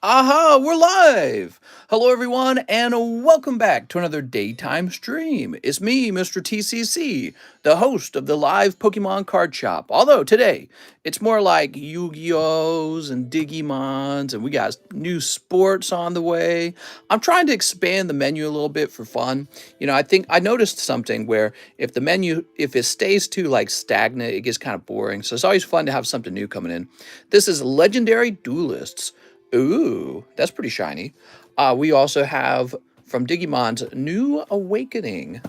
Aha, we're live! Hello, everyone, and welcome back to another daytime stream. It's me, Mr. TCC, the host of the live Pokemon card shop. Although today, it's more like Yu-Gi-Ohs and Digimons, and we got new sports on the way. I'm trying to expand the menu a little bit for fun. I think I noticed something where if the menu, if it stays too like stagnant, it gets kind of boring. So it's always fun to have something new coming in. This is Legendary Duelists. Ooh, that's pretty shiny. We also have from Digimon's New Awakening.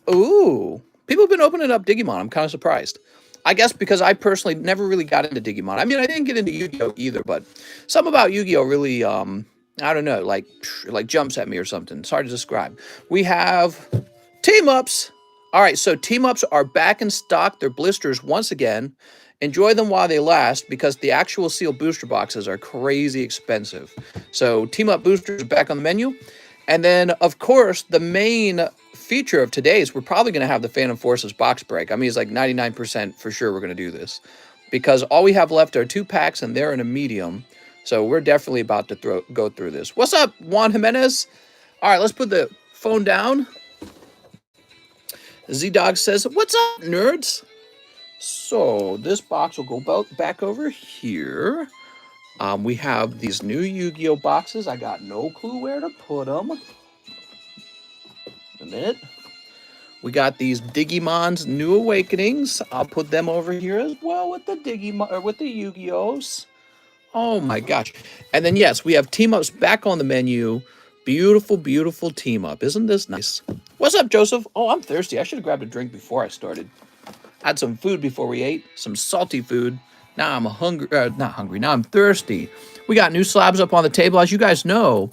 Ooh, people have been opening up Digimon. I'm kind of surprised. I guess because I personally never really got into Digimon. I mean, I didn't get into Yu-Gi-Oh either, but something about Yu-Gi-Oh really, I don't know, like jumps at me or something. It's hard to describe. We have team ups. All right, so team ups are back in stock. They're blisters once again. Enjoy them while they last because the actual sealed booster boxes are crazy expensive. So team up boosters are back on the menu. And then, of course, the main feature of today is we're probably going to have the Phantom Forces box break. I mean, it's like 99% for sure we're going to do this. Because all we have left are 2 packs and they're in a medium. So we're definitely about to go through this. What's up, Juan Jimenez? All right, let's put the phone down. Z-Dog says, what's up, nerds? So this box will go back over here. We have these new Yu-Gi-Oh boxes. I got no clue where to put them. A minute. We got these Digimon's New Awakenings. I'll put them over here as well with the Digimon or with the Yu-Gi-Ohs. Oh my gosh! And then yes, we have team ups back on the menu. Beautiful, beautiful team up. Isn't this nice? What's up, Joseph? Oh, I'm thirsty. I should have grabbed a drink before I started. Had some food before we ate, some salty food. Now I'm hungry, not hungry, now I'm thirsty. We got new slabs up on the table. As you guys know,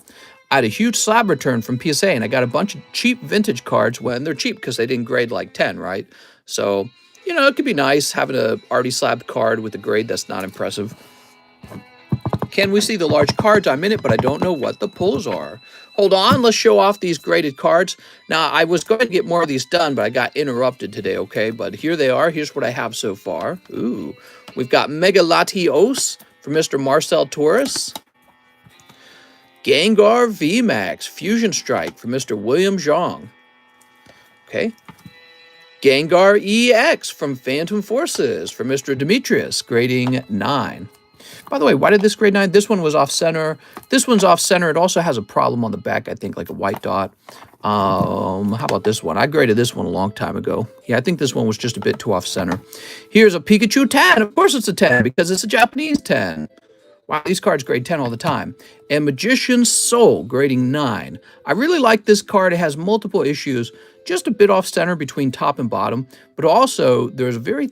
I had a huge slab return from PSA, and I got a bunch of cheap vintage cards when they're cheap because they didn't grade like 10, right? So, it could be nice having a already slabbed card with a grade that's not impressive. Can we see the large cards? I'm in it, but I don't know what the pulls are. Hold on, let's show off these graded cards. Now, I was going to get more of these done, but I got interrupted today, okay? But here they are. Here's what I have so far. Ooh, we've got Mega Latios for Mr. Marcel Torres. Gengar VMAX Fusion Strike for Mr. William Zhang. Okay. Gengar EX from Phantom Forces for Mr. Demetrius, grading 9. By the way, why did this grade 9? This one was off center. This one's off center. It also has a problem on the back, I think, like a white dot. How about this one? I graded this one a long time ago. Yeah, I think this one was just a bit too off center. Here's a Pikachu 10. Of course it's a 10 because it's a Japanese 10. Wow, these cards grade 10 all the time. And Magician's Soul, grading 9. I really like this card. It has multiple issues, just a bit off center between top and bottom. But also, there's a very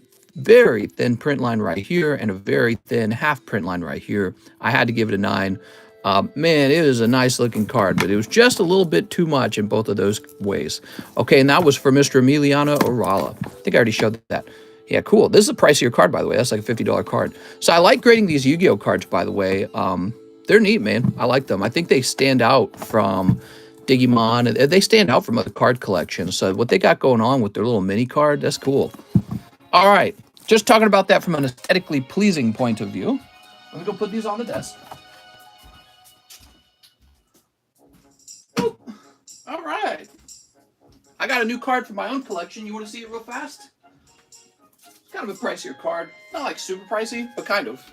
thin print line right here and a very thin half print line right here. I had to give it a 9. Man, it is a nice looking card, but it was just a little bit too much in both of those ways. Okay, and that was for Mr. Emiliano Orala. I think I already showed that. Yeah, cool. This is a pricier card, by the way. That's like a $50 card. So I like grading these Yu-Gi-Oh cards, by the way. They're neat, man. I like them. I think they stand out from Digimon. They stand out from other card collections. So what they got going on with their little mini card, that's cool. All right. Just talking about that from an aesthetically pleasing point of view. Let me go put these on the desk. Oop. All right. I got a new card for my own collection. You want to see it real fast? Kind of a pricier card. Not like super pricey, but kind of.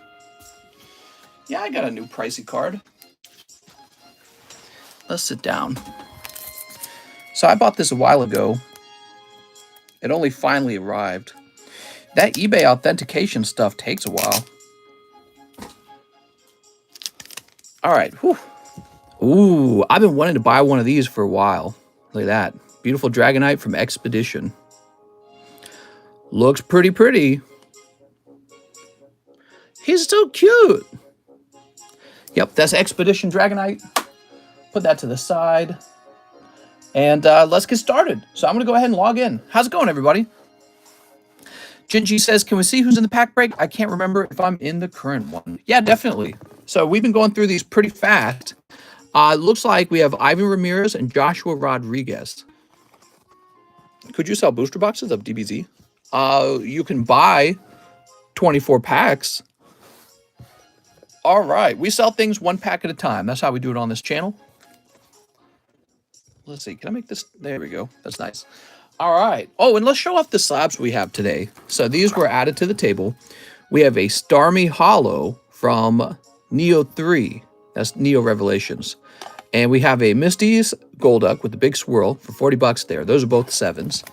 Yeah, I got a new pricey card. Let's sit down. So I bought this a while ago. It only finally arrived. That eBay authentication stuff takes a while. All right. Whew. Ooh, I've been wanting to buy one of these for a while. Look at that. Beautiful Dragonite from Expedition. Looks pretty pretty. He's so cute. Yep, that's Expedition Dragonite. Put that to the side. And let's get started. So I'm going to go ahead and log in. How's it going, everybody? Gingy says, can we see who's in the pack break? I can't remember if I'm in the current one. Yeah, definitely. So we've been going through these pretty fast. It looks like we have Ivan Ramirez and Joshua Rodriguez. Could you sell booster boxes of DBZ? You can buy 24 packs. All right, we sell things one pack at a time. That's how we do it on this channel. Let's see, can I make this? There we go. That's nice. All right. Oh, and let's show off the slabs we have today. So these were added to the table. We have a Starmie Hollow from Neo 3. That's Neo Revelations. And we have a Misty's Golduck with the big swirl for 40 bucks there. Those are both 7s.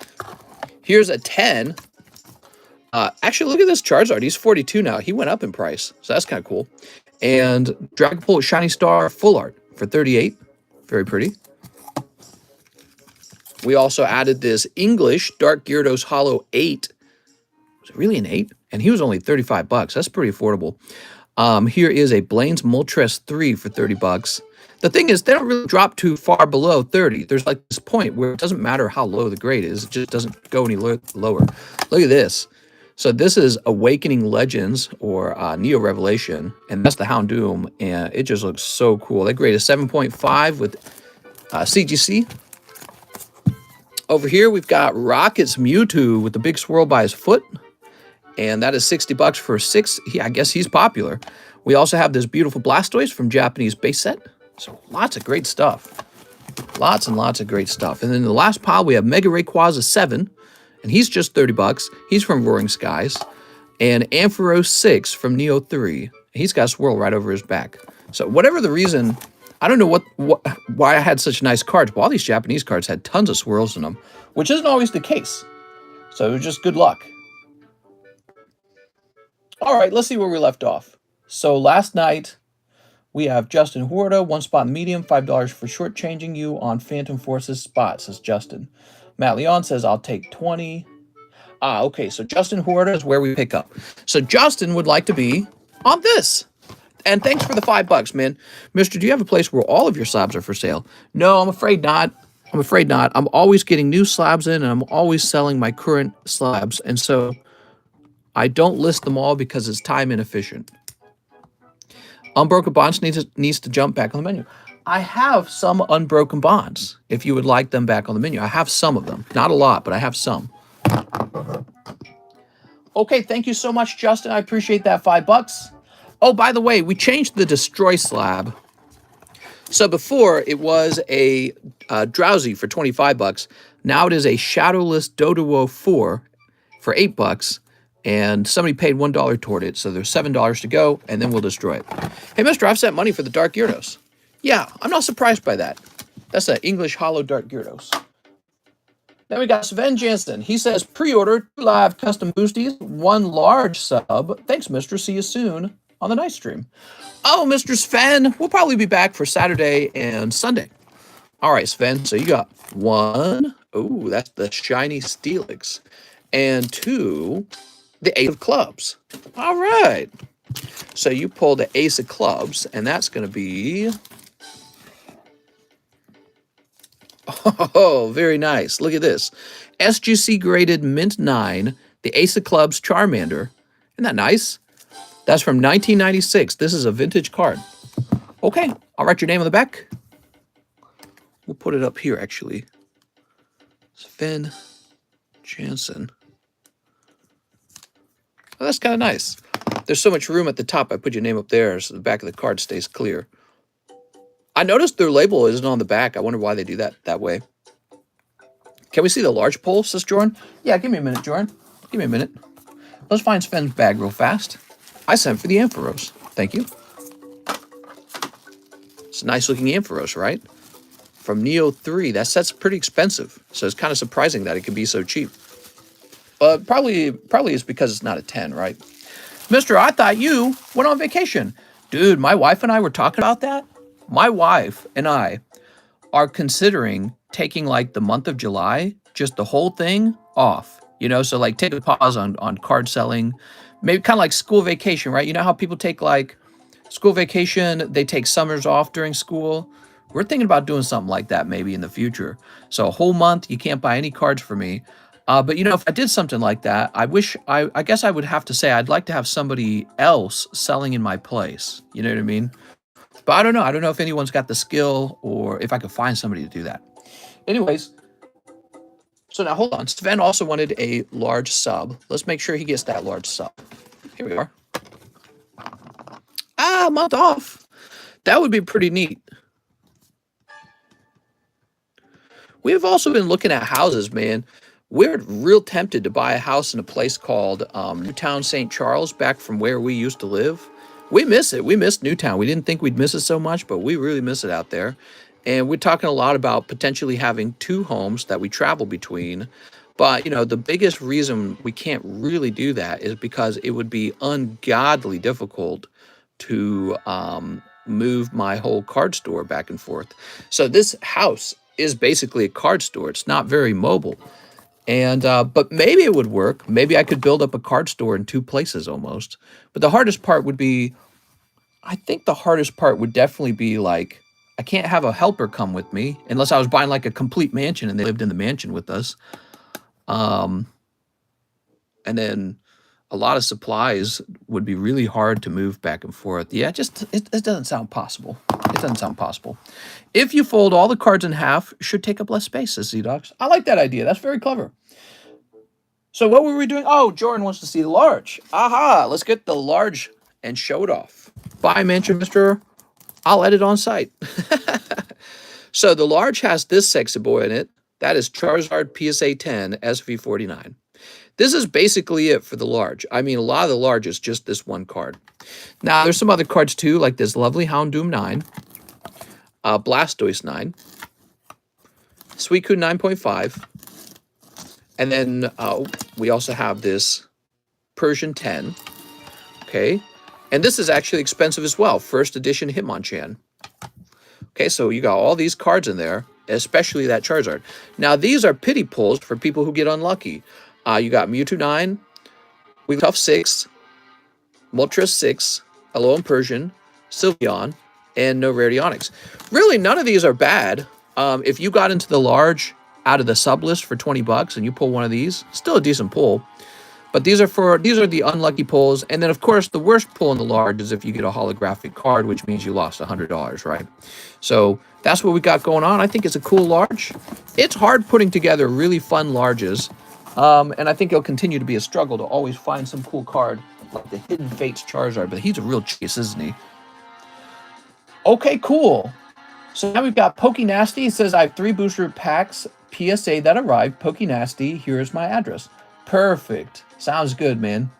Here's a 10. Actually, look at this Charizard. He's 42 now. He went up in price. So that's kind of cool. And Dragapult Shiny Star Full Art for 38. Very pretty. We also added this English Dark Gyarados Hollow 8. Was it really an 8? And he was only 35 bucks. That's pretty affordable. Here is a Blaine's Moltres 3 for 30 bucks. The thing is, they don't really drop too far below 30. There's like this point where it doesn't matter how low the grade is. It just doesn't go any lower. Look at this. So this is Awakening Legends or Neo Revelation. And that's the Houndoom. And it just looks so cool. That grade is 7.5 with CGC. Over here, we've got Rocket's Mewtwo with the big swirl by his foot. And that is 60 bucks for 6. I guess he's popular. We also have this beautiful Blastoise from Japanese base set. So lots of great stuff. Lots and lots of great stuff. And then in the last pile, we have Mega Rayquaza 7. And he's just 30 bucks. He's from Roaring Skies. And Ampharos 6 from Neo 3. He's got a swirl right over his back. So whatever the reason, I don't know why I had such nice cards. Well, all these Japanese cards had tons of swirls in them, which isn't always the case. So it was just good luck. All right, let's see where we left off. So last night, we have Justin Huerta, 1 spot in medium, $5 for shortchanging you on Phantom Forces spots, says Justin. Matt Leon says, I'll take 20. Okay, so Justin Huerta is where we pick up. So Justin would like to be on this. And thanks for the $5, man. Mister, do you have a place where all of your slabs are for sale? No, I'm afraid not. I'm afraid not. I'm always getting new slabs in, and I'm always selling my current slabs. And so I don't list them all because it's time inefficient. Unbroken Bonds needs to jump back on the menu. I have some Unbroken Bonds, if you would like them back on the menu. I have some of them. Not a lot, but I have some. Okay, thank you so much, Justin. I appreciate that $5. Oh, by the way, we changed the Destroy slab. So before, it was a Drowsy for 25 bucks. Now it is a Shadowless Doduo 4 for 8 bucks. And somebody paid $1 toward it, so there's $7 to go, and then we'll destroy it. Hey, mister, I've sent money for the Dark Gyarados. Yeah, I'm not surprised by that. That's an English Hollow Dark Gyarados. Then we got Sven Jansen. He says, pre-order 2 live custom boosties, 1 large sub. Thanks, mister. See you soon on the night stream. Oh, Mr. Sven, we'll probably be back for Saturday and Sunday. All right, Sven, so you got 1. Oh, that's the shiny Steelix. And 2... the 8 of clubs. All right. So you pull the ace of clubs, and that's going to be... Oh, very nice. Look at this. SGC graded Mint 9, the ace of clubs Charmander. Isn't that nice? That's from 1996. This is a vintage card. Okay, I'll write your name on the back. We'll put it up here, actually. Sven Jansen. Oh, that's kind of nice. There's so much room at the top. I put your name up there so the back of the card stays clear. I noticed their label isn't on the back. I wonder why they do that way. Can we see the large pull, says Jordan? Yeah, give me a minute, Jordan. Give me a minute. Let's find Sven's bag real fast. I sent for the Ampharos. Thank you. It's a nice looking Ampharos, right? From Neo 3. That set's pretty expensive. So it's kind of surprising that it can be so cheap. But probably it's because it's not a 10, right? Mister, I thought you went on vacation. Dude, my wife and I were talking about that. My wife and I are considering taking like the month of July, just the whole thing off. You know, so like take a pause on card selling. Maybe kind of like school vacation, right? You know how people take like school vacation, they take summers off during school. We're thinking about doing something like that maybe in the future. So a whole month, you can't buy any cards for me. But, you know, if I did something like that, I guess I would have to say I'd like to have somebody else selling in my place. You know what I mean? But I don't know. I don't know if anyone's got the skill or if I could find somebody to do that. Anyways, so now hold on. Sven also wanted a large sub. Let's make sure he gets that large sub. Here we are. Ah, a month off. That would be pretty neat. We've also been looking at houses, man. We're real tempted to buy a house in a place called Newtown, St. Charles, back from where we used to live. We miss it. We miss Newtown. We didn't think we'd miss it so much, but we really miss it out there. And we're talking a lot about potentially having two homes that we travel between. But, you know, the biggest reason we can't really do that is because it would be ungodly difficult to move my whole card store back and forth. So this house is basically a card store. It's not very mobile. And but maybe it would work. Maybe I could build up a card store in two places almost. But the hardest part would be, I think the hardest part would definitely be like, I can't have a helper come with me unless I was buying like a complete mansion and they lived in the mansion with us. Um, and then a lot of supplies would be really hard to move back and forth. Yeah, it doesn't sound possible. It doesn't sound possible. If you fold all the cards in half, should take up less space, says Z-Docs. I like that idea. That's very clever. So what were we doing? Oh, Jordan wants to see the large. Aha, let's get the large and show it off. Bye, Mansion Mister. I'll edit on site. So the large has this sexy boy in it. That is Charizard PSA 10 SV49. This is basically it for the large. I mean, a lot of the large is just this one card. Now, there's some other cards too, like this lovely Houndoom 9, Blastoise 9, Suicune 9.5, and then we also have this Persian 10, okay? And this is actually expensive as well, first edition Hitmonchan. Okay, so you got all these cards in there, especially that Charizard. Now, these are pity pulls for people who get unlucky. You got Mewtwo 9, Wigglytuff 6, Moltres 6, Alolan Persian, Sylveon, and no Rarity Onyx. Really, none of these are bad. If you got into the large out of the sub list for 20 bucks and you pull one of these, still a decent pull. But these are the unlucky pulls. And then, of course, the worst pull in the large is if you get a holographic card, which means you lost $100, right? So that's what we got going on. I think it's a cool large. It's hard putting together really fun larges. And I think it'll continue to be a struggle to always find some cool card like the Hidden Fates Charizard. But he's a real chase, isn't he? Okay, cool. So now we've got Pokenasty. It says, I have 3 booster packs PSA that arrived. Pokenasty, here's my address. Perfect. Sounds good, man.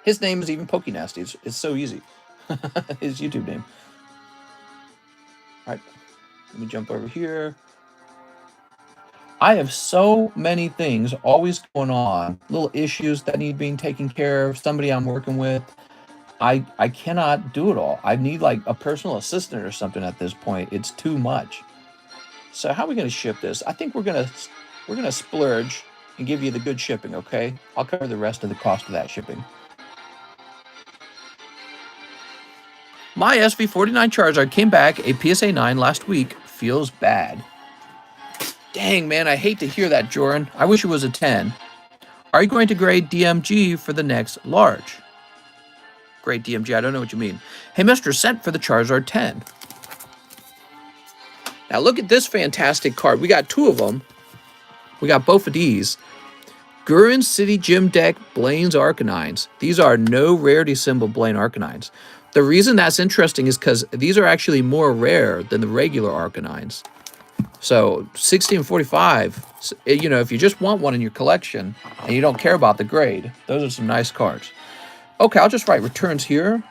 His name is even Pokenasty. It's so easy. His YouTube name. All right. Let me jump over here. I have so many things always going on. Little issues that need being taken care of. Somebody I'm working with. I cannot do it all. I need like a personal assistant or something at this point. It's too much. So how are we going to ship this? I think we're gonna splurge and give you the good shipping, okay? I'll cover the rest of the cost of that shipping. My SV49 Charizard came back a PSA 9 last week. Feels bad. Dang, man, I hate to hear that, Jordan. I wish it was a 10. Are you going to grade DMG for the next large? Grade DMG, I don't know what you mean. Hey, Mr. Sent for the Charizard 10. Now look at this fantastic card. We got 2 of them. We got both of these. Gurren City Gym Deck Blaine's Arcanines. These are no rarity symbol Blaine Arcanines. The reason that's interesting is because these are actually more rare than the regular Arcanines. So 60 and 45, you know, if you just want one in your collection and you don't care about the grade, those are some nice cards. Okay, I'll just write returns here.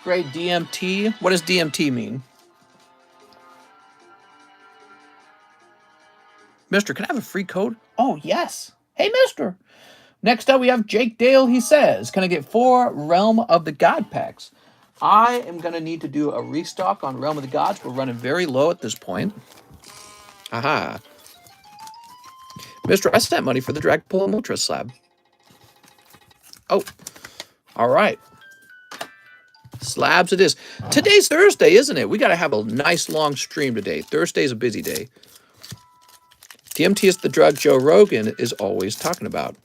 Grade DMT. What does DMT mean? Mister, can I have a free code? Oh, yes. Hey, mister. Next up, we have Jake Dale. He says, can I get 4 Realm of the God packs? I am going to need to do a restock on Realm of the Gods. We're running very low at this point. Aha. Mister, I sent money for the Dragapult and Moltres slab. Oh, all right. Slabs it is. Today's Thursday, isn't it? We got to have a nice long stream today. Thursday's a busy day. DMT is the drug Joe Rogan is always talking about.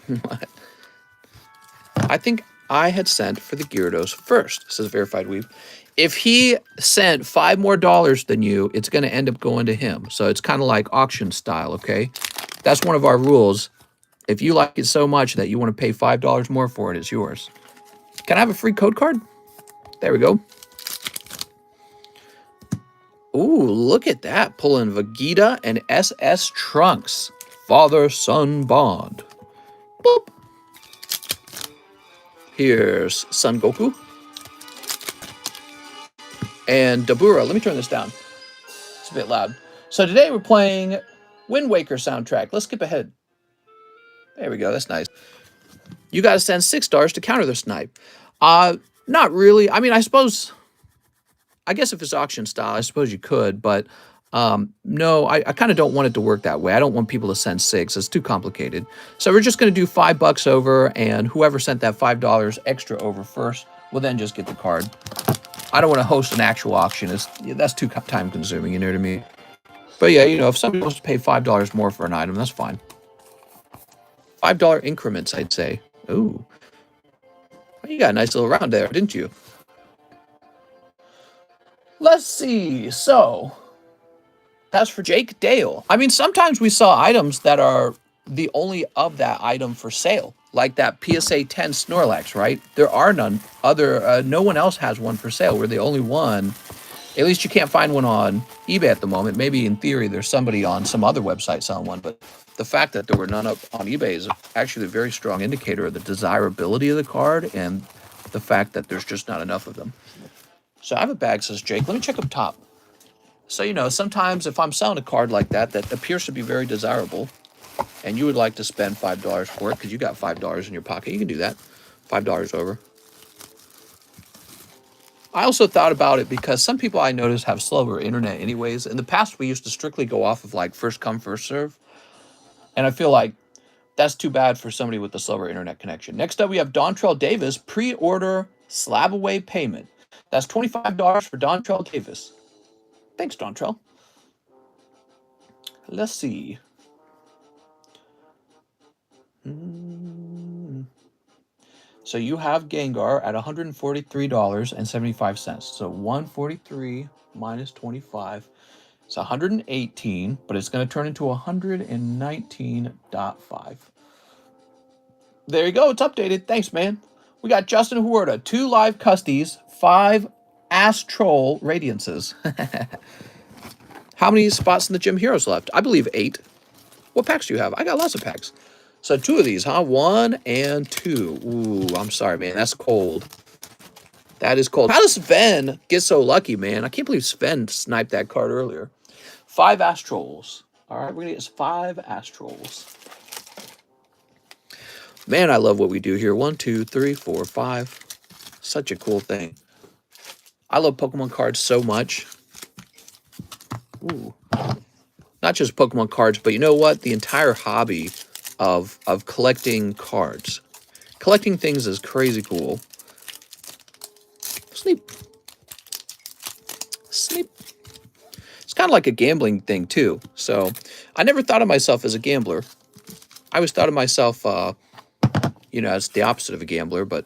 What? I think I had sent for the Gyarados first, says Verified Weave. if he sent $5 more than you, it's going to end up going to him. So it's kind of like auction style, okay? That's one of our rules. If you like it so much that you want to pay $5 more for it, it's yours. Can I have a free code card? There we go. Ooh, look at that. Pulling Vegeta and SS Trunks. Father-son bond. Boop. Here's Son Goku. And Dabura. Let me turn this down. It's a bit loud. So today we're playing Wind Waker soundtrack. Let's skip ahead. There we go. That's nice. You got to send 6 stars to counter the snipe. Not really. I mean, I guess if it's auction style, I suppose you could, but no, I kind of don't want it to work that way. I don't want people to send 6. It's too complicated. So we're just going to do $5 over, and whoever sent that $5 extra over first will then just get the card. I don't want to host an actual auction. That's too time consuming, you know what I mean? But yeah, if somebody wants to pay $5 more for an item, that's fine. $5 increments, I'd say. Ooh. You got a nice little round there, didn't you? Let's see. So, that's for Jake Dale. I mean, sometimes we saw items that are the only of that item for sale, like that PSA 10 Snorlax, right? There are none other, no one else has one for sale. We're the only one. At least you can't find one on eBay at the moment. Maybe in theory there's somebody on some other website selling one, but the fact that there were none up on eBay is actually a very strong indicator of the desirability of the card and the fact that there's just not enough of them. So I have a bag, says Jake. Let me check up top. So, sometimes if I'm selling a card like that appears to be very desirable, and you would like to spend $5 for it because you got $5 in your pocket, you can do that. $5 over. I also thought about it because some people I notice have slower internet anyways. In the past, we used to strictly go off of like first come, first serve. And I feel like that's too bad for somebody with a slower internet connection. Next up, we have Dontrell Davis, pre-order SLAB-AWAY payment. That's $25 for Dontrell Davis. Thanks, Dontrell. Let's see. So you have Gengar at $143.75. So 143 minus 25. It's 118, but it's going to turn into 119.5. There you go. It's updated. Thanks, man. We got Justin Huerta, 2 live custies, 5 Astral Radiances. How many spots in the Gym Heroes left? I believe 8. What packs do you have? I got lots of packs. So 2 of these, huh? 1 and 2. Ooh, I'm sorry, man. That's cold. That is cold. How does Sven get so lucky, man? I can't believe Sven sniped that card earlier. 5 Astrals. All right, we're going to get 5 Astrals. Man, I love what we do here. 1, 2, 3, 4, 5. Such a cool thing. I love Pokemon cards so much. Ooh. Not just Pokemon cards, but you know what? The entire hobby of collecting cards. Collecting things is crazy cool. Sleep. Sleep. It's kind of like a gambling thing, too. So, I never thought of myself as a gambler. I always thought of myself, as the opposite of a gambler, but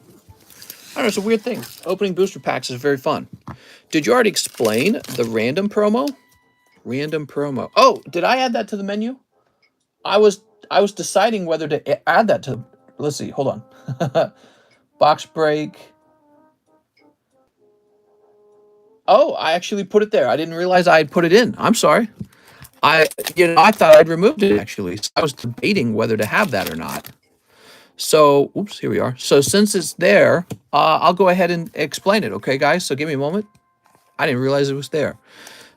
I don't know, it's a weird thing. Opening booster packs is very fun. Did you already explain the random promo? Random promo. Oh, did I add that to the menu? I was deciding whether to add that to... Let's see, hold on. Box break. Oh, I actually put it there. I didn't realize I had put it in. I'm sorry. I thought I'd removed it, actually. So I was debating whether to have that or not. So, oops, here we are. So since it's there, I'll go ahead and explain it, okay, guys? So give me a moment. I didn't realize it was there.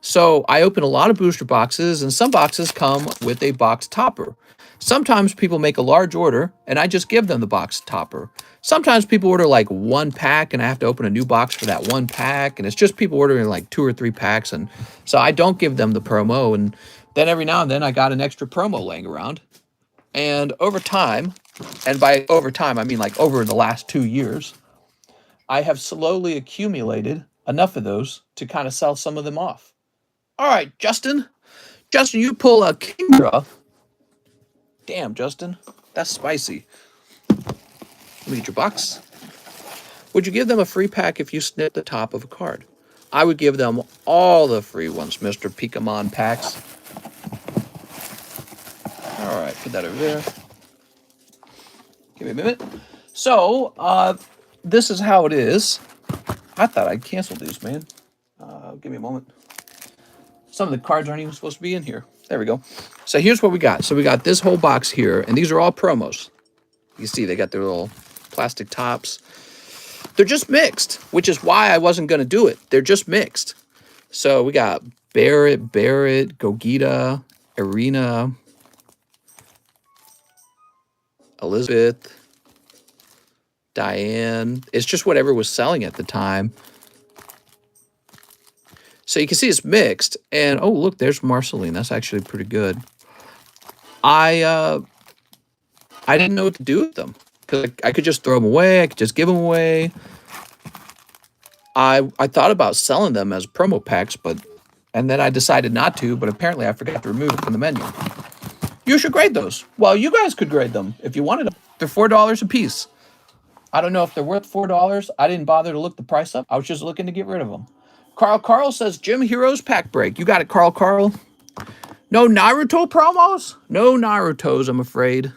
So I open a lot of booster boxes, and some boxes come with a box topper. Sometimes people make a large order, and I just give them the box topper. Sometimes people order like 1 pack, and I have to open a new box for that 1 pack, and it's just people ordering like 2 or 3 packs, and so I don't give them the promo, and then every now and then I got an extra promo laying around. And over time, and by over time I mean like over the last 2 years, I have slowly accumulated enough of those to kind of sell some of them off. All right, Justin. Justin, you pull a Kingdra. Damn, Justin. That's spicy. Let me get your box. Would you give them a free pack if you snip the top of a card? I would give them all the free ones, Mr. Pokemon packs. All right, put that over there. Give me a minute. So, this is how it is. I thought I'd cancel these, man. Give me a moment. Some of the cards aren't even supposed to be in here. There we go. So here's what we got. So we got this whole box here, and these are all promos. You see, they got their little plastic tops. They're just mixed, which is why I wasn't going to do it. They're just mixed. So we got Barrett, Gogeta, Arena, Elizabeth, Diane. It's just whatever was selling at the time. So you can see it's mixed. And, oh, look, there's Marceline. That's actually pretty good. I didn't know what to do with them. Because I could just throw them away. I could just give them away. I thought about selling them as promo packs, and then I decided not to, but apparently I forgot to remove it from the menu. You should grade those. Well, you guys could grade them if you wanted them. They're $4 a piece. I don't know if they're worth $4. I didn't bother to look the price up. I was just looking to get rid of them. Carl says, Gym Heroes pack break. You got it, Carl. No Naruto promos? No Narutos, I'm afraid.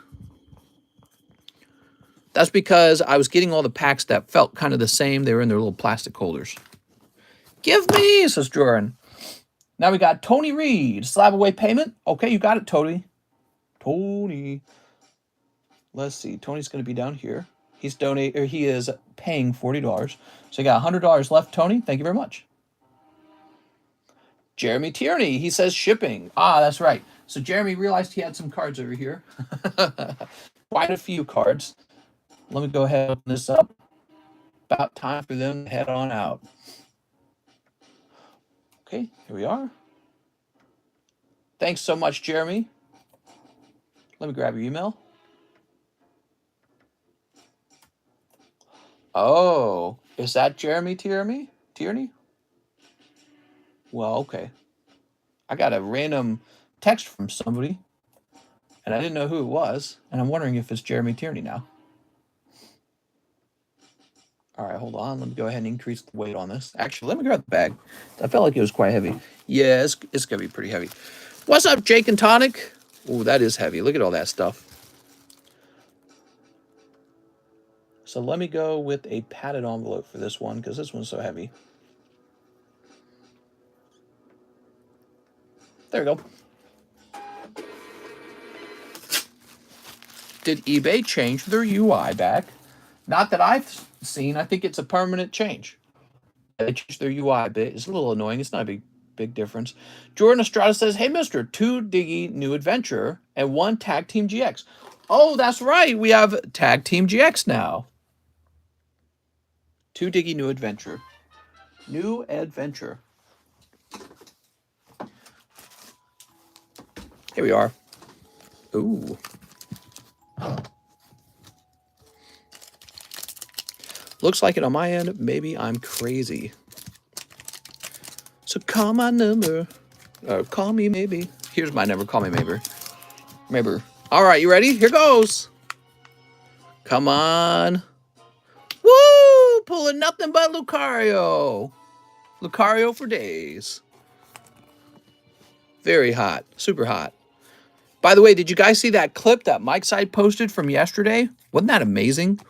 That's because I was getting all the packs that felt kind of the same. They were in their little plastic holders. Give me, says Jordan. Now we got Tony Reed. SLAB-AWAY payment. Okay, you got it, Tony. Let's see. Tony's going to be down here. He is paying $40. So you got $100 left, Tony. Thank you very much. Jeremy Tierney. He says shipping. Ah, that's right. So Jeremy realized he had some cards over here. Quite a few cards. Let me go ahead and open this up. About time for them to head on out. Okay, here we are. Thanks so much, Jeremy. Let me grab your email. Oh, is that Jeremy Tierney? Well, okay. I got a random text from somebody, and I didn't know who it was, and I'm wondering if it's Jeremy Tierney now. All right, hold on. Let me go ahead and increase the weight on this. Actually, let me grab the bag. I felt like it was quite heavy. Yeah, it's going to be pretty heavy. What's up, Jake and Tonic? Oh, that is heavy. Look at all that stuff. So let me go with a padded envelope for this one because this one's so heavy. There we go. Did eBay change their UI back? Not that I've seen. I think it's a permanent change. They changed their UI a bit. It's a little annoying. It's not a big difference. Jordan Estrada says, hey, mister, 2 Diggy New Adventure and 1 Tag Team GX. Oh, that's right. We have Tag Team GX now. 2 Diggy New Adventure. New Adventure. Here we are. Ooh. Looks like it on my end. Maybe I'm crazy. So call my number. Or call me maybe. Here's my number. Call me maybe. Maybe. All right, you ready? Here goes. Come on. Woo! Pulling nothing but Lucario. Lucario for days. Very hot. Super hot. By the way, did you guys see that clip that Mike Side posted from yesterday? Wasn't that amazing?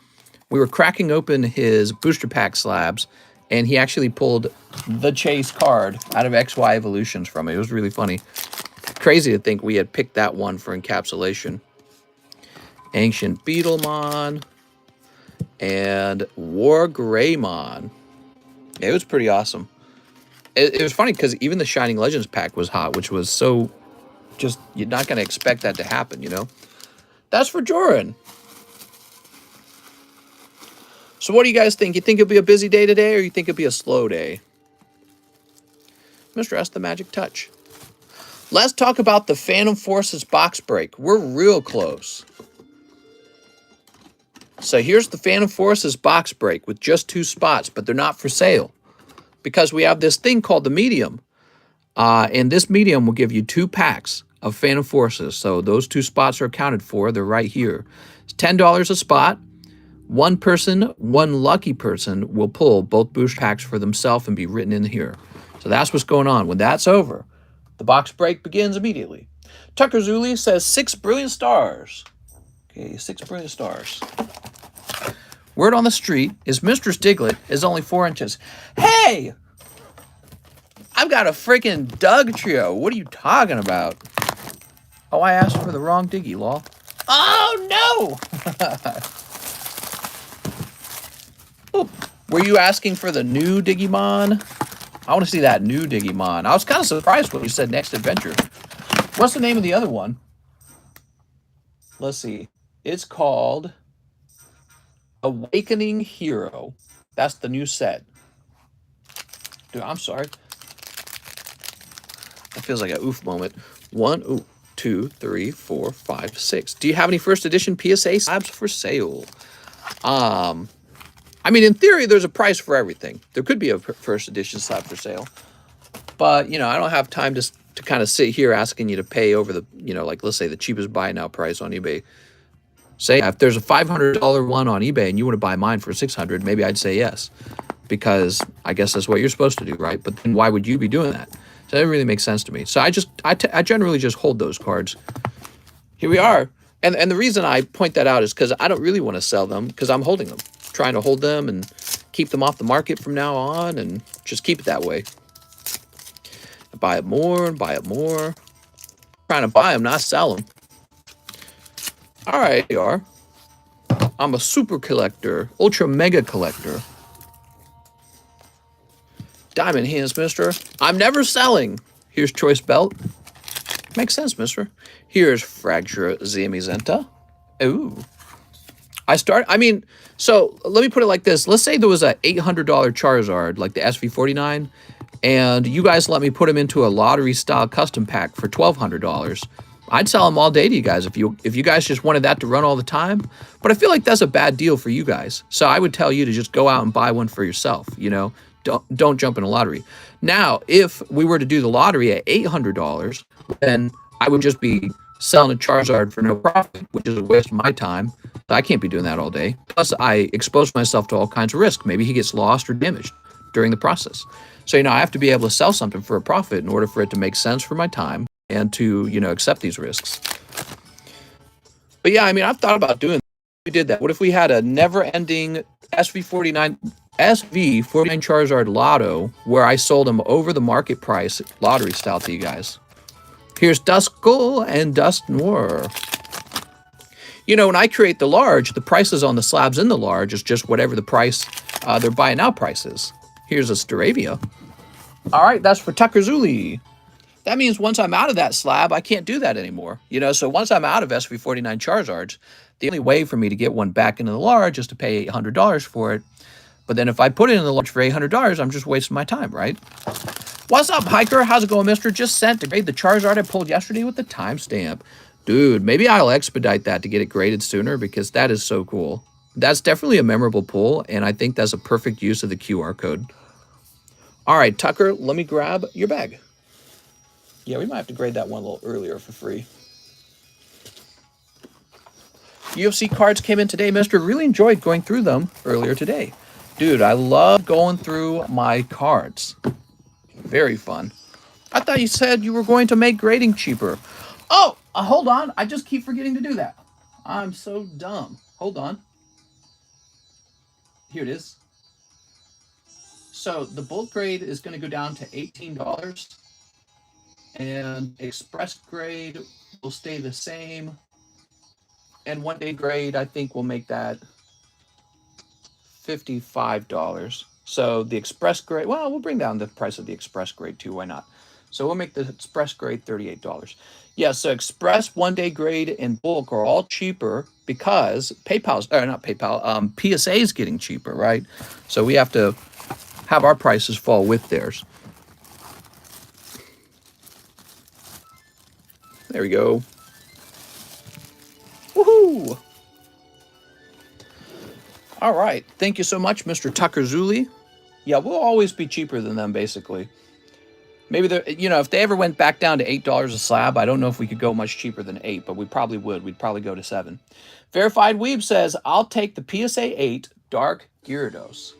We were cracking open his booster pack slabs, and he actually pulled the Chase card out of XY Evolutions from it. It was really funny. Crazy to think we had picked that one for encapsulation. Ancient Beetlemon and War Greymon. It was pretty awesome. It was funny because even the Shining Legends pack was hot, which was so just, you're not going to expect that to happen, you know? That's for Joran. So what do you guys think? You think it'll be a busy day today, or you think it'll be a slow day? Mr. S, the magic touch. Let's talk about the Phantom Forces box break. We're real close. So here's the Phantom Forces box break with just 2 spots, but they're not for sale because we have this thing called the medium. And this medium will give you 2 packs of Phantom Forces. So those 2 spots are accounted for. They're right here. It's $10 a spot. One person, one lucky person, will pull both booster packs for themselves and be written in here. So that's what's going on. When that's over, the box break begins immediately. Tucker Zuli says 6 brilliant stars. Okay, 6 brilliant stars. Word on the street is Mistress Diglett is only 4 inches. Hey! I've got a freaking Doug trio. What are you talking about? Oh, I asked for the wrong Diggy, lol. Oh, no! Oop. Were you asking for the new Digimon? I want to see that new Digimon. I was kind of surprised when you said next adventure. What's the name of the other one? Let's see. It's called Awakening Hero. That's the new set. Dude, I'm sorry. That feels like a oof moment. 1, 2, 3, 4, 5, 6. Do you have any first edition PSA slabs for sale? I mean, in theory, there's a price for everything. There could be a first edition slab for sale. But, you know, I don't have time to kind of sit here asking you to pay over the, you know, like, let's say the cheapest buy now price on eBay. Say, if there's a $500 one on eBay and you want to buy mine for $600, maybe I'd say yes. Because I guess that's what you're supposed to do, right? But then why would you be doing that? So that really makes sense to me. So I generally just hold those cards. Here we are. And the reason I point that out is because I don't really want to sell them because I'm holding them. Trying to hold them and keep them off the market from now on and just keep it that way. Buy it more and buy it more. Trying to buy them, not sell them. All right, you are. I'm a super collector, ultra mega collector. Diamond hands, mister. I'm never selling. Here's Choice Belt. Makes sense, mister. Here's Fracture Zamizenta. Ooh. So let me put it like this. Let's say there was a $800 Charizard, like the SV49, and you guys let me put him into a lottery-style custom pack for $1,200. I'd sell them all day to you guys if you guys just wanted that to run all the time. But I feel like that's a bad deal for you guys. So I would tell you to just go out and buy one for yourself, you know. Don't jump in a lottery. Now, if we were to do the lottery at $800, then I would just be selling a Charizard for no profit, which is a waste of my time. I can't be doing that all day. Plus, I expose myself to all kinds of risk. Maybe he gets lost or damaged during the process. So, you know, I have to be able to sell something for a profit in order for it to make sense for my time and to, you know, accept these risks. But yeah, I mean, I've thought about doing that. We did that. What if we had a never-ending SV49 Charizard Lotto where I sold them over the market price lottery style to you guys? Here's Duskull and Dust Noir. You know, when I create the large, the prices on the slabs in the large is just whatever the price they're buying out price is. Here's a Staravia. All right, that's for Tucker Zuli. That means once I'm out of that slab, I can't do that anymore. You know, so once I'm out of SV49 Charizards, the only way for me to get one back into the large is to pay $800 for it. But then if I put it in the large for $800, I'm just wasting my time, right? What's up, hiker? How's it going, mister? Just sent to grade the Charizard I pulled yesterday with the timestamp. Dude, maybe I'll expedite that to get it graded sooner because that is so cool. That's definitely a memorable pull, and I think that's a perfect use of the QR code. All right, Tucker, let me grab your bag. Yeah, we might have to grade that one a little earlier for free. UFC cards came in today, mister. Really enjoyed going through them earlier today. Dude, I love going through my cards. Very fun. I thought you said you were going to make grading cheaper. Oh, hold on. I just keep forgetting to do that. I'm so dumb. Hold on. Here it is. So the bulk grade is going to go down to $18. And express grade will stay the same. And one day grade, I think we'll make that $55. So the express grade, well, we'll bring down the price of the express grade too. Why not? So we'll make the express grade $38. Yeah, so express, one day grade, and bulk are all cheaper because PSA is getting cheaper, right? So we have to have our prices fall with theirs. There we go. Woohoo! All right. Thank you so much, Mr. Tucker Zuli. Yeah, we'll always be cheaper than them, basically. Maybe if they ever went back down to $8 a slab, I don't know if we could go much cheaper than 8, but we probably would. We'd probably go to 7. Verified Weeb says, I'll take the PSA 8 Dark Gyarados.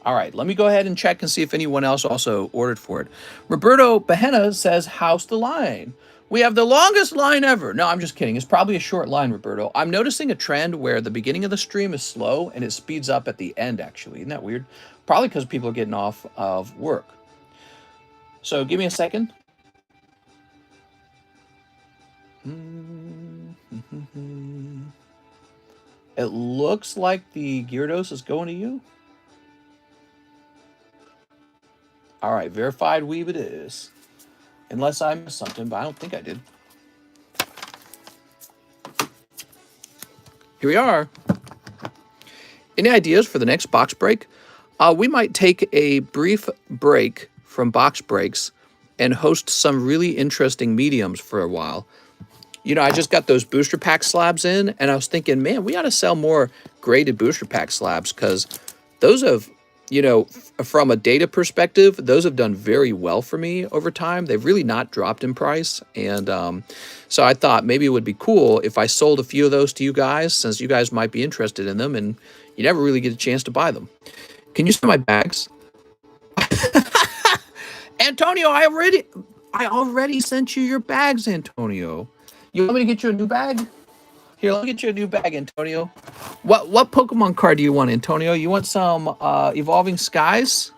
All right, let me go ahead and check and see if anyone else also ordered for it. Roberto Bahena says, how's the line? We have the longest line ever. No, I'm just kidding. It's probably a short line, Roberto. I'm noticing a trend where the beginning of the stream is slow and it speeds up at the end, actually. Isn't that weird? Probably because people are getting off of work. So give me a second. It looks like the Gyarados is going to you. All right, verified Weeb it is. Unless I missed something, but I don't think I did. Here we are. Any ideas for the next box break? We might take a brief break from box breaks and host some really interesting mediums for a while. You know, I just got those booster pack slabs in, and I was thinking, man, we ought to sell more graded booster pack slabs because those have, you know, from a data perspective, those have done very well for me over time. They've really not dropped in price. And so I thought maybe it would be cool if I sold a few of those to you guys, since you guys might be interested in them and you never really get a chance to buy them. Can you send my bags? Antonio, I already sent you your bags, Antonio. You want me to get you a new bag? Here, let me get you a new bag, Antonio. What Pokemon card do you want, Antonio? You want some Evolving Skies?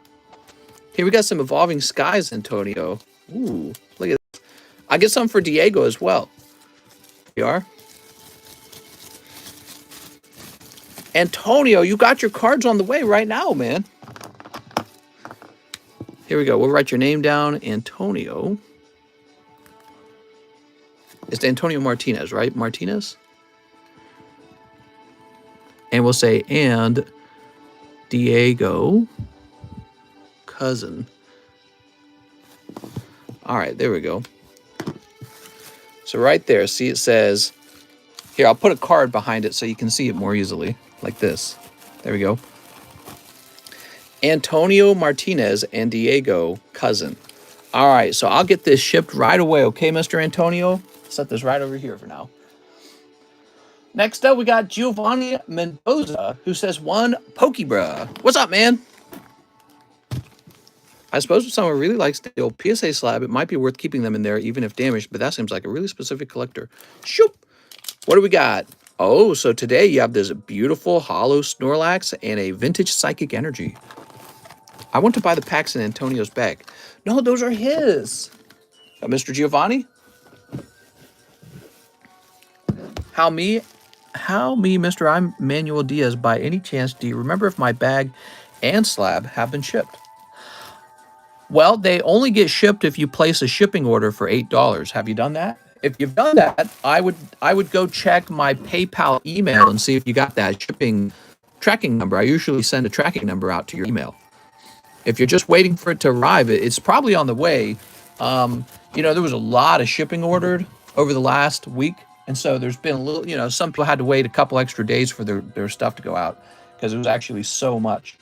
Here, we got some Evolving Skies, Antonio. Ooh, look at this. I get some for Diego as well. Here you are. Antonio, you got your cards on the way right now, man. Here we go. We'll write your name down, Antonio. It's Antonio Martinez, right? Martinez? And we'll say, and Diego, cousin. All right, there we go. So right there, see it says, here, I'll put a card behind it so you can see it more easily, like this. There we go. Antonio Martinez and Diego, cousin. All right, so I'll get this shipped right away, okay, Mr. Antonio? Set this right over here for now. Next up, we got Giovanni Mendoza, who says, one Pokebra. What's up, man? I suppose if someone really likes the old PSA slab, it might be worth keeping them in there, even if damaged, but that seems like a really specific collector. Shoop! What do we got? Oh, so today you have this beautiful hollow Snorlax and a vintage Psychic Energy. I want to buy the packs in Antonio's bag. No, those are his. Mr. Giovanni? How me, Mr. I'm Manuel Diaz, by any chance, do you remember if my bag and slab have been shipped? Well, they only get shipped if you place a shipping order for $8. Have you done that? If you've done that, I would go check my PayPal email and see if you got that shipping tracking number. I usually send a tracking number out to your email. If you're just waiting for it to arrive, it's probably on the way. You know, there was a lot of shipping ordered over the last week. And so there's been a little, you know, some people had to wait a couple extra days for their stuff to go out because it was actually so much.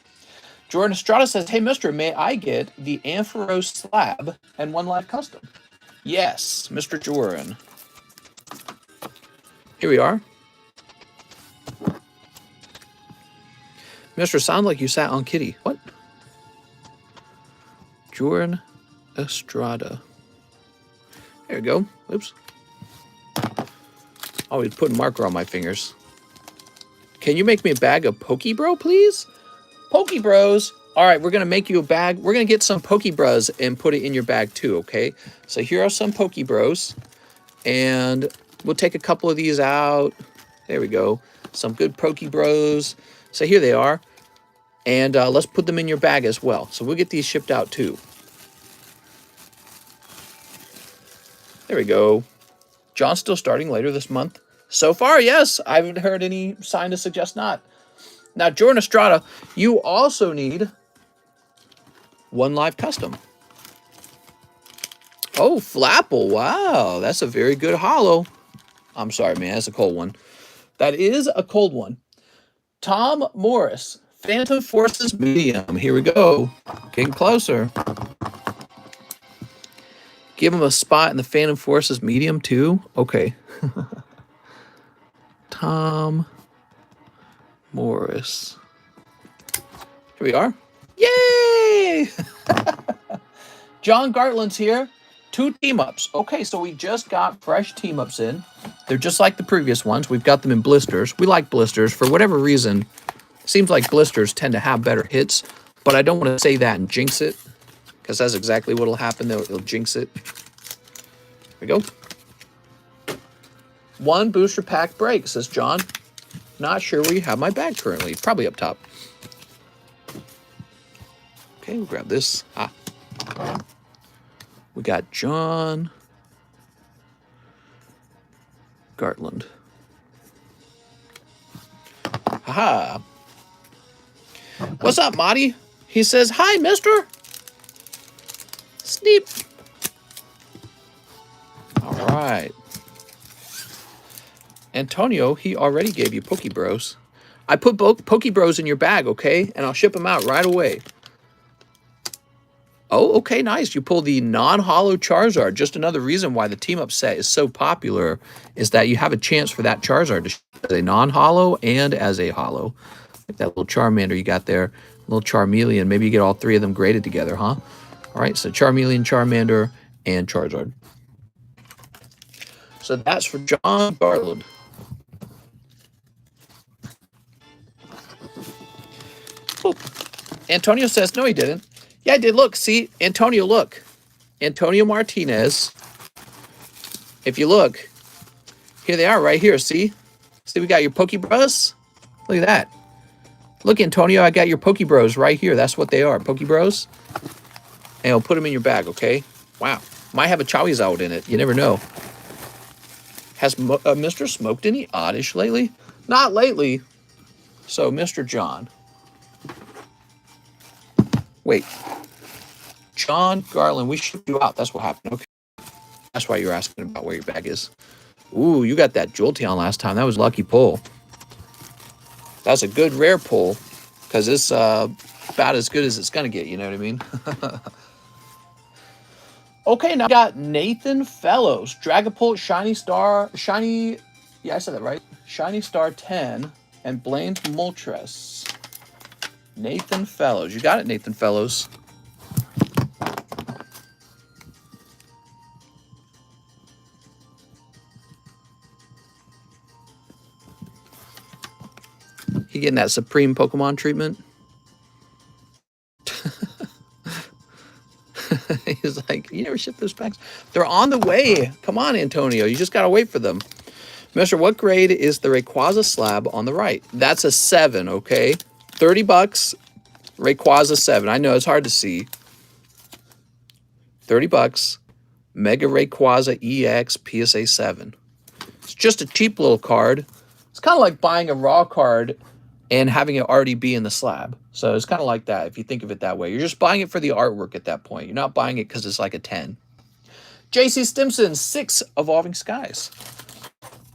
Jordan Estrada says, hey, mister, may I get the Ampharos slab and one live custom? Yes, Mr. Jordan. Here we are. Mister, sound like you sat on Kitty. What? Jordan Estrada. There we go. Oops. Always putting marker on my fingers. Can you make me a bag of Pokebro, please? Pokebros. All right, we're going to make you a bag. We're going to get some Pokebros and put it in your bag too, okay? So here are some Pokebros. And we'll take a couple of these out. There we go. Some good Pokebros. So here they are. And let's put them in your bag as well. So we'll get these shipped out too. There we go. John's still starting later this month. So far, yes. I haven't heard any sign to suggest not. Now, Jordan Estrada, you also need one live custom. Oh, Flapple. Wow, that's a very good hollow. I'm sorry, man. That's a cold one. That is a cold one. Tom Morris, Phantom Forces Medium. Here we go. Getting closer. Give him a spot in the Phantom Forces medium too. Okay. Tom Morris. Here we are. Yay! John Gartland's here. 2 team-ups. Okay, so we just got fresh team-ups in. They're just like the previous ones. We've got them in blisters. We like blisters. For whatever reason, it seems like blisters tend to have better hits, but I don't want to say that and jinx it, because that's exactly what will happen. It'll jinx it. Here we go. 1 booster pack break, says John. Not sure where you have my bag currently. Probably up top. Okay, we'll grab this. We got John Gartland. Haha. What's up, Marty? He says, hi, mister. Sneep. All right. Antonio, he already gave you Pokebros. I put Pokebros in your bag, okay? And I'll ship them out right away. Oh, okay, nice. You pull the non-holo Charizard. Just another reason why the team-up set is so popular is that you have a chance for that Charizard to show as a non-holo and as a holo. Like that little Charmander you got there, little Charmeleon. Maybe you get all 3 of them graded together, huh? All right, so Charmeleon, Charmander, and Charizard. So that's for John Garland. Oh, Antonio says, no, he didn't. Yeah, I did. Look, see, Antonio, look. Antonio Martinez. If you look, here they are right here, see? See, we got your Pokebros. Look at that. Look, Antonio, I got your Pokebros right here. That's what they are, Pokebros. And I'll put them in your bag, okay? Wow. Might have a Charizard in it. You never know. Has Mr. smoked any oddish lately? Not lately. So, Mr. John. Wait. John Garland, we shipped you out. That's what happened. Okay. That's why you're asking about where your bag is. Ooh, you got that Jolteon last time. That was a lucky pull. That's a good rare pull. Because it's about as good as it's going to get. You know what I mean? Okay, now we got Nathan Fellows. Dragapult, Shiny Star, Shiny... Yeah, I said that right. Shiny Star 10. And Blaine's Moltres. Nathan Fellows. You got it, Nathan Fellows. He getting that Supreme Pokemon treatment? He's like, you never ship those packs? They're on the way. Come on, Antonio. You just got to wait for them. Mister, what grade is the Rayquaza slab on the right? That's a 7, okay? 30 bucks. Rayquaza 7. I know, it's hard to see. 30 bucks. Mega Rayquaza EX PSA 7. It's just a cheap little card. It's kind of like buying a raw card and having it already be in the slab. So it's kind of like that if you think of it that way. You're just buying it for the artwork at that point. You're not buying it because it's like a 10. JC Stimson, 6 Evolving Skies.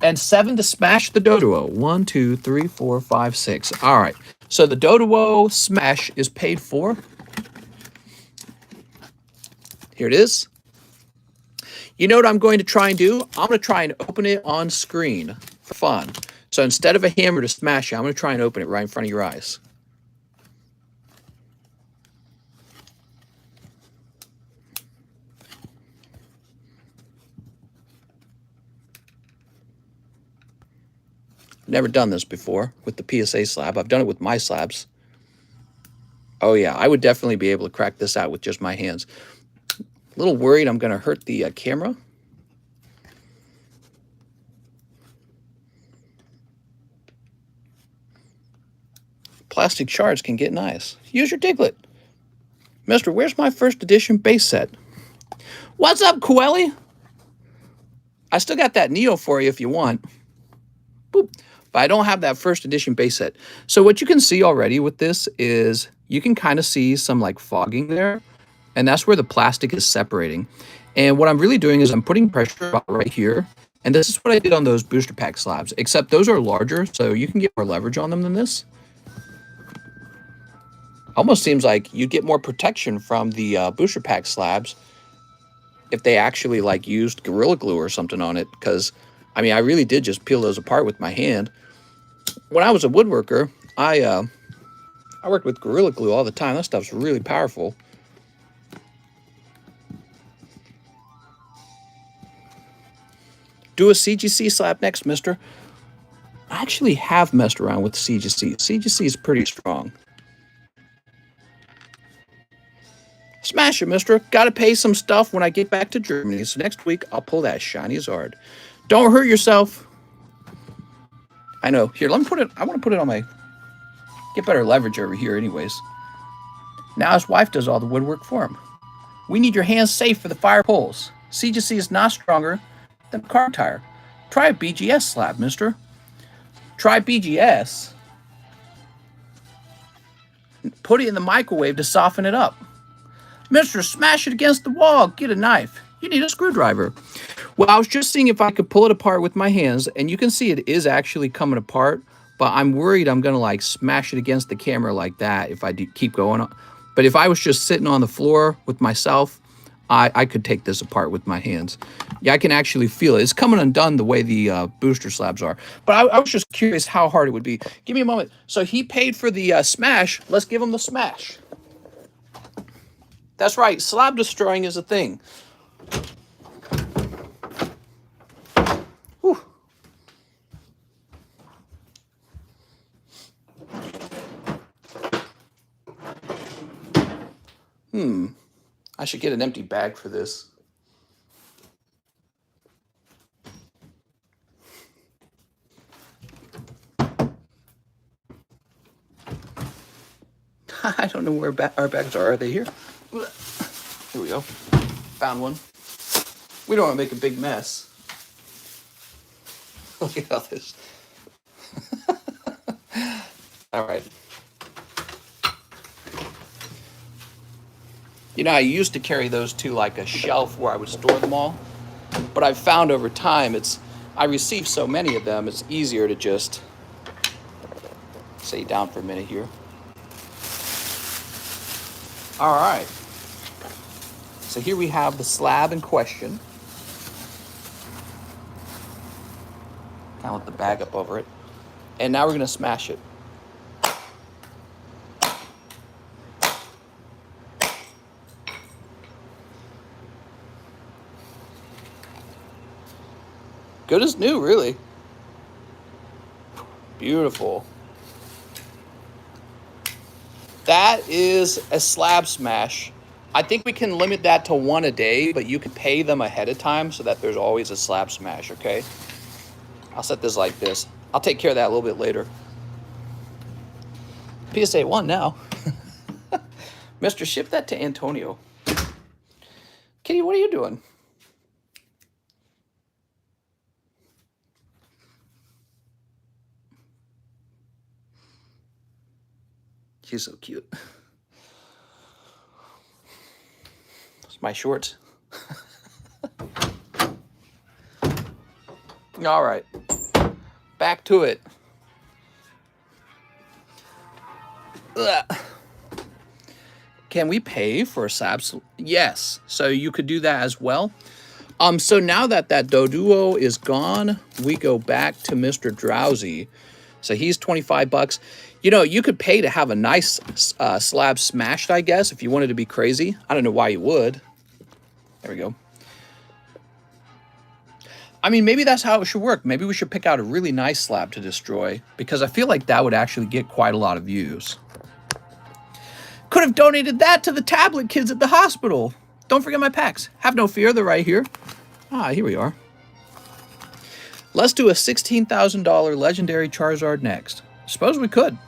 And 7 to smash the Doduo. 1, 2, 3, 4, 5, 6. All right. So the Doduo smash is paid for. Here it is. You know what I'm going to try and do? I'm going to try and open it on screen for fun. So instead of a hammer to smash it, I'm going to try and open it right in front of your eyes. Never done this before with the PSA slab. I've done it with my slabs. Oh yeah, I would definitely be able to crack this out with just my hands. A little worried I'm going to hurt the camera. Plastic shards can get nice. Use your Diglett. Mister, where's my first edition base set? What's up, Coeli? I still got that Neo for you if you want. Boop. But I don't have that first edition base set. So what you can see already with this is you can kind of see some like fogging there. And that's where the plastic is separating. And what I'm really doing is I'm putting pressure about right here. And this is what I did on those booster pack slabs, except those are larger, so you can get more leverage on them than this. Almost seems like you get more protection from the booster pack slabs if they actually like used Gorilla Glue or something on it, because I mean, I really did just peel those apart with my hand. When I was a woodworker, I worked with Gorilla Glue all the time. That stuff's really powerful. Do a CGC slab next, mister. I actually have messed around with CGC. CGC is pretty strong. Smash it, mister. Gotta pay some stuff when I get back to Germany. So next week, I'll pull that shiny Zard. Don't hurt yourself. I know. Here, let me put it. I want to put it on my... Get better leverage over here anyways. Now his wife does all the woodwork for him. We need your hands safe for the fire poles. CGC is not stronger than a car tire. Try a BGS slab, mister. Try BGS. Put it in the microwave to soften it up. Mister, smash it against the wall. Get a knife. You need a screwdriver. Well, I was just seeing if I could pull it apart with my hands, and you can see it is actually coming apart, but I'm worried I'm going to like smash it against the camera like that if I do keep going. But if I was just sitting on the floor with myself, I could take this apart with my hands. Yeah, I can actually feel it. It's coming undone the way the booster slabs are. But I was just curious how hard it would be. Give me a moment. So he paid for the smash. Let's give him the smash. That's right. Slab destroying is a thing. Whew. I should get an empty bag for this. I don't know where our bags are. Are they here? Here we go. Found one. We don't want to make a big mess. Look at all this. All right. You know, I used to carry those to like a shelf where I would store them all. But I've found over time, I receive so many of them, it's easier to just stay down for a minute here. All right. So here we have the slab in question. Kind of lift the bag up over it. And now we're going to smash it. Good as new, really. Beautiful. That is a slab smash. I think we can limit that to one a day, but you can pay them ahead of time so that there's always a slab smash, okay? I'll set this like this. I'll take care of that a little bit later. PSA 1 now. Mister, ship that to Antonio. Kitty, what are you doing? She's so cute. It's my shorts. All right. Back to it. Ugh. Can we pay for a slabs? Yes. So you could do that as well. So now that Doduo is gone, we go back to Mr. Drowsy. So he's 25 bucks. You know, you could pay to have a nice slab smashed, I guess, if you wanted to be crazy. I don't know why you would. There we go. I mean, maybe that's how it should work. Maybe we should pick out a really nice slab to destroy, because I feel like that would actually get quite a lot of views. Could have donated that to the tablet kids at the hospital. Don't forget my packs. Have no fear, they're right here. Ah, here we are. Let's do a $16,000 legendary Charizard next. Suppose we could.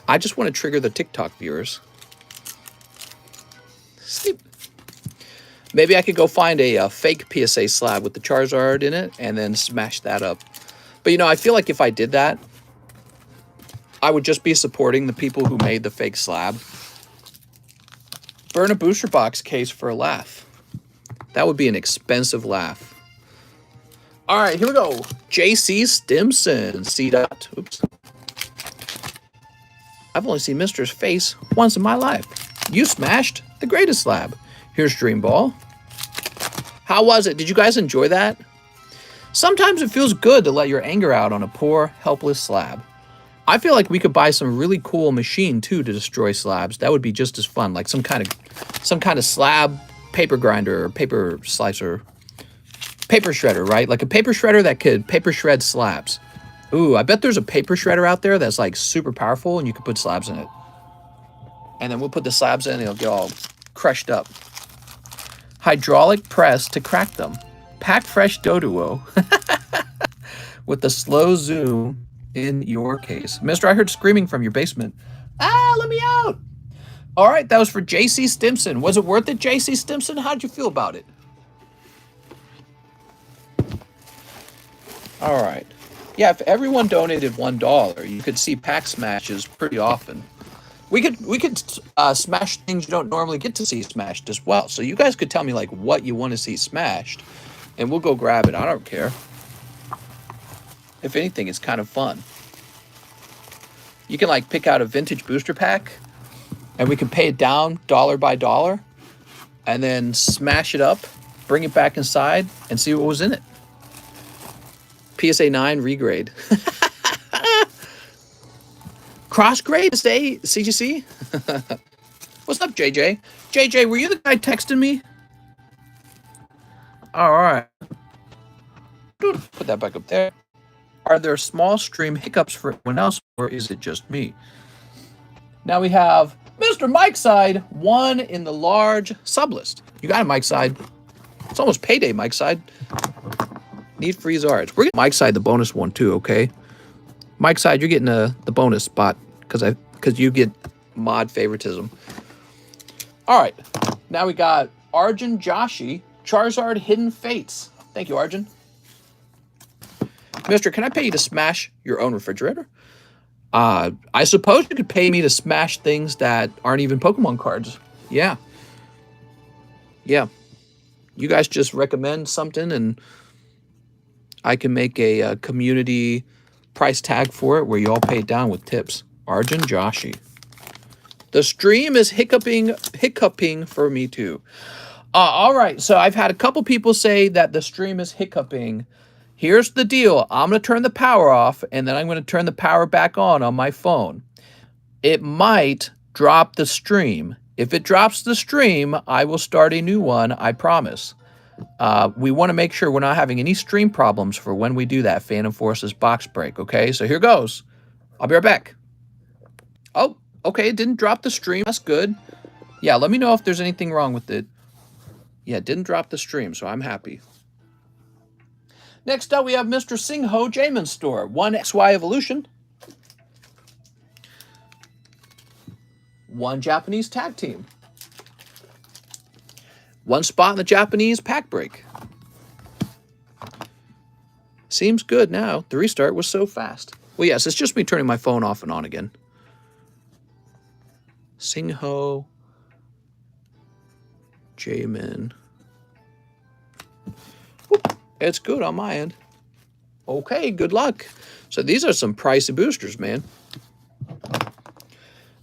I just want to trigger the TikTok viewers. Sleep. Maybe I could go find a fake PSA slab with the Charizard in it and then smash that up. But, you know, I feel like if I did that, I would just be supporting the people who made the fake slab. Burn a booster box case for a laugh. That would be an expensive laugh. All right, here we go. JC Stimson. C. Dot. Oops. I've only seen Mister's face once in my life. You smashed the greatest slab. Here's Dream Ball. How was it? Did you guys enjoy that? Sometimes it feels good to let your anger out on a poor, helpless slab. I feel like we could buy some really cool machine too to destroy slabs. That would be just as fun, like some kind of slab paper grinder or paper slicer, paper shredder, right? Like a paper shredder that could paper shred slabs. Ooh, I bet there's a paper shredder out there that's like super powerful and you could put slabs in it. And then we'll put the slabs in and they'll get all crushed up. Hydraulic press to crack them. Pack fresh Doduo with the slow zoom in your case. Mister, I heard screaming from your basement. Ah, let me out. All right, that was for JC Stimson. Was it worth it, JC Stimson? How'd you feel about it? All right. Yeah, if everyone donated $1, you could see pack smashes pretty often. We could smash things you don't normally get to see smashed as well. So you guys could tell me like what you want to see smashed, and we'll go grab it. I don't care. If anything, it's kind of fun. You can like pick out a vintage booster pack, and we can pay it down dollar by dollar, and then smash it up, bring it back inside, and see what was in it. PSA 9 regrade. Cross grade stay CGC. What's up, JJ? JJ, were you the guy texting me? All right. Put that back up there. Are there small stream hiccups for everyone else, or is it just me? Now we have Mr. Mike Side, 1 in the large sub list. You got it, Mike Side. It's almost payday, Mike Side. Need free Zards. We're getting Mike Side the bonus one too, okay? Mike Side, you're getting the bonus spot because you get mod favoritism. All right, now we got Arjun Joshi, Charizard Hidden Fates. Thank you, Arjun. Mister, can I pay you to smash your own refrigerator? I suppose you could pay me to smash things that aren't even Pokemon cards. Yeah. Yeah. You guys just recommend something and I can make a community price tag for it where you all pay it down with tips. Arjun Joshi. The stream is hiccuping for me too. All right, so I've had a couple people say that the stream is hiccuping. Here's the deal. I'm going to turn the power off, and then I'm going to turn the power back on my phone. It might drop the stream. If it drops the stream, I will start a new one, I promise. We want to make sure we're not having any stream problems for when we do that Phantom Forces box break, okay? So here goes. I'll be right back. Oh, okay, it didn't drop the stream. That's good. Yeah, let me know if there's anything wrong with it. Yeah, it didn't drop the stream, so I'm happy. Next up, we have Mr. Singho Jamin Store, 1 XY Evolution, 1 Japanese tag team, 1 spot in the Japanese pack break. Seems good now. The restart was so fast. Well, yes, it's just me turning my phone off and on again. Singho Jamin. It's good on my end. Okay, good luck. So these are some pricey boosters, man.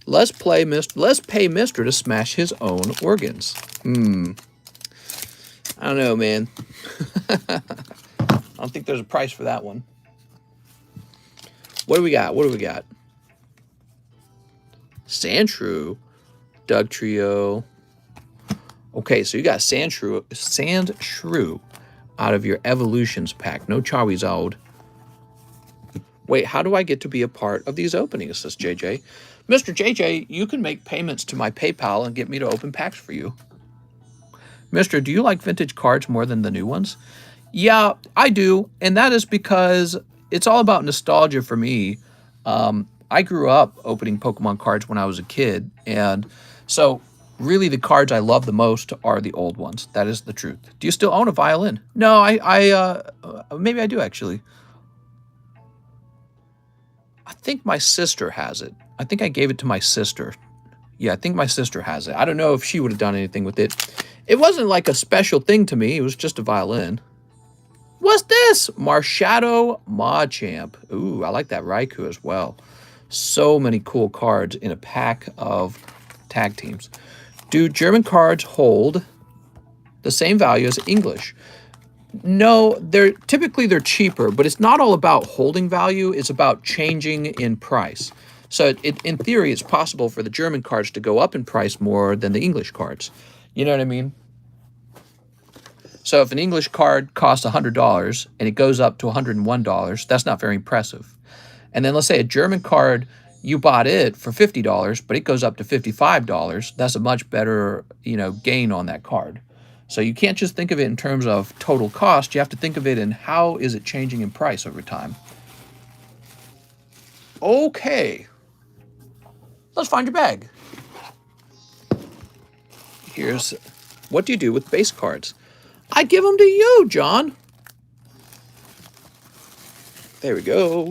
Let's pay Mister to smash his own organs. I don't know, man. I don't think there's a price for that one. What do we got? What do we got? Sandshrew, Doug Trio. Okay, so you got Sandshrew out of your Evolutions pack. No Charizard. Wait, how do I get to be a part of these openings, says JJ? Mr. JJ, you can make payments to my PayPal and get me to open packs for you. Mister, do you like vintage cards more than the new ones? Yeah, I do, and that is because it's all about nostalgia for me. I grew up opening Pokemon cards when I was a kid, and so really the cards I love the most are the old ones. That is the truth. Do you still own a violin? No, maybe I do actually. I think my sister has it. I think I gave it to my sister. Yeah, I think my sister has it. I don't know if she would have done anything with it. It wasn't like a special thing to me. It was just a violin. What's this? Marshadow Machamp. Ooh, I like that Raikou as well. So many cool cards in a pack of tag teams. Do German cards hold the same value as English. No, they're cheaper, but it's not all about holding value. It's about changing in price. So in theory, it's possible for the German cards to go up in price more than the English cards. You know what I mean? So if an English card costs $100 and it goes up to $101, that's not very impressive. And then let's say a German card, you bought it for $50, but it goes up to $55. That's a much better, gain on that card. So you can't just think of it in terms of total cost. You have to think of it in how is it changing in price over time. Okay. Let's find your bag. Here's what do you do with base cards? I give them to you, John. There we go.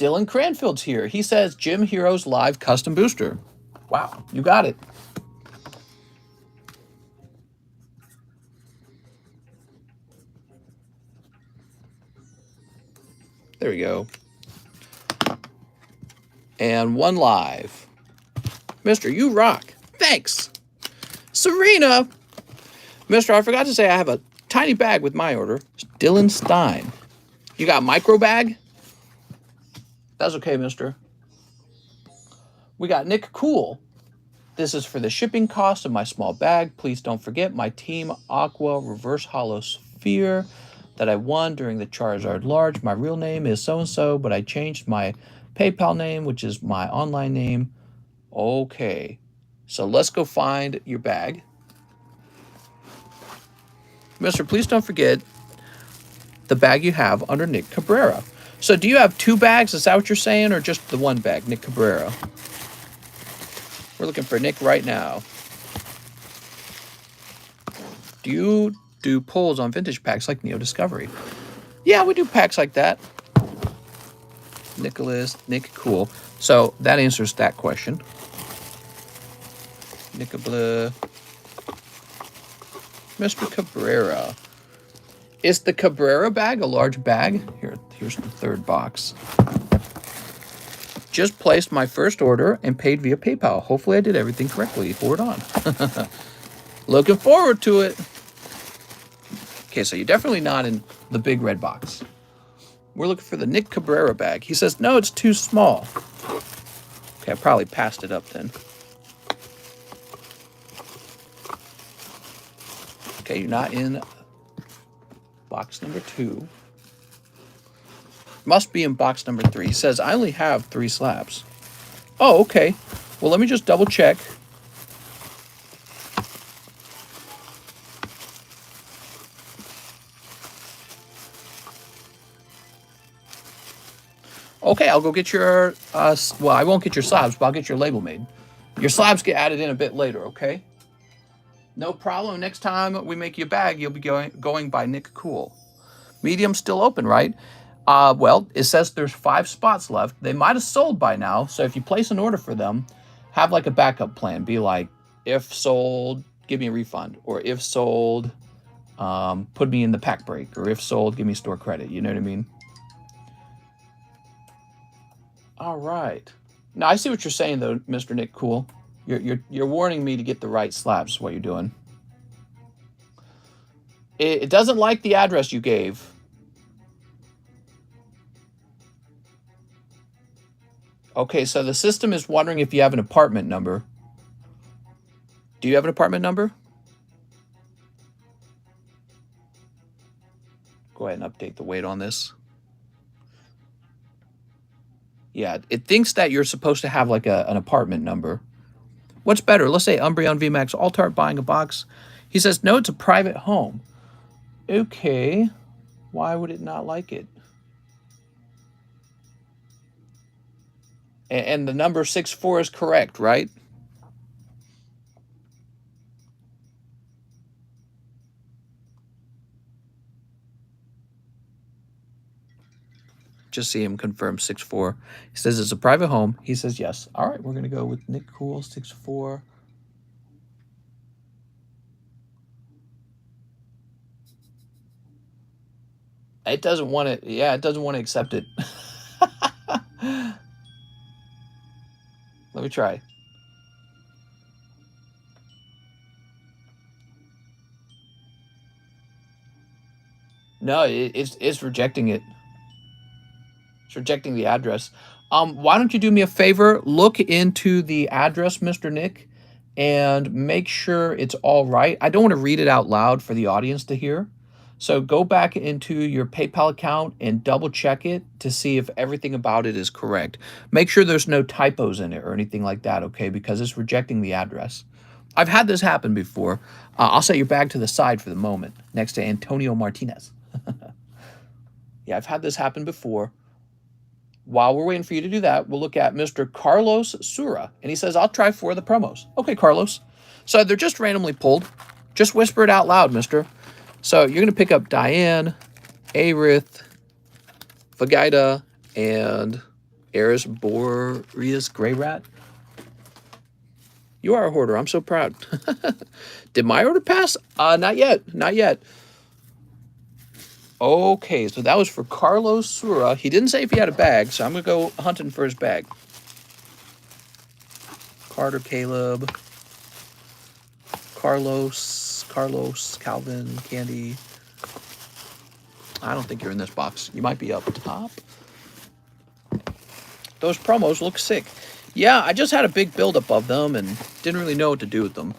Dylan Cranfield's here. He says Gym Heroes Live Custom Booster. Wow, you got it. There we go. And one live. Mister, you rock. Thanks. Serena. Mister, I forgot to say I have a tiny bag with my order. Dylan Stein. You got a micro bag? That's okay, mister. We got Nick Cool. This is for the shipping cost of my small bag. Please don't forget my Team Aqua Reverse Hollow Sphere that I won during the Charizard Large. My real name is so-and-so, but I changed my PayPal name, which is my online name. Okay. So let's go find your bag. Mister, please don't forget the bag you have under Nick Cabrera. So do you have two bags? Is that what you're saying? Or just the one bag, Nick Cabrera? We're looking for Nick right now. Do you do pulls on vintage packs like Neo Discovery? Yeah, we do packs like that. Nick Cool. So that answers that question. Nickabla. Mr. Cabrera. Is the Cabrera bag a large bag? Here's the third box. Just placed my first order and paid via PayPal. Hopefully I did everything correctly. Forward on. Looking forward to it. Okay, so you're definitely not in the big red box. We're looking for the Nick Cabrera bag. He says, no, it's too small. Okay, I probably passed it up then. Okay, you're not in box number 2. Must be in box number 3. He says, I only have 3 slabs. Oh, okay. Well, let me just double check. Okay, I'll go get your, well, I won't get your slabs, but I'll get your label made. Your slabs get added in a bit later, okay? No problem. Next time we make you a bag, you'll be going by Nick Cool. Medium's still open, right? Well, it says there's 5 spots left. They might have sold by now, so if you place an order for them, have like a backup plan. Be like, if sold, give me a refund. Or if sold, put me in the pack break. Or if sold, give me store credit. You know what I mean? All right. Now, I see what you're saying, though, Mr. Nick Cool. You're warning me to get the right slabs, is what you're doing. It doesn't like the address you gave. Okay, so the system is wondering if you have an apartment number. Do you have an apartment number? Go ahead and update the weight on this. Yeah, it thinks that you're supposed to have like an apartment number. What's better? Let's say Umbreon VMAX Altart buying a box. He says, no, it's a private home. Okay, why would it not like it? And the number 64 is correct, right? Just see him confirm 64. He says it's a private home. He says yes. All right, we're going to go with Nick Cool 64. It doesn't want to, yeah, it doesn't want to accept it. Let me try. No, it's rejecting it. It's rejecting the address. Why don't you do me a favor? Look into the address, Mr. Nick, and make sure it's all right. I don't want to read it out loud for the audience to hear. So go back into your PayPal account and double check it to see if everything about it is correct. Make sure there's no typos in it or anything like that, okay? Because it's rejecting the address. I've had this happen before. I'll set your bag to the side for the moment, next to Antonio Martinez. Yeah, I've had this happen before. While we're waiting for you to do that, we'll look at Mr. Carlos Sura. And he says, I'll try 4 of the promos. Okay, Carlos. So they're just randomly pulled. Just whisper it out loud, mister. So you're going to pick up Diane, Aerith, Vegeta, and Eris Boreas Grey Rat. You are a hoarder. I'm so proud. Did my order pass? Not yet. Not yet. Okay, so that was for Carlos Sura. He didn't say if he had a bag, so I'm going to go hunting for his bag. Carter, Caleb, Carlos, Calvin, Candy. I don't think you're in this box. You might be up top. Those promos look sick. Yeah, I just had a big buildup of them and didn't really know what to do with them.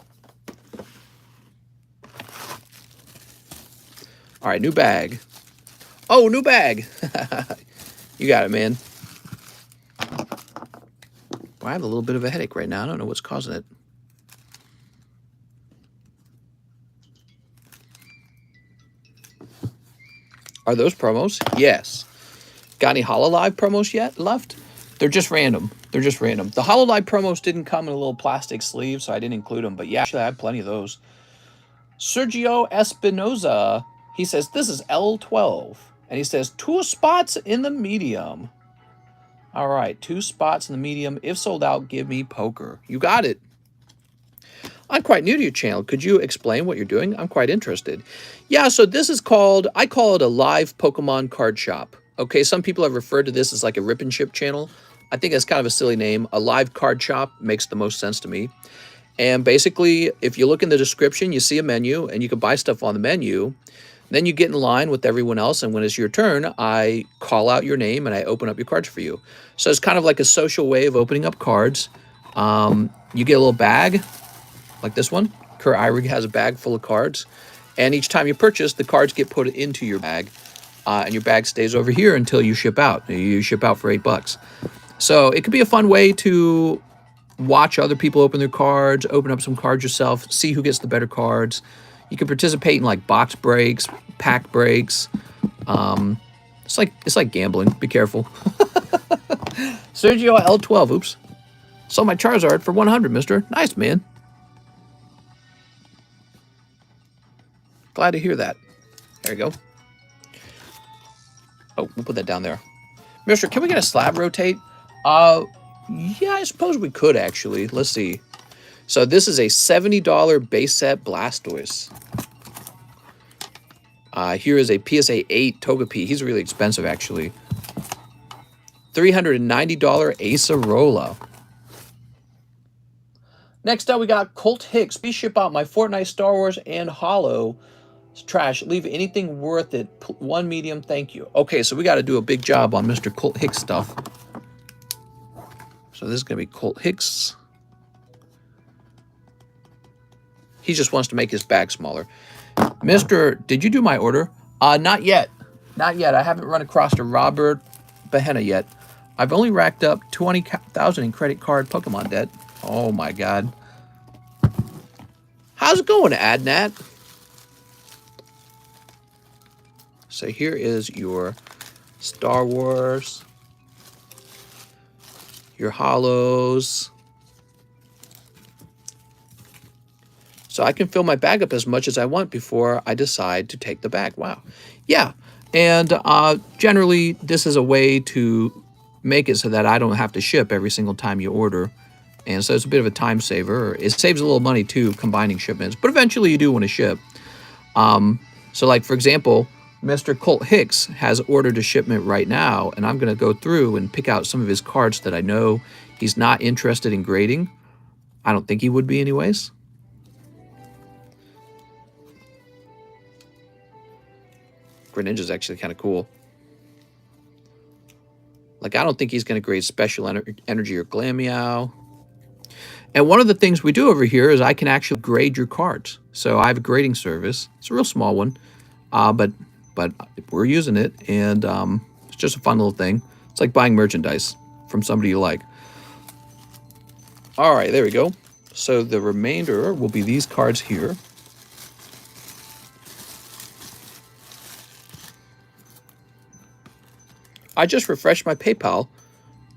All right, new bag. Oh, new bag. You got it, man. Well, I have a little bit of a headache right now. I don't know what's causing it. Are those promos? Yes. Got any HoloLive promos yet left? They're just random. They're just random. The HoloLive promos didn't come in a little plastic sleeve, so I didn't include them. But yeah, actually, I have plenty of those. Sergio Espinoza. He says, this is L12. And he says, 2 spots in the medium. All right, 2 spots in the medium. If sold out, give me poker. You got it. I'm quite new to your channel. Could you explain what you're doing? I'm quite interested. Yeah, so this is called, I call it a live Pokemon card shop. Okay, some people have referred to this as like a rip and ship channel. I think it's kind of a silly name. A live card shop makes the most sense to me. And basically, if you look in the description, you see a menu and you can buy stuff on the menu. Then you get in line with everyone else, and when it's your turn, I call out your name and I open up your cards for you. So it's kind of like a social way of opening up cards. You get a little bag, like this one. Kurt Eirig has a bag full of cards. And each time you purchase, the cards get put into your bag. And your bag stays over here until you ship out. You ship out for $8. So it could be a fun way to watch other people open their cards, open up some cards yourself, see who gets the better cards. You can participate in like box breaks, pack breaks. It's like gambling. Be careful. Sergio L12. Oops. Sold my Charizard for 100, mister. Nice, man. Glad to hear that. There you go. Oh, we'll put that down there. Mister, can we get a slab rotate? Yeah, I suppose we could actually. Let's see. So this is a $70 base set Blastoise. Here is a PSA 8 Togepi. He's really expensive, actually. $390 Acerola. Next up, we got Colt Hicks. Please ship out my Fortnite, Star Wars, and Holo. It's trash. Leave anything worth it. 1 medium, thank you. Okay, so we got to do a big job on Mr. Colt Hicks stuff. So this is going to be Colt Hicks. He just wants to make his bag smaller. Mister, did you do my order? Not yet. Not yet. I haven't run across to Robert Behenna yet. I've only racked up 20,000 in credit card Pokemon debt. Oh my God. How's it going, Adnat? So here is your Star Wars, your Holos. So I can fill my bag up as much as I want before I decide to take the bag. Wow. Yeah. And generally, this is a way to make it so that I don't have to ship every single time you order. And so it's a bit of a time saver. It saves a little money, too, combining shipments. But eventually, you do want to ship. So, like, for example, Mr. Colt Hicks has ordered a shipment right now. And I'm going to go through and pick out some of his cards that I know he's not interested in grading. I don't think he would be anyways. Greninja's actually kind of cool. Like, I don't think he's going to grade special energy or Glameow. And one of the things we do over here is I can actually grade your cards. So I have a grading service. It's a real small one, but we're using it, and it's just a fun little thing. It's like buying merchandise from somebody you like. All right, there we go. So the remainder will be these cards here. I just refreshed my PayPal,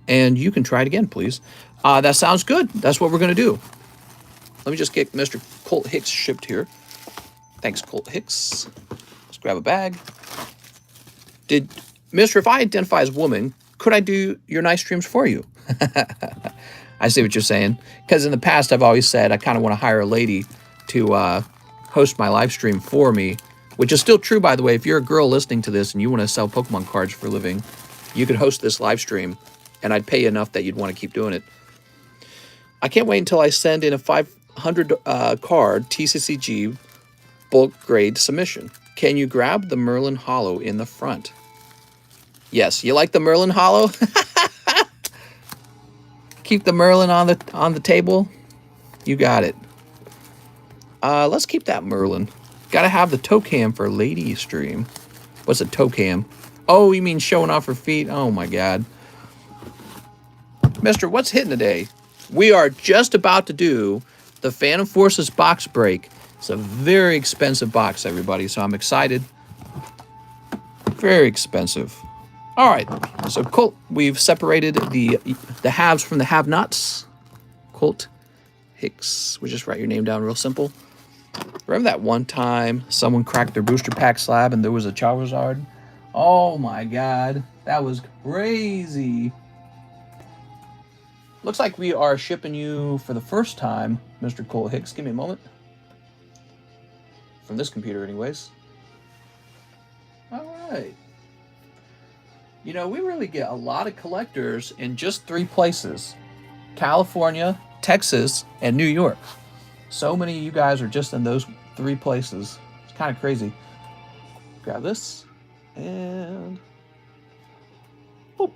and you can try it again, please. That sounds good. That's what we're going to do. Let me just get Mr. Colt Hicks shipped here. Thanks, Colt Hicks. Let's grab a bag. Mister, if I identify as woman, could I do your nice streams for you? I see what you're saying. Because in the past, I've always said I kind of want to hire a lady to host my live stream for me, which is still true, by the way. If you're a girl listening to this and you want to sell Pokemon cards for a living, you could host this live stream, and I'd pay you enough that you'd want to keep doing it. I can't wait until I send in a 500 card TCCG bulk grade submission. Can you grab the Merlin Hollow in the front? Yes, you like the Merlin Hollow? Keep the Merlin on the table. You got it. Let's keep that Merlin. Gotta have the Tokam for lady stream. What's a Tokam? Oh, you mean showing off her feet? Oh my god. Mister, what's hitting today? We are just about to do the Phantom Forces box break. It's a very expensive box, everybody, so I'm excited. Very expensive. All right, so Colt, we've separated the haves from the have-nots. Colt Hicks, we just write your name down real simple. Remember that one time someone cracked their booster pack slab and there was a Charizard? Oh my god, that was crazy. Looks like we are shipping you for the first time, Mr. Colt Hicks. Give me a moment. From this computer, anyways. All right. You know, we really get a lot of collectors in just 3 places. California, Texas, and New York. So many of you guys are just in those 3 places. It's kind of crazy. Grab this. And... boop.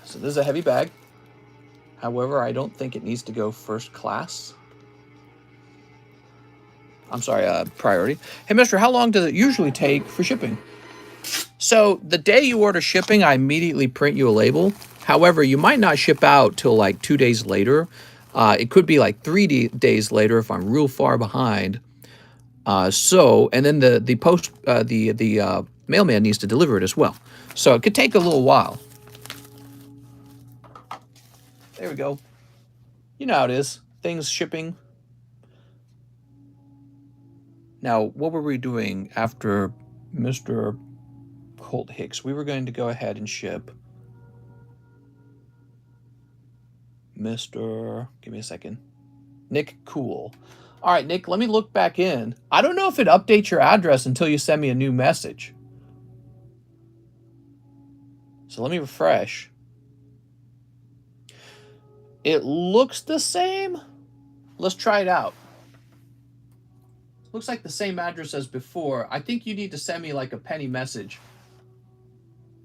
So this is a heavy bag. However, I don't think it needs to go first class. I'm sorry, priority. Hey, mister, how long does it usually take for shipping? So the day you order shipping, I immediately print you a label. However, you might not ship out till like 2 days later. It could be like 3 days later if I'm real far behind. And then the mailman needs to deliver it as well. So it could take a little while. There we go. You know how it is. Things shipping. Now, what were we doing after Mr. Colt Hicks? We were going to go ahead and ship Mr. Give me a second. Nick Cool. All right, Nick, let me look back in. I don't know if it updates your address until you send me a new message. So let me refresh. It looks the same. Let's try it out. Looks like the same address as before. I think you need to send me like a penny message.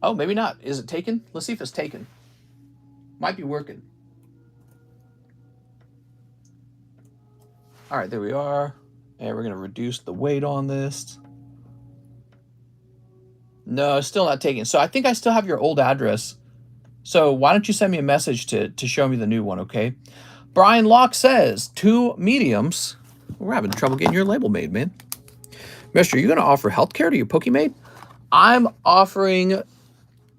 Oh, maybe not. Is it taken? Let's see if it's taken. Might be working. All right, there we are. And we're going to reduce the weight on this. No, it's still not taken. So I think I still have your old address. So why don't you send me a message to show me the new one, okay? Brian Locke says, 2 mediums. We're having trouble getting your label made, man. Mister, are you going to offer healthcare to your Pokemate? I'm offering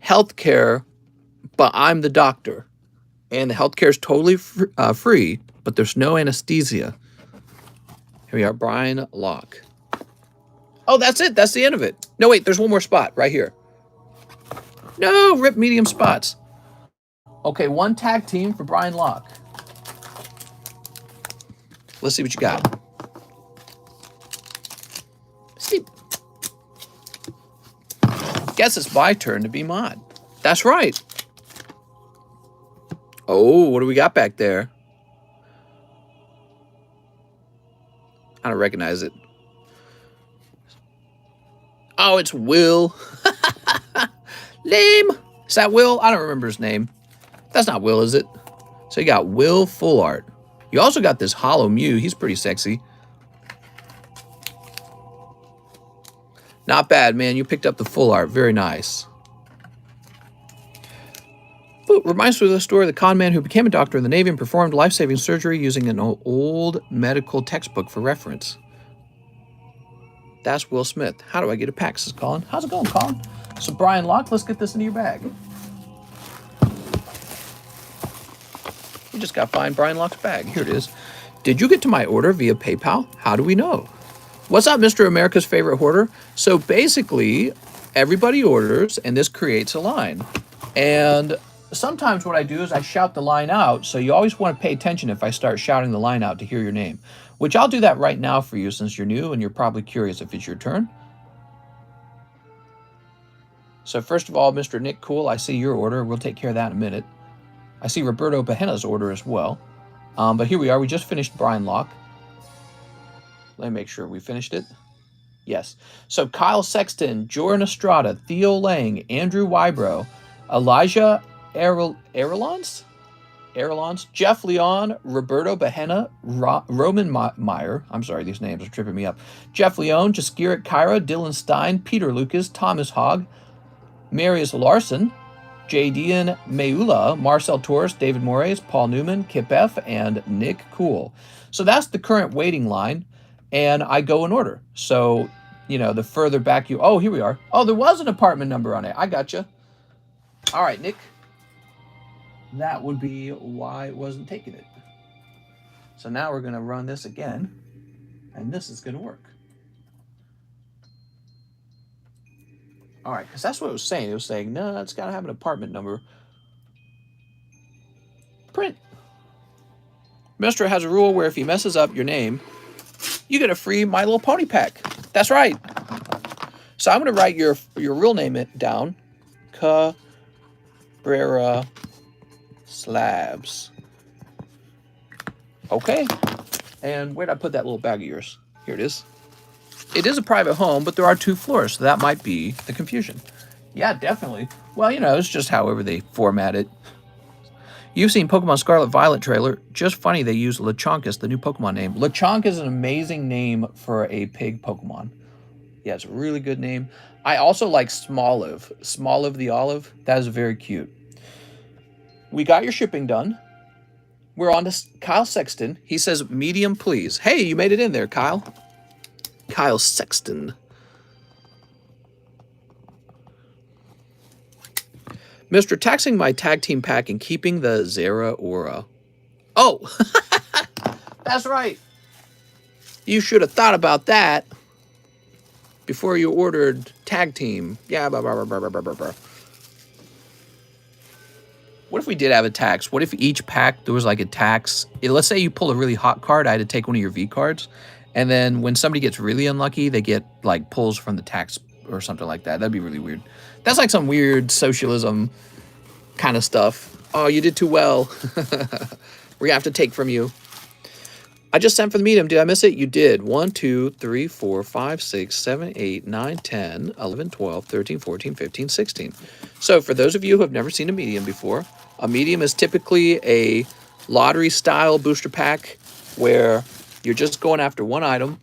healthcare, but I'm the doctor. And the healthcare is totally free, but there's no anesthesia. Here we are, Brian Locke. Oh, that's it. That's the end of it. No, wait, there's one more spot right here. No, rip medium spots. Okay, 1 tag team for Brian Locke. Let's see what you got. See. Guess it's my turn to be mod. That's right. Oh, what do we got back there? I don't recognize it. Oh, it's Will. Lame. Is that Will? I don't remember his name. That's not Will, is it? So you got Will Full Art. You also got this Hollow Mew. He's pretty sexy. Not bad, man. You picked up the Full Art. Very nice. Ooh, reminds me of the story of the con man who became a doctor in the Navy and performed life-saving surgery using an old medical textbook for reference. That's Will Smith. How do I get a pack? Says Colin. How's it going, Colin? So Brian Locke, let's get this into your bag. We just got to find Brian Locke's bag. Here it is. Did you get to my order via PayPal? How do we know? What's up, Mr. America's Favorite Hoarder? So basically, everybody orders, and this creates a line. And sometimes what I do is I shout the line out, so you always want to pay attention if I start shouting the line out to hear your name, which I'll do that right now for you since you're new and you're probably curious if it's your turn. So first of all, Mr. Nick Cool, I see your order. We'll take care of that in a minute. I see Roberto Bahena's order as well. But here we are. We just finished Brian Locke. Let me make sure we finished it. Yes. So Kyle Sexton, Jordan Estrada, Theo Lang, Andrew Wybro, Elijah Arelons, Jeff Leon, Roberto Bahena, Roman Meyer. I'm sorry, these names are tripping me up. Jeff Leon, Jaskirat Kyra, Dylan Stein, Peter Lucas, Thomas Hogg, Marius Larson, Jadian Meula, Marcel Torres, David Moraes, Paul Newman, Kip F, and Nick Cool. So that's the current waiting line, and I go in order. So, you know, the further back you... Oh, here we are. Oh, there was an apartment number on it. I gotcha. All right, Nick. That would be why it wasn't taking it. So now we're going to run this again, and this is going to work. All right, because that's what it was saying. It was saying, no, it's got to have an apartment number. Print. Mister has a rule where if he messes up your name, you get a free My Little Pony pack. That's right. So I'm going to write your real name down. Cabrera Slabs. Okay. And where'd I put that little bag of yours? Here it is. It is a private home, but there are 2 floors, so that might be the confusion. Yeah, definitely. Well, you know, it's just however they format it. You've seen Pokemon Scarlet Violet trailer. Just funny they use Lechonk as the new Pokemon name. Lechonk is an amazing name for a pig Pokemon. Yeah, it's a really good name. I also like Smoliv. Smoliv the Olive. That is very cute. We got your shipping done. We're on to Kyle Sexton. He says, medium, please. Hey, you made it in there, Kyle. Kyle Sexton. Mr. Taxing my tag team pack and keeping the Zera Aura. Oh, that's right. You should have thought about that before you ordered tag team. Yeah, blah, blah, blah, blah, blah, blah, blah. What if we did have a tax? What if each pack, there was like a tax? Let's say you pull a really hot card. I had to take one of your V cards. And then when somebody gets really unlucky, they get like pulls from the tax or something like that. That'd be really weird. That's like some weird socialism kind of stuff. Oh, you did too well. We're gonna have to take from you. I just sent for the medium. Did I miss it? You did. 1, 2, 3, 4, 5, 6, 7, 8, 9, 10, 11, 12, 13, 14, 15, 16. So for those of you who have never seen a medium before, a medium is typically a lottery-style booster pack where you're just going after one item,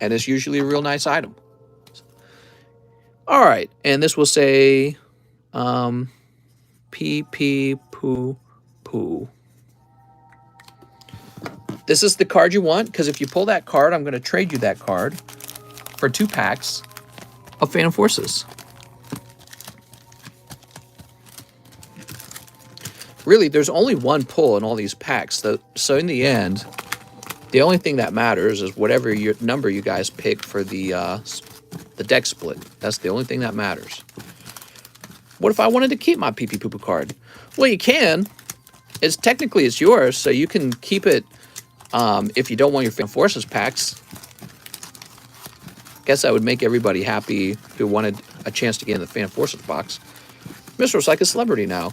and it's usually a real nice item. All right, and this will say pee pee poo poo. This is the card you want, because if you pull that card, I'm going to trade you that card for 2 packs of Phantom Forces. Really, there's only one pull in all these packs, so in the end, the only thing that matters is whatever your number you guys pick for the deck split. That's the only thing that matters. What if I wanted to keep my pee pee poo poo card? Well, you can. Technically it's yours, so you can keep it if you don't want your Phantom Forces packs. Guess that would make everybody happy who wanted a chance to get in the Phantom Forces box. Mr. like a celebrity now.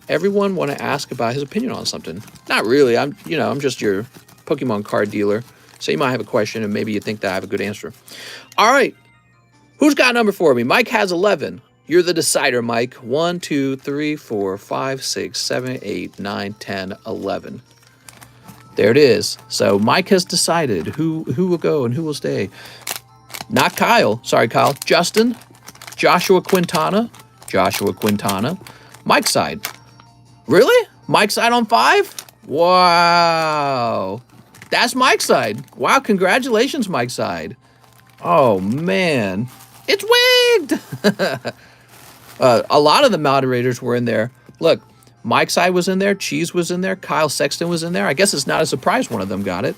Everyone want to ask about his opinion on something. Not really. I'm just your Pokemon card dealer. So you might have a question and maybe you think that I have a good answer. All right. Who's got a number for me? Mike has 11. You're the decider, Mike. 1, 2, 3, 4, 5, 6, 7, 8, 9, 10, 11. There it is. So Mike has decided who will go and who will stay. Not Kyle. Sorry, Kyle. Justin, Joshua Quintana, Mike's side. Really? Mike's side on 5? Wow. That's Mike's side. Wow, congratulations, Mike's side. Oh, man. It's wigged. A lot of the moderators were in there. Look, Mike's side was in there. Cheese was in there. Kyle Sexton was in there. I guess it's not a surprise one of them got it.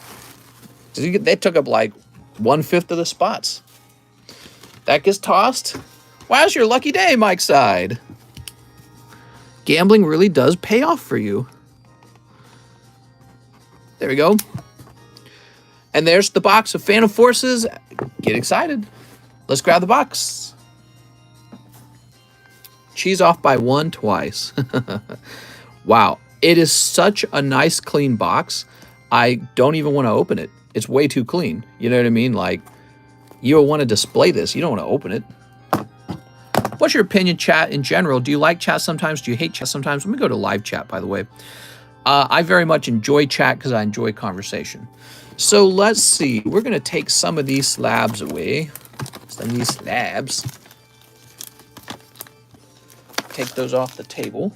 They took up like 1/5 of the spots. That gets tossed. Wow, it's your lucky day, Mike's side. Gambling really does pay off for you. There we go. And there's the box of Phantom Forces. Get excited. Let's grab the box. Cheese off by 1 twice. Wow. It is such a nice, clean box. I don't even want to open it. It's way too clean. You know what I mean? Like, you want to display this. You don't want to open it. What's your opinion, chat, in general? Do you like chat sometimes? Do you hate chat sometimes? Let me go to live chat, by the way. I very much enjoy chat because I enjoy conversation. So let's see. We're going to take some of these slabs away. Some of these slabs. Take those off the table.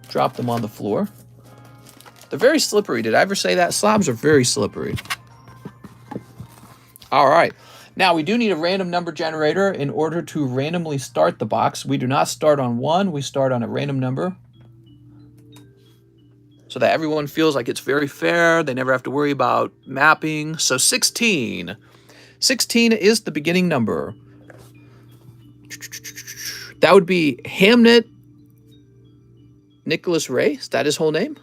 Drop them on the floor. They're very slippery. Did I ever say that? Slabs are very slippery. All right. Now, we do need a random number generator in order to randomly start the box. We do not start on 1. We start on a random number, so that everyone feels like it's very fair. They never have to worry about mapping. So 16. 16 is the beginning number. That would be Hamnet Nicholas Ray. Is that his whole name?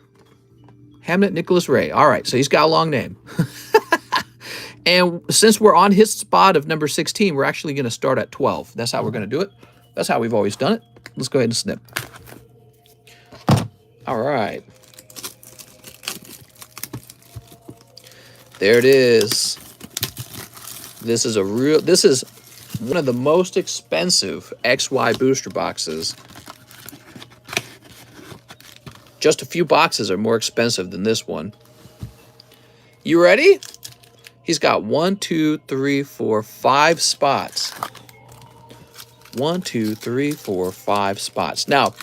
Hamnet Nicholas Ray. All right, so he's got a long name. And since we're on his spot of number 16, we're actually going to start at 12. That's how we're going to do it. That's how we've always done it. Let's go ahead and snip. All right. There it is. This is one of the most expensive XY booster boxes. Just a few boxes are more expensive than this one. You ready? He's got 1, 2, 3, 4, 5 spots. 1, 2, 3, 4, 5 spots. Now,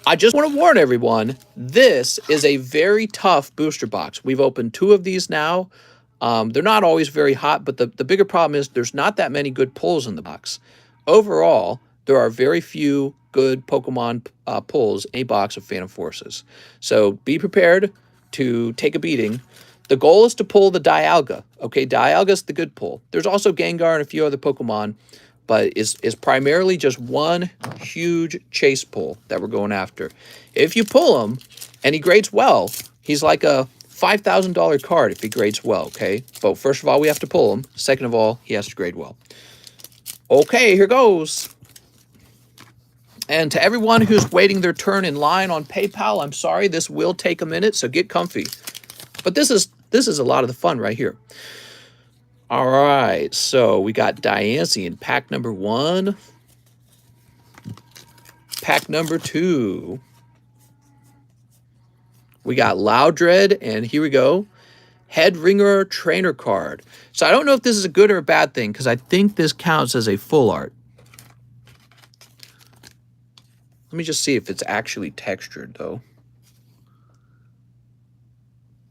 I just want to warn everyone, this is a very tough booster box. We've opened 2 of these now. They're not always very hot, but the bigger problem is there's not that many good pulls in the box. Overall, there are very few good Pokemon pulls in a box of Phantom Forces. So be prepared to take a beating. The goal is to pull the Dialga. Okay, Dialga's the good pull. There's also Gengar and a few other Pokemon, but it's primarily just one huge chase pull that we're going after. If you pull him and he grades well, he's like a $5,000 card if he grades well, okay? But first of all, we have to pull him. Second of all, he has to grade well. Okay, here goes. And to everyone who's waiting their turn in line on PayPal, I'm sorry, this will take a minute, so get comfy. But this is a lot of the fun right here. All right, so we got Diancie in pack number 1. Pack number 2. We got Loudred, and here we go. Headringer Trainer card. So I don't know if this is a good or a bad thing, because I think this counts as a full art. Let me just see if it's actually textured, though.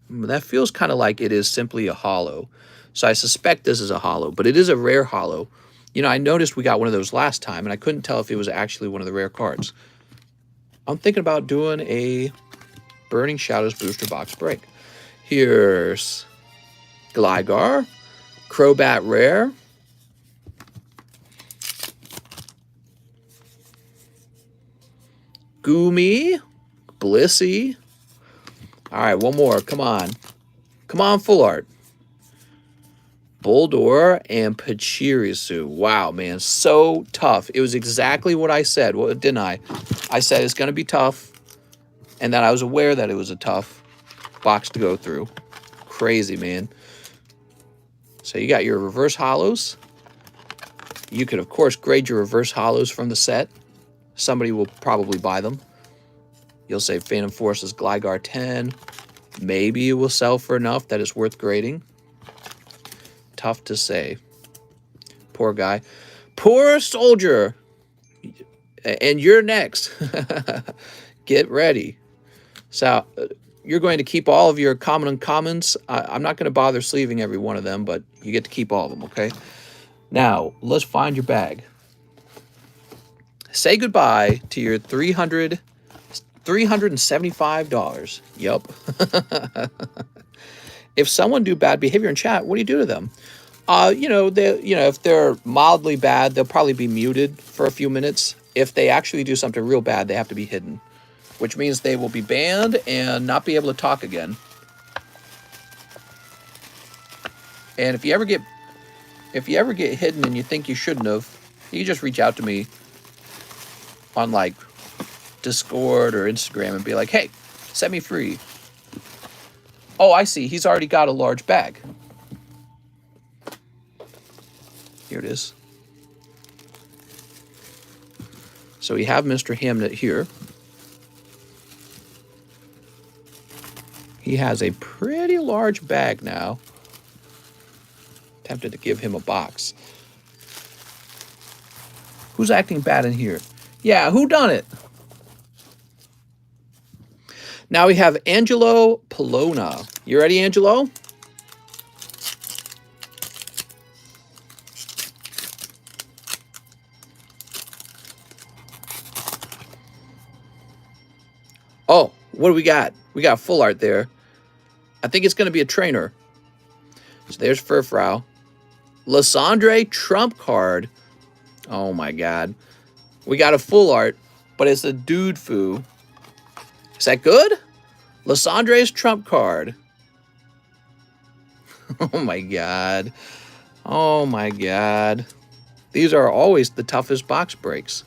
That feels kind of like it is simply a holo. So I suspect this is a holo, but it is a rare holo. You know, I noticed we got one of those last time, and I couldn't tell if it was actually one of the rare cards. I'm thinking about doing a Burning Shadows booster box break. Here's Gligar, Crobat Rare, Goomy, Blissey. All right, one more. Come on. Come on, full art. Bulldor and Pachirisu. Wow, man. So tough. It was exactly what I said, well, didn't I? I said it's going to be tough, and that I was aware that it was a tough box to go through. Crazy, man. So you got your reverse holos. You could, of course, grade your reverse hollows from the set. Somebody will probably buy them. You'll say Phantom Forces Gligar 10. Maybe it will sell for enough that it's worth grading. Tough to say. Poor guy. Poor soldier. And you're next. Get ready. So you're going to keep all of your common uncommons. I'm not going to bother sleeving every one of them, but you get to keep all of them, okay? Now, let's find your bag. Say goodbye to your $375. Yup. If someone do bad behavior in chat, what do you do to them? If they're mildly bad, they'll probably be muted for a few minutes. If they actually do something real bad, they have to be hidden, which means they will be banned and not be able to talk again. And if you ever get hidden and you think you shouldn't have, you just reach out to me on like Discord or Instagram and be like, hey, set me free. Oh, I see. He's already got a large bag. Here it is. So we have Mr. Hamnet here. He has a pretty large bag now. Tempted to give him a box. Who's acting bad in here? Yeah, who done it? Now we have Angelo Polona. You ready, Angelo? Oh, what do we got? We got full art there. I think it's going to be a trainer. So there's Furfrau. Lysandre trump card. Oh my god. We got a full art, but it's a dude foo. Is that good? Lysandre's trump card. Oh my god. Oh my god. These are always the toughest box breaks.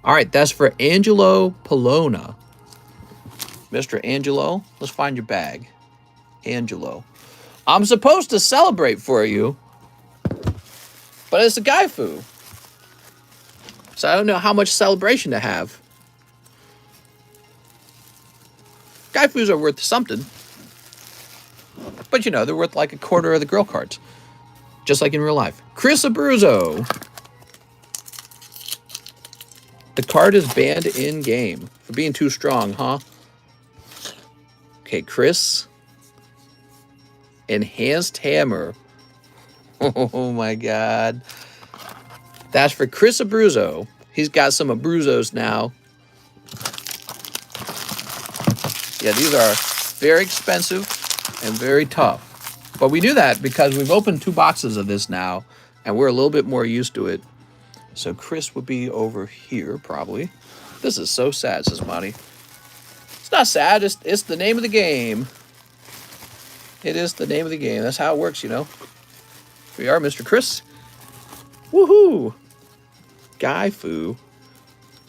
All right, that's for Angelo Polona. Mr. Angelo, let's find your bag. Angelo. I'm supposed to celebrate for you, but it's a Gaifu. So I don't know how much celebration to have. Gaifus are worth something. But you know, they're worth like a quarter of the girl cards. Just like in real life. Chris Abruzzo. The card is banned in-game for being too strong, huh? Okay, Chris. Enhanced Hammer. Oh my god. That's for Chris Abruzzo. He's got some Abruzzos now. Yeah, these are very expensive and very tough. But we knew that because we've opened 2 boxes of this now, and we're a little bit more used to it. So Chris would be over here, probably. This is so sad, says Monty. It's not sad, it's the name of the game. It is the name of the game. That's how it works, you know. Here we are, Mr. Chris. Woohoo! Gaifu.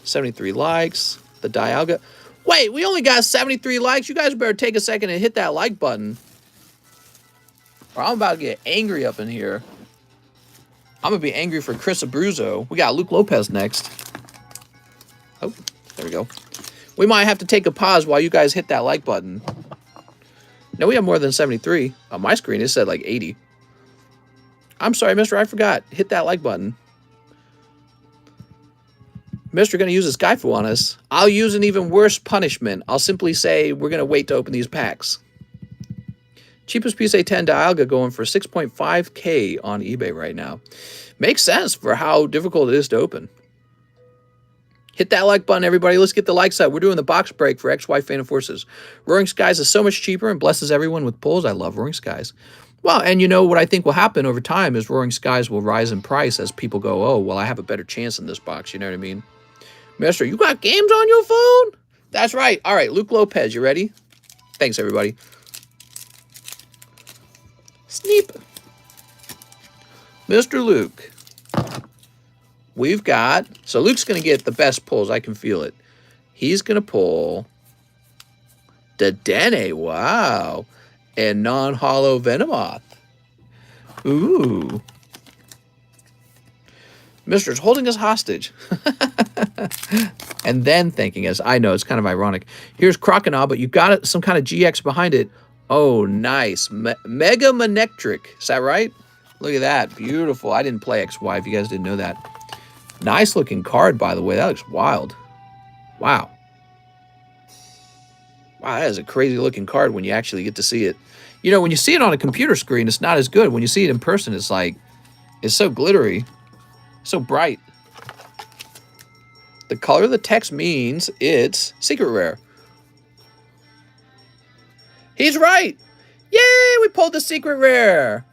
73 likes. The Dialga. Wait, we only got 73 likes. You guys better take a second and hit that like button. Or I'm about to get angry up in here. I'm going to be angry for Chris Abruzzo. We got Luke Lopez next. Oh, there we go. We might have to take a pause while you guys hit that like button. No, we have more than 73. On my screen, it said like 80. I'm sorry, mister, I forgot. Hit that like button. Mister going to use his Gaifu on us. I'll use an even worse punishment. I'll simply say we're going to wait to open these packs. Cheapest PSA 10 Dialga going for 6.5K on eBay right now. Makes sense for how difficult it is to open. Hit that like button, everybody. Let's get the likes up. We're doing the box break for XY Phantom Forces. Roaring Skies is so much cheaper and blesses everyone with pulls. I love Roaring Skies. Well, and you know what I think will happen over time is Roaring Skies will rise in price as people go, oh, well, I have a better chance in this box. You know what I mean? Mister, you got games on your phone? That's right. All right, Luke Lopez, you ready? Thanks, everybody. Sneep. Mr. Luke. We've got... So Luke's going to get the best pulls. I can feel it. He's going to pull... Dedenne. Wow. And non-hollow Venomoth. Ooh. Mister's holding us hostage. And then thanking us. I know, it's kind of ironic. Here's Crocodile, but you've got some kind of GX behind it. Oh, nice. Mega Manectric. Is that right? Look at that. Beautiful. I didn't play XY if you guys didn't know that. Nice looking card, by the way. That looks wild. Wow. Wow, that is a crazy looking card when you actually get to see it. You know, when you see it on a computer screen, it's not as good. When you see it in person, it's like, it's so glittery, so bright. The color of the text means it's secret rare. He's right. Yay, we pulled the secret rare.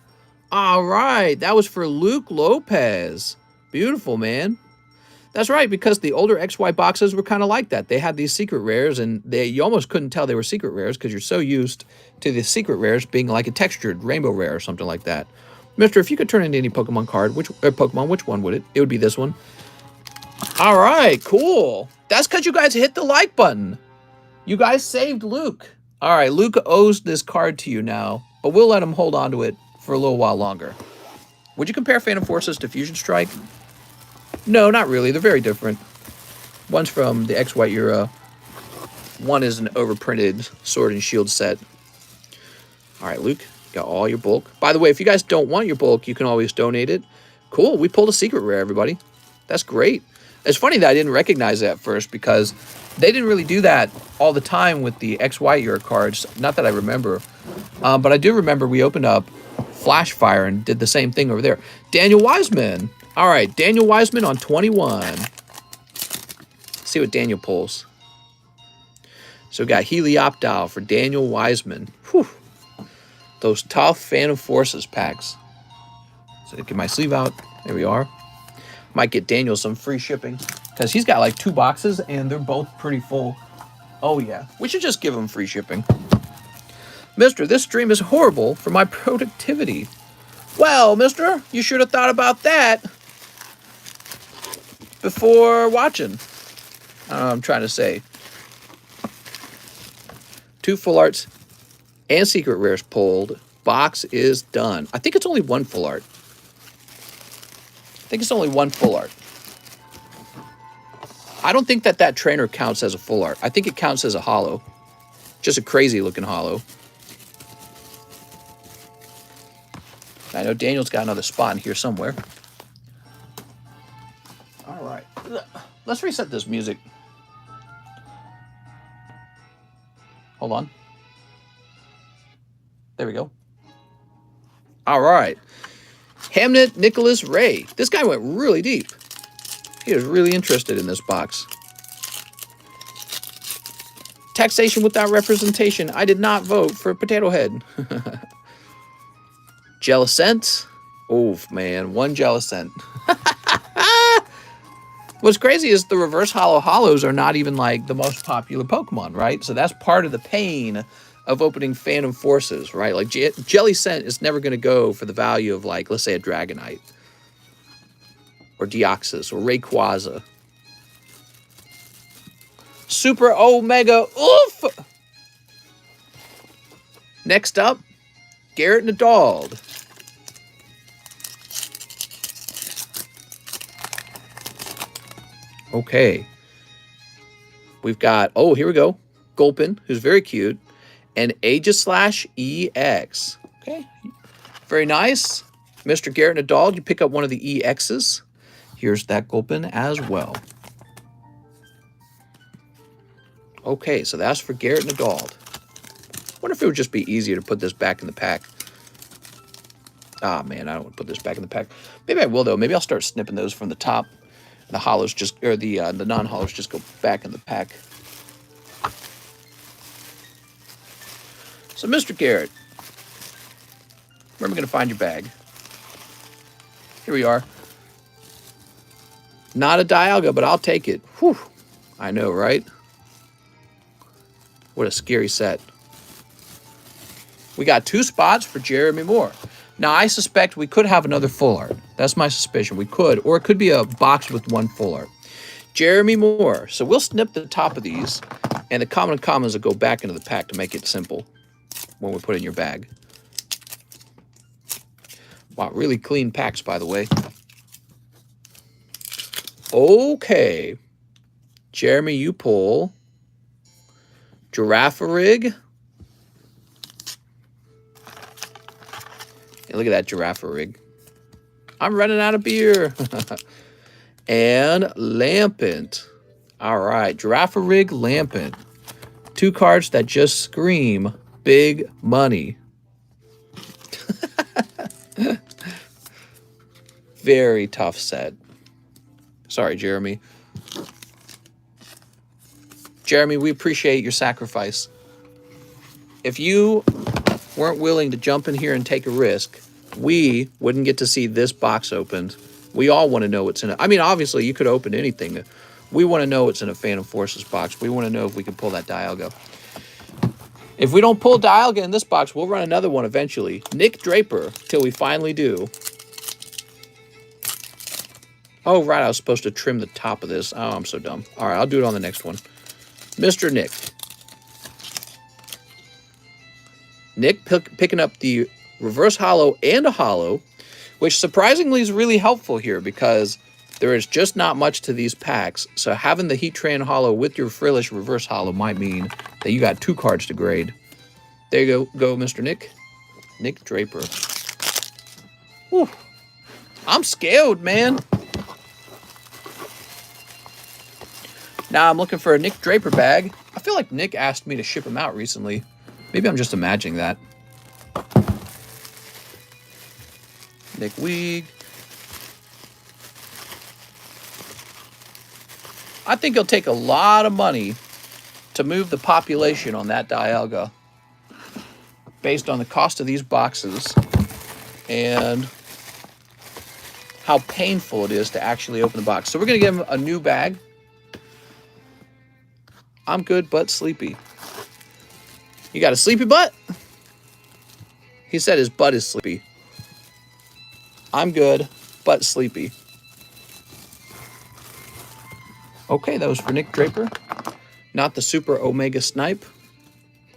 All right, that was for Luke Lopez. Beautiful, man. That's right, because the older XY boxes were kind of like that. They had these secret rares, and you almost couldn't tell they were secret rares because you're so used to the secret rares being like a textured rainbow rare or something like that. Mister, if you could turn into any Pokemon card, which one would it? It would be this one. All right, cool. That's because you guys hit the like button. You guys saved Luke. All right, Luke owes this card to you now, but we'll let him hold on to it for a little while longer. Would you compare Phantom Forces to Fusion Strike? No, not really. They're very different. One's from the XY era. One is an overprinted Sword and Shield set. All right, Luke, got all your bulk. By the way, if you guys don't want your bulk, you can always donate it. Cool, we pulled a secret rare, everybody. That's great. It's funny that I didn't recognize that at first because they didn't really do that all the time with the XY era cards. Not that I remember. But I do remember we opened up Flash Fire and did the same thing over there. Daniel Wiseman. All right, Daniel Wiseman on 21. Let's see what Daniel pulls. So we got Helioptile for Daniel Wiseman. Whew. Those tough Phantom Forces packs. So get my sleeve out. There we are. Might get Daniel some free shipping because he's got like 2 boxes and they're both pretty full. Oh yeah, we should just give him free shipping. Mister, this stream is horrible for my productivity. Well, mister, you should have thought about that before watching. I'm trying to say. 2 full arts and secret rares pulled. Box is done. I think it's only 1 full art. I think it's only 1 full art. I don't think that trainer counts as a full art. I think it counts as a holo. Just a crazy looking holo. I know Daniel's got another spot in here somewhere. All right. Let's reset this music. Hold on. There we go. All right. Hamnet Nicholas Ray. This guy went really deep. He was really interested in this box. Taxation without representation. I did not vote for Potato Head. Jellicent. Oof, man. 1 Jellicent. What's crazy is the reverse holo holos are not even like the most popular Pokemon, right? So that's part of the pain of opening Phantom Forces, right? Like Jellicent is never going to go for the value of like, let's say a Dragonite. Or Deoxys or Rayquaza. Super Omega. Oof! Next up, Garrett Nadald. Okay. We've got, oh, here we go. Gulpin, who's very cute. And Aegislash EX. Okay. Very nice. Mr. Garrett Nadald, you pick up one of the EXs. Here's that Gulpin as well. Okay, so that's for Garrett Nadald. Wonder if it would just be easier to put this back in the pack. Ah, man, I don't want to put this back in the pack. Maybe I will, though. Maybe I'll start snipping those from the top. The holos just, or the non-holos just go back in the pack. So, Mr. Garrett, where am I going to find your bag? Here we are. Not a Dialga, but I'll take it. Whew. I know, right? What a scary set. We got 2 spots for Jeremy Moore. Now, I suspect we could have another full art. That's my suspicion. We could, or it could be a box with 1 full art. Jeremy Moore. So we'll snip the top of these, and the common and commons will go back into the pack to make it simple when we put it in your bag. Wow, really clean packs, by the way. Okay. Jeremy, you pull Giraffe-Rig. Hey, look at that Giraffe-Rig. I'm running out of beer. And Lampent. All right, Giraffe-Rig, Lampent. 2 cards that just scream big money. Very tough set. Sorry, Jeremy. Jeremy, we appreciate your sacrifice. If you weren't willing to jump in here and take a risk, we wouldn't get to see this box opened. We all want to know what's in it. I mean, obviously, you could open anything. We want to know what's in a Phantom Forces box. We want to know if we can pull that Dialga. If we don't pull Dialga in this box, we'll run another one eventually. Nick Draper, till we finally do. Oh, right, I was supposed to trim the top of this. Oh, I'm so dumb. All right, I'll do it on the next one. Mr. Nick. Nick picking up the reverse holo and a holo, which surprisingly is really helpful here because there is just not much to these packs. So having the Heatran holo with your Frillish reverse holo might mean that you got 2 cards to grade. There you go, Mr. Nick. Nick Draper. Whew. I'm scared, man. Now I'm looking for a Nick Draper bag. I feel like Nick asked me to ship him out recently. Maybe I'm just imagining that. Nick Weeg. I think it'll take a lot of money to move the population on that Dialga based on the cost of these boxes and how painful it is to actually open the box. So we're going to give him a new bag. I'm good but sleepy. You got a sleepy butt? He said his butt is sleepy. I'm good but sleepy. Okay, that was for Nick Draper. Not the Super Omega Snipe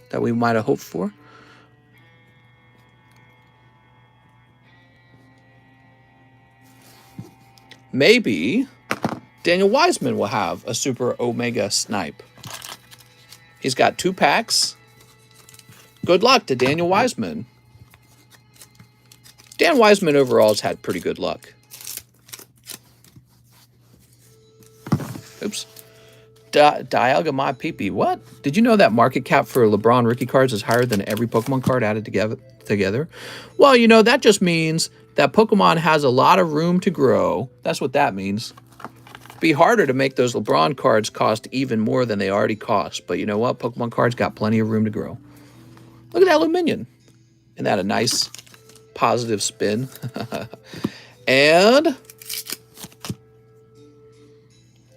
that we might have hoped for. Maybe Daniel Wiseman will have a Super Omega Snipe. He's got 2 packs. Good luck to Daniel Wiseman. Dan Wiseman overall has had pretty good luck. Oops. Dialga my peepee. What? Did you know that market cap for LeBron rookie cards is higher than every Pokemon card added together? Well, you know, that just means that Pokemon has a lot of room to grow. That's what that means. It'd be harder to make those LeBron cards cost even more than they already cost. But you know what? Pokemon cards got plenty of room to grow. Look at that Luminion. Isn't that a nice positive spin? And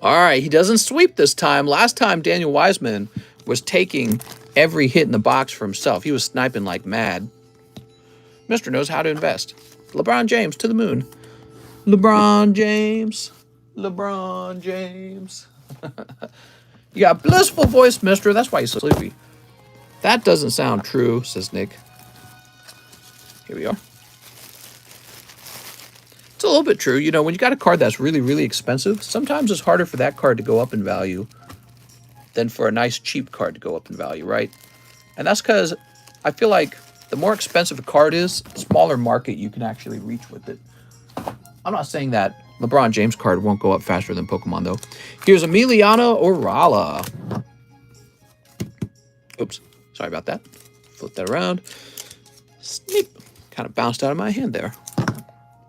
all right, he doesn't sweep this time. Last time, Daniel Wiseman was taking every hit in the box for himself. He was sniping like mad. Mr. knows how to invest. LeBron James to the moon. LeBron James. LeBron James. You got blissful voice, mister. That's why you're so sleepy. That doesn't sound true, says Nick. Here we are. It's a little bit true. You know, when you got a card that's really, really expensive, sometimes it's harder for that card to go up in value than for a nice, cheap card to go up in value, right? And that's because I feel like the more expensive a card is, the smaller market you can actually reach with it. I'm not saying that LeBron James card won't go up faster than Pokemon, though. Here's Emiliano Orala. Oops. Sorry about that. Flip that around. Snip. Kind of bounced out of my hand there.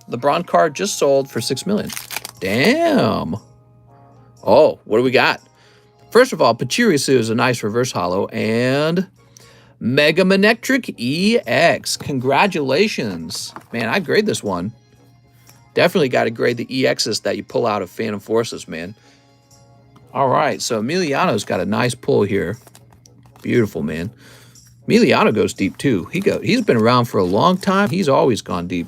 LeBron card just sold for $6 million. Damn. Oh, what do we got? First of all, Pachirisu is a nice reverse holo. And Mega Manectric EX. Congratulations. Man, I grade this one. Definitely got to grade the EXs that you pull out of Phantom Forces, man. All right, so Emiliano's got a nice pull here. Beautiful, man. Emiliano goes deep, too. He's been around for a long time. He's always gone deep.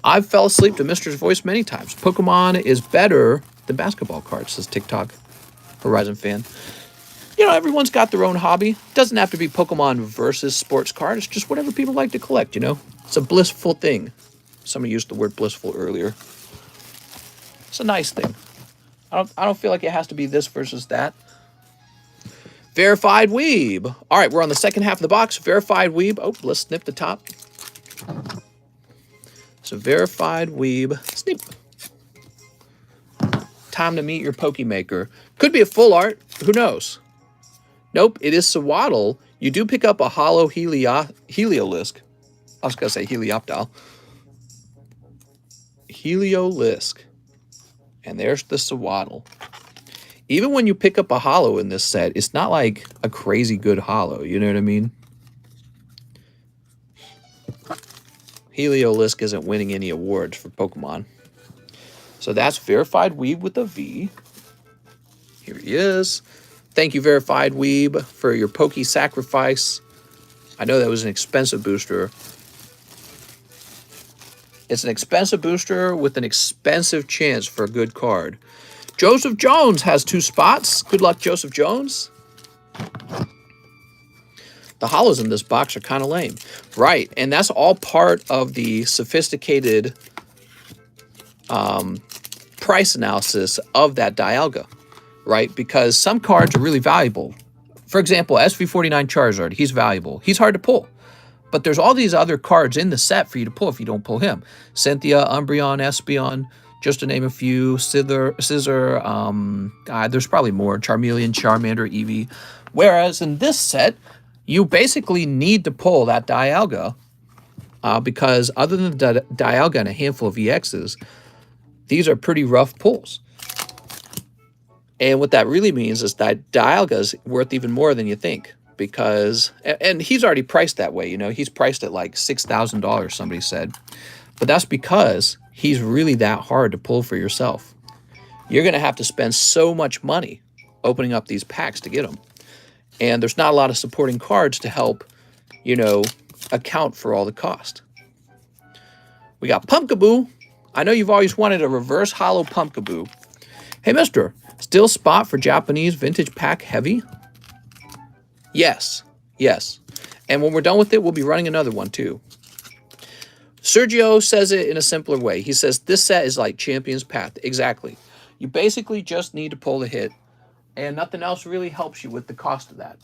I've fell asleep to Mister's voice many times. Pokemon is better than basketball cards, says TikTok Horizon fan. You know, everyone's got their own hobby. It doesn't have to be Pokemon versus sports card. It's just whatever people like to collect, you know? It's a blissful thing. Somebody used the word blissful earlier. It's a nice thing. I don't feel like it has to be this versus that. Verified Weeb. All right, we're on the second half of the box. Verified Weeb. Oh, let's snip the top. So Verified Weeb. Snip. Time to meet your Pokemaker. Could be a full art. Who knows? Nope, it is Swaddle. You do pick up a hollow Heliolisk. I was going to say Helioptile. Heliolisk. And there's the Swaddle. Even when you pick up a hollow in this set, it's not like a crazy good hollow. You know what I mean? Heliolisk isn't winning any awards for Pokemon. So that's Verified Weeb with a V. Here he is. Thank you, Verified Weeb, for your Poke Sacrifice. I know that was an expensive booster. It's an expensive booster with an expensive chance for a good card. Joseph Jones has 2 spots. Good luck, Joseph Jones. The hollows in this box are kind of lame. Right, and that's all part of the sophisticated price analysis of that Dialga, right? Because some cards are really valuable. For example, SV49 Charizard, he's valuable. He's hard to pull. But there's all these other cards in the set for you to pull if you don't pull him. Cynthia, Umbreon, Espeon, just to name a few. Scissor, there's probably more. Charmeleon, Charmander, Eevee. Whereas in this set, you basically need to pull that Dialga because other than the Dialga and a handful of EXs, these are pretty rough pulls. And what that really means is that Dialga is worth even more than you think because, and he's already priced that way, you know, he's priced at like $6,000, somebody said. But that's because he's really that hard to pull for yourself. You're going to have to spend so much money opening up these packs to get them. And there's not a lot of supporting cards to help, you know, account for all the cost. We got Pumpkaboo. I know you've always wanted a reverse hollow Pumpkaboo. Hey, mister, still spot for Japanese vintage pack heavy? Yes, yes. And when we're done with it, we'll be running another one too. Sergio says it in a simpler way. He says, this set is like Champion's Path. Exactly. You basically just need to pull the hit, and nothing else really helps you with the cost of that.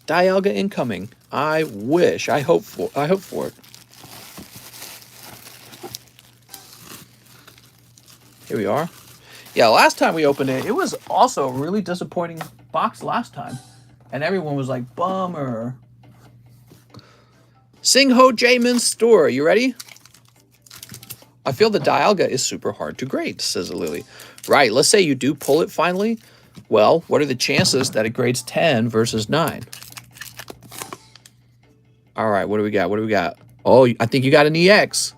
Dialga incoming. I wish. I hope for it. Here we are. Yeah, last time we opened it, it was also a really disappointing box last time. And everyone was like, bummer. Sing Ho Jamin's store. You ready? I feel the Dialga is super hard to grade, says Lily. Right, let's say you do pull it finally. Well, what are the chances that it grades 10 versus 9? All right, what do we got? What do we got? Oh, I think you got an EX.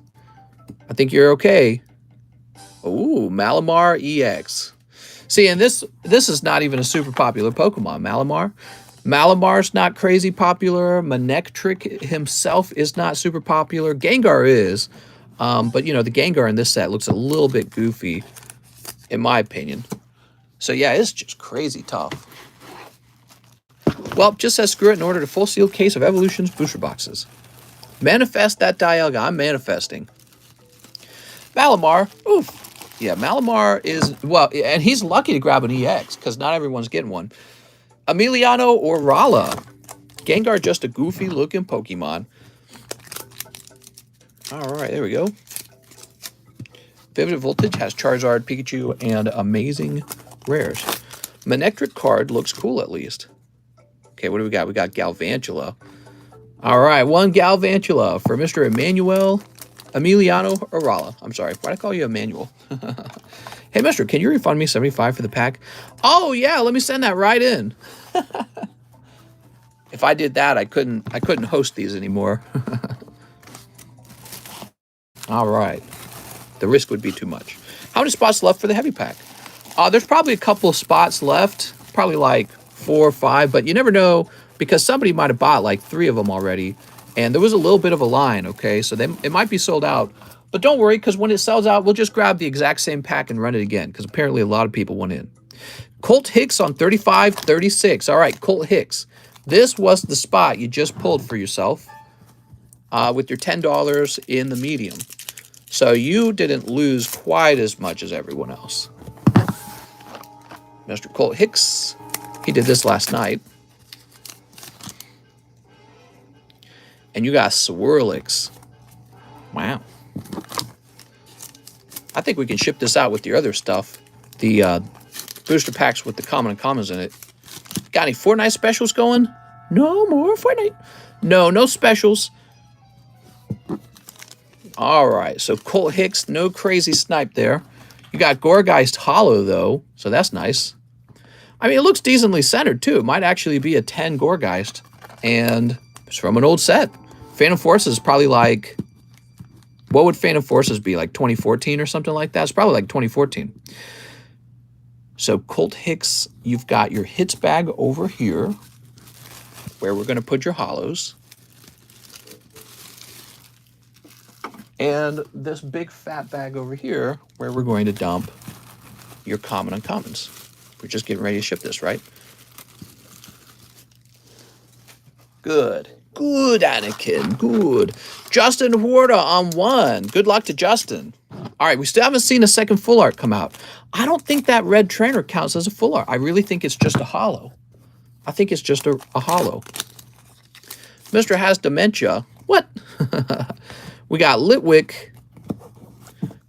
I think you're okay. Ooh, Malamar EX. See, and this is not even a super popular Pokemon, Malamar. Malamar's not crazy popular. Manectric himself is not super popular. Gengar is. But, you know, the Gengar in this set looks a little bit goofy, in my opinion. So, yeah, it's just crazy tough. Well, just says screw it in order to full sealed case of Evolution's booster boxes. Manifest that Dialga. I'm manifesting. Malamar. Oof. Yeah, Malamar is, well, and he's lucky to grab an EX because not everyone's getting one. Emiliano or Rala. Gengar, just a goofy looking Pokemon. All right, there we go. Vivid Voltage has Charizard, Pikachu, and amazing rares. Manectric card looks cool at least. Okay, what do we got? We got Galvantula. All right, one Galvantula for Mr. Emiliano Arala. I'm sorry, why'd I call you Emmanuel? Hey, mister, can you refund me $75 for the pack? Oh, yeah, let me send that right in. If I did that, I couldn't host these anymore. All right. The risk would be too much. How many spots left for the heavy pack? There's probably a couple of spots left, probably like 4 or 5, but you never know because somebody might have bought like 3 of them already, and there was a little bit of a line, okay? So it might be sold out, but don't worry because when it sells out, we'll just grab the exact same pack and run it again because apparently a lot of people went in. Colt Hicks on 35-36. All right, Colt Hicks. This was the spot you just pulled for yourself with your $10 in the medium. So you didn't lose quite as much as everyone else. Mr. Colt Hicks, he did this last night. And you got Swirlix. Wow. I think we can ship this out with your other stuff. The booster packs with the common and commons in it. Got any Fortnite specials going? No more Fortnite. No specials. All right, so Colt Hicks, no crazy snipe there. You got Gorgeist Hollow, though, so that's nice. I mean, it looks decently centered, too. It might actually be a 10 Gorgeist, and it's from an old set. Phantom Forces is probably like... What would Phantom Forces be, like 2014 or something like that? It's probably like 2014. So Colt Hicks, you've got your hits bag over here, where we're going to put your hollows. And this big fat bag over here, where we're going to dump your common uncommons. We're just getting ready to ship this, right? Good. Good, Anakin. Good. Justin Huerta on 1. Good luck to Justin. All right, we still haven't seen a second full art come out. I don't think that red trainer counts as a full art. I really think it's just a hollow. I think it's just a hollow. Mr. Has Dementia. What? We got Litwick.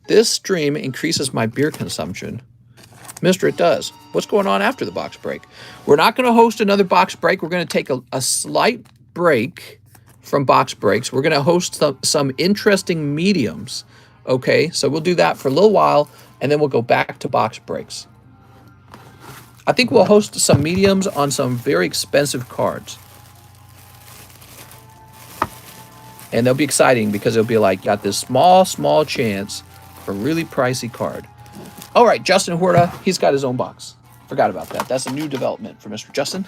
This stream increases my beer consumption. Mr. It does. What's going on after the box break? We're not going to host another box break. We're going to take a slight break from box breaks. We're going to host some interesting mediums. Okay, so we'll do that for a little while, and then we'll go back to box breaks. I think we'll host some mediums on some very expensive cards. And they'll be exciting because it'll be like, got this small chance for a really pricey card. All right, Justin Huerta, he's got his own box. Forgot about that. That's a new development for Mr. Justin.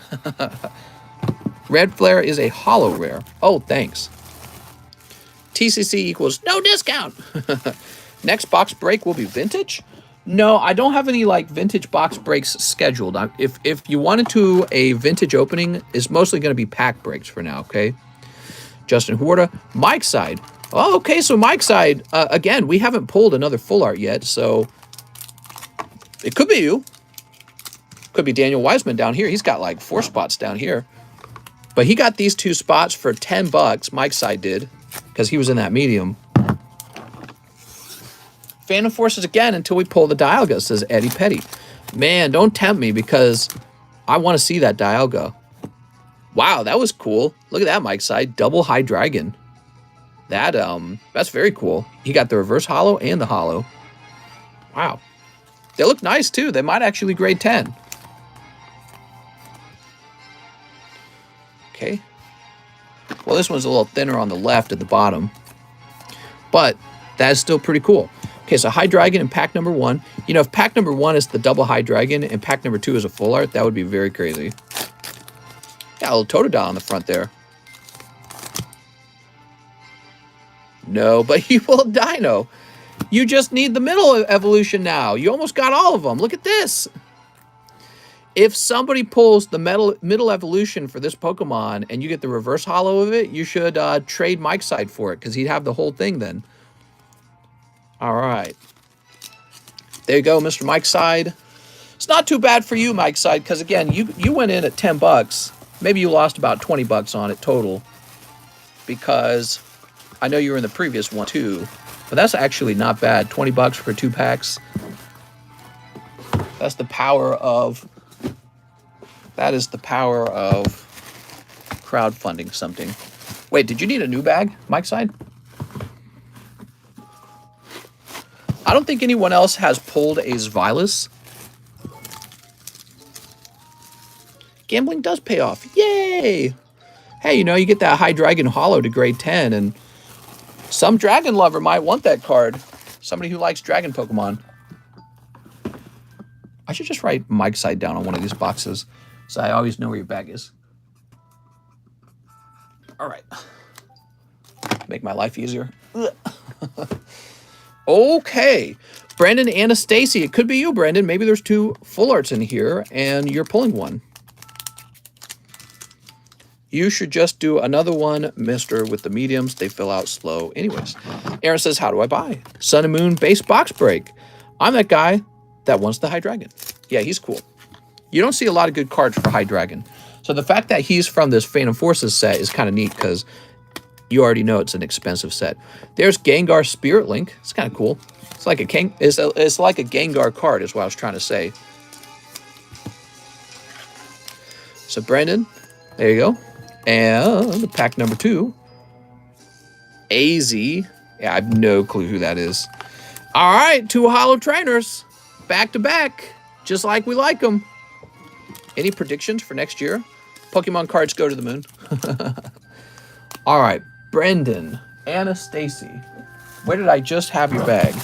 Red Flare is a hollow rare. Oh, thanks. TCC equals no discount. Next box break will be vintage. No, I don't have any like vintage box breaks scheduled. If you wanted to, a vintage opening is mostly going to be pack breaks for now, okay? Justin Huerta, Mike's side. Oh, okay, so Mike's side, again, we haven't pulled another full art yet, so it could be you. Could be Daniel Wiseman down here. He's got like 4 spots down here. But he got these 2 spots for $10. Mike's side did, because he was in that medium. Phantom Forces again until we pull the Dialga, says Eddie Petty. Man, don't tempt me because I want to see that Dialga. Wow, that was cool. Look at that, Mike's side. Double High Dragon. That's very cool. He got the reverse hollow and the hollow. Wow. They look nice, too. They might actually grade 10. Okay. Well, this one's a little thinner on the left at the bottom. But that is still pretty cool. Okay, so High Dragon in pack number 1. You know, if pack number 1 is the double High Dragon and pack number 2 is a full art, that would be very crazy. Got a little Totodile on the front there. No, but you will Dino. You just need the middle evolution now. You almost got all of them. Look at this. If somebody pulls the middle evolution for this Pokemon and you get the reverse hollow of it, you should trade Mike's side for it because he'd have the whole thing then. All right. There you go, Mr. Mike's side. It's not too bad for you, Mike's side, because again, you went in at $10. Maybe you lost about $20 on it total because I know you were in the previous one too. But that's actually not bad. $20 for 2 packs. That's the power of... That is the power of crowdfunding something. Wait, did you need a new bag, Mike's side? I don't think anyone else has pulled a Xvilus. Gambling does pay off. Yay! Hey, you know, you get that High Dragon Hollow to grade 10, and some dragon lover might want that card. Somebody who likes dragon Pokemon. I should just write Mike's side down on one of these boxes so I always know where your bag is. All right. Make my life easier. Okay. Brandon Anastasia. It could be you, Brandon. Maybe there's 2 full arts in here, and you're pulling one. You should just do another one, mister, with the mediums. They fill out slow. Anyways, Aaron says, how do I buy? Sun and Moon base box break. I'm that guy that wants the High Dragon. Yeah, he's cool. You don't see a lot of good cards for High Dragon. So the fact that he's from this Phantom Forces set is kind of neat because you already know it's an expensive set. There's Gengar Spirit Link. It's kind of cool. It's like it's like a Gengar card is what I was trying to say. So Brandon, there you go. And pack number 2. AZ. Yeah, I have no clue who that is. All right, 2 holo trainers. Back to back. Just like we like them. Any predictions for next year? Pokemon cards go to the moon. All right, Brendan, Anastasia. Where did I just have your bag?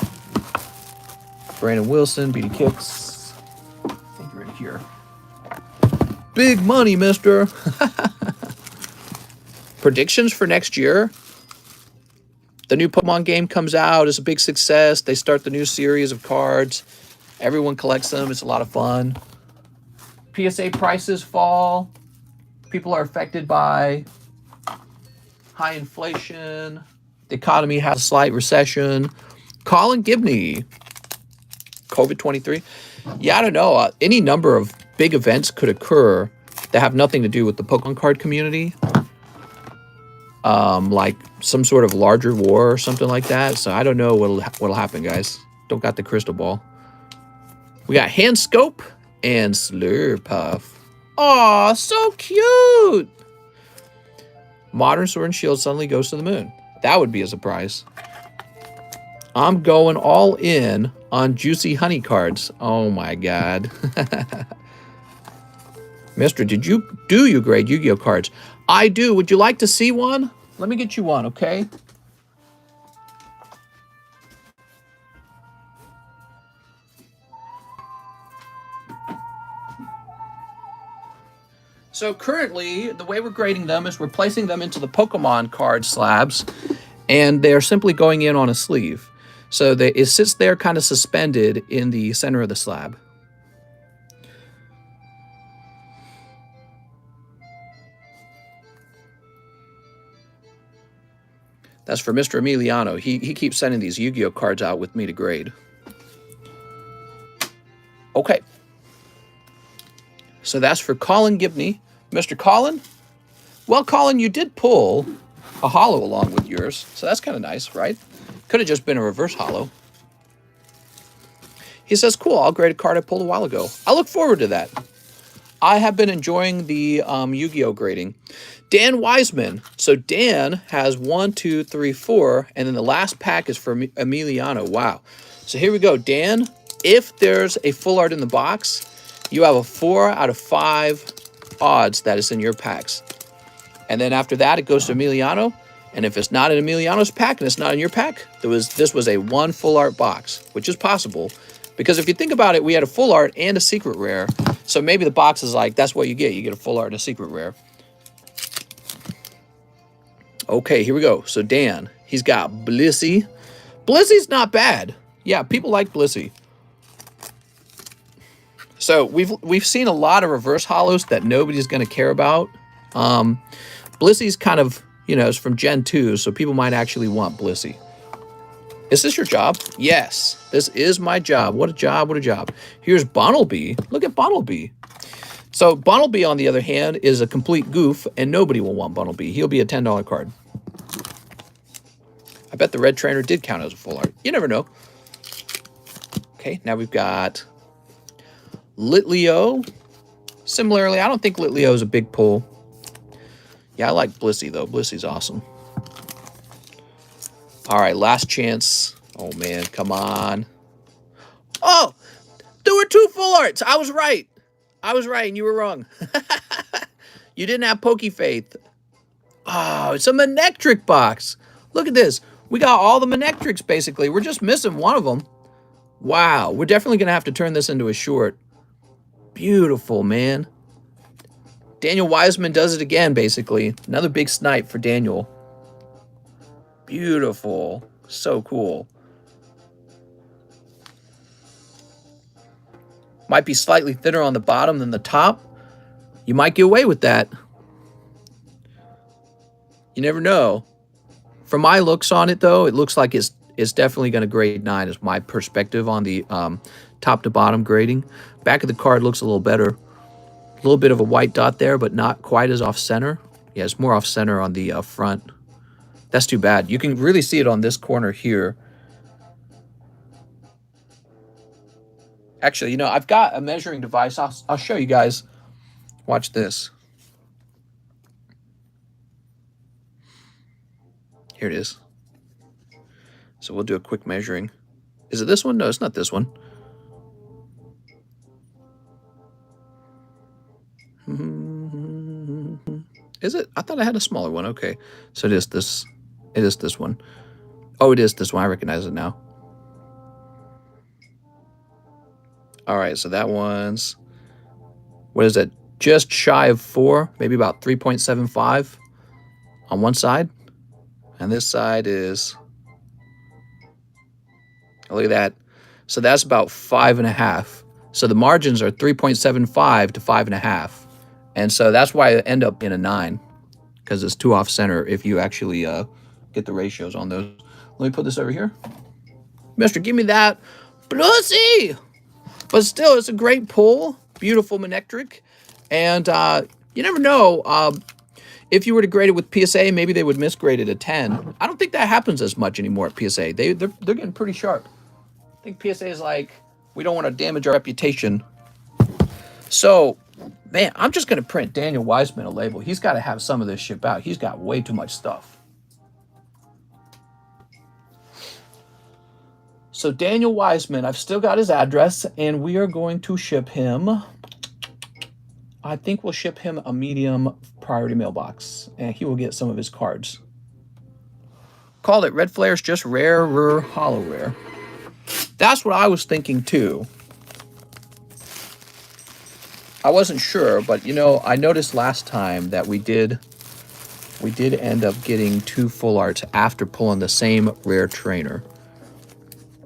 Brandon Wilson, BD Kicks. I think you're in here. Big money, mister. Predictions for next year? The new Pokemon game comes out. It's a big success. They start the new series of cards. Everyone collects them. It's a lot of fun. PSA prices fall. People are affected by high inflation. The economy has a slight recession. Colin Gibney. COVID-23. Yeah, I don't know. Any number of big events could occur that have nothing to do with the Pokemon card community. Like some sort of larger war or something like that. So I don't know what'll happen, guys. Don't got the crystal ball. We got Hand Scope and Slurpuff. Aw, so cute! Modern Sword and Shield suddenly goes to the moon. That would be a surprise. I'm going all in on Juicy Honey cards. Oh my god. Mister, do you grade Yu-Gi-Oh cards? I do. Would you like to see one? Let me get you one, okay? So currently, the way we're grading them is we're placing them into the Pokemon card slabs, and they're simply going in on a sleeve. So it sits there kind of suspended in the center of the slab. That's for Mr. Emiliano. He keeps sending these Yu-Gi-Oh cards out with me to grade. Okay. So that's for Colin Gibney. Mr. Colin? Well, Colin, you did pull a holo along with yours, so that's kind of nice, right? Could have just been a reverse holo. He says, cool, I'll grade a card I pulled a while ago. I look forward to that. I have been enjoying the Yu-Gi-Oh grading. Dan Wiseman. So Dan has 1, 2, 3, 4, and then the last pack is for Emiliano. Wow. So here we go. Dan, if there's a full art in the box, you have a 4 out of 5 odds that it's in your packs. And then after that, it goes to Emiliano. And if it's not in Emiliano's pack and it's not in your pack, this was a 1 full art box, which is possible. Because if you think about it, we had a full art and a secret rare. So maybe the box is like, that's what you get. You get a full art and a secret rare. Okay, here we go. So Dan, he's got Blissey. Blissey's not bad. Yeah, people like Blissey. So we've seen a lot of reverse holos that nobody's going to care about. Blissey's kind of, it's from Gen 2, so people might actually want Blissey. Is this your job? Yes, this is my job. What a job, what a job. Here's Bonnelby. Look at Bonnelby. So Bonnelby, on the other hand, is a complete goof, and nobody will want Bonnelby. He'll be a $10 card. I bet the red trainer did count as a full art. You never know. Okay, now we've got Litleo. Similarly, I don't think Litleo is a big pull. Yeah, I like Blissey, though. Blissey's awesome. All right, last chance. Oh, man, come on. Oh, there were 2 full arts. I was right. I was right, and you were wrong. You didn't have Pokefaith. Oh, it's a Manectric box. Look at this. We got all the Manectrics, basically. We're just missing one of them. Wow, we're definitely going to have to turn this into a short. Beautiful, man. Daniel Wiseman does it again, basically. Another big snipe for Daniel. Beautiful. So cool. Might be slightly thinner on the bottom than the top. You might get away with that. You never know. From my looks on it, though, it looks like it's definitely going to grade 9 is my perspective on the top to bottom grading. Back of the card looks a little better. A little bit of a white dot there, but not quite as off-center. Yeah, it's more off-center on the front. That's too bad. You can really see it on this corner here. Actually, you know, I've got a measuring device. I'll show you guys. Watch this. Here it is. So we'll do a quick measuring. Is it this one? No, it's not this one. Is it? I thought I had a smaller one. Okay. So it is this. It is this one. Oh, it is this one. I recognize it now. All right. So that one's, what is it? Just shy of 4, maybe about 3.75 on one side. And this side is, oh, look at that. So that's about 5.5. So the margins are 3.75 to 5.5. And so that's why I end up in a 9, because it's too off center if you actually get the ratios on those. Let me put this over here. Mister, give me that plussy. But still, it's a great pull. Beautiful manectric. And you never know. If you were to grade it with PSA, maybe they would misgrade it a 10. I don't think that happens as much anymore at PSA. They're getting pretty sharp. I think PSA is like, we don't want to damage our reputation. So, man, I'm just going to print Daniel Wiseman a label. He's got to have some of this ship out. He's got way too much stuff. So Daniel Wiseman, I've still got his address, and we are going to ship him. I think we'll ship him a medium priority mailbox, and he will get some of his cards. Called it Red Flare's just rare, hollow rare. That's what I was thinking too. I wasn't sure, but you know, I noticed last time that we did end up getting 2 full arts after pulling the same rare trainer.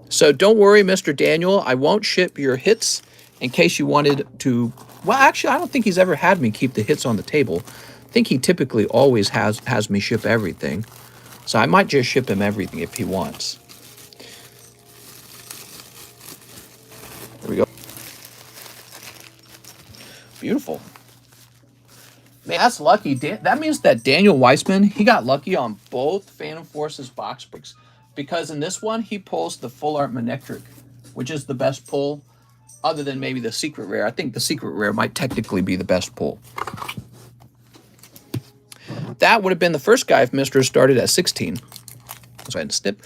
So don't worry, Mr. Daniel, I won't ship your hits in case you wanted to. Well, actually, I don't think he's ever had me keep the hits on the table. I think he typically always has me ship everything. So I might just ship him everything if he wants. There we go. Beautiful. Man, that's lucky. That means that Daniel Weissman, he got lucky on both Phantom Forces box breaks, because in this one, he pulls the full art Manectric, which is the best pull, other than maybe the secret rare. I think the secret rare might technically be the best pull. That would have been the first guy if Mr. started at 16. So I had to snip.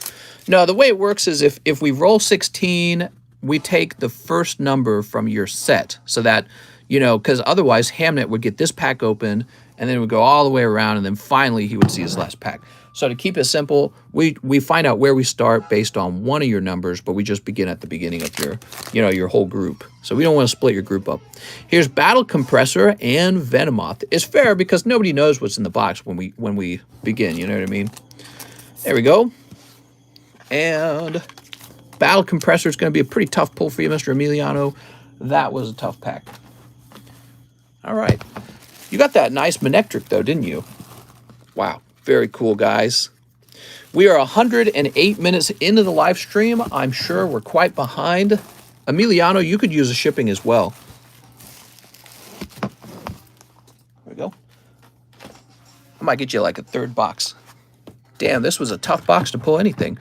No, the way it works is if we roll 16, we take the first number from your set, so that, you know, because otherwise Hamnet would get this pack open, and then it would go all the way around, and then finally he would see his last pack. So to keep it simple, we find out where we start based on one of your numbers, but we just begin at the beginning of your, you know, your whole group. So we don't want to split your group up. Here's Battle Compressor and Venomoth. It's fair because nobody knows what's in the box when we begin, you know what I mean? There we go. And Battle Compressor is going to be a pretty tough pull for you, Mr. Emiliano. That was a tough pack. All right. You got that nice Manectric, though, didn't you? Wow. Very cool, guys. We are 108 minutes into the live stream. I'm sure we're quite behind. Emiliano, you could use a shipping as well. There we go. I might get you like a third box. Damn, this was a tough box to pull anything.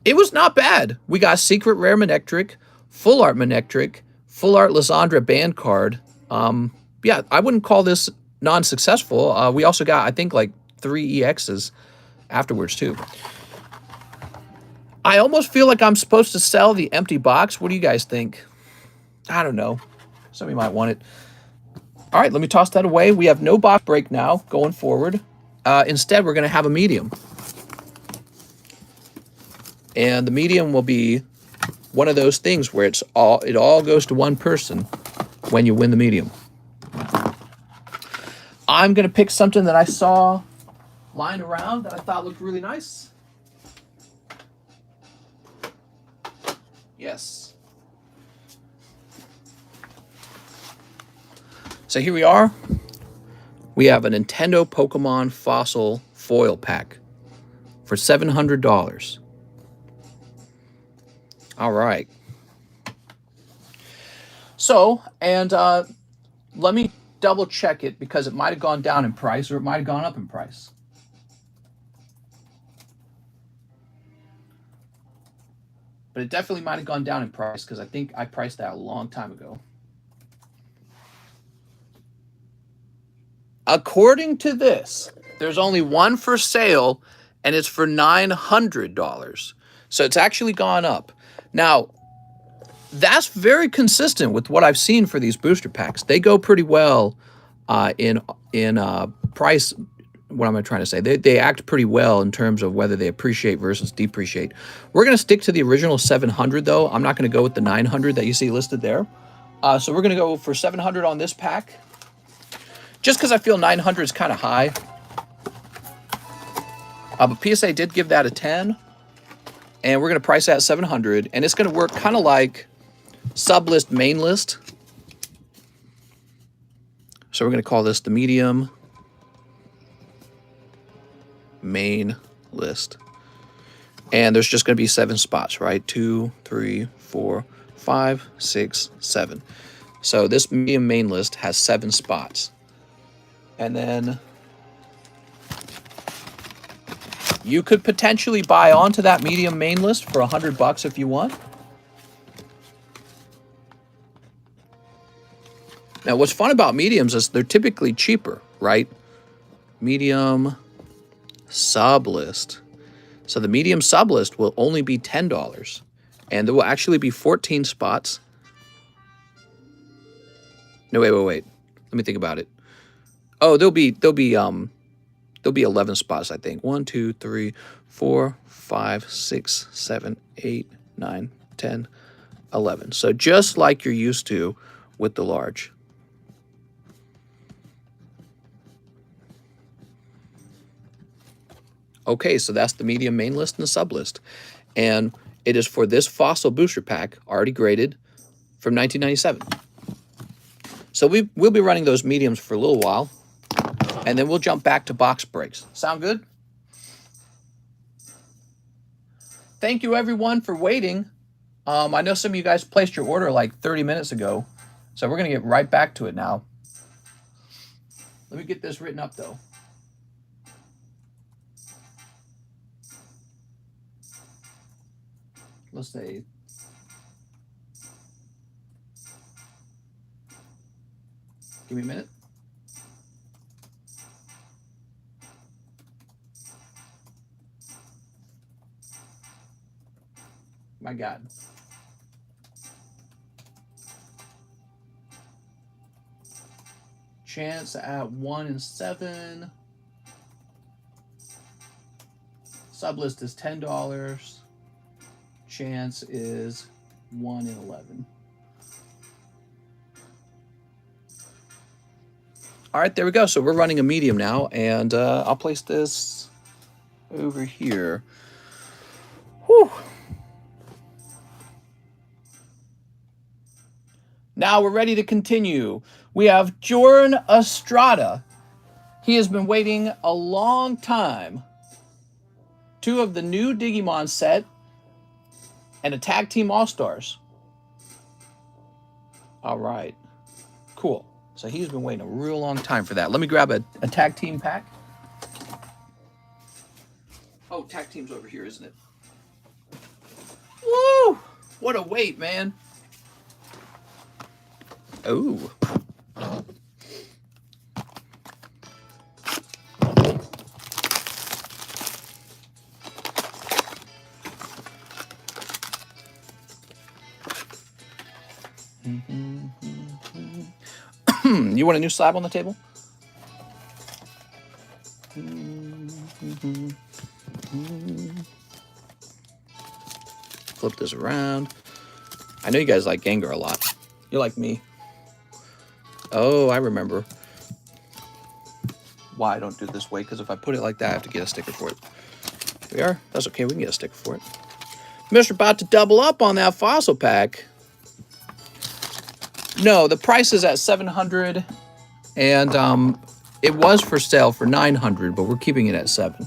It was not bad. We got Secret Rare Manectric, Full Art Manectric, Full Art Lysandra Band card. Yeah, I wouldn't call this non-successful. We also got, I think, like 3 EXs afterwards, too. I almost feel like I'm supposed to sell the empty box. What do you guys think? I don't know. Somebody might want it. All right, let me toss that away. We have no box break now going forward. Instead, we're going to have a medium. And the medium will be one of those things where it all goes to one person when you win the medium. I'm going to pick something that I saw lying around that I thought looked really nice. Yes. So here we are. We have a Nintendo Pokemon Fossil foil pack for $700. All right. So, and let me double check it because it might have gone down in price or it might have gone up in price. But it definitely might have gone down in price because I think I priced that a long time ago. According to this, there's only one for sale, and it's for $900. So it's actually gone up. Now, that's very consistent with what I've seen for these booster packs. They go pretty well in price. What am I trying to say? They act pretty well in terms of whether they appreciate versus depreciate. We're going to stick to the original 700 though. I'm not going to go with the 900 that you see listed there. So we're going to go for 700 on this pack. Just because I feel 900 is kind of high. But PSA did give that a 10. And we're going to price that at 700. And it's going to work kind of like sublist main list. So we're going to call this the medium main list. And there's just going to be 7 spots, right? 2, 3, 4, 5, 6, 7. So this medium main list has 7 spots. And then you could potentially buy onto that medium main list for $100 if you want. Now, what's fun about mediums is they're typically cheaper, right? Medium sublist. So the medium sublist will only be $10, and there will actually be 14 spots. No, wait. Let me think about it. Oh, there'll be 11 spots, I think. 1, 2, 3, 4, 5, 6, 7, 8, 9, 10, 11. So just like you're used to with the large. Okay, so that's the medium main list and the sub list. And it is for this fossil booster pack, already graded, from 1997. So we'll be running those mediums for a little while, and then we'll jump back to box breaks. Sound good? Thank you, everyone, for waiting. I know some of you guys placed your order like 30 minutes ago, so we're going to get right back to it now. Let me get this written up, though. Let's say give me a minute. My God. Chance at 1 in 7. Sublist is $10. Chance is 1 in 11. All right, there we go. So we're running a medium now, and I'll place this over here. Whew. Now we're ready to continue. We have Jordan Estrada. He has been waiting a long time. 2 of the new Digimon set and a Tag Team All-Stars. All right. Cool. So he's been waiting a real long time for that. Let me grab a Tag Team pack. Oh, Tag Team's over here, isn't it? Woo! What a wait, man. Oh. You want a new slab on the table? Flip this around. I know you guys like Gengar a lot. You're like me. Oh, I remember why I don't do it this way, because if I put it like that, I have to get a sticker for it. Here we are. That's okay. We can get a sticker for it. Mr. About to double up on that fossil pack. No, the price is at $700, and It was for sale for 900, but we're keeping it at 7.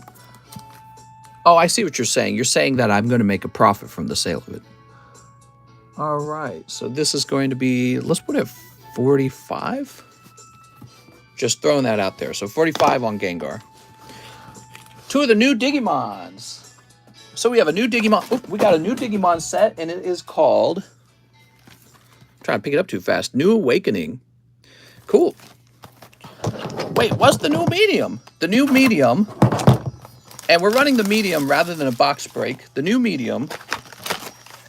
Oh, I see what you're saying. You're saying that I'm going to make a profit from the sale of it. All right, so this is going to be, let's put it 45. Just throwing that out there. So 45 on Gengar. 2 of the new Digimons. So we have a new Digimon. Oh, we got a new Digimon set, and it is called, I'm trying to pick it up too fast, New Awakening. Cool. Wait, what's the new medium? The new medium, and we're running the medium rather than a box break. The new medium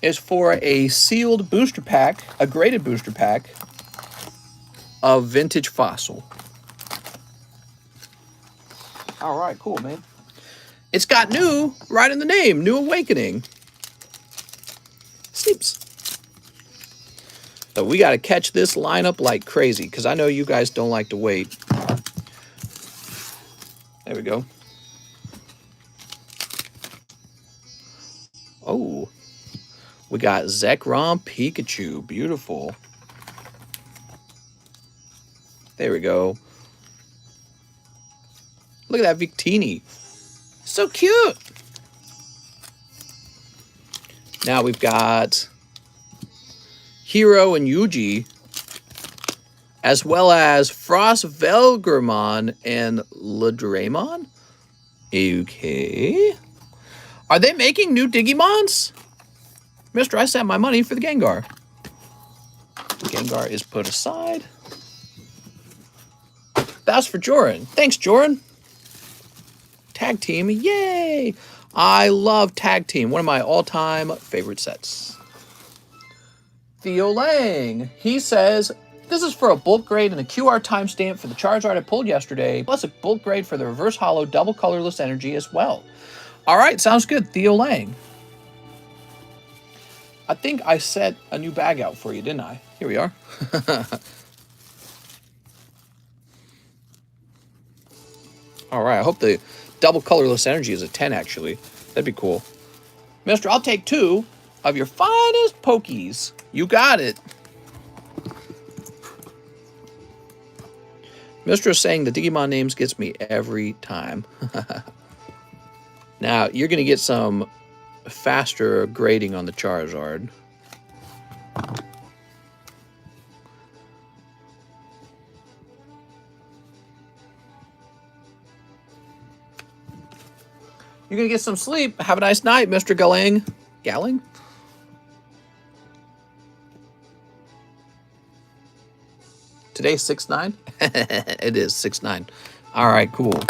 is for a sealed booster pack, a graded booster pack of Vintage Fossil. All right, cool, man. It's got new right in the name, New Awakening. Sleeps. So we got to catch this lineup like crazy because I know you guys don't like to wait. There we go. Oh, we got Zekrom Pikachu. Beautiful. There we go. Look at that Victini. So cute. Now we've got Hero and Yugi, as well as Frost Velgramon and Ladramon. Okay. Are they making new Digimons? Mister, I sent my money for the Gengar. Gengar is put aside. That's for Joran. Thanks, Joran. Tag Team, yay! I love Tag Team, one of my all-time favorite sets. Theo Lang, he says, this is for a bulk grade and a QR timestamp for the Charizard I pulled yesterday, plus a bulk grade for the reverse holo double colorless energy as well. All right, sounds good, Theo Lang. I think I set a new bag out for you, didn't I? Here we are. All right, I hope the double colorless energy is a 10, actually. That'd be cool. Mister, I'll take 2 of your finest Pokies. You got it. Mister is saying the Digimon names gets me every time. Now, you're going to get some faster grading on the Charizard. You're going to get some sleep. Have a nice night, Mr. Galing. Galing? Today's 6/9? It is 6/9. All right, cool.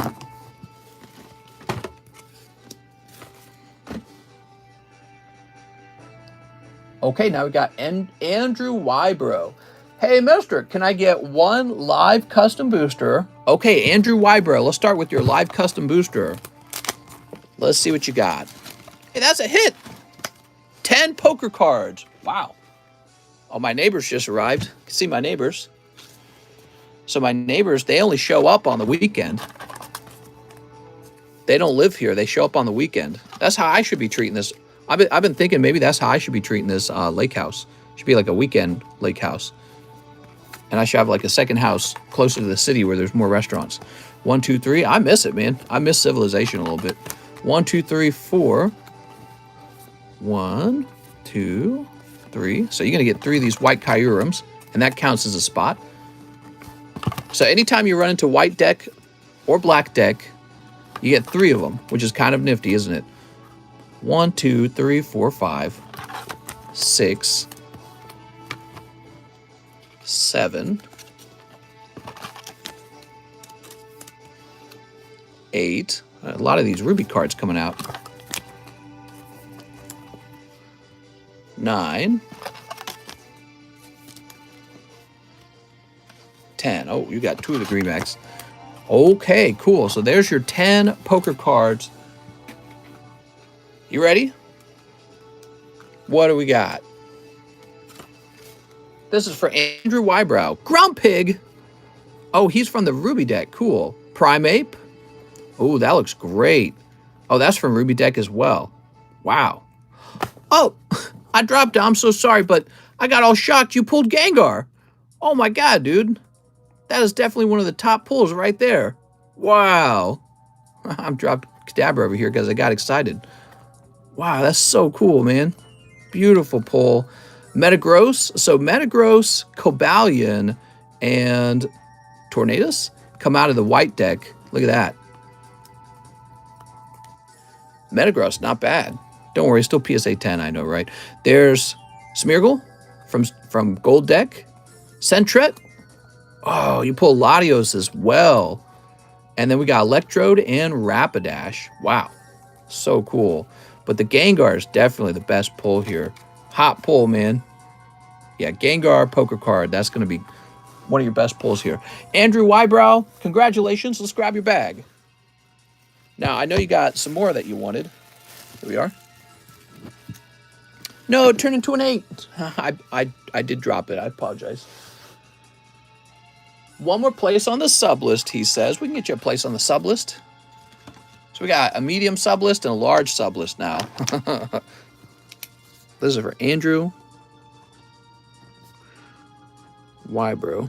Okay, now we got Andrew Wybro. Hey, mister, can I get 1 live custom booster? Okay, Andrew Wybro, let's start with your live custom booster. Let's see what you got. Hey, that's a hit. 10 poker cards. Wow. Oh, my neighbors just arrived. You can see my neighbors. So my neighbors, they only show up on the weekend. They don't live here. They show up on the weekend. That's how I should be treating this. I've been thinking maybe that's how I should be treating this lake house. It should be like a weekend lake house. And I should have like a second house closer to the city where there's more restaurants. 1, 2, 3. I miss it, man. I miss civilization a little bit. 1, 2, 3, 4. 1, 2, 3. So you're going to get 3 of these white Kyurems, and that counts as a spot. So anytime you run into white deck or black deck, you get 3 of them, which is kind of nifty, isn't it? 1, 2, 3, 4, 5, 6, 7, 8. A lot of these ruby cards coming out. 9, 10. Oh, you got 2 of the greenbacks. Okay, cool. So there's your 10 poker cards. You ready? What do we got? This is for Andrew Wybrow. Grumpig. Oh, he's from the Ruby deck. Cool. Primeape. Oh, that looks great. Oh, that's from Ruby deck as well. Wow. Oh, I dropped it. I'm so sorry, but I got all shocked you pulled Gengar. Oh my god, dude. That is definitely one of the top pulls right there. Wow. I'm dropped Kadabra over here because I got excited. Wow, that's so cool, man. Beautiful pull. Metagross. So Metagross, Cobalion, and Tornadus come out of the white deck. Look at that. Metagross, not bad. Don't worry, still PSA 10, I know, right? There's Smeargle from Gold Deck. Sentret. Oh, you pull Latios as well. And then we got Electrode and Rapidash. Wow, so cool. But the Gengar is definitely the best pull here. Hot pull, man. Yeah, Gengar poker card. That's going to be one of your best pulls here. Andrew Wybrow, congratulations. Let's grab your bag. Now, I know you got some more that you wanted. Here we are. No, it turned into an 8. I did drop it. I apologize. One more place on the sub list, he says. We can get you a place on the sub list. So we got a medium sub list and a large sub list now. This is for Andrew. Why, bro?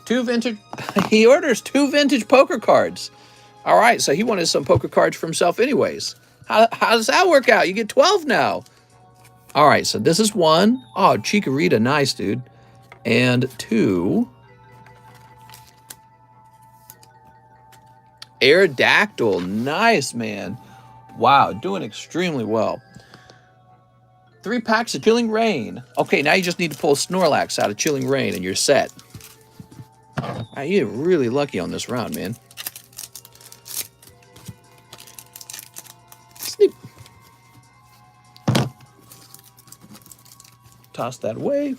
2 vintage. He orders 2 vintage poker cards. All right, so he wanted some poker cards for himself anyways. How does that work out? You get 12 now. All right, so this is 1. Oh, Chikorita, nice, dude. And 2. Aerodactyl, nice, man. Wow, doing extremely well. 3 packs of Chilling Rain. Okay, now you just need to pull Snorlax out of Chilling Rain and you're set. Wow, you're really lucky on this round, man. Snip. Toss that away.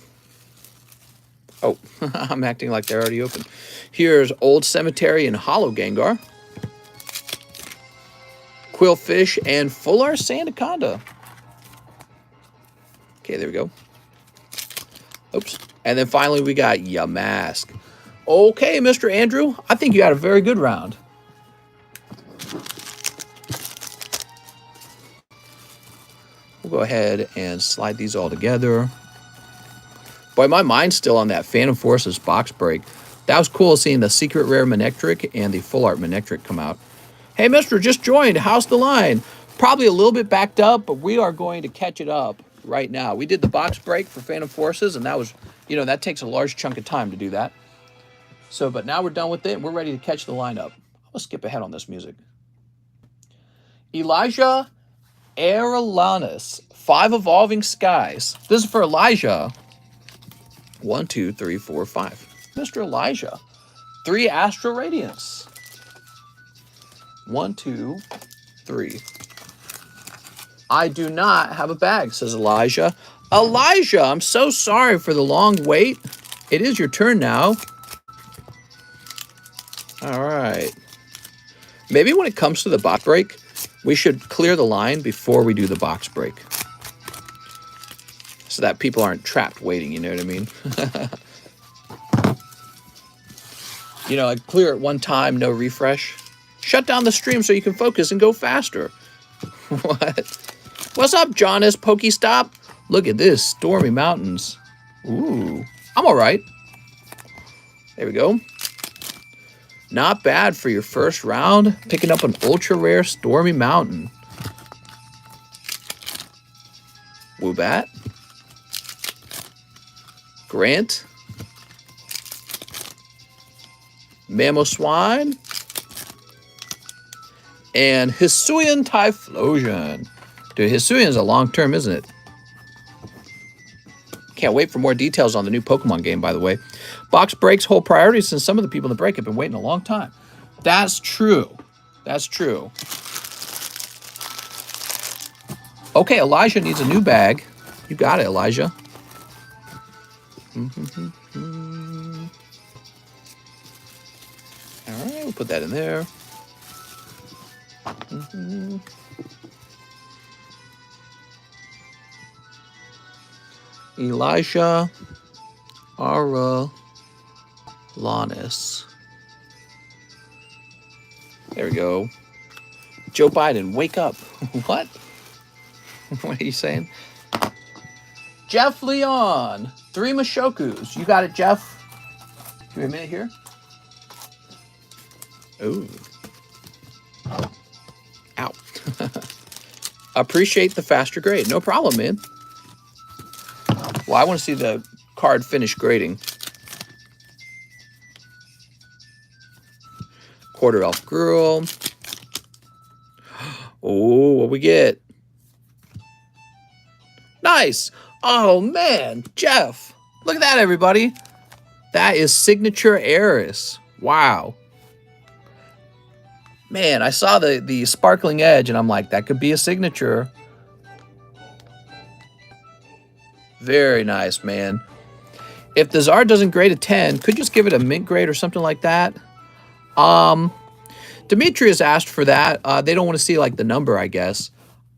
Oh, I'm acting like they're already open. Here's Old Cemetery and Hollow Gengar. Quillfish and Full Art Sandaconda. Okay, there we go. Oops. And then finally we got Yamask. Okay, Mr. Andrew, I think you had a very good round. We'll go ahead and slide these all together. Boy, my mind's still on that Phantom Forces box break. That was cool seeing the Secret Rare Manectric and the Full Art Manectric come out. Hey, mister, just joined. How's the line? Probably a little bit backed up, but we are going to catch it up right now. We did the box break for Phantom Forces, and that was, you know, that takes a large chunk of time to do that. So, but now we're done with it, and we're ready to catch the lineup. I'll skip ahead on this music. Elijah Aerolanis, 5 Evolving Skies. This is for Elijah. 1, 2, 3, 4, 5. Mr. Elijah. 3 Astral Radiance. 1, 2, 3. I do not have a bag, says Elijah. Elijah, I'm so sorry for the long wait. It is your turn now. All right. Maybe when it comes to the box break, we should clear the line before we do the box break. So that people aren't trapped waiting, you know what I mean? You know, like clear at one time, no refresh. Shut down the stream so you can focus and go faster. What? What's up, Jonas Pokestop? Look at this, Stormy Mountains. Ooh, I'm all right. There we go. Not bad for your first round. Picking up an ultra rare Stormy Mountain. Woobat. Grant. Mamoswine. And Hisuian Typhlosion. Dude, Hisuian's a long term, isn't it? Can't wait for more details on the new Pokemon game, by the way. Box breaks hold priority since some of the people in the break have been waiting a long time. That's true. That's true. Okay, Elijah needs a new bag. You got it, Elijah. All right, we'll put that in there. Elijah Aerolanis. There we go. Joe Biden, wake up. What? What are you saying? Jeff Leon. 3 Mashokus. You got it, Jeff. Give me a minute here. Ooh. Ow. Appreciate the faster grade. No problem, man. Well, I want to see the card finish grading. Quarter Elf Girl. Oh, what we get? Nice. Oh, man. Jeff. Look at that, everybody. That is Signature Heiress. Wow. Man, I saw the sparkling edge, and I'm like, that could be a signature. Very nice, man. If the Zard doesn't grade a 10, could you just give it a mint grade or something like that? Demetrius asked for that. They don't want to see, like, the number, I guess.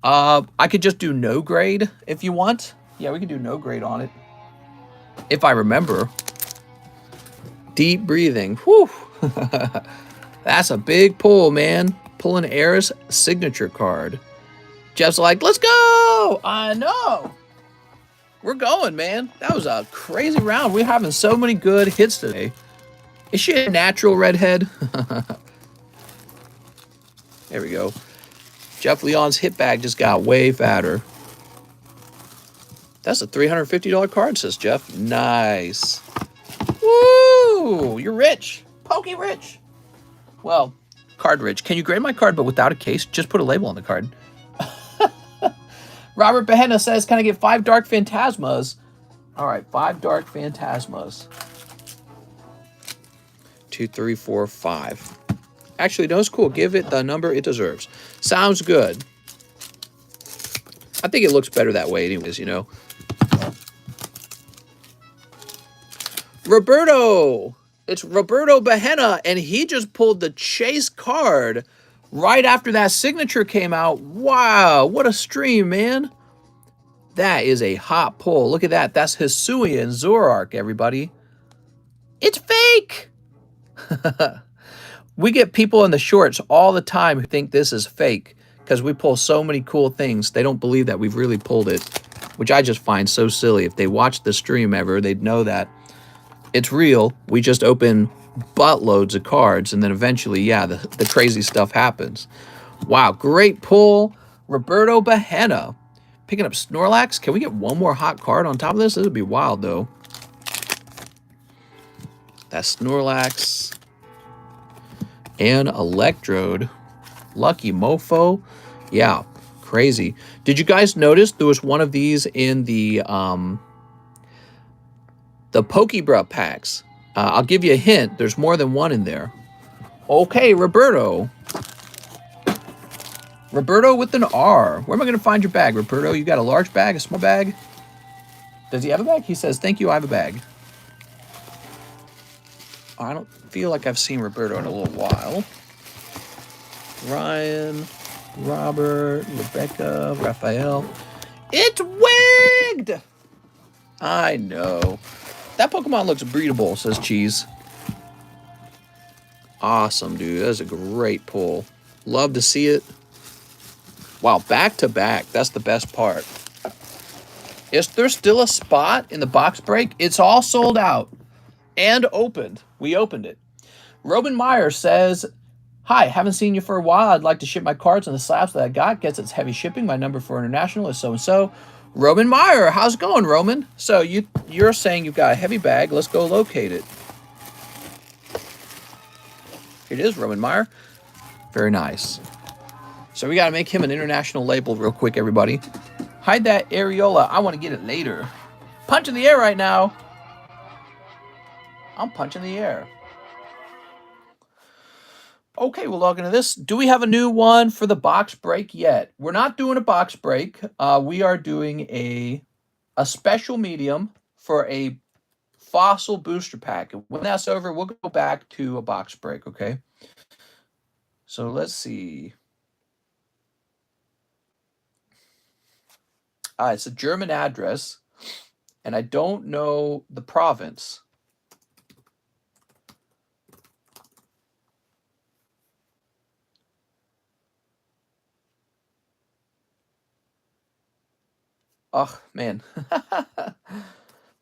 I could just do no grade if you want. Yeah, we could do no grade on it. If I remember. Deep breathing. Whew. That's a big pull, man. Pulling Heiress signature card. Jeff's like, let's go. I know. We're going, man. That was a crazy round. We're having so many good hits today. Is she a natural redhead? There we go. Jeff Leon's hit bag just got way fatter. That's a $350 card, says Jeff. Nice. Woo! You're rich. Pokey rich. Well, card rich. Can you grade my card but without a case? Just put a label on the card. Robert Behenna says, can I get 5 Dark Phantasmas? All right, 5 Dark Phantasmas. 2, 3, 4, 5. Actually, no, it's cool. Give it the number it deserves. Sounds good. I think it looks better that way anyways, you know. Roberto! It's Roberto Behenna, and he just pulled the Chase card right after that signature came out. Wow, what a stream, man. That is a hot pull. Look at that. That's Hisuian Zoroark, everybody. It's fake! We get people in the shorts all the time who think this is fake because we pull so many cool things. They don't believe that we've really pulled it, which I just find so silly. If they watch the stream ever, they'd know that it's real. We just open buttloads of cards, and then eventually, yeah, the crazy stuff happens. Wow, great pull. Roberto Behenna. Picking up Snorlax. Can we get one more hot card on top of this? This would be wild, though. That's Snorlax. And Electrode. Lucky Mofo. Yeah, crazy. Did you guys notice there was one of these in the Pokebruh packs? I'll give you a hint. There's more than one in there. Okay, Roberto. Roberto with an R. Where am I going to find your bag, Roberto? You got a large bag, a small bag? Does he have a bag? He says, thank you, I have a bag. I don't feel like I've seen Roberto in a little while. Ryan, Robert, Rebecca, Raphael. It's wigged! I know. That Pokemon looks breedable, says Cheese. Awesome, dude. That's a great pull. Love to see it. Wow, back to back. That's the best part. Is there still a spot in the box break? It's all sold out and opened. We opened it. Robin Meyer says, hi, haven't seen you for a while. I'd like to ship my cards on the slabs that I got. Gets its heavy shipping. My number for international is so-and-so. Robin Meyer, how's it going, Roman? So you're saying you've got a heavy bag. Let's go locate it. Here it is, Roman Meyer. Very nice. So we got to make him an international label real quick, everybody. Hide that areola. I want to get it later. Punch in the air right now. I'm punching the air. Okay, we'll log into this. Do we have a new one for the box break yet? We're not doing a box break. We are doing a special medium for a fossil booster pack. When that's over, we'll go back to a box break, okay? So let's see. It's a German address, and I don't know the province. Oh, man.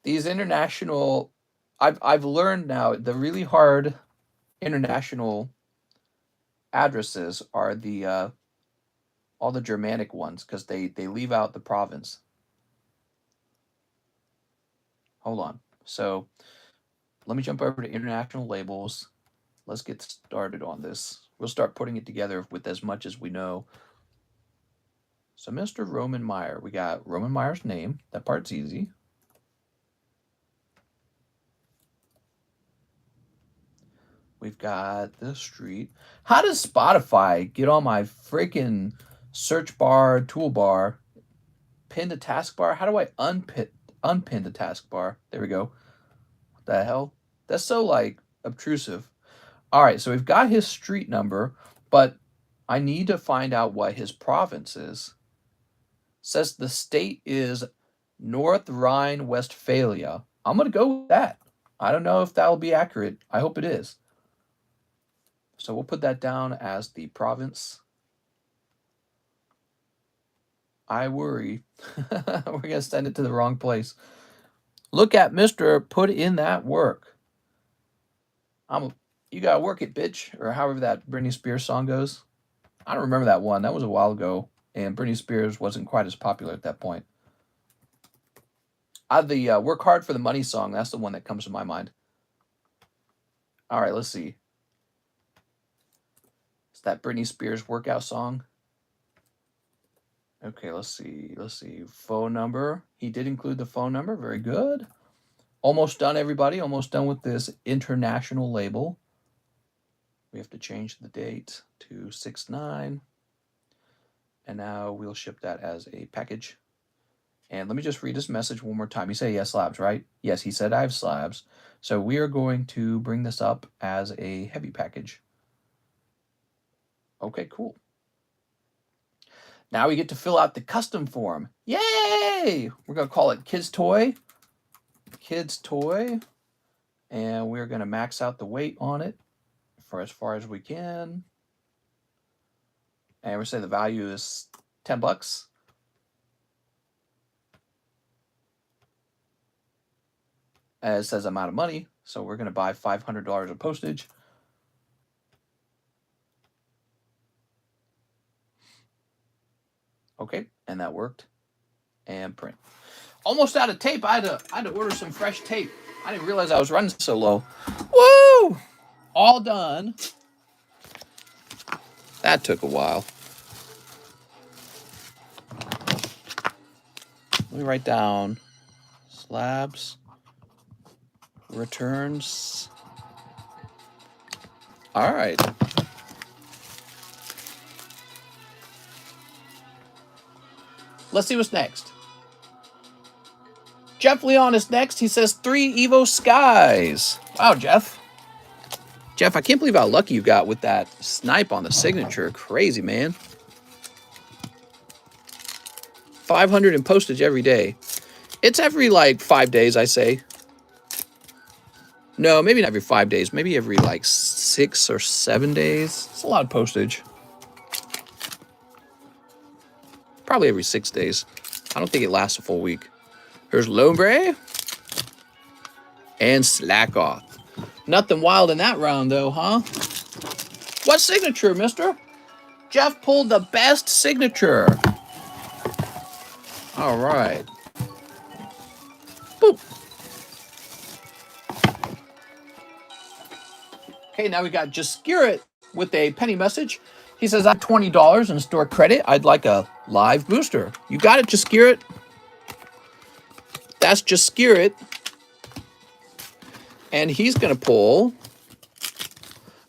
These international, I've learned now the really hard international addresses are the all the Germanic ones because they leave out the province. Hold on. So let me jump over to international labels. Let's get started on this. We'll start putting it together with as much as we know. So Mr. Roman Meyer, we got Roman Meyer's name. That part's easy. We've got the street. How does Spotify get on my freaking search bar, toolbar, pin the taskbar? How do I unpin the taskbar? There we go. What the hell? That's so like obtrusive. All right, so we've got his street number, but I need to find out what his province is. Says the state is North Rhine-Westphalia. I'm going to go with that. I don't know if that'll be accurate. I hope it is. So we'll put that down as the province. I worry. We're going to send it to the wrong place. Look at Mr. Put in that work. You got to work it, bitch. Or however that Britney Spears song goes. I don't remember that one. That was a while ago. And Britney Spears wasn't quite as popular at that point. The Work Hard for the Money song. That's the one that comes to my mind. All right, let's see. It's that Britney Spears workout song. Okay, let's see. Phone number. He did include the phone number. Very good. Almost done, everybody. Almost done with this international label. We have to change the date to 6/9. And now we'll ship that as a package. And let me just read this message one more time. You say yes, slabs, right? Yes, he said I have slabs. So we are going to bring this up as a heavy package. Okay, cool. Now we get to fill out the custom form. Yay! We're going to call it Kids Toy. Kids Toy. And we're going to max out the weight on it for as far as we can. And we say the value is $10. As it says I'm out of money, so we're going to buy $500 of postage. Okay, and that worked. And print. Almost out of tape. I had to order some fresh tape. I didn't realize I was running so low. Woo! All done. That took a while. Let me write down slabs, returns. All right. Let's see what's next. Jeff Leon is next. He says 3 Evo Skies. Wow, Jeff. Jeff, I can't believe how lucky you got with that snipe on the signature. Crazy, man. 500 in postage every day. It's every, like, 5 days, I say. No, maybe not every 5 days. Maybe every, like, 6 or 7 days. It's a lot of postage. Probably every 6 days. I don't think it lasts a full week. Here's Lombre. And Slack Off. Nothing wild in that round, though, huh? What signature, mister? Jeff pulled the best signature. All right. Boop. Okay, now we got Jaskirit with a penny message. He says, I have $20 in store credit. I'd like a live booster. You got it, Jaskirit. That's Jaskirit. And he's going to pull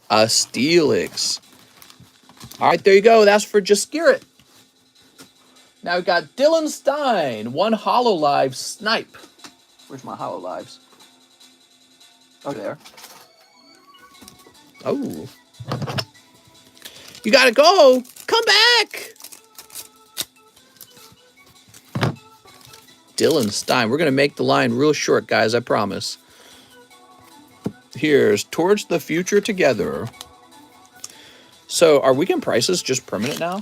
a Steelix. All right, there you go. That's for Jaskirit. Now we got Dylan Stein, 1 Hololive Snipe. Where's my Hololives? Oh, there. Oh. You gotta go. Come back. Dylan Stein. We're going to make the line real short, guys. I promise. Here's Towards the Future Together. So are weekend prices just permanent now?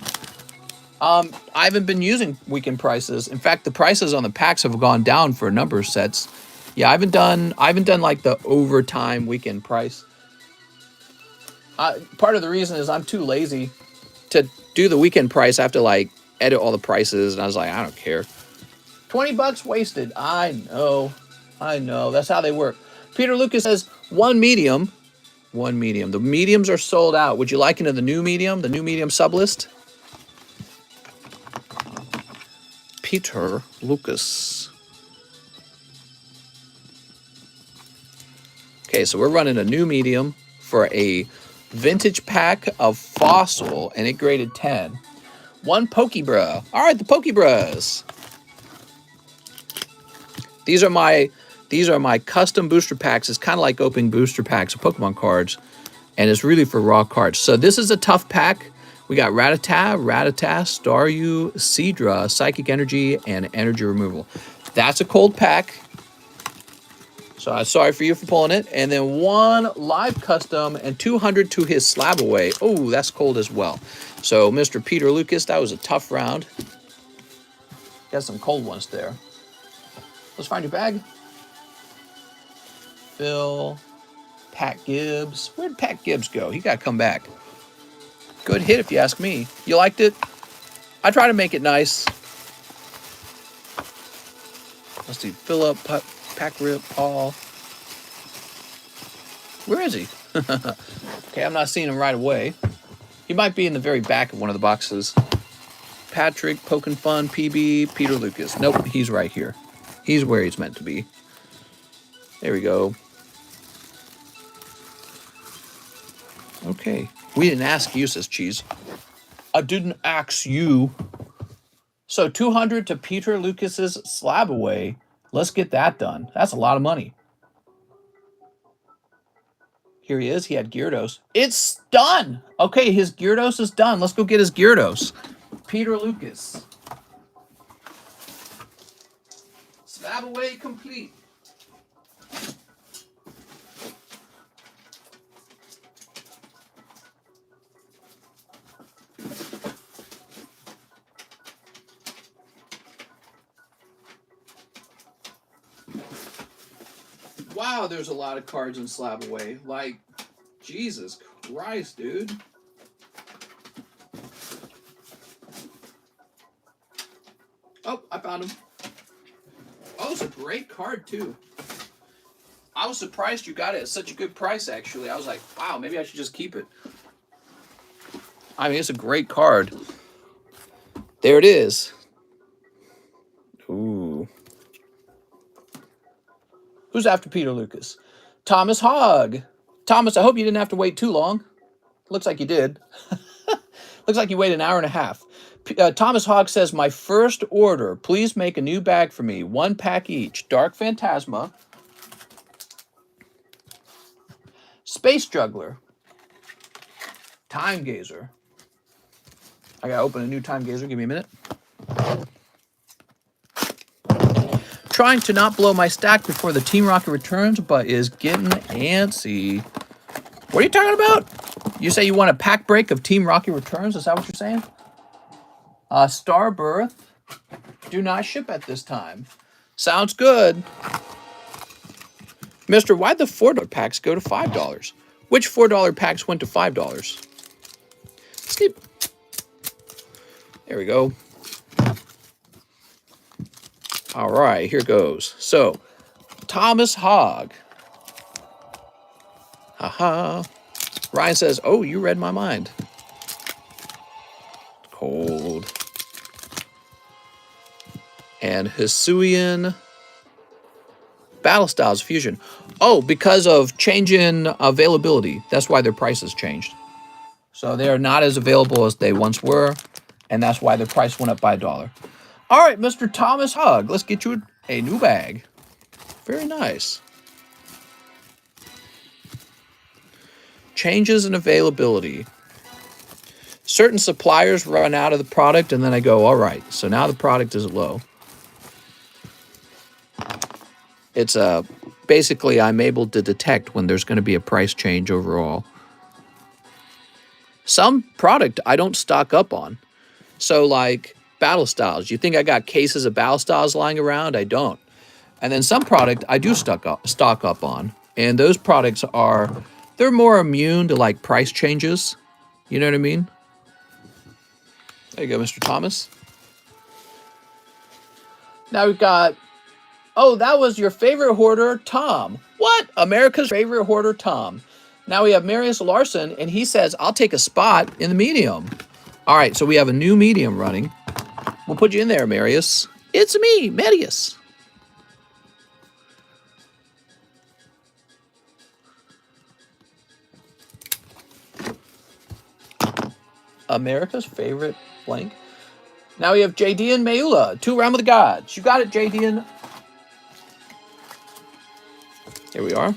I haven't been using weekend prices. In fact, the prices on the packs have gone down for a number of sets. Yeah, I haven't done like the overtime weekend price. Part of the reason is I'm too lazy to do the weekend price. I have to like edit all the prices, and I was like, I don't care. $20 wasted. I know. That's how they work. Peter Lucas says one medium. One medium. The mediums are sold out. Would you like into the new medium sub list? Peter Lucas. Okay, so we're running a new medium for a vintage pack of Fossil, and it graded 10. One Pokebra. All right, the Pokebras. These are my custom booster packs. It's kind of like opening booster packs of Pokemon cards, and it's really for raw cards. So this is a tough pack. We got Rattata, Staryu, Seadra, Psychic Energy, and Energy Removal. That's a cold pack. So I'm sorry for you for pulling it. And then one live custom and 200 to his SLAB-AWAY. Oh, that's cold as well. So Mr. Peter Lucas, that was a tough round. Got some cold ones there. Let's find your bag. Phil, Pat Gibbs. Where'd Pat Gibbs go? He got to come back. Good hit if you ask me. You liked it? I try to make it nice. Let's see. Philip, Pack Rip, Paul. Where is he? Okay, I'm not seeing him right away. He might be in the very back of one of the boxes. Patrick, Pokin' Fun, PB, Peter Lucas. Nope, he's right here. He's where he's meant to be. There we go. Okay. We didn't ask you, says Cheese. I didn't ask you. So 200 to Peter Lucas's SLAB-AWAY. Let's get that done. That's a lot of money. Here he is. He had Gyarados. It's done. Okay, his Gyarados is done. Let's go get his Gyarados. Peter Lucas. SLAB-AWAY complete. Wow, there's a lot of cards in SLAB-AWAY. Like, Jesus Christ, dude. Oh, I found him. Oh, it's a great card, too. I was surprised you got it at such a good price, actually. I was like, wow, maybe I should just keep it. I mean, it's a great card. There it is. Ooh. Who's after Peter Lucas? Thomas Hogg. Thomas, I hope you didn't have to wait too long. Looks like you did. Looks like you waited an hour and a half. Thomas Hogg says, my first order, please make a new bag for me. 1 pack each. Dark Phantasma. Space Juggler. Time Gazer. I gotta open a new Time Gazer. Give me a minute. Trying to not blow my stack before the Team Rocket returns, but is getting antsy. What are you talking about? You say you want a pack break of Team Rocket returns? Is that what you're saying? Starbirth. Do not ship at this time. Sounds good. Mister, why'd the $4 packs go to $5? Which $4 packs went to $5? Skip. There we go. All right, here goes. So, Thomas Hogg. Haha. Ryan says, oh, you read my mind. Cold. And Hisuian Battle Styles Fusion. Oh, because of change in availability. That's why their prices changed. So they are not as available as they once were, and that's why their price went up by $1. All right, Mr. Thomas Hogg, let's get you a new bag. Very nice. Changes in availability. Certain suppliers run out of the product, and then I go, all right, so now the product is low. It's basically I'm able to detect when there's going to be a price change overall. Some product I don't stock up on. So like Battle Styles. You think I got cases of Battle Styles lying around? I don't. And then some product I do stock up on. And those products are, they're more immune to like price changes. You know what I mean? There you go, Mr. Thomas. Now we've got, oh, that was your favorite hoarder, Tom. What? America's favorite hoarder, Tom. Now we have Marius Larson, and he says, I'll take a spot in the medium. All right, so we have a new medium running. We'll put you in there, Marius. It's me, Marius. America's favorite blank. Now we have JD and Mayula, 2 Realm of the Gods. You got it, JD and... Here we are.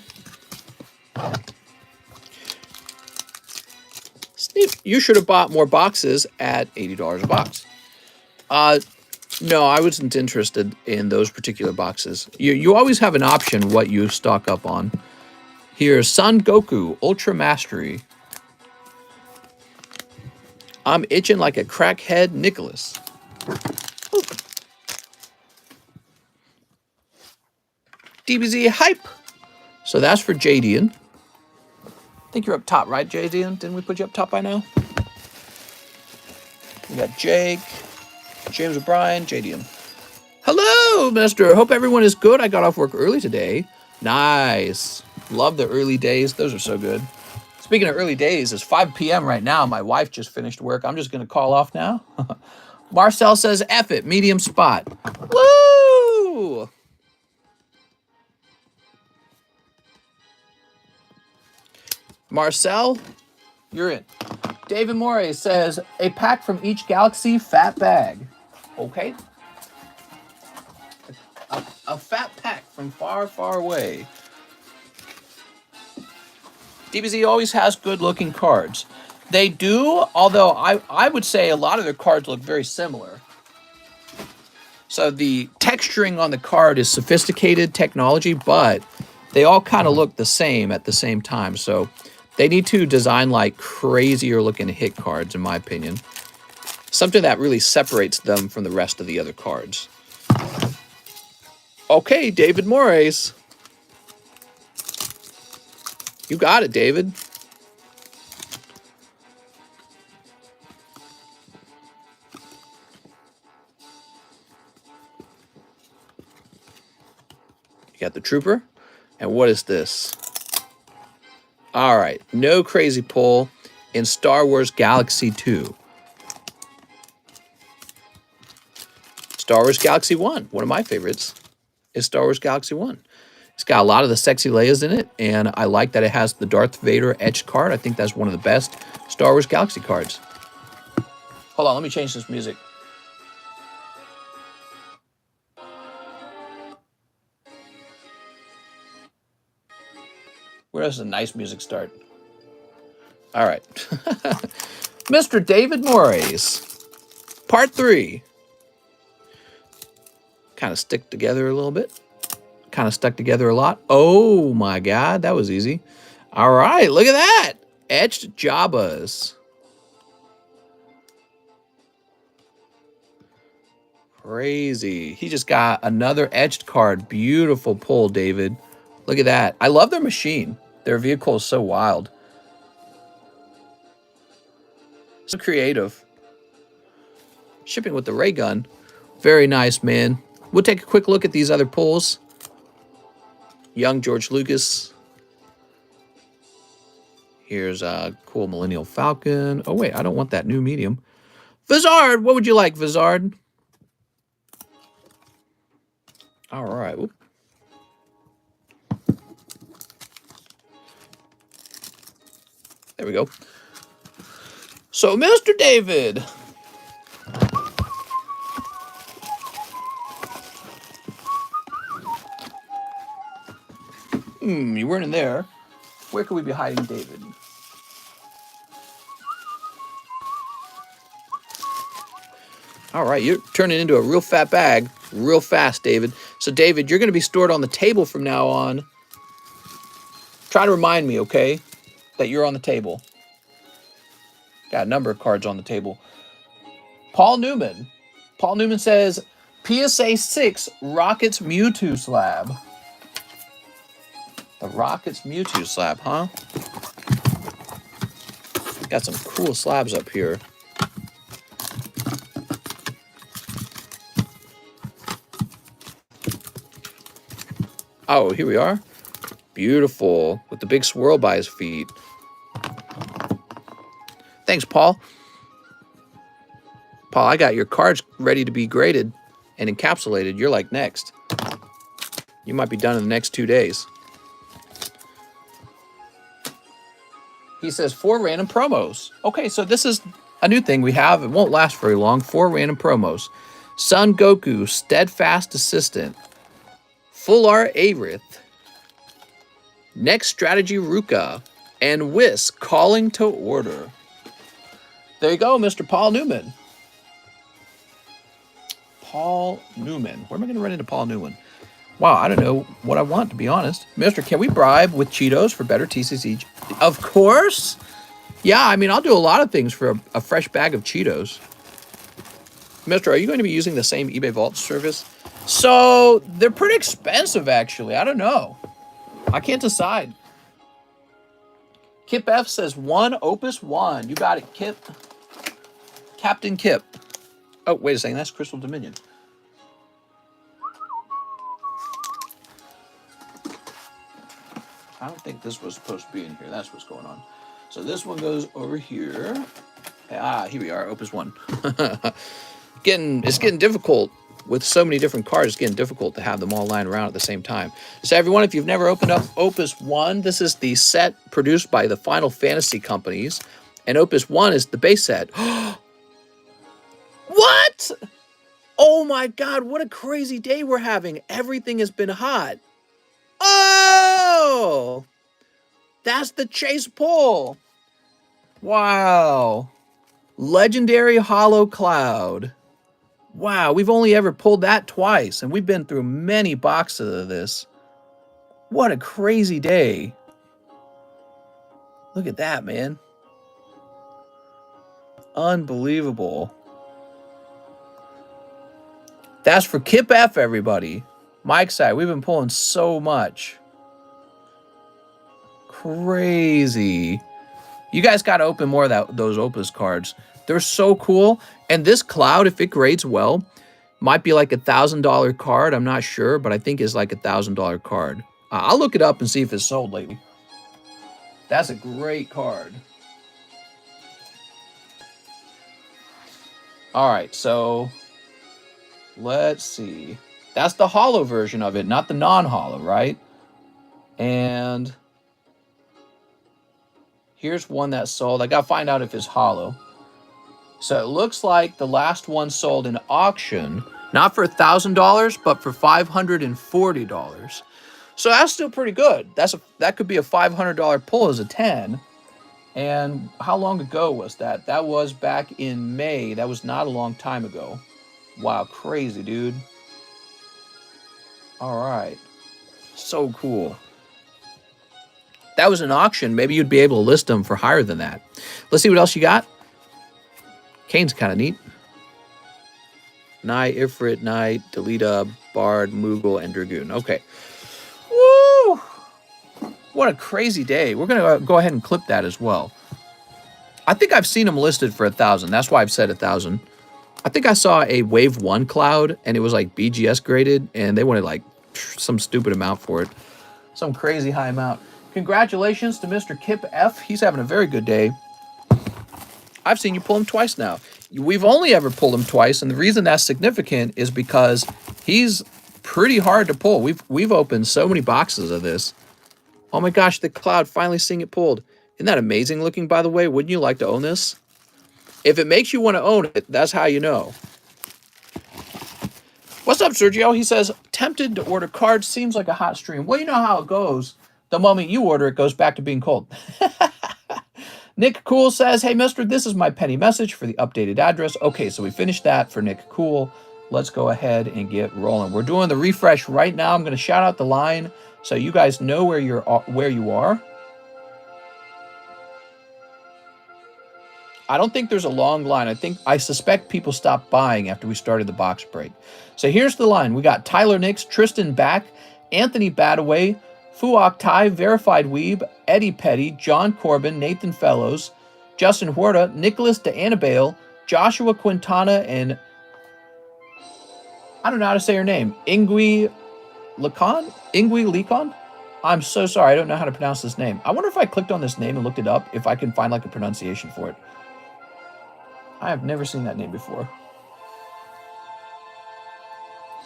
Steve, you should have bought more boxes at $80 a box. No, I wasn't interested in those particular boxes. You always have an option what you stock up on. Here's Son Goku, Ultra Mastery. I'm itching like a crackhead Nicholas. Ooh. DBZ Hype. So that's for Jadian. I think you're up top, right, Jadian? Didn't we put you up top by now? We got Jake, James O'Brien, Jadian. Hello, mister. Hope everyone is good. I got off work early today. Nice. Love the early days. Those are so good. Speaking of early days, it's 5 p.m. right now. My wife just finished work. I'm just going to call off now. Marcel says, F it, medium spot. Woo! Marcel, you're in. David Morey says, a pack from each galaxy, fat bag. Okay. A fat pack from far, far away. DBZ always has good-looking cards. They do, although I would say a lot of their cards look very similar. So the texturing on the card is sophisticated technology, but they all kind of look the same at the same time. So they need to design like crazier-looking hit cards, in my opinion. Something that really separates them from the rest of the other cards. Okay, David Moraes. You got it, David. You got the Trooper. And what is this? All right, no crazy pull in Star Wars Galaxy 2. Star Wars Galaxy 1, one of my favorites, is Star Wars Galaxy 1. It's got a lot of the sexy Leias in it, and I like that it has the Darth Vader etched card. I think that's one of the best Star Wars Galaxy cards. Hold on, let me change this music. Where does the nice music start? All right. Mr. David Moraes, part 3. Kind of stick together a little bit. Kind of stuck together a lot. Oh my God, that was easy. All right, look at that. Etched Jabbas. Crazy. He just got another etched card. Beautiful pull, David. Look at that. I love their machine. Their vehicle is so wild. So creative. Shipping with the ray gun. Very nice, man. We'll take a quick look at these other pulls. Young George Lucas. Here's a cool Millennial Falcon. Oh, wait, I don't want that new medium. Vizard, what would you like, Vizard? All right. Whoop. There we go. So, Mr. David. You weren't in there. Where could we be hiding David? All right, you're turning into a real fat bag real fast, David. So, David, you're going to be stored on the table from now on. Try to remind me, okay, that you're on the table. Got a number of cards on the table. Paul Newman. Paul Newman says, PSA 6 Rockets Mewtwo slab. The Rockets Mewtwo slab, huh? Got some cool slabs up here. Oh, here we are. Beautiful. With the big swirl by his feet. Thanks, Paul. Paul, I got your cards ready to be graded and encapsulated. You're like next. You might be done in the next 2 days. He says 4 random promos. Okay, so this is a new thing we have. It won't last very long. 4 random promos. Son Goku, Steadfast Assistant. Full Art Aerith. Next Strategy Ruka. And Whis Calling to Order. There you go, Mr. Paul Newman. Paul Newman. Where am I going to run into Paul Newman? Wow, I don't know what I want, to be honest. Mister, can we bribe with Cheetos for better TCC? Of course. Yeah, I mean, I'll do a lot of things for a fresh bag of Cheetos. Mister, are you going to be using the same eBay Vault service? So, they're pretty expensive, actually. I don't know. I can't decide. Kip F says 1 Opus 1. You got it, Kip. Captain Kip. Oh, wait a second. That's Crystal Dominion. I don't think this was supposed to be in here. That's what's going on. So this one goes over here. Ah, here we are, Opus 1. It's getting difficult with so many different cards. It's getting difficult to have them all lying around at the same time. So everyone, if you've never opened up Opus 1, this is the set produced by the Final Fantasy companies. And Opus 1 is the base set. What? Oh my God, what a crazy day we're having. Everything has been hot. Oh, that's the Chase pull. Wow. Legendary Hollow Cloud. Wow, we've only ever pulled that twice, and we've been through many boxes of this. What a crazy day. Look at that, man. Unbelievable. That's for Kip F, everybody. Mike's side, we've been pulling so much. Crazy. You guys got to open more of those Opus cards. They're so cool. And this cloud, if it grades well, might be like $1,000 card. I'm not sure, but I think it's like $1,000 card. I'll look it up and see if it's sold lately. That's a great card. All right, so let's see. That's the hollow version of it, not the non-hollow, right? And here's one that sold. I got to find out if it's hollow. So it looks like the last one sold in auction, not for $1,000, but for $540. So that's still pretty good. That could be a $500 pull as a 10. And how long ago was that? That was back in May. That was not a long time ago. Wow, crazy, dude. All right. So cool. That was an auction. Maybe you'd be able to list them for higher than that. Let's see what else you got. Kane's kind of neat. Nye, Ifrit, Knight, Delita, Bard, Moogle, and Dragoon. Okay. Woo! What a crazy day. We're going to go ahead and clip that as well. I think I've seen them listed for 1,000. That's why I've said 1,000. I think I saw a Wave 1 cloud, and it was like BGS graded, and they wanted like some stupid amount for it. Some crazy high amount. Congratulations to Mr. Kip F. He's having a very good day. I've seen you pull him twice now. We've only ever pulled him twice, and the reason that's significant is because he's pretty hard to pull. We've opened so many boxes of this. Oh my gosh, the cloud, finally seeing it pulled. Isn't that amazing looking, by the way? Wouldn't you like to own this? If it makes you want to own it, that's how you know. What's up, Sergio? He says, tempted to order cards. Seems like a hot stream. Well, you know how it goes. The moment you order, it goes back to being cold. Nick Cool says, hey, mister, this is my penny message for the updated address. Okay, so we finished that for Nick Cool. Let's go ahead and get rolling. We're doing the refresh right now. I'm going to shout out the line so you guys know where you are. I don't think there's a long line. I suspect people stopped buying after we started the box break. So here's the line. We got Tyler Nix, Tristan Back, Anthony Badaway, Fuok Tai, Verified Weeb, Eddie Petty, John Corbin, Nathan Fellows, Justin Huerta, Nicholas de Annabale, Joshua Quintana, and I don't know how to say her name, Ingui Lecon? I'm so sorry. I don't know how to pronounce this name. I wonder if I clicked on this name and looked it up, if I can find like a pronunciation for it. I have never seen that name before.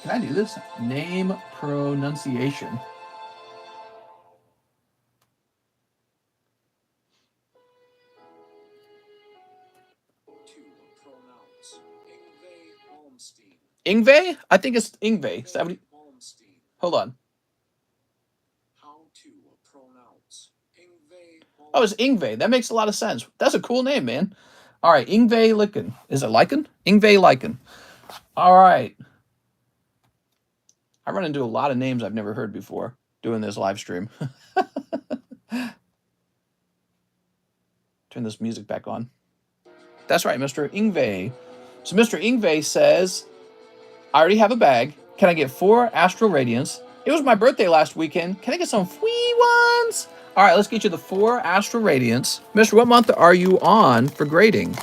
Can I do this? Name pronunciation. Ingve? I think it's Ingve. 70. Hold on. Oh, it's Ingve. That makes a lot of sense. That's a cool name, man. All right, Ingve Licken. Is it Lycan? Ingve Lycan. All right. I run into a lot of names I've never heard before doing this live stream. Turn this music back on. That's right, Mr. Ingve. So Mr. Ingve says, I already have a bag. Can I get 4 Astral Radiance? It was my birthday last weekend. Can I get some free ones? All right, let's get you the 4 Astral Radiance. Mister, what month are you on for grading?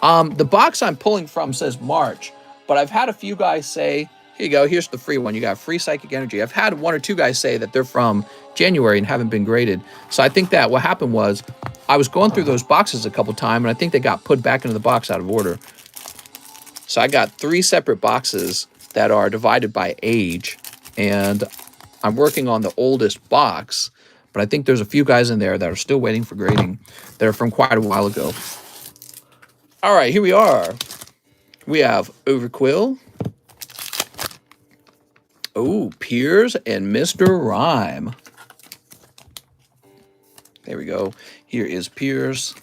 The box I'm pulling from says March, but I've had a few guys say, here you go, here's the free one. You got free psychic energy. I've had 1 or 2 guys say that they're from January and haven't been graded. So I think that what happened was I was going through those boxes a couple times, and I think they got put back into the box out of order. So I got 3 separate boxes that are divided by age, and I'm working on the oldest box, but I think there's a few guys in there that are still waiting for grading that are from quite a while ago. All right, here we are. We have Overquill. Oh, Piers and Mr. Rhyme. There we go. Here is Piers.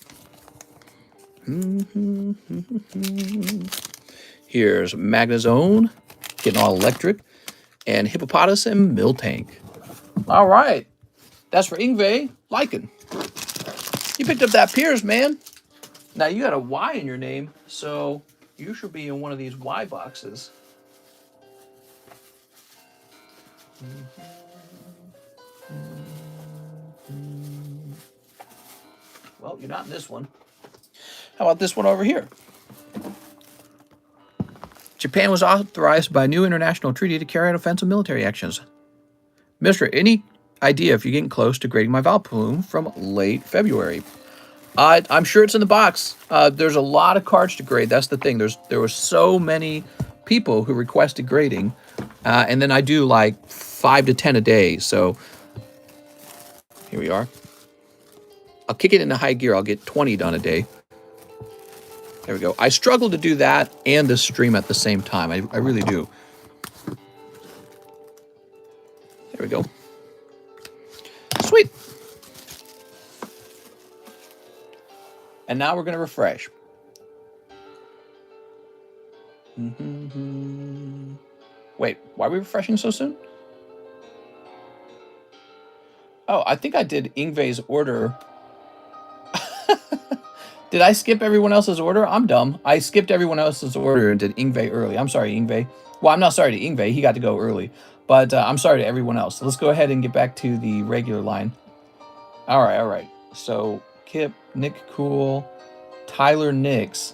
Here's Magnazone, getting all electric, and Hippopotamus and Miltank. All right. That's for Ingve Lycan. You picked up that Piers, man. Now, you got a Y in your name, so you should be in one of these Y boxes. Well, you're not in this one. How about this one over here? Japan was authorized by a new international treaty to carry out offensive military actions. Mister, any idea if you're getting close to grading my Valplume from late February? I'm sure it's in the box. There's a lot of cards to grade. That's the thing. There were so many people who requested grading, and then I do like 5 to 10 a day. So here we are. I'll kick it into high gear. I'll get 20 done a day. There we go. I struggle to do that and this stream at the same time. I really do. There we go. Sweet. And now we're going to refresh. Wait, why are we refreshing so soon? Oh, I think I did Ingve's order. Did I skip everyone else's order? I'm dumb. I skipped everyone else's order and did Ingve early. I'm sorry, Ingve. Well, I'm not sorry to Ingve. He got to go early. But I'm sorry to everyone else. Let's go ahead and get back to the regular line. All right. So, Kip, Nick Cool, Tyler Nix.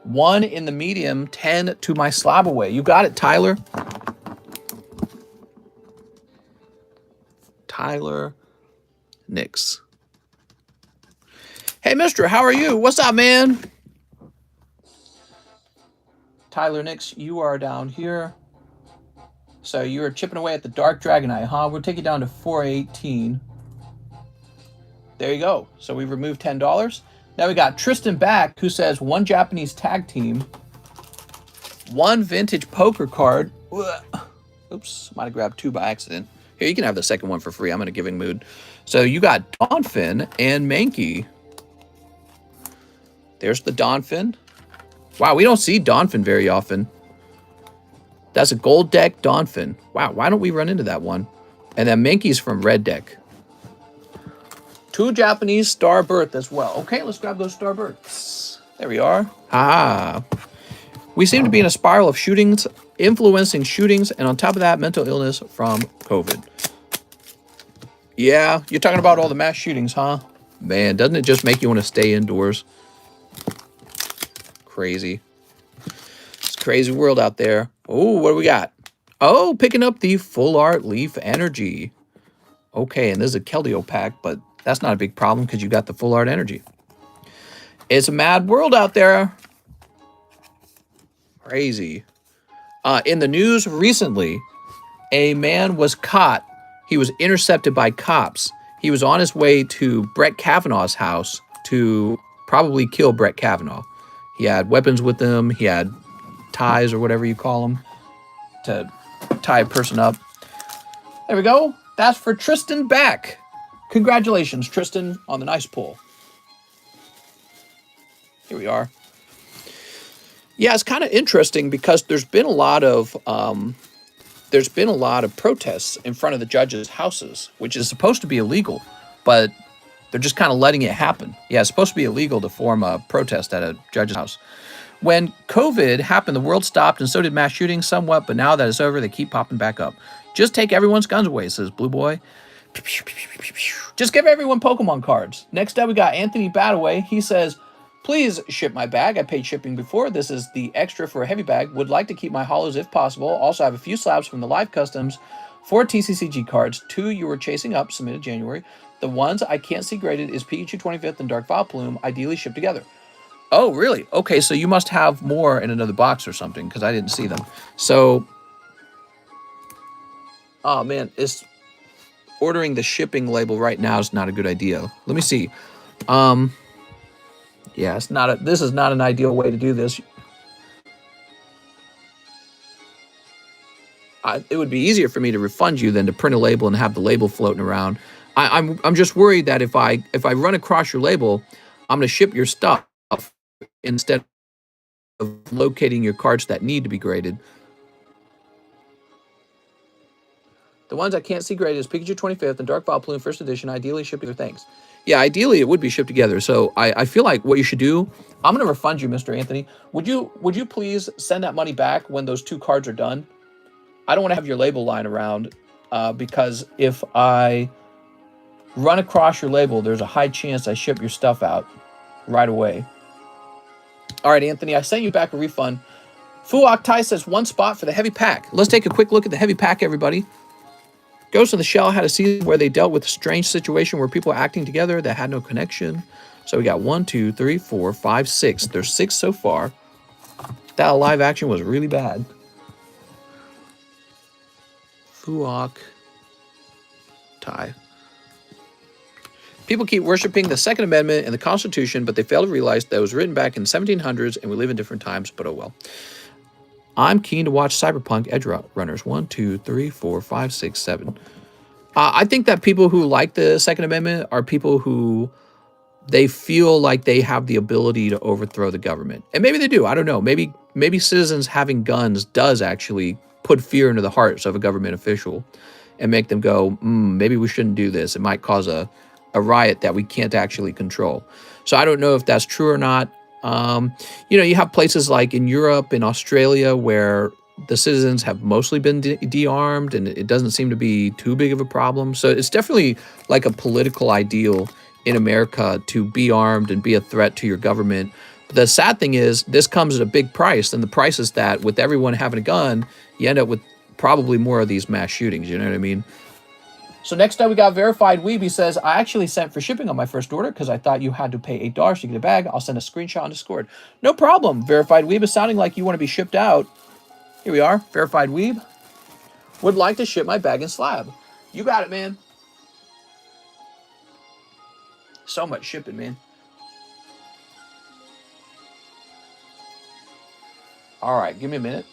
1 in the medium, 10 to my SLAB-AWAY. You got it, Tyler. Tyler Nix. Hey, mister, how are you? What's up, man? Tyler Nix, you are down here. So you're chipping away at the Dark Dragonite, huh? We'll take you down to 418. There you go. So we've removed $10. Now we got Tristan Back, who says 1 Japanese tag team, 1 vintage poker card. Oops, might have grabbed 2 by accident. Here, you can have the second one for free. I'm in a giving mood. So you got Donphin and Mankey. There's the Donphin. Wow, we don't see Donphin very often. That's a gold deck Donphin. Wow, why don't we run into that one? And then Mankey's from red deck. 2 Japanese Star Birth as well. Okay, let's grab those Star Births. There we are. Ah. We seem to be in a spiral of shootings, influencing shootings, and on top of that, mental illness from COVID. Yeah, you're talking about all the mass shootings, huh? Man, doesn't it just make you want to stay indoors? Crazy. It's a crazy world out there. Oh, what do we got? Oh, picking up the full art leaf energy. Okay, and this is a Keldeo pack, but that's not a big problem because you got the full art energy. It's a mad world out there. Crazy. In the news recently, a man was caught. He was intercepted by cops. He was on his way to Brett Kavanaugh's house to probably kill Brett Kavanaugh. He had weapons with him. He had ties or whatever you call them to tie a person up. There we go. That's for Tristan Back. Congratulations, Tristan, on the nice pull. Here we are. Yeah, it's kind of interesting because there's been a lot of protests in front of the judges' houses, which is supposed to be illegal, but they're just kind of letting it happen. Yeah, it's supposed to be illegal to form a protest at a judge's house. When COVID happened, the world stopped, and so did mass shootings somewhat, but now that it's over, they keep popping back up. Just take everyone's guns away, says Blue Boy. Just give everyone Pokemon cards. Next up, we got Anthony Badaway. He says, please ship my bag. I paid shipping before. This is the extra for a heavy bag. Would like to keep my hollows if possible. Also, I have a few slabs from the live customs. 4 TCCG cards. 2 you were chasing up, submitted January. The ones I can't see graded is Pikachu 25th and Dark Vileplume, ideally shipped together. Oh, really? Okay, so you must have more in another box or something, because I didn't see them. So, oh man, ordering the shipping label right now is not a good idea. Let me see. Yeah, this is not an ideal way to do this. It would be easier for me to refund you than to print a label and have the label floating around. I'm just worried that if I run across your label, I'm going to ship your stuff instead of locating your cards that need to be graded. The ones I can't see graded is Pikachu 25th and Dark Vileplume First Edition, ideally shipped together. Thanks. Yeah, ideally it would be shipped together. So I feel like what you should do, I'm going to refund you, Mr. Anthony. Would you please send that money back when those 2 cards are done? I don't want to have your label lying around because if I run across your label, there's a high chance I ship your stuff out right away. All right, Anthony, I sent you back a refund. Fuok Tai says 1 spot for the heavy pack. Let's take a quick look at the heavy pack, everybody. Ghost in the Shell had a season where they dealt with a strange situation where people were acting together that had no connection. So we got 1, 2, 3, 4, 5, 6. There's 6 so far. That live action was really bad. Fuok Tai. People keep worshiping the Second Amendment and the Constitution, but they fail to realize that it was written back in the 1700s and we live in different times, but oh well. I'm keen to watch Cyberpunk Edge Runners. 1, 2, 3, 4, 5, 6, 7. I think that people who like the Second Amendment are people who they feel like they have the ability to overthrow the government. And maybe they do. I don't know. Maybe citizens having guns does actually put fear into the hearts of a government official and make them go, maybe we shouldn't do this. It might cause a riot that we can't actually control. So I don't know if that's true or not. You have places like in Europe, in Australia, where the citizens have mostly been de-armed and it doesn't seem to be too big of a problem. So it's definitely like a political ideal in America to be armed and be a threat to your government. But the sad thing is this comes at a big price. And the price is that with everyone having a gun, you end up with probably more of these mass shootings. You know what I mean? So next up, we got Verified Weeby says, I actually sent for shipping on my first order because I thought you had to pay $8 to get a bag. I'll send a screenshot on Discord. No problem. Verified Weeb is sounding like you want to be shipped out. Here we are. Verified Weeb. Would like to ship my bag in slab. You got it, man. So much shipping, man. All right, give me a minute.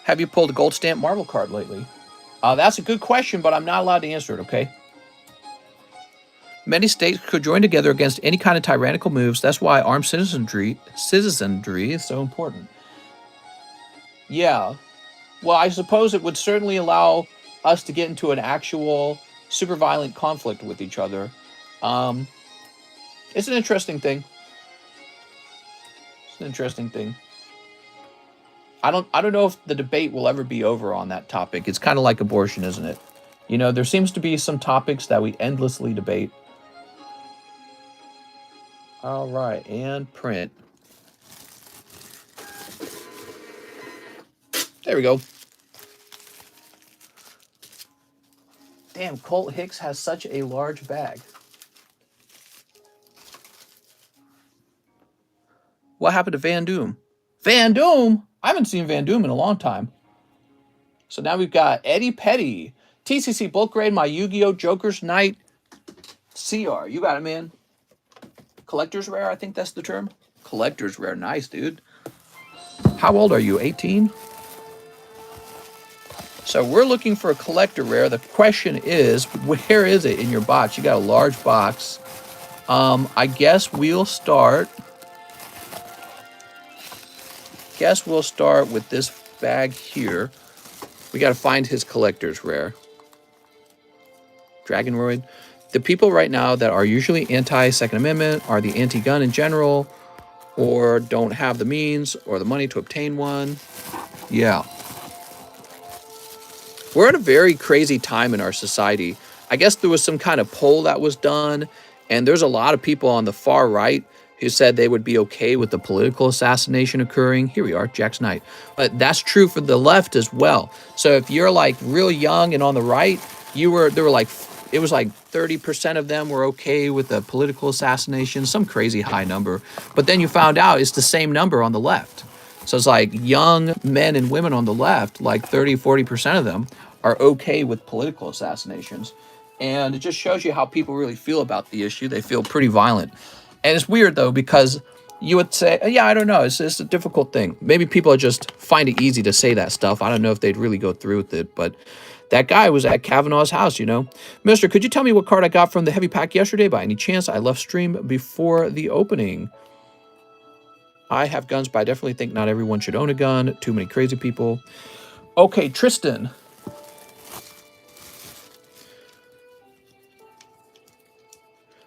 Have you pulled a gold stamp Marvel card lately? That's a good question, but I'm not allowed to answer it, okay? Many states could join together against any kind of tyrannical moves. That's why armed citizenry is so important. Yeah. Well, I suppose it would certainly allow us to get into an actual super violent conflict with each other. It's an interesting thing. It's an interesting thing. I don't know if the debate will ever be over on that topic. It's kind of like abortion, isn't it? You know, there seems to be some topics that we endlessly debate. All right, and print. There we go. Damn, Colt Hicks has such a large bag. What happened to Van Doom? Van Doom? I haven't seen Van Doom in a long time. So now we've got Eddie Petty. TCC bulk grade my Yu-Gi-Oh! Joker's Knight CR. You got it, man. Collector's rare, I think that's the term. Collector's rare. Nice, dude. How old are you? 18? So we're looking for a collector rare. The question is, where is it in your box? You got a large box. I guess we'll start. With this bag here. We got to find his collector's rare. Dragonroid. The people right now that are usually anti-Second Amendment are the anti-gun in general, or don't have the means or the money to obtain one. Yeah. We're at a very crazy time in our society. I guess there was some kind of poll that was done, and there's a lot of people on the far right who said they would be okay with the political assassination occurring. Here we are, Jack's Knight. But that's true for the left as well. So if you're like real young and on the right, it was like 30% of them were okay with the political assassination, some crazy high number. But then you found out it's the same number on the left. So it's like young men and women on the left, like 30, 40% of them are okay with political assassinations. And it just shows you how people really feel about the issue. They feel pretty violent. And it's weird, though, because you would say, yeah, I don't know. It's a difficult thing. Maybe people just find it easy to say that stuff. I don't know if they'd really go through with it. But that guy was at Kavanaugh's house, you know. Mister, could you tell me what card I got from the heavy pack yesterday by any chance? I left stream before the opening. I have guns, but I definitely think not everyone should own a gun. Too many crazy people. Okay, Tristan.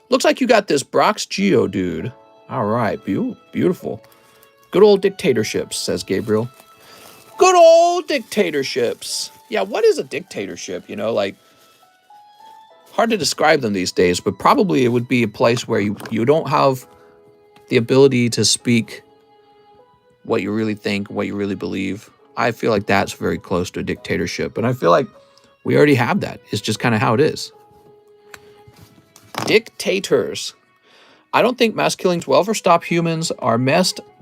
Looks like you got this Brock's Geo, dude. All right, beautiful. Good old dictatorships, says Gabriel. Good old dictatorships. Yeah, what is a dictatorship? You know, like, hard to describe them these days, but probably it would be a place where you don't have the ability to speak what you really think, what you really believe. I feel like that's very close to a dictatorship, and I feel like we already have that. It's just kind of how it is. Dictators. I don't think mass killings will ever stop. Humans are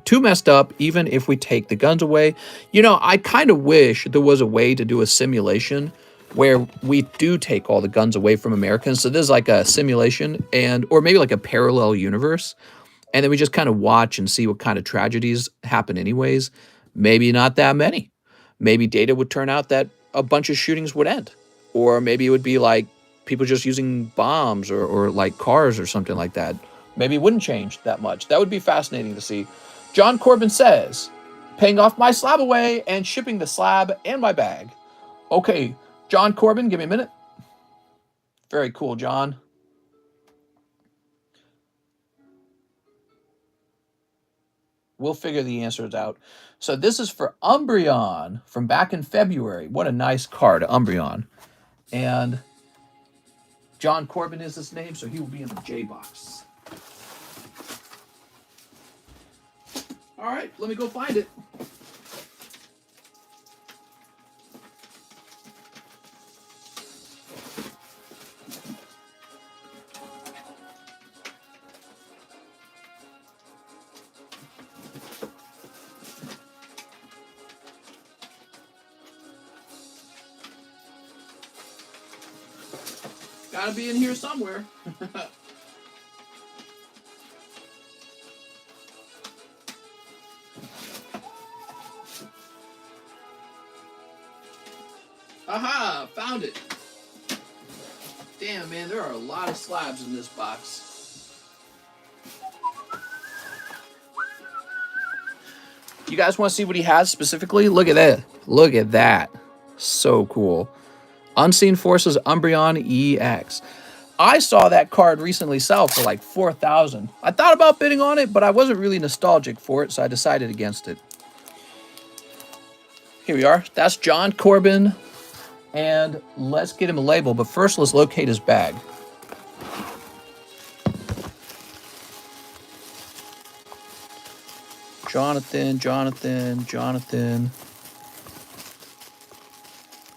too messed up, even if we take the guns away. You know, I kind of wish there was a way to do a simulation where we do take all the guns away from Americans. So there's like a simulation or maybe like a parallel universe. And then we just kind of watch and see what kind of tragedies happen anyways. Maybe not that many. Maybe data would turn out that a bunch of shootings would end. Or maybe it would be like people just using bombs or like cars or something like that. Maybe it wouldn't change that much. That would be fascinating to see. John Corbin says, paying off my SLAB-AWAY and shipping the slab and my bag. Okay, John Corbin, give me a minute. Very cool, John. We'll figure the answers out. So this is for Umbreon from back in February. What a nice card, Umbreon. And John Corbin is his name, so he will be in the J box. All right, let me go find it. Gotta be in here somewhere. Aha! Found it! Damn, man, there are a lot of slabs in this box. You guys want to see what he has specifically? Look at that. Look at that. So cool. Unseen Forces Umbreon EX. I saw that card recently sell for like 4,000. I thought about bidding on it, but I wasn't really nostalgic for it, so I decided against it. Here we are. That's John Corbin. And let's get him a label, but first let's locate his bag. Jonathan.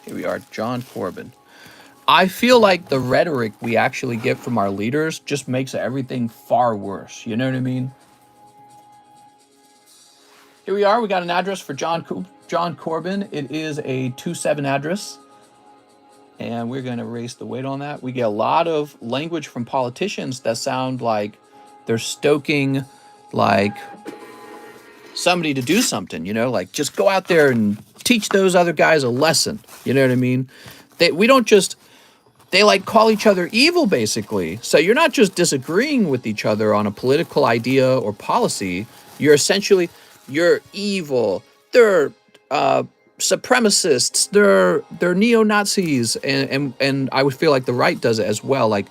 Here we are, John Corbin. I feel like the rhetoric we actually get from our leaders just makes everything far worse. You know what I mean? Here we are. We got an address for John Corbin. It is a 2-7 address. And we're going to erase the weight on that. We get a lot of language from politicians that sound like they're stoking like somebody to do something, you know, like just go out there and teach those other guys a lesson. You know what I mean? They like call each other evil, basically. So you're not just disagreeing with each other on a political idea or policy. You're evil. They're supremacists. They're neo-Nazis. And I would feel like the right does it as well. Like,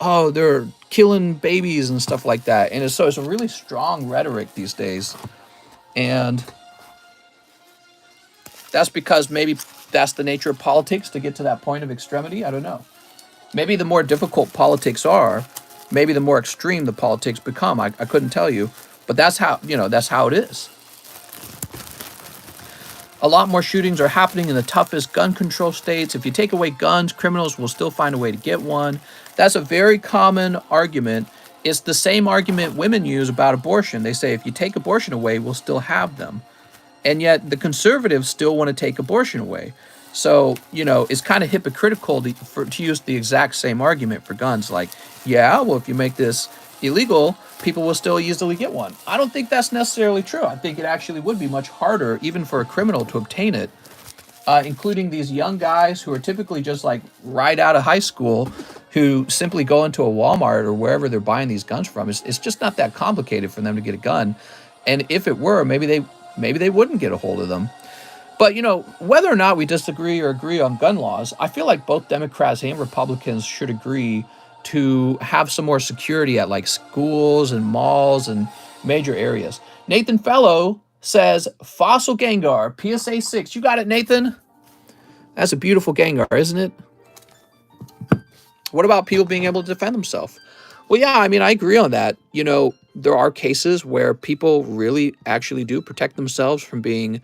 oh, they're killing babies and stuff like that. And it's a really strong rhetoric these days. And that's because maybe that's the nature of politics, to get to that point of extremity. I don't know. Maybe the more difficult politics are, maybe the more extreme the politics become. I couldn't tell you, but that's how it is. A lot more shootings are happening in the toughest gun control states. If you take away guns, criminals will still find a way to get one. That's a very common argument. It's the same argument women use about abortion. They say if you take abortion away, we'll still have them. And yet the conservatives still want to take abortion away. So, it's kind of hypocritical to use the exact same argument for guns. Like, yeah, well, if you make this illegal, people will still easily get one. I don't think that's necessarily true. I think it actually would be much harder, even for a criminal, to obtain it, including these young guys who are typically just like right out of high school, who simply go into a Walmart or wherever they're buying these guns from. It's just not that complicated for them to get a gun. And if it were, maybe they wouldn't get a hold of them. But, whether or not we disagree or agree on gun laws, I feel like both Democrats and Republicans should agree to have some more security at like schools and malls and major areas. Nathan Fellow says, Fossil Gengar, PSA 6. You got it, Nathan? That's a beautiful Gengar, isn't it? What about people being able to defend themselves? Well, yeah, I mean, I agree on that. There are cases where people really actually do protect themselves from being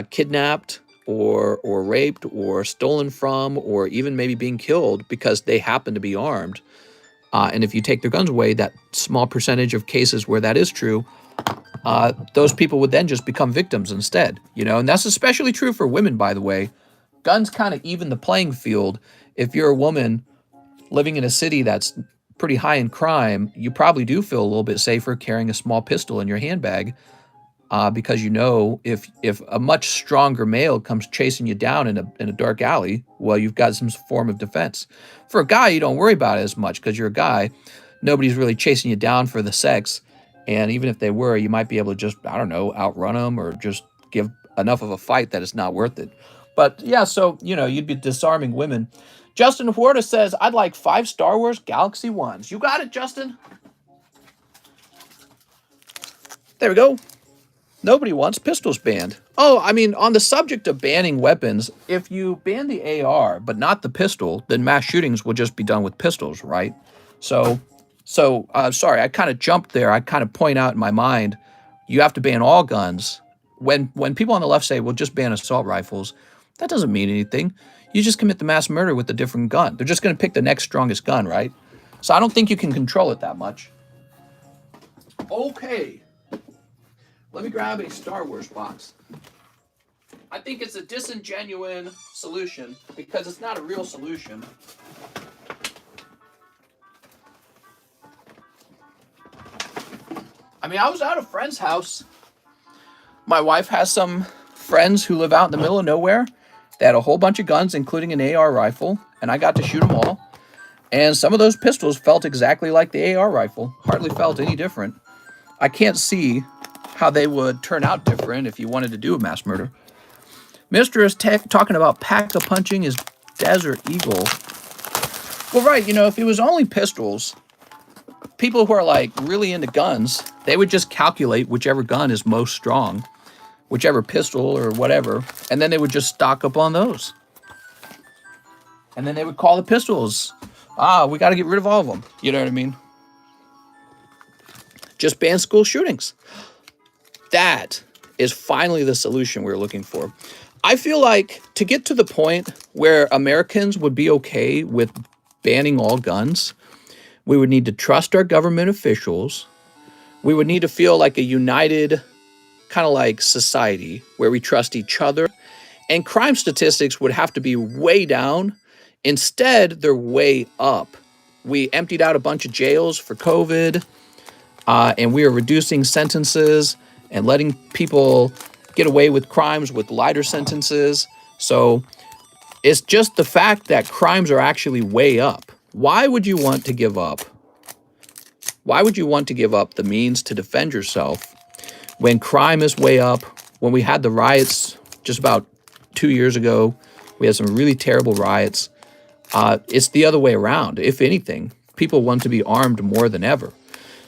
kidnapped or raped or stolen from, or even maybe being killed because they happen to be armed. And if you take their guns away, that small percentage of cases where that is true, those people would then just become victims instead. And that's especially true for women, by the way. Guns kind of even the playing field. If you're a woman living in a city that's pretty high in crime, you probably do feel a little bit safer carrying a small pistol in your handbag. Because if a much stronger male comes chasing you down in a dark alley, well, you've got some form of defense. For a guy, you don't worry about it as much because you're a guy. Nobody's really chasing you down for the sex. And even if they were, you might be able to just, I don't know, outrun them or just give enough of a fight that it's not worth it. But yeah, so, you'd be disarming women. Justin Huerta says, I'd like 5 Star Wars Galaxy 1s. You got it, Justin? There we go. Nobody wants pistols banned. Oh, I mean, on the subject of banning weapons, if you ban the AR, but not the pistol, then mass shootings will just be done with pistols, right? So, sorry, I kind of jumped there. I kind of point out in my mind, you have to ban all guns. When people on the left say, well, just ban assault rifles, that doesn't mean anything. You just commit the mass murder with a different gun. They're just going to pick the next strongest gun, right? So I don't think you can control it that much. Okay. Let me grab a Star Wars box. I think it's a disingenuous solution because it's not a real solution. I mean, I was at a friend's house. My wife has some friends who live out in the middle of nowhere. They had a whole bunch of guns, including an AR rifle, and I got to shoot them all. And some of those pistols felt exactly like the AR rifle. Hardly felt any different. I can't see how they would turn out different if you wanted to do a mass murder. Mr. is talking about pack-a-punching his Desert Eagle. Well, right, you know, if it was only pistols, people who are like really into guns, they would just calculate whichever gun is most strong, whichever pistol or whatever, and then they would just stock up on those. And then they would call the pistols. We got to get rid of all of them. You know what I mean? Just ban school shootings. That is finally the solution we're looking for. I feel like to get to the point where Americans would be okay with banning all guns, we would need to trust our government officials. We would need to feel like a united kind of like society where we trust each other. And crime statistics would have to be way down. Instead, they're way up. We emptied out a bunch of jails for COVID, and we are reducing sentences and letting people get away with crimes with lighter sentences. So it's just the fact that crimes are actually way up. Why would you want to give up? Why would you want to give up the means to defend yourself when crime is way up? When we had the riots just about 2 years ago, we had some really terrible riots. It's the other way around. If anything, people want to be armed more than ever.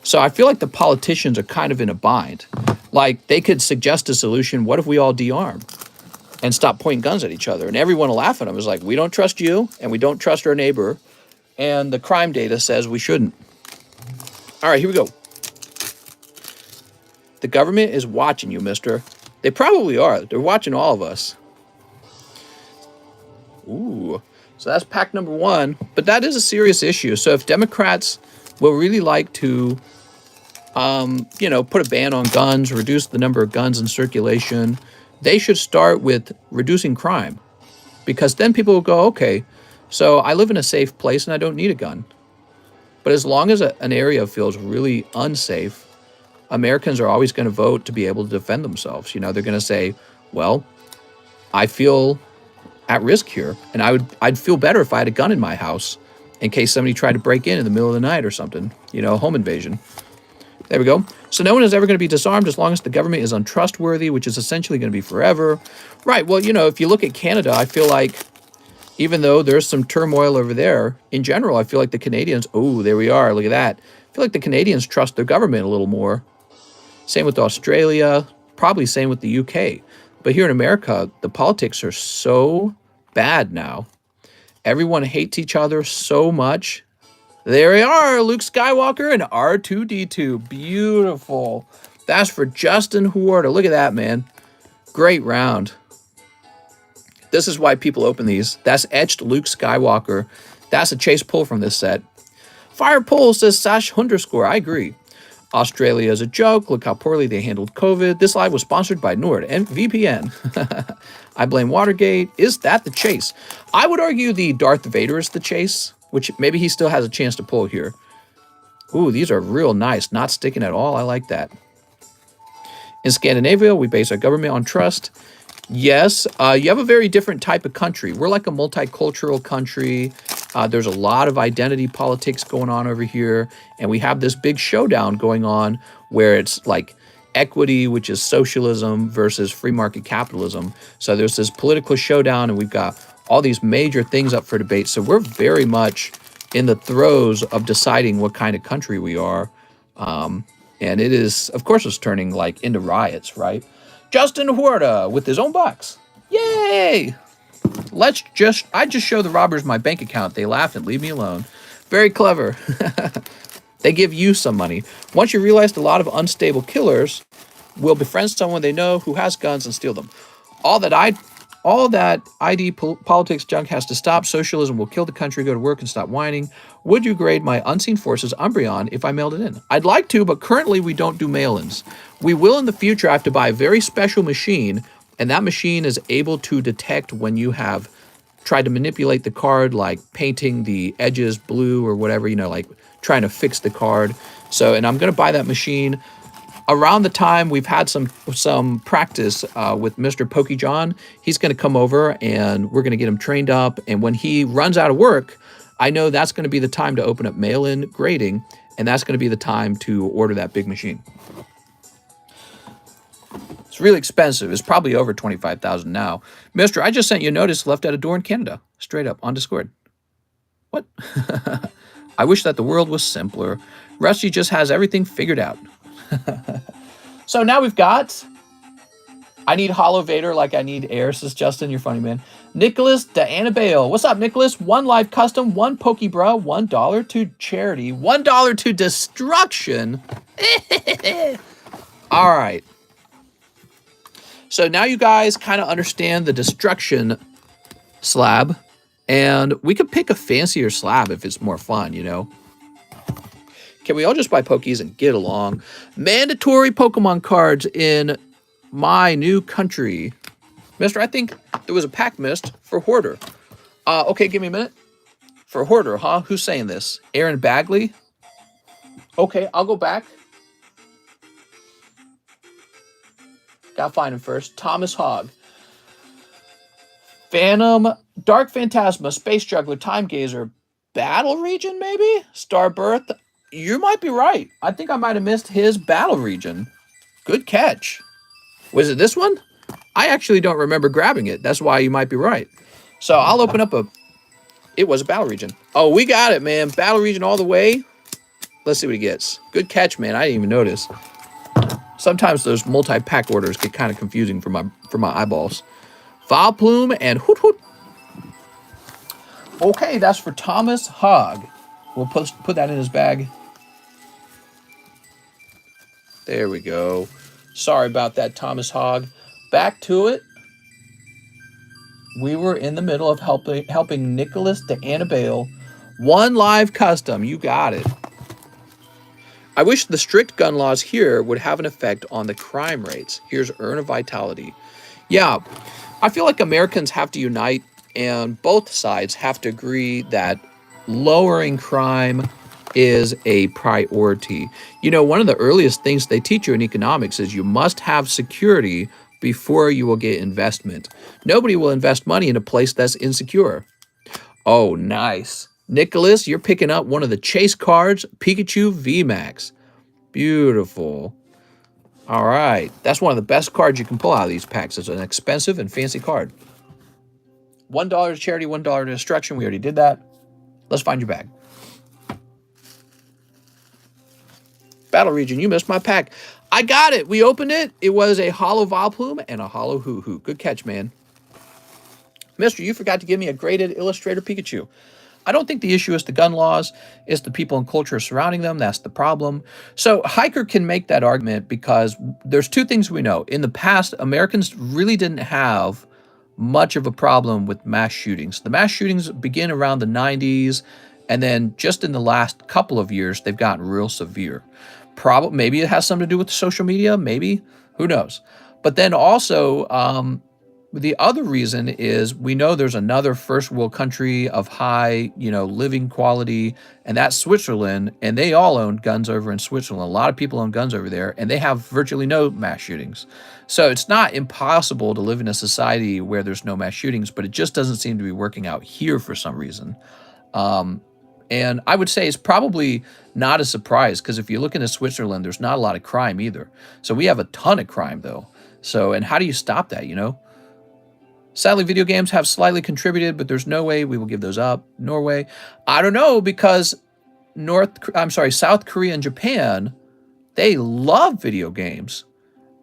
So I feel like the politicians are kind of in a bind. Like, they could suggest a solution. What if we all de-arm and stop pointing guns at each other? And everyone will laugh at them. It's like, we don't trust you, and we don't trust our neighbor, and the crime data says we shouldn't. All right, here we go. The government is watching you, mister. They probably are. They're watching all of us. Ooh. So that's pack number one. But that is a serious issue. So if Democrats will really like to, put a ban on guns, reduce the number of guns in circulation, they should start with reducing crime. Because then people will go, okay, so I live in a safe place and I don't need a gun. But as long as an area feels really unsafe, Americans are always going to vote to be able to defend themselves. You know, they're going to say, well, I feel at risk here, and I'd feel better if I had a gun in my house in case somebody tried to break in the middle of the night or something, home invasion. There we go. So no one is ever going to be disarmed as long as the government is untrustworthy, which is essentially going to be forever. Right. Well, if you look at Canada, I feel like even though there's some turmoil over there, in general, I feel like the Canadians, oh, there we are, look at that. I feel like the Canadians trust their government a little more. Same with Australia, probably same with the UK. But here in America, the politics are so bad now. Everyone hates each other so much. There we are, Luke Skywalker and R2-D2. Beautiful. That's for Justin Huerta. Look at that, man. Great round. This is why people open these. That's etched Luke Skywalker. That's a chase pull from this set. Fire pull says Sash _ I agree. Australia is a joke. Look how poorly they handled COVID. This live was sponsored by Nord and VPN. I blame Watergate. Is that the chase? I would argue the Darth Vader is the chase, which maybe he still has a chance to pull here. Ooh, these are real nice. Not sticking at all. I like that. In Scandinavia, we base our government on trust. Yes, you have a very different type of country. We're like a multicultural country. There's a lot of identity politics going on over here. And we have this big showdown going on where it's like equity, which is socialism, versus free market capitalism. So there's this political showdown, and we've got all these major things up for debate. So we're very much in the throes of deciding what kind of country we are. And it is, of course, it's turning like into riots, right? Justin Huerta with his own box. Yay! I just show the robbers my bank account. They laugh and leave me alone. Very clever. They give you some money. Once you realize a lot of unstable killers will befriend someone they know who has guns and steal them. All that ID politics junk has to stop. Socialism will kill the country. Go to work and stop whining. Would you grade my Unseen Forces Umbreon if I mailed it in? I'd like to, but currently we don't do mail-ins. We will in the future. I have to buy a very special machine, and that machine is able to detect when you have tried to manipulate the card, like painting the edges blue or whatever, like trying to fix the card. So, and I'm going to buy that machine. Around the time we've had some practice with Mr. Pokey John, he's going to come over and we're going to get him trained up. And when he runs out of work, I know that's going to be the time to open up mail-in grading, and that's going to be the time to order that big machine. It's really expensive. It's probably over $25,000 now. Mister, I just sent you a notice left at a door in Canada. Straight up on Discord. What? I wish that the world was simpler. Rusty just has everything figured out. So now we've got... I need Hollow Vader like I need air, says Justin. You're funny, man. Nicholas de Annabelle. What's up, Nicholas? 1 live custom, 1 Pokebra, $1 to charity, $1 to destruction. All right. So now you guys kind of understand the destruction slab, and we could pick a fancier slab if it's more fun, you know. Can we all just buy Pokies and get along? Mandatory Pokemon cards in my new country. Mister, I think there was a pack missed for Hoarder. Okay, give me a minute. For Hoarder, huh? Who's saying this? Aaron Bagley? Okay, I'll go back. Gotta find him first. Thomas Hogg. Phantom, Dark Phantasma, Space Juggler, Time Gazer, Battle Region, maybe? Starbirth. You might be right. I think I might have missed his Battle Region. Good catch. Was it this one? I actually don't remember grabbing it. That's why you might be right. So I'll open up a... It was a Battle Region. Oh, we got it, man. Battle Region all the way. Let's see what he gets. Good catch, man. I didn't even notice. Sometimes those multi-pack orders get kind of confusing for my eyeballs. Vileplume and Hoot Hoot. Okay, that's for Thomas Hogg. We'll put that in his bag. There we go. Sorry about that, Thomas Hogg. Back to it. We were in the middle of helping Nicholas de Annabelle. 1 live custom. You got it. I wish the strict gun laws here would have an effect on the crime rates. Here's Urn of Vitality. Yeah, I feel like Americans have to unite, and both sides have to agree that lowering crime is a priority. You know, one of the earliest things they teach you in economics is you must have security before you will get investment. Nobody will invest money in a place that's insecure. Oh, nice. Nicholas, you're picking up one of the chase cards, Pikachu VMAX. Beautiful. All right. That's one of the best cards you can pull out of these packs. It's an expensive and fancy card. $1 to charity, $1 to destruction. We already did that. Let's find your bag. Battle Region, you missed my pack. I got it. We opened it. It was a hollow Vileplume and a hollow Hoo-Hoo. Good catch, man. Mister, you forgot to give me a graded Illustrator Pikachu. I don't think the issue is the gun laws. It's the people and culture surrounding them. That's the problem. So Hiker can make that argument because there's 2 things we know. In the past, Americans really didn't have much of a problem with mass shootings. The mass shootings begin around the 90s, and then just in the last couple of years, they've gotten real severe. Maybe it has something to do with social media, maybe, who knows. But then also, the other reason is we know there's another first world country of high, living quality, and that's Switzerland, and they all own guns over in Switzerland. A lot of people own guns over there, and they have virtually no mass shootings. So it's not impossible to live in a society where there's no mass shootings, but it just doesn't seem to be working out here for some reason. And I would say it's probably not a surprise, because if you look into Switzerland, there's not a lot of crime either. So we have a ton of crime, though. So, and how do you stop that, Sadly, video games have slightly contributed, but there's no way we will give those up. Norway, I don't know, because South Korea and Japan, they love video games.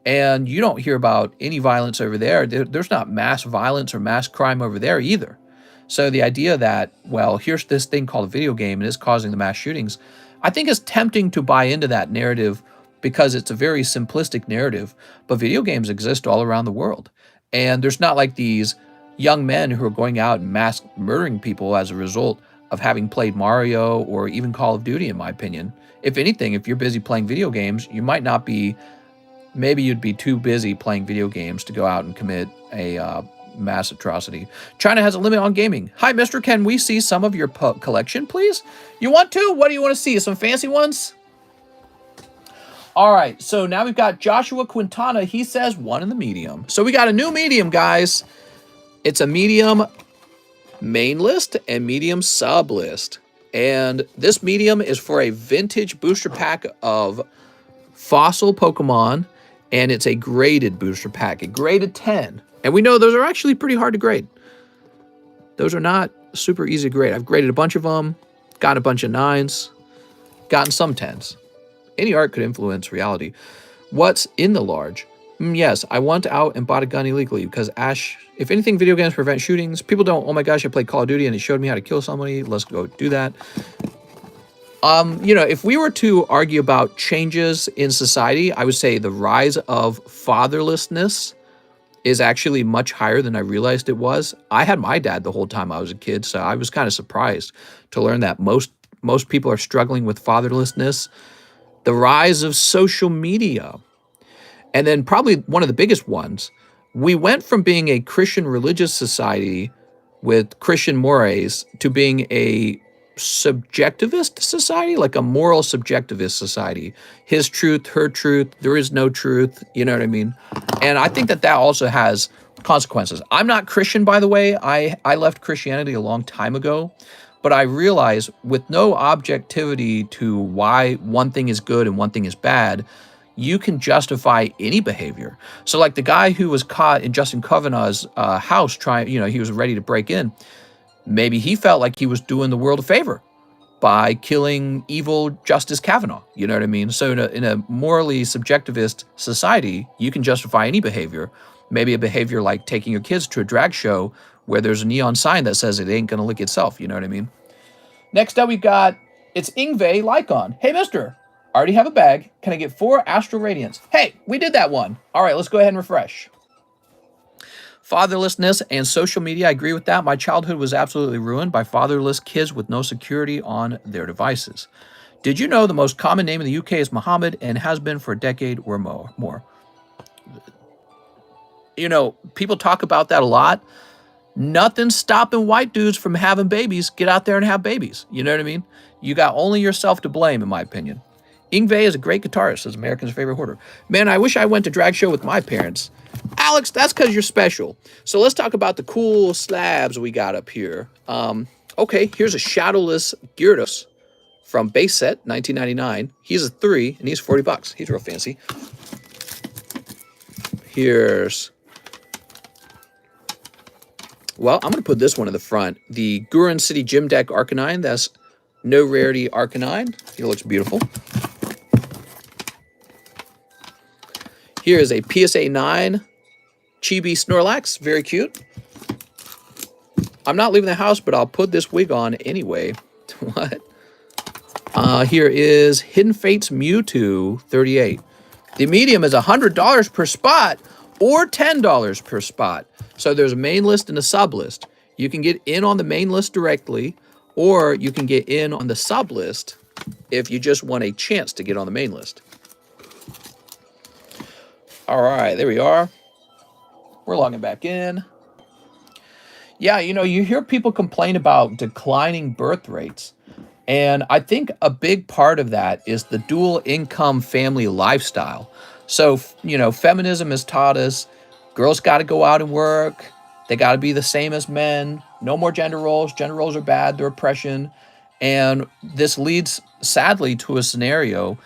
And you don't hear about any violence over there. There's not mass violence or mass crime over there either. So the idea that, well, here's this thing called a video game and it's causing the mass shootings, I think is tempting to buy into that narrative because it's a very simplistic narrative. But video games exist all around the world. And there's not like these young men who are going out and mass murdering people as a result of having played Mario or even Call of Duty, in my opinion. If anything, if you're busy playing video games, you might not be, maybe you'd be too busy playing video games to go out and commit a mass atrocity. China has a limit on gaming. Hi, mister, can we see some of your collection, please? You want to? What do you want to see? Some fancy ones? All right, so now we've got Joshua Quintana. He says 1 in the medium. So we got a new medium, guys. It's a medium main list and medium sub list. And this medium is for a vintage booster pack of fossil Pokemon, and it's a graded booster pack, a graded 10. And we know those are actually pretty hard to grade. Those are not super easy to grade. I've graded a bunch of them, gotten a bunch of 9s, gotten some 10s. Any art could influence reality. What's in the large? Yes, I went out and bought a gun illegally because Ash, if anything, video games prevent shootings. People don't, oh my gosh, I played Call of Duty and it showed me how to kill somebody. Let's go do that. If we were to argue about changes in society, I would say the rise of fatherlessness is actually much higher than I realized it was. I had my dad the whole time I was a kid, so I was kind of surprised to learn that most people are struggling with fatherlessness. The rise of social media. And then probably one of the biggest ones, we went from being a Christian religious society with Christian mores to being a subjectivist society, like a moral subjectivist society. His truth, her truth, there is no truth, you know what I mean? And I think that also has consequences. I'm not Christian, by the way. I left Christianity a long time ago, but I realize with no objectivity to why one thing is good and one thing is bad, you can justify any behavior. So like the guy who was caught in Justin Kavanaugh's house he was ready to break in. Maybe he felt like he was doing the world a favor by killing evil Justice Kavanaugh. You know what I mean? So in a morally subjectivist society, you can justify any behavior. Maybe a behavior like taking your kids to a drag show where there's a neon sign that says it ain't gonna lick itself. You know what I mean? Next up, we've got, it's Yngve Lycon. Hey, mister, I already have a bag. Can I get 4 Astral Radiance? Hey, we did that one. All right, let's go ahead and refresh. Fatherlessness and social media, I agree with that. My childhood was absolutely ruined by fatherless kids with no security on their devices. Did you know the most common name in the UK is Muhammad and has been for a decade or more? People talk about that a lot. Nothing's stopping white dudes from having babies. Get out there and have babies. You know what I mean? You got only yourself to blame, in my opinion. Yngve is a great guitarist, is American's favorite hoarder. Man, I wish I went to drag show with my parents. Alex, that's because you're special. So let's talk about the cool slabs we got up here. Okay, here's a shadowless Gyarados from base set, 1999. He's a 3, and he's 40 bucks. He's real fancy. Well, I'm going to put this one in the front. The Gurren City Gym Deck Arcanine. That's no rarity Arcanine. He looks beautiful. Here is a PSA 9 Chibi Snorlax. Very cute. I'm not leaving the house, but I'll put this wig on anyway. What? Here is Hidden Fates Mewtwo 38. The medium is $100 per spot or $10 per spot. So there's a main list and a sub list. You can get in on the main list directly, or you can get in on the sub list if you just want a chance to get on the main list. All right, there we are. We're logging back in. Yeah, you hear people complain about declining birth rates. And I think a big part of that is the dual income family lifestyle. So, feminism has taught us girls got to go out and work. They got to be the same as men. No more gender roles. Gender roles are bad. They're oppression. And this leads, sadly, to a scenario.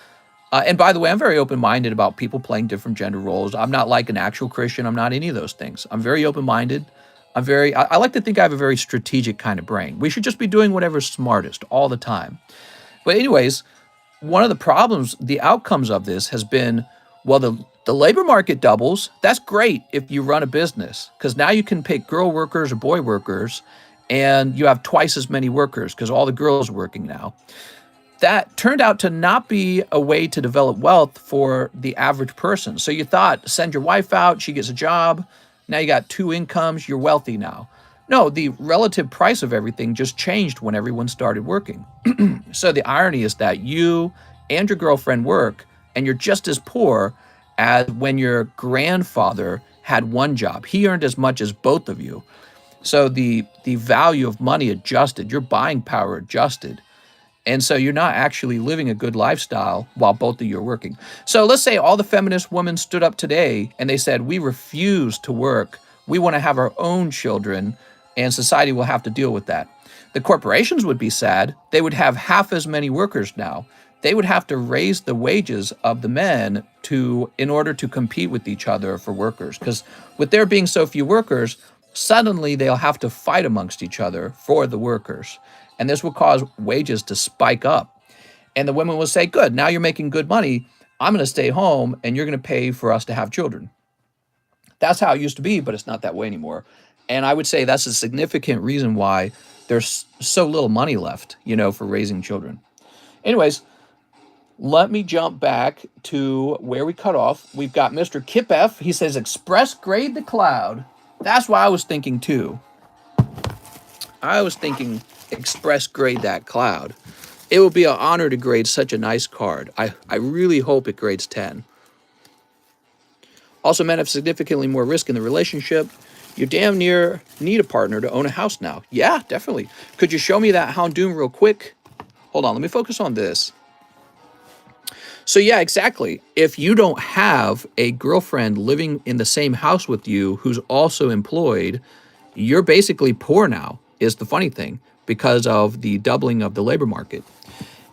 And by the way, I'm very open-minded about people playing different gender roles. I'm not like an actual Christian. I'm not any of those things. I'm very open-minded. I like to think I have a very strategic kind of brain. We should just be doing whatever's smartest all the time. But anyways, one of the problems, the outcomes of this has been, well, the labor market doubles. That's great if you run a business, because now you can pick girl workers or boy workers, and you have twice as many workers because all the girls are working now. That turned out to not be a way to develop wealth for the average person. So you thought, send your wife out, she gets a job. Now you got 2 incomes, you're wealthy now. No, the relative price of everything just changed when everyone started working. So the irony is that you and your girlfriend work, and you're just as poor as when your grandfather had one job. He earned as much as both of you. So the value of money adjusted, your buying power adjusted. And so you're not actually living a good lifestyle while both of you are working. So let's say all the feminist women stood up today and they said, we refuse to work. We want to have our own children, and society will have to deal with that. The corporations would be sad. They would have half as many workers now. They would have to raise the wages of the men in order to compete with each other for workers. Because with there being so few workers, suddenly they'll have to fight amongst each other for the workers. And this will cause wages to spike up. And the women will say, good, now you're making good money. I'm going to stay home and you're going to pay for us to have children. That's how it used to be, but it's not that way anymore. And I would say that's a significant reason why there's so little money left, for raising children. Anyways, let me jump back to where we cut off. We've got Mr. Kip F. He says, express grade the cloud. That's what I was thinking too. I was thinking express grade that cloud. It will be an honor to grade such a nice card. I really hope it grades 10. Also, men have significantly more risk in the relationship. You damn near need a partner to own a house now. Yeah, definitely. Could you show me that Houndoom real quick? Hold on, let me focus on this. So yeah, exactly. If you don't have a girlfriend living in the same house with you who's also employed, you're basically poor now, is the funny thing, because of the doubling of the labor market.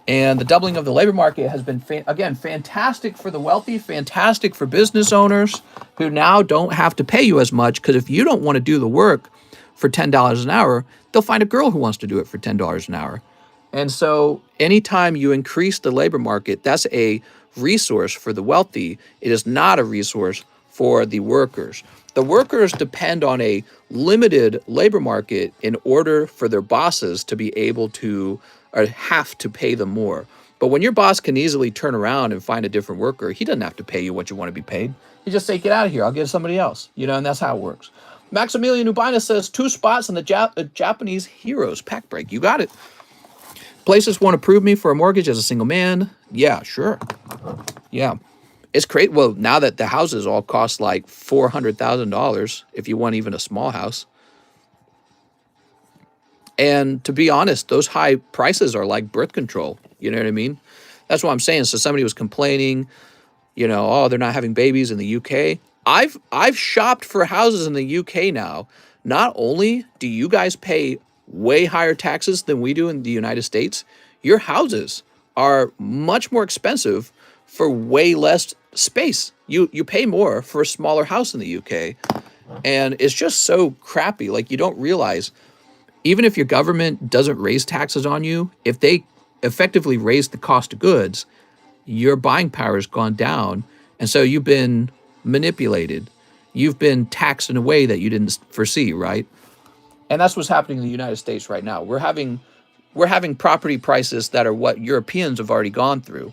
And the doubling of the labor market has been, again, fantastic for the wealthy, fantastic for business owners who now don't have to pay you as much, because if you don't want to do the work for $10 an hour, they'll find a girl who wants to do it for $10 an hour. And so anytime you increase the labor market, that's a resource for the wealthy. It is not a resource for the workers. The workers depend on a limited labor market in order for their bosses to be able to, or have to pay them more. But when your boss can easily turn around and find a different worker, he doesn't have to pay you what you want to be paid. He just say, get out of here, I'll get somebody else. And that's how it works. Maximilian Ubina says 2 spots on the Japanese Heroes pack break. You got it. Places won't approve me for a mortgage as a single man. Yeah, sure. Yeah. It's great. Well, now that the houses all cost like $400,000 if you want even a small house. And to be honest, those high prices are like birth control. You know what I mean? That's what I'm saying. So somebody was complaining, oh, they're not having babies in the UK. I've shopped for houses in the UK now. Not only do you guys pay way higher taxes than we do in the United States, your houses are much more expensive for way less space. You pay more for a smaller house in the UK. And it's just so crappy. Like, you don't realize, even if your government doesn't raise taxes on you, if they effectively raise the cost of goods, your buying power has gone down. And so you've been manipulated. You've been taxed in a way that you didn't foresee, right? And that's what's happening in the United States right now. We're having property prices that are what Europeans have already gone through.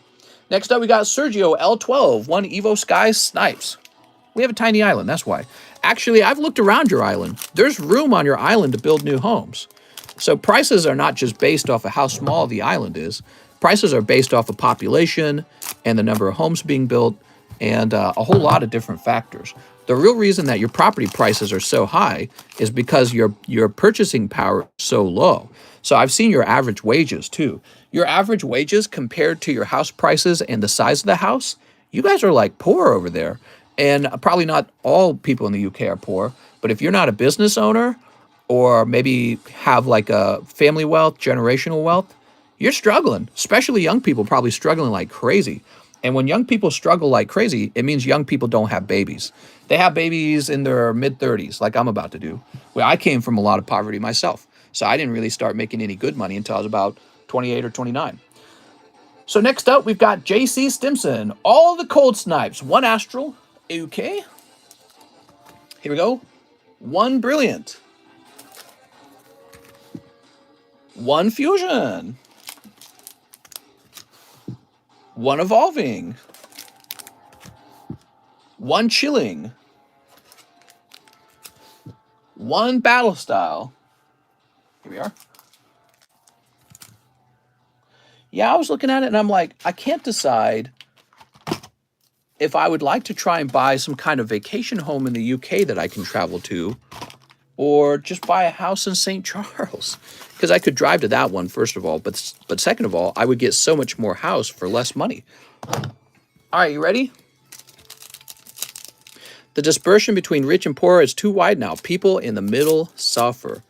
Next up, we got Sergio L12, 1 Evo Sky Snipes. We have a tiny island, that's why. Actually, I've looked around your island. There's room on your island to build new homes. So prices are not just based off of how small the island is. Prices are based off of population and the number of homes being built and a whole lot of different factors. The real reason that your property prices are so high is because your purchasing power is so low. So I've seen your average wages too. Your average wages compared to your house prices and the size of the house, you guys are like poor over there. And probably not all people in the UK are poor, but if you're not a business owner or maybe have like a family wealth, generational wealth, you're struggling. Especially young people probably struggling like crazy. And when young people struggle like crazy, it means young people don't have babies. They have babies in their mid-30s, like I'm about to do. Well, I came from a lot of poverty myself, so I didn't really start making any good money until I was about 28 or 29. So next up, we've got JC Stimson. All the cold snipes. 1 Astral. Okay. Here we go. 1 Brilliant. 1 Fusion. 1 Evolving. 1 Chilling. 1 Battle Style. Here we are. Yeah, I was looking at it and I'm like, I can't decide if I would like to try and buy some kind of vacation home in the UK that I can travel to, or just buy a house in St. Charles. Because I could drive to that one, first of all, but second of all, I would get so much more house for less money. All right, you ready? The dispersion between rich and poor is too wide now. People in the middle suffer.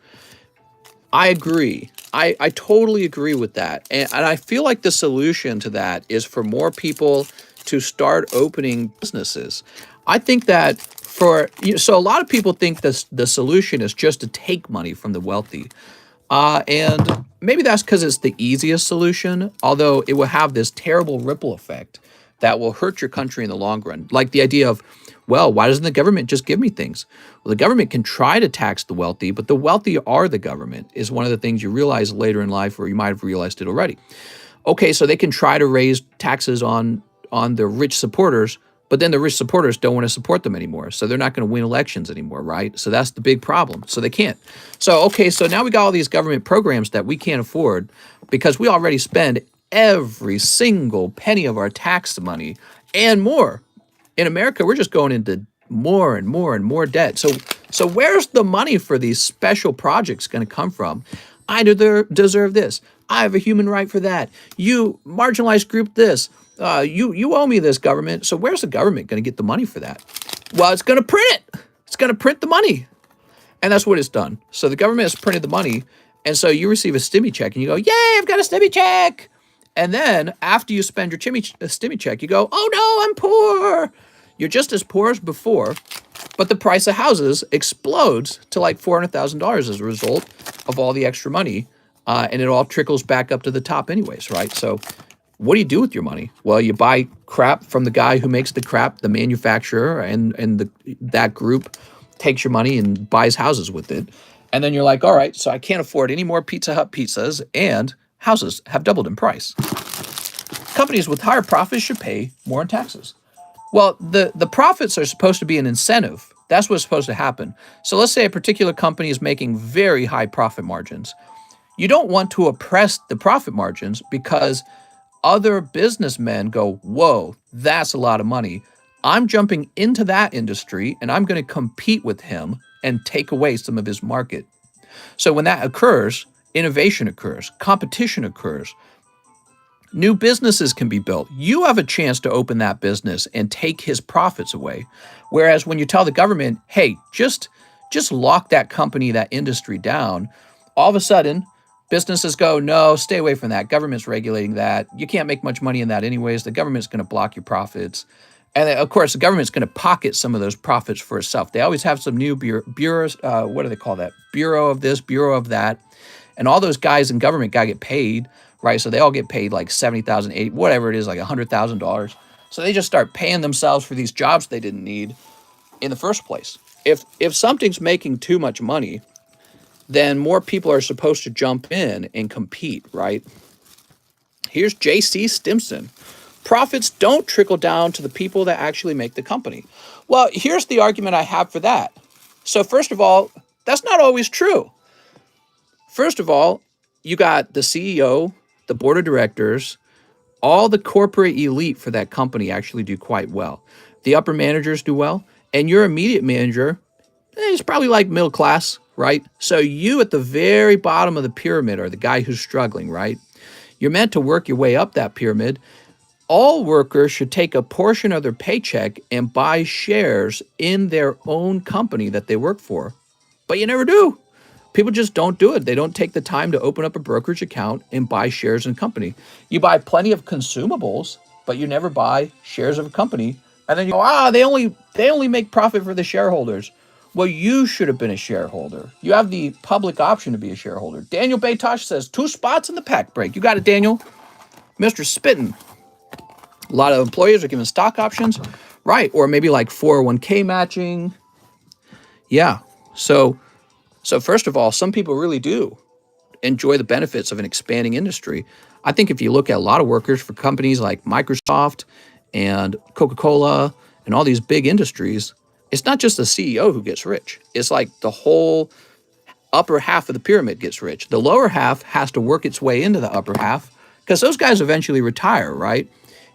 I agree. I totally agree with that. And I feel like the solution to that is for more people to start opening businesses. I think that So a lot of people think the solution is just to take money from the wealthy. And maybe that's because it's the easiest solution, although it will have this terrible ripple effect that will hurt your country in the long run. Like the idea of, well, why doesn't the government just give me things? Well, the government can try to tax the wealthy, but the wealthy are the government, is one of the things you realize later in life, or you might have realized it already. Okay, so they can try to raise taxes on the rich supporters, but then the rich supporters don't want to support them anymore. So they're not going to win elections anymore, right? So that's the big problem. So they can't. So, okay, so now we got all these government programs that we can't afford because we already spend every single penny of our tax money and more. In America, we're just going into more and more and more debt. So where's the money for these special projects going to come from? I deserve this. I have a human right for that. You marginalized group this. You owe me this, government. So where's the government going to get the money for that? Well, it's going to print it. It's going to print the money. And that's what it's done. So the government has printed the money. And so you receive a stimmy check and you go, yay, I've got a stimmy check. And then after you spend your stimmy check, you go, oh no, I'm poor. You're just as poor as before, but the price of houses explodes to like $400,000 as a result of all the extra money. And it all trickles back up to the top anyways, right? So what do you do with your money? Well, you buy crap from the guy who makes the crap, the manufacturer, and that group takes your money and buys houses with it. And then you're like, all right, so I can't afford any more Pizza Hut pizzas, and houses have doubled in price. Companies with higher profits should pay more in taxes. Well, the profits are supposed to be an incentive. That's what's supposed to happen. So let's say a particular company is making very high profit margins. You don't want to oppress the profit margins because other businessmen go, whoa, that's a lot of money. I'm jumping into that industry and I'm going to compete with him and take away some of his market. So when that occurs, innovation occurs, competition occurs, new businesses can be built. You have a chance to open that business and take his profits away. Whereas when you tell the government, hey, just lock that company, that industry down, all of a sudden, businesses go, no, stay away from that. Government's regulating that. You can't make much money in that anyways. The government's going to block your profits. And of course, the government's going to pocket some of those profits for itself. They always have some new bureaus, what do they call that? Bureau of this, bureau of that. And all those guys in government got to get paid, right? So they all get paid like $70,000, $80,000, whatever it is, like $100,000. So they just start paying themselves for these jobs they didn't need in the first place. If something's making too much money, then more people are supposed to jump in and compete, right? Here's J.C. Stimson. Profits don't trickle down to the people that actually make the company. Well, here's the argument I have for that. So first of all, that's not always true. First of all, you got the CEO, the board of directors, all the corporate elite for that company actually do quite well. The upper managers do well, and your immediate manager is probably like middle class, right? So you at the very bottom of the pyramid are the guy who's struggling, right? You're meant to work your way up that pyramid. All workers should take a portion of their paycheck and buy shares in their own company that they work for. But you never do. People just don't do it. They don't take the time to open up a brokerage account and buy shares in a company. You buy plenty of consumables, but you never buy shares of a company. And then you go, they only make profit for the shareholders. Well, you should have been a shareholder. You have the public option to be a shareholder. Daniel Baytosh says 2 spots in the pack break. You got it, Daniel. Mr. Spittin. A lot of employers are given stock options, right? Or maybe like 401k matching. Yeah. So first of all, some people really do enjoy the benefits of an expanding industry. I think if you look at a lot of workers for companies like Microsoft and Coca-Cola and all these big industries, it's not just the CEO who gets rich. It's like the whole upper half of the pyramid gets rich. The lower half has to work its way into the upper half because those guys eventually retire, right?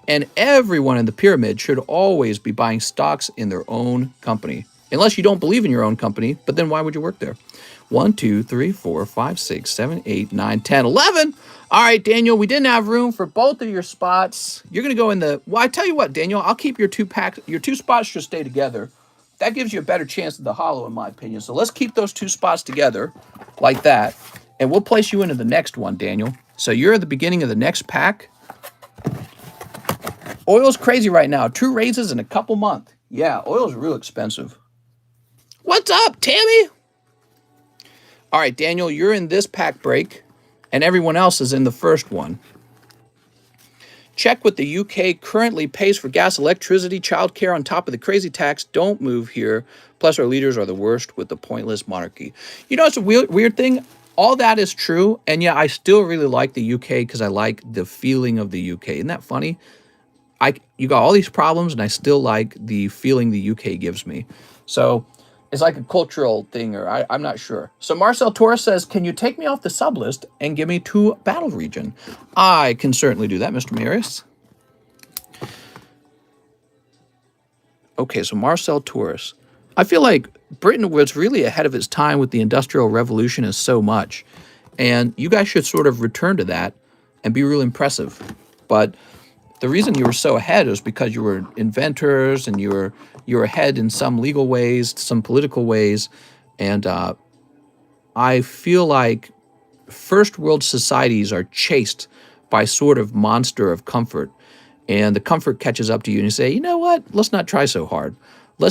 And everyone in the pyramid should always be buying stocks in their own company. Unless you don't believe in your own company, but then why would you work there? 1, 2, 3, 4, 5, 6, 7, 8, 9, 10, 11. All right, Daniel, we didn't have room for both of your spots. You're going to go in the... Well, I tell you what, Daniel, I'll keep your 2 spots should stay together. That gives you a better chance of the hollow, in my opinion. So let's keep those 2 spots together like that. And we'll place you into the next one, Daniel. So you're at the beginning of the next pack. Oil's crazy right now. 2 raises in a couple months. Yeah, oil's real expensive. What's up, Tammy? All right, Daniel, you're in this pack break, and everyone else is in the first one. Check what the UK currently pays for gas, electricity, childcare on top of the crazy tax. Don't move here. Plus, our leaders are the worst with the pointless monarchy. You know, it's a weird thing. All that is true, and yeah, I still really like the UK because I like the feeling of the UK. Isn't that funny? You got all these problems, and I still like the feeling the UK gives me. So it's like a cultural thing, or I'm not sure. So Marcel Torres says, can you take me off the sub list and give me 2 battle region? I can certainly do that, Mr. Maris. Okay, so Marcel Torres. I feel like Britain was really ahead of its time with the Industrial Revolution and so much. And you guys should sort of return to that and be real impressive. But the reason you were so ahead is because you were inventors and you were ahead in some legal ways, some political ways, and I feel like first world societies are chased by sort of monster of comfort, and the comfort catches up to you and you say, you know what? Let's not try so hard. We'll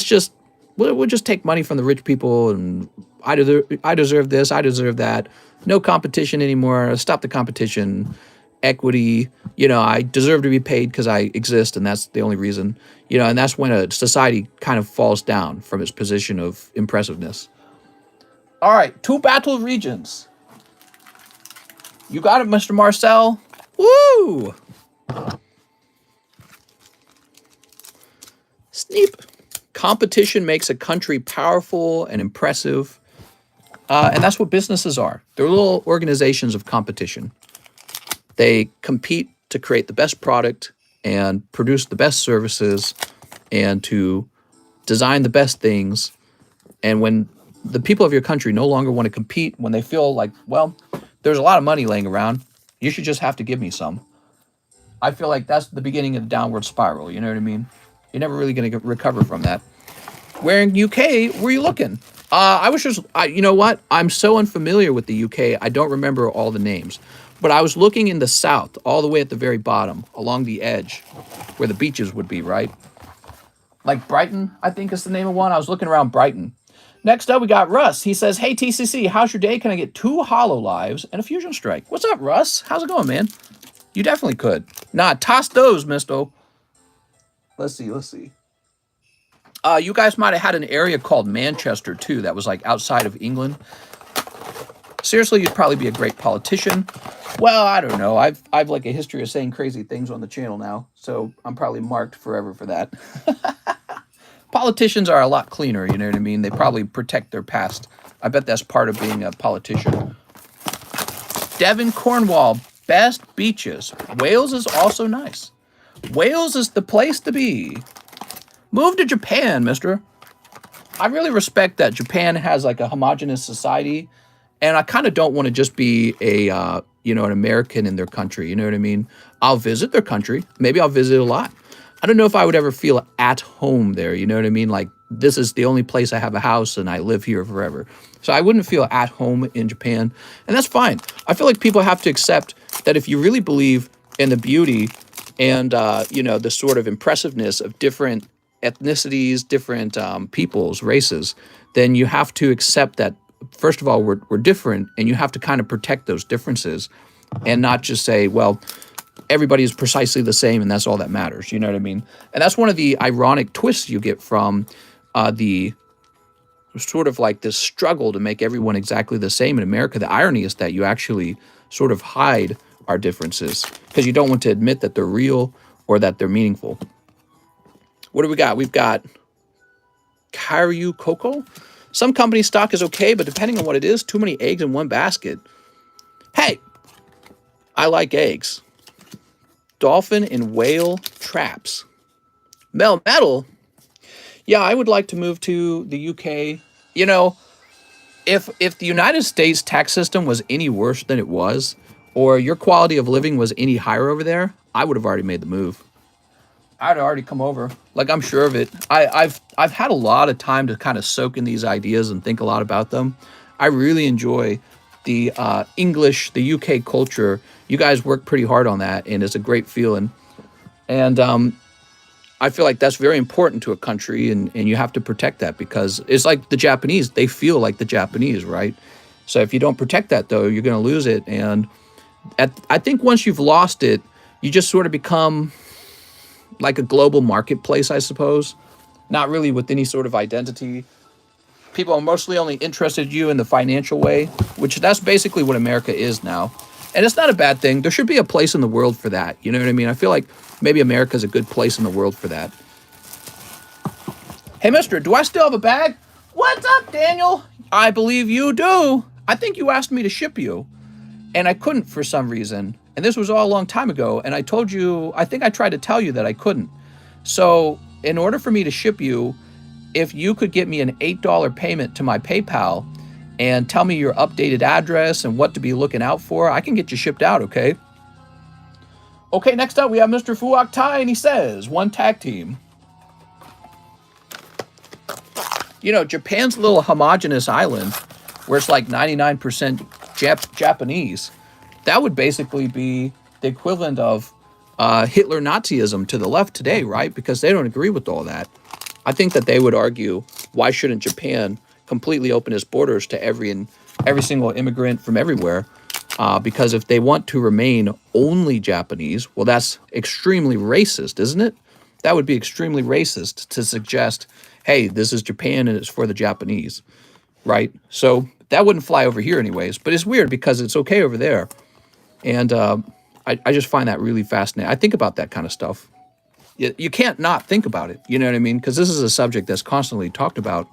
just take money from the rich people, and I deserve this, I deserve that. No competition anymore. Stop the competition. Equity, I deserve to be paid because I exist, and that's the only reason, and that's when a society kind of falls down from its position of impressiveness. All right, 2 battle regions. You got it, Mr. Marcel. Woo! Sneep. Competition makes a country powerful and impressive, and that's what businesses are. They're little organizations of competition. They compete to create the best product and produce the best services and to design the best things. And when the people of your country no longer want to compete, when they feel like, well, there's a lot of money laying around, you should just have to give me some. I feel like that's the beginning of the downward spiral, you know what I mean? You're never really going to recover from that. Where in UK were you looking? You know what? I'm so unfamiliar with the UK, I don't remember all the names. But I was looking in the south, all the way at the very bottom, along the edge, where the beaches would be, right? Like Brighton, I think is the name of one. I was looking around Brighton. Next up, we got Russ. He says, hey, TCC, how's your day? Can I get 2 Hollow Lives and a Fusion Strike? What's up, Russ? How's it going, man? You definitely could. Nah, toss those, misto. Let's see. You guys might have had an area called Manchester, too, that was like outside of England. Seriously, you'd probably be a great politician. Well, I don't know. I've like a history of saying crazy things on the channel now, so I'm probably marked forever for that. Politicians are a lot cleaner, you know what I mean? They probably protect their past. I bet that's part of being a politician. Devon, Cornwall, best beaches. Wales is also nice. Wales is the place to be. Move to Japan, mister. I really respect that Japan has like a homogenous society. And I kind of don't want to just be an American in their country. You know what I mean? I'll visit their country. Maybe I'll visit a lot. I don't know if I would ever feel at home there. You know what I mean? Like, this is the only place I have a house and I live here forever. So I wouldn't feel at home in Japan. And that's fine. I feel like people have to accept that if you really believe in the beauty and, the sort of impressiveness of different ethnicities, different peoples, races, then you have to accept that first of all, we're different, and you have to kind of protect those differences and not just say, well, everybody is precisely the same and that's all that matters. You know what I mean? And that's one of the ironic twists you get from the sort of like this struggle to make everyone exactly the same in America. The irony is that you actually sort of hide our differences because you don't want to admit that they're real or that they're meaningful. What do we got? We've got Kyryu Coco. Some company stock is okay, but depending on what it is, too many eggs in one basket. Hey, I like eggs. Dolphin and whale traps. Metal. Yeah, I would like to move to the UK. You know, if the United States tax system was any worse than it was, or your quality of living was any higher over there, I would have already made the move. I'd already come over. Like, I'm sure of it. I've had a lot of time to kind of soak in these ideas and think a lot about them. I really enjoy the English, the UK culture. You guys work pretty hard on that, and it's a great feeling. And I feel like that's very important to a country, and you have to protect that, because it's like the Japanese. They feel like the Japanese, right? So if you don't protect that, though, you're going to lose it. And I think once you've lost it, you just sort of become like a global marketplace, I suppose. Not really with any sort of identity. People are mostly only interested in you in the financial way, which that's basically what America is now. And it's not a bad thing. There should be a place in the world for that. You know what I mean? I feel like maybe America's a good place in the world for that. Hey, mister, do I still have a bag? What's up, Daniel? I believe you do. I think you asked me to ship you, and I couldn't for some reason. And this was all a long time ago, and I told you, I think I tried to tell you that I couldn't. So in order for me to ship you, if you could get me an $8 payment to my PayPal and tell me your updated address and what to be looking out for, I can get you shipped out, okay? Okay, next up we have Mr. Fuak Tai, and he says, one tag team. You know, Japan's a little homogenous island where it's like 99% Japanese. That would basically be the equivalent of Hitler Nazism to the left today, right? Because they don't agree with all that. I think that they would argue, why shouldn't Japan completely open its borders to every single immigrant from everywhere? Because if they want to remain only Japanese, well, that's extremely racist, isn't it? That would be extremely racist to suggest, hey, this is Japan and it's for the Japanese, right? So that wouldn't fly over here anyways, but it's weird because it's okay over there. And I just find that really fascinating. I think about that kind of stuff. You can't not think about it, you know what I mean? Because this is a subject that's constantly talked about.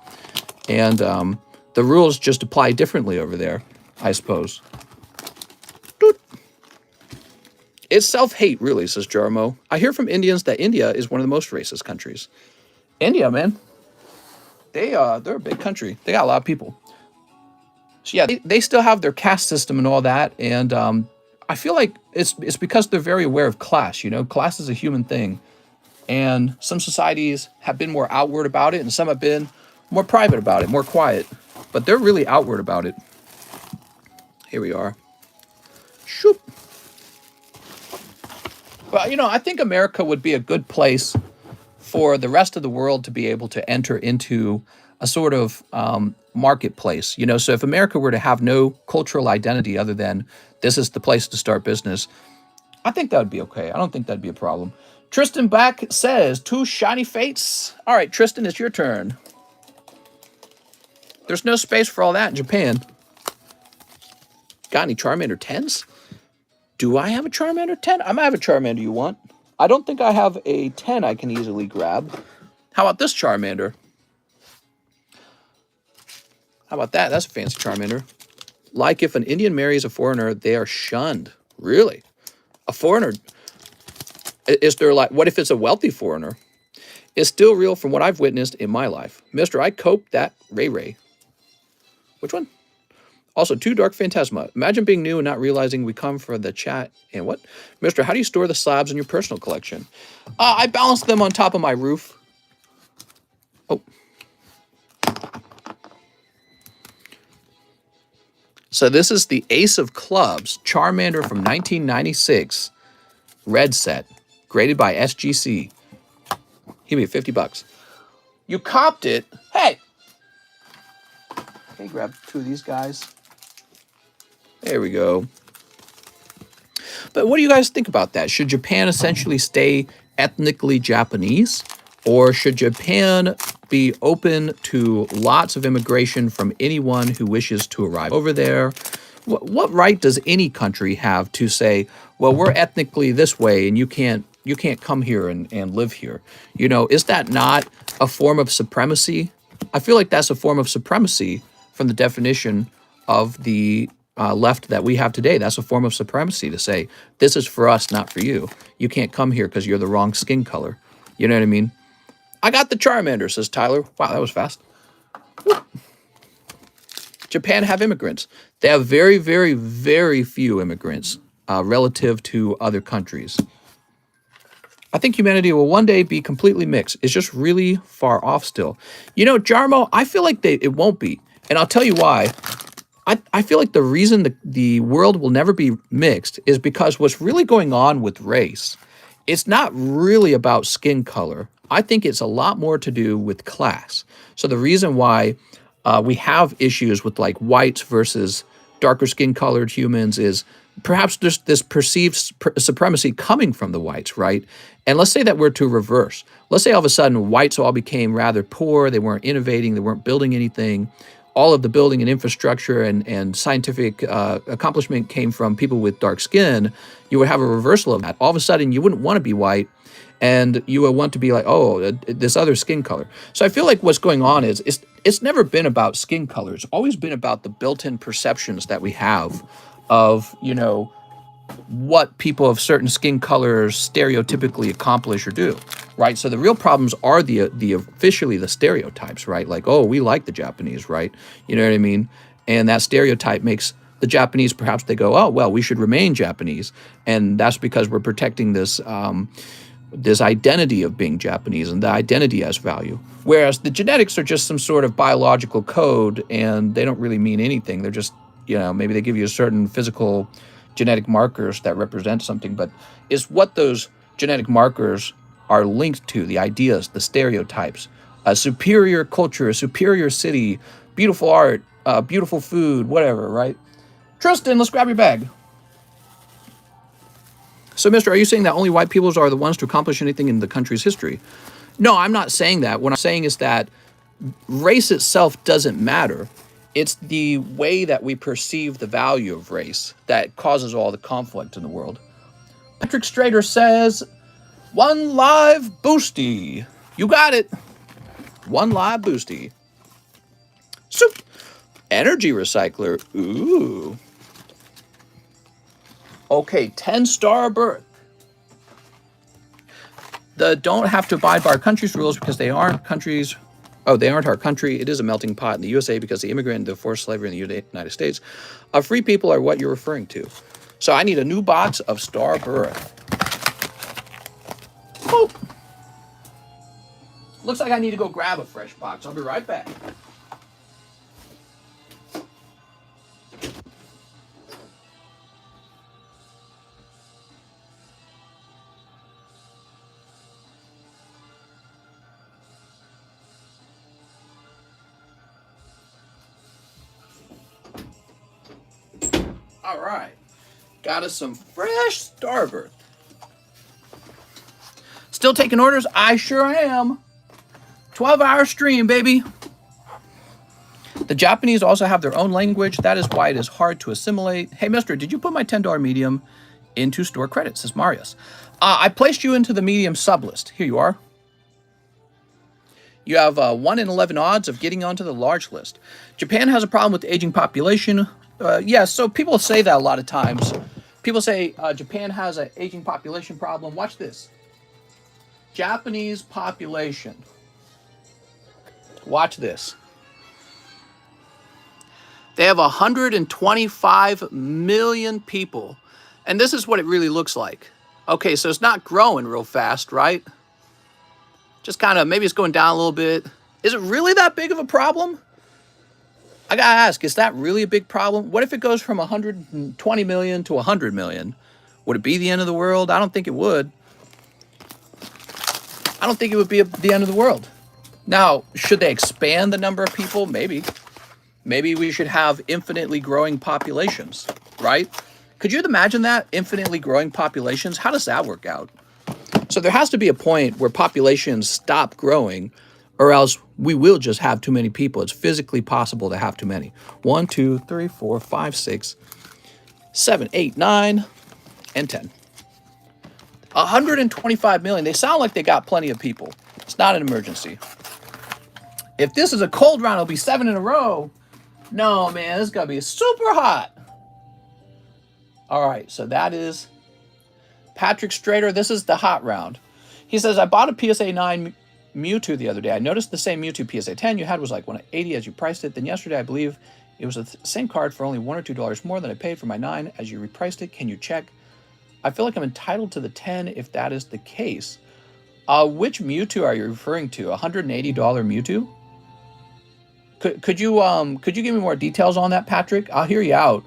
And the rules just apply differently over there, I suppose. Doot. It's self-hate, really, says Jarmo. I hear from Indians that India is one of the most racist countries. India, man. They're a big country. They got a lot of people. So yeah, they still have their caste system and all that. And I feel like it's because they're very aware of class, you know? Class is a human thing. And some societies have been more outward about it, and some have been more private about it, more quiet. But they're really outward about it. Here we are. Shoop. Well, you know, I think America would be a good place for the rest of the world to be able to enter into a sort of marketplace. You know, so if America were to have no cultural identity other than this is the place to start business, I think that would be okay. I don't think that'd be a problem. Tristan back says, two shiny fates. All right, Tristan, it's your turn. There's no space for all that in Japan. Got any Charmander 10s? Do I have a Charmander 10? I might have a Charmander you want. I don't think I have a 10 I can easily grab. How about this Charmander? How about that? That's a fancy Charmander. Like if an Indian marries a foreigner, they are shunned. Really? A foreigner... Is there like, what if it's a wealthy foreigner? It's still real from what I've witnessed in my life. Mister, I cope that Ray. Which one? Also, two Dark Phantasma. Imagine being new and not realizing we come for the chat. And what? Mister, how do you store the slabs in your personal collection? I balance them on top of my roof. Oh. So this is the Ace of Clubs Charmander from 1996. Red set. Graded by SGC. Give me $50. You copped it. Hey! Okay, grab two of these guys. There we go. But what do you guys think about that? Should Japan essentially stay ethnically Japanese? Or should Japan be open to lots of immigration from anyone who wishes to arrive over there? What right does any country have to say, well, we're ethnically this way and you can't come here and live here? You know, is that not a form of supremacy? I feel like that's a form of supremacy from the definition of the left that we have today. That's a form of supremacy to say, this is for us, not for you. You can't come here because you're the wrong skin color. You know what I mean? I got the Charmander, says Tyler. Wow, that was fast. Whoop. Japan have immigrants. They have very, very, very few immigrants relative to other countries. I think humanity will one day be completely mixed. It's just really far off still. You know, Jarmo, I feel like it won't be. And I'll tell you why. I feel like the reason the world will never be mixed is because what's really going on with race, it's not really about skin color. I think it's a lot more to do with class. So the reason why we have issues with like whites versus darker skin colored humans is perhaps there's this perceived supremacy coming from the whites, right? And let's say that we're to reverse. Let's say all of a sudden whites all became rather poor, they weren't innovating, they weren't building anything. All of the building and infrastructure and scientific accomplishment came from people with dark skin. You would have a reversal of that. All of a sudden, you wouldn't want to be white, and you would want to be like, oh, this other skin color. So I feel like what's going on is it's never been about skin color. It's always been about the built-in perceptions that we have of, you know, what people of certain skin colors stereotypically accomplish or do, right? So the real problems are the officially the stereotypes, right? Like, oh, we like the Japanese, right? You know what I mean? And that stereotype makes the Japanese, perhaps they go, oh, well, we should remain Japanese. And that's because we're protecting this this identity of being Japanese, and the identity has value. Whereas the genetics are just some sort of biological code, and they don't really mean anything. They're just, you know, maybe they give you a certain physical genetic markers that represent something, but it's what those genetic markers are linked to, the ideas, the stereotypes, a superior culture, a superior city, beautiful art, beautiful food, whatever, right? Tristan, let's grab your bag. So, mister, are you saying that only white peoples are the ones to accomplish anything in the country's history? No, I'm not saying that. What I'm saying is that race itself doesn't matter. It's the way that we perceive the value of race that causes all the conflict in the world. Patrick Strader says, one live boosty. You got it. One live boosty. Soup. Energy recycler. Ooh. Okay, 10-star birth. The don't have to abide by our country's rules because they aren't countries. Oh, they aren't our country. It is a melting pot in the USA because the immigrant and the forced slavery in the United States. Free people are what you're referring to. So I need a new box of star birth. Oh. Looks like I need to go grab a fresh box. I'll be right back. All right, got us some fresh Starbirth. Still taking orders? I sure am. 12-hour stream, baby. The Japanese also have their own language. That is why it is hard to assimilate. Hey, mister, did you put my $10 medium into store credits? Says Marius. I placed you into the medium sub list. Here you are. You have 1 in 11 odds of getting onto the large list. Japan has a problem with the aging population. Yes, so people say that a lot of times. People say Japan has an aging population problem. Watch this. Japanese population. Watch this. They have 125 million people. And this is what it really looks like. Okay, so it's not growing real fast, right? Just kind of, maybe it's going down a little bit. Is it really that big of a problem? I gotta ask, is that really a big problem? What if it goes from 120 million to 100 million? Would it be the end of the world? I don't think it would. I don't think it would be the end of the world. Now, should they expand the number of people? Maybe. Maybe we should have infinitely growing populations, right? Could you imagine that? Infinitely growing populations? How does that work out? So there has to be a point where populations stop growing, or else we will just have too many people. It's physically possible to have too many. 1, 2, 3, 4, 5, 6, 7, 8, 9, and 10. 125 million. They sound like they got plenty of people. It's not an emergency. If this is a cold round, it'll be 7 in a row. No, man, this is going to be super hot. All right, so that is Patrick Strader. This is the hot round. He says, I bought a PSA 9 Mewtwo the other day. I noticed the same Mewtwo PSA 10 you had was like 180 as you priced it. Then yesterday, I believe it was the same card for only $1 or $2 more than I paid for my 9 as you repriced it. Can you check? I feel like I'm entitled to the 10 if that is the case. Which Mewtwo are you referring to? $180 Mewtwo? Could you give me more details on that, Patrick? I'll hear you out.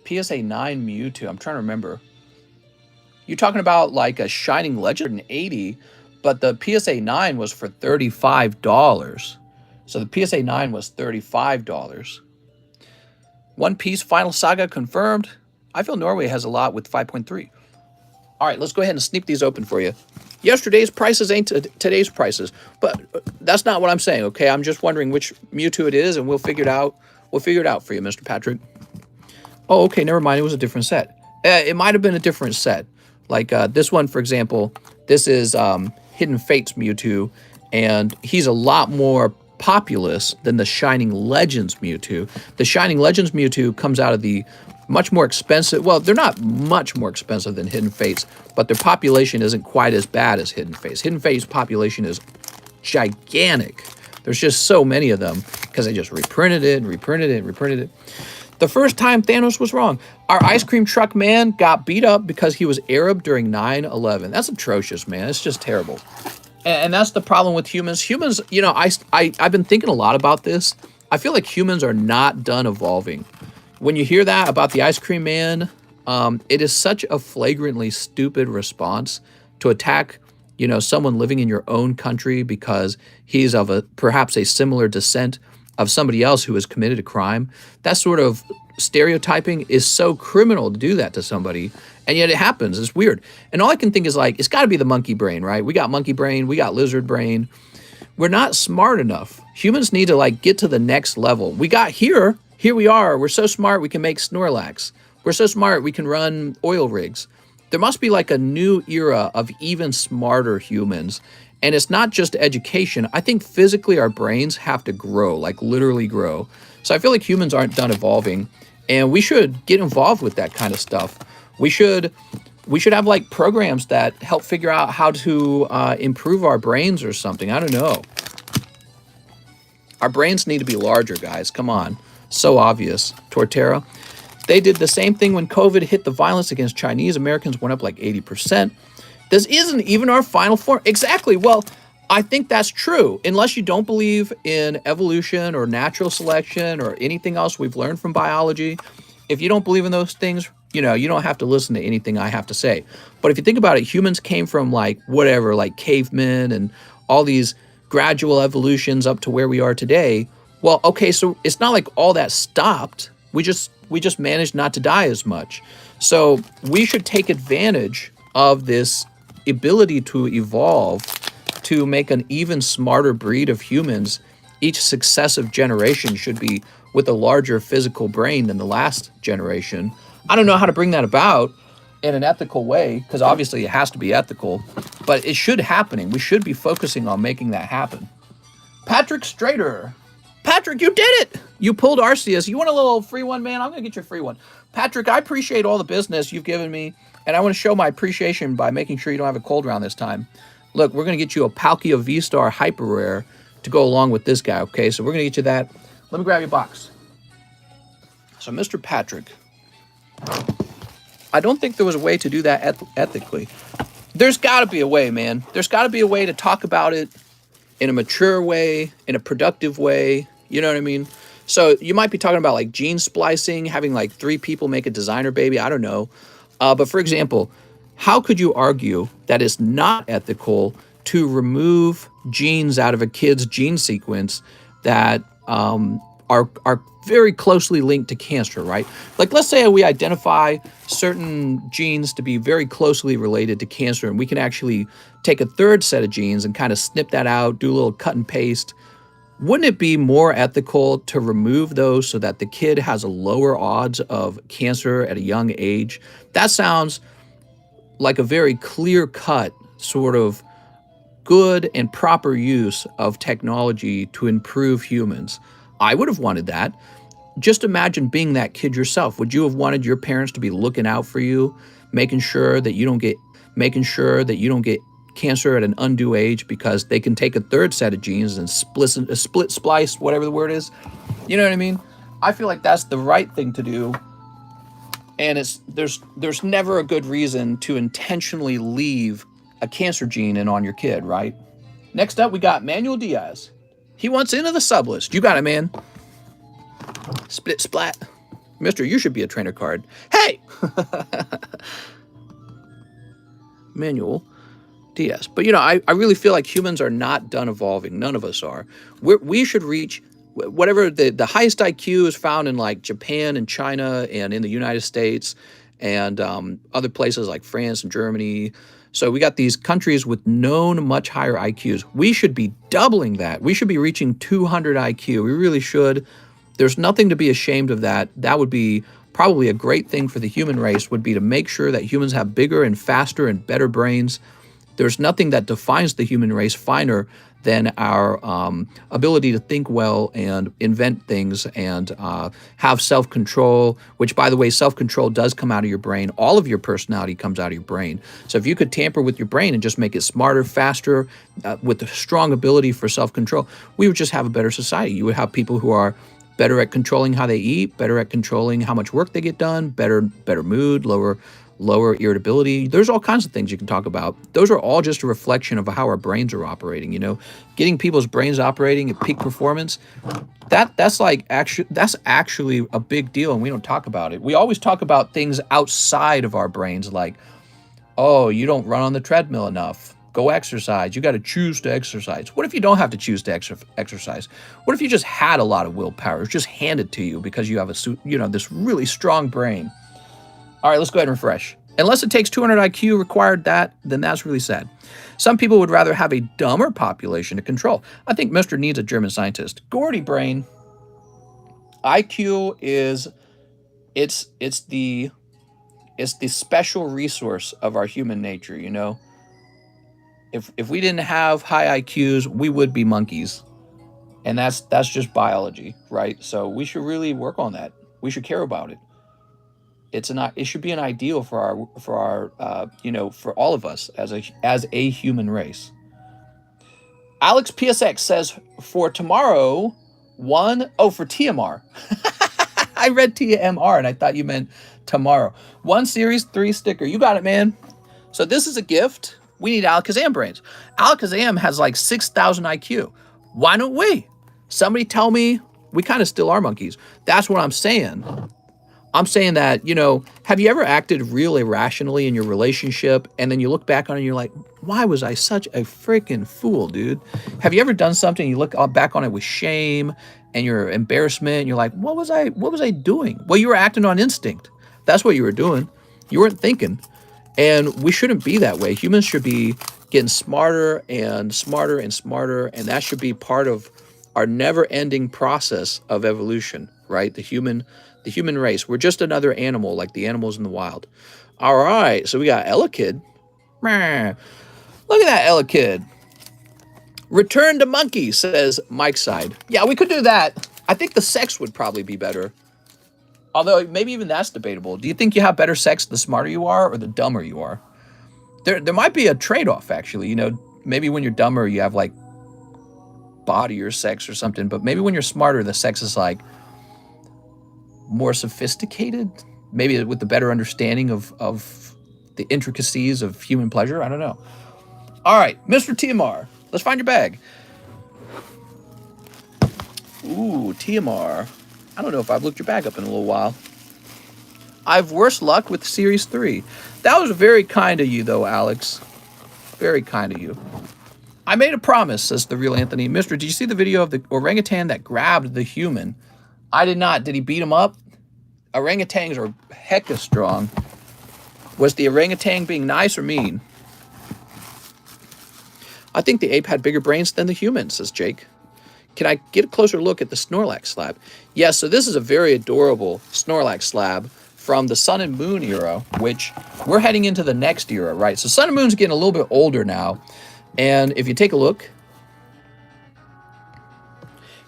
PSA 9 Mewtwo. I'm trying to remember. You talking about like a Shining Legend 80? but the PSA 9 was for $35. So the PSA 9 was $35. One Piece Final Saga confirmed. I feel Norway has a lot with 5.3. All right, let's go ahead and sneak these open for you. Yesterday's prices ain't today's prices, but that's not what I'm saying, okay? I'm just wondering which Mewtwo it is, and we'll figure it out. We'll figure it out for you, Mr. Patrick. Oh, okay, never mind. It was a different set. It might have been a different set. Like this one, for example, this is Hidden Fates Mewtwo, and he's a lot more populous than the Shining Legends Mewtwo. The Shining Legends Mewtwo comes out of the much more expensive, well, they're not much more expensive than Hidden Fates, but their population isn't quite as bad as Hidden Fates. Hidden Fates population is gigantic. There's just so many of them because they just reprinted it and reprinted it and reprinted it. The first time Thanos was wrong. Our ice cream truck man got beat up because he was Arab during 9/11. That's atrocious, man. It's just terrible. And that's the problem with humans. Humans, you know, I've been thinking a lot about this. I feel like humans are not done evolving. When you hear that about the ice cream man, it is such a flagrantly stupid response to attack, you know, someone living in your own country because he's of perhaps a similar descent of somebody else who has committed a crime. That sort of stereotyping is so criminal to do that to somebody, and yet it happens. It's weird. And all I can think is like, it's got to be the monkey brain, right? We got monkey brain, we got lizard brain. We're not smart enough. Humans need to like get to the next level. We got here we are. We're so smart we can make Snorlax. We're so smart we can run oil rigs. There must be like a new era of even smarter humans. And it's not just education. I think physically our brains have to grow, like literally grow. So I feel like humans aren't done evolving, and we should get involved with that kind of stuff. We should have like programs that help figure out how to improve our brains or something. I don't know. Our brains need to be larger, guys. Come on. So obvious. Torterra. They did the same thing when COVID hit. The violence against Chinese Americans went up like 80%. This isn't even our final form. Exactly. Well, I think that's true. Unless you don't believe in evolution or natural selection or anything else we've learned from biology, if you don't believe in those things, you know, you don't have to listen to anything I have to say. But if you think about it, humans came from like whatever, like cavemen and all these gradual evolutions up to where we are today. Well, okay, so it's not like all that stopped. We just managed not to die as much. So we should take advantage of this ability to evolve to make an even smarter breed of humans. Each successive generation should be with a larger physical brain than the last generation. I don't know how to bring that about in an ethical way, because obviously it has to be ethical, but it should happening. We should be focusing on making that happen. Patrick Strader. Patrick, you did it! You pulled Arceus. You want a little free one, man? I'm going to get you a free one. Patrick, I appreciate all the business you've given me, and I want to show my appreciation by making sure you don't have a cold round this time. Look, we're going to get you a Palkia V-Star Hyper Rare to go along with this guy, okay? So we're going to get you that. Let me grab your box. So, Mr. Patrick, I don't think there was a way to do that ethically. There's got to be a way, man. There's got to be a way to talk about it in a mature way, in a productive way. You know what I mean? So you might be talking about like gene splicing, having like 3 people make a designer baby. I don't know. But for example, how could you argue that it's not ethical to remove genes out of a kid's gene sequence that are very closely linked to cancer, right? Like, let's say we identify certain genes to be very closely related to cancer, and we can actually take a third set of genes and kind of snip that out, do a little cut and paste. Wouldn't it be more ethical to remove those so that the kid has a lower odds of cancer at a young age? That sounds like a very clear-cut sort of good and proper use of technology to improve humans. I would have wanted that. Just imagine being that kid yourself. Would you have wanted your parents to be looking out for you, making sure that you don't get cancer at an undue age because they can take a third set of genes and split splice, whatever the word is? You know what I mean? I feel like that's the right thing to do. And there's never a good reason to intentionally leave a cancer gene in on your kid, right? Next up, we got Manuel Diaz. He wants into the sub list. You got it, man. Split splat. Mister, you should be a trainer card. Hey! Manuel DS. But, you know, I really feel like humans are not done evolving. None of us are. We should reach whatever the highest IQ is found in like Japan and China and in the United States and other places like France and Germany. So we got these countries with known much higher IQs. We should be doubling that. We should be reaching 200 IQ. We really should. There's nothing to be ashamed of that. That would be probably a great thing for the human race, would be to make sure that humans have bigger and faster and better brains. There's nothing that defines the human race finer than our ability to think well and invent things and have self-control, which, by the way, self-control does come out of your brain. All of your personality comes out of your brain. So if you could tamper with your brain and just make it smarter, faster, with a strong ability for self-control, we would just have a better society. You would have people who are better at controlling how they eat, better at controlling how much work they get done, better mood, lower irritability. There's all kinds of things you can talk about. Those are all just a reflection of how our brains are operating. You know, getting people's brains operating at peak performance, that's actually a big deal, and we don't talk about it. We always talk about things outside of our brains, like, oh, you don't run on the treadmill enough. Go exercise. You got to choose to exercise. What if you don't have to choose to exercise? What if you just had a lot of willpower? It's just handed to you because you have this really strong brain. All right, let's go ahead and refresh. Unless it takes 200 IQ required then that's really sad. Some people would rather have a dumber population to control. I think Mr. needs a German scientist. Gordy brain. IQ it's the special resource of our human nature, you know? If we didn't have high IQs, we would be monkeys. And that's just biology, right? So we should really work on that. We should care about it. It should be an ideal for for all of us as a human race. Alex PSX says for tomorrow, for TMR. I read TMR and I thought you meant tomorrow. 1 Series 3 sticker. You got it, man. So this is a gift. We need Alakazam brains. Alakazam has like 6,000 IQ. Why don't we? Somebody tell me we kind of still are monkeys. That's what I'm saying. I'm saying that, have you ever acted real irrationally in your relationship and then you look back on it and you're like, why was I such a freaking fool, dude? Have you ever done something and you look back on it with shame and your embarrassment and you're like, what was I doing? Well, you were acting on instinct. That's what you were doing. You weren't thinking. And we shouldn't be that way. Humans should be getting smarter and smarter and smarter, and that should be part of our never-ending process of evolution, right? The human race. We're just another animal, like the animals in the wild. All right, so we got Elekid. Look at that Elekid. Return to monkey, says Mike's side. Yeah, we could do that. I think the sex would probably be better. Although maybe even that's debatable. Do you think you have better sex the smarter you are or the dumber you are? There might be a trade-off, actually. Maybe when you're dumber, you have like body or sex or something. But maybe when you're smarter, the sex is like more sophisticated. Maybe with the better understanding of the intricacies of human pleasure. I don't know. All right, Mr. TMR. Let's find your bag. Ooh, TMR. I don't know if I've looked your bag up in a little while. I've worse luck with Series 3. That was very kind of you, though, Alex. Very kind of you. I made a promise, says the real Anthony. Mister, did you see the video of the orangutan that grabbed the human? I did not. Did he beat him up? Orangutans are hecka strong. Was the orangutan being nice or mean? I think the ape had bigger brains than the human, says Jake. Can I get a closer look at the Snorlax slab? Yes, so this is a very adorable Snorlax slab from the Sun and Moon era, which we're heading into the next era, right? So Sun and Moon's getting a little bit older now. And if you take a look,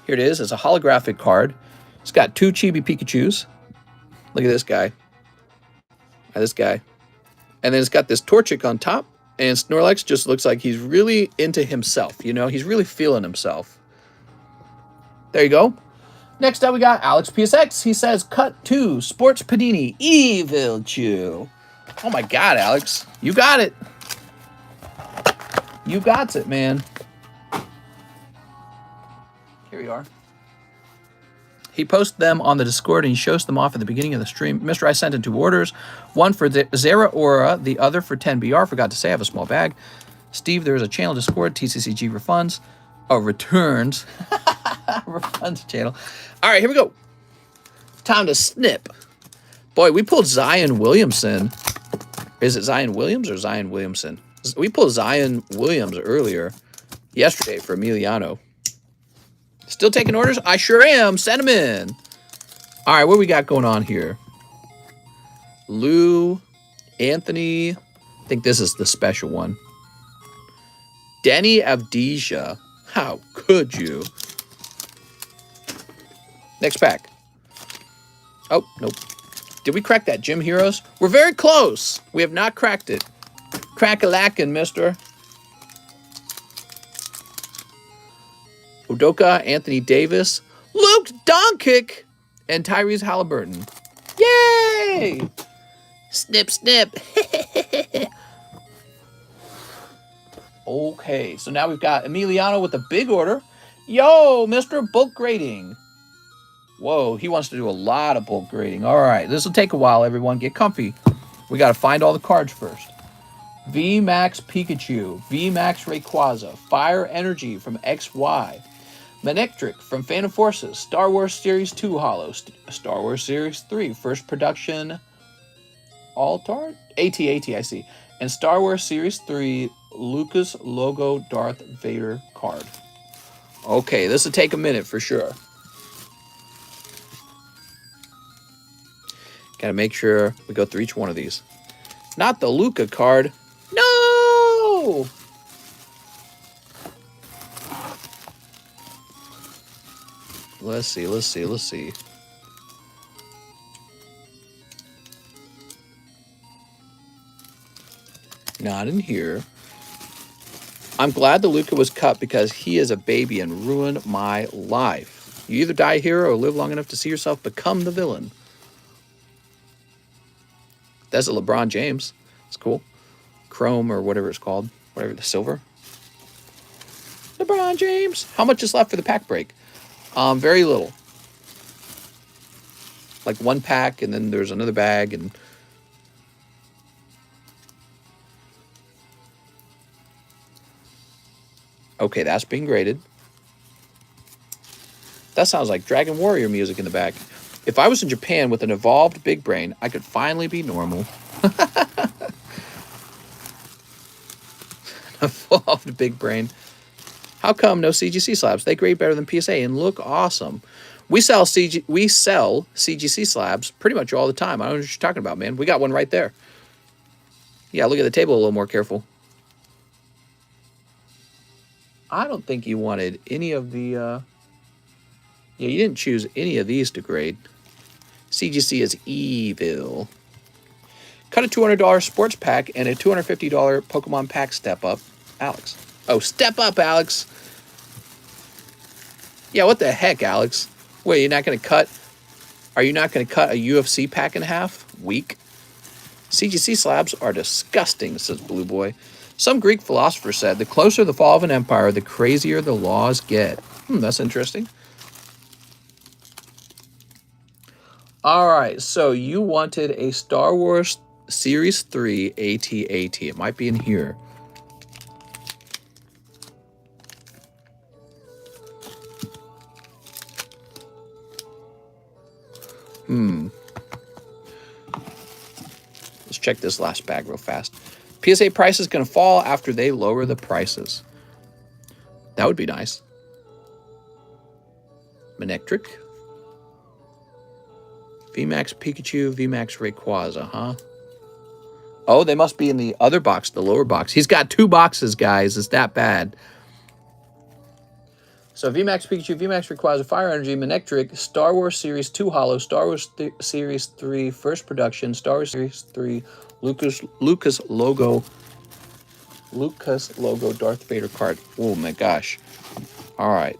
here it is. It's a holographic card. It's got 2 Chibi Pikachus. Look at this guy. This guy. And then it's got this Torchic on top. And Snorlax just looks like he's really into himself, He's really feeling himself. There you go. Next up, we got Alex PSX. He says, cut to Sports Panini Evil Chew. Oh my God, Alex. You got it. You got it, man. Here you are. He posts them on the Discord and he shows them off at the beginning of the stream. Mister, I sent in 2 orders. One for the Zera Aura, the other for 10BR. Forgot to say I have a small bag. Steve, there is a channel Discord, TCCG refunds. Oh, returns. Refunds channel. All right, here we go. Time to snip. Boy, we pulled Zion Williamson. Is it Zion Williams or Zion Williamson? We pulled Zion Williams earlier, yesterday for Emiliano. Still taking orders? I sure am. Send them in. All right, what we got going on here? Lou, Anthony. I think this is the special one. Denny Avdija. How could you? Next pack. Oh, nope. Did we crack that Gym Heroes? We're very close. We have not cracked it. Crack-a-lackin', mister. Udoka, Anthony Davis, Luke Doncic, and Tyrese Halliburton. Yay! Snip, snip. Okay, so now we've got Emiliano with a big order. Yo, Mr. Bulk Grading. Whoa, he wants to do a lot of bulk grading. All right, this will take a while, everyone. Get comfy. We got to find all the cards first. VMAX Pikachu, VMAX Rayquaza, Fire Energy from XY, Manectric from Phantom Forces, Star Wars Series 2 Holo, Star Wars Series 3, First Production Altart? AT, I see. And Star Wars Series 3 Lucas Logo Darth Vader card. Okay, this will take a minute for sure. Gotta make sure we go through each one of these. Not the Luca card. No! Let's see. Not in here. I'm glad the Luca was cut because he is a baby and ruined my life. You either die a hero or live long enough to see yourself become the villain. That's a LeBron James. It's cool. Chrome or whatever it's called. Whatever, the silver. LeBron James. How much is left for the pack break? Very little. Like one pack and then there's another bag and... Okay, that's being graded. That sounds like Dragon Warrior music in the back. If I was in Japan with an evolved big brain, I could finally be normal. Evolved big brain. How come no CGC slabs? They grade better than PSA and look awesome. We sell CGC slabs pretty much all the time. I don't know what you're talking about, man. We got one right there. Yeah, look at the table a little more careful. I don't think you wanted any of the... Yeah, you didn't choose any of these to grade. CGC is evil. Cut a $200 sports pack and a $250 Pokemon pack step up. Alex. Oh, step up, Alex. Yeah, what the heck, Alex? Wait, you're not going to cut... Are you not going to cut a UFC pack in half? Weak. CGC slabs are disgusting, says Blue Boy. Some Greek philosopher said, the closer the fall of an empire, the crazier the laws get. That's interesting. All right, so you wanted a Star Wars Series 3 AT-AT. It might be in here. Let's check this last bag real fast. PSA price is going to fall after they lower the prices. That would be nice. Manectric. VMAX Pikachu, VMAX Rayquaza, huh? Oh, they must be in the other box, the lower box. He's got two boxes, guys. It's that bad. So VMAX Pikachu, VMAX Rayquaza, Fire Energy, Manectric, Star Wars Series 2 Holo, Star Wars Series 3 First Production, Star Wars Series 3 Lucas Logo Darth Vader card. Oh my gosh. All right.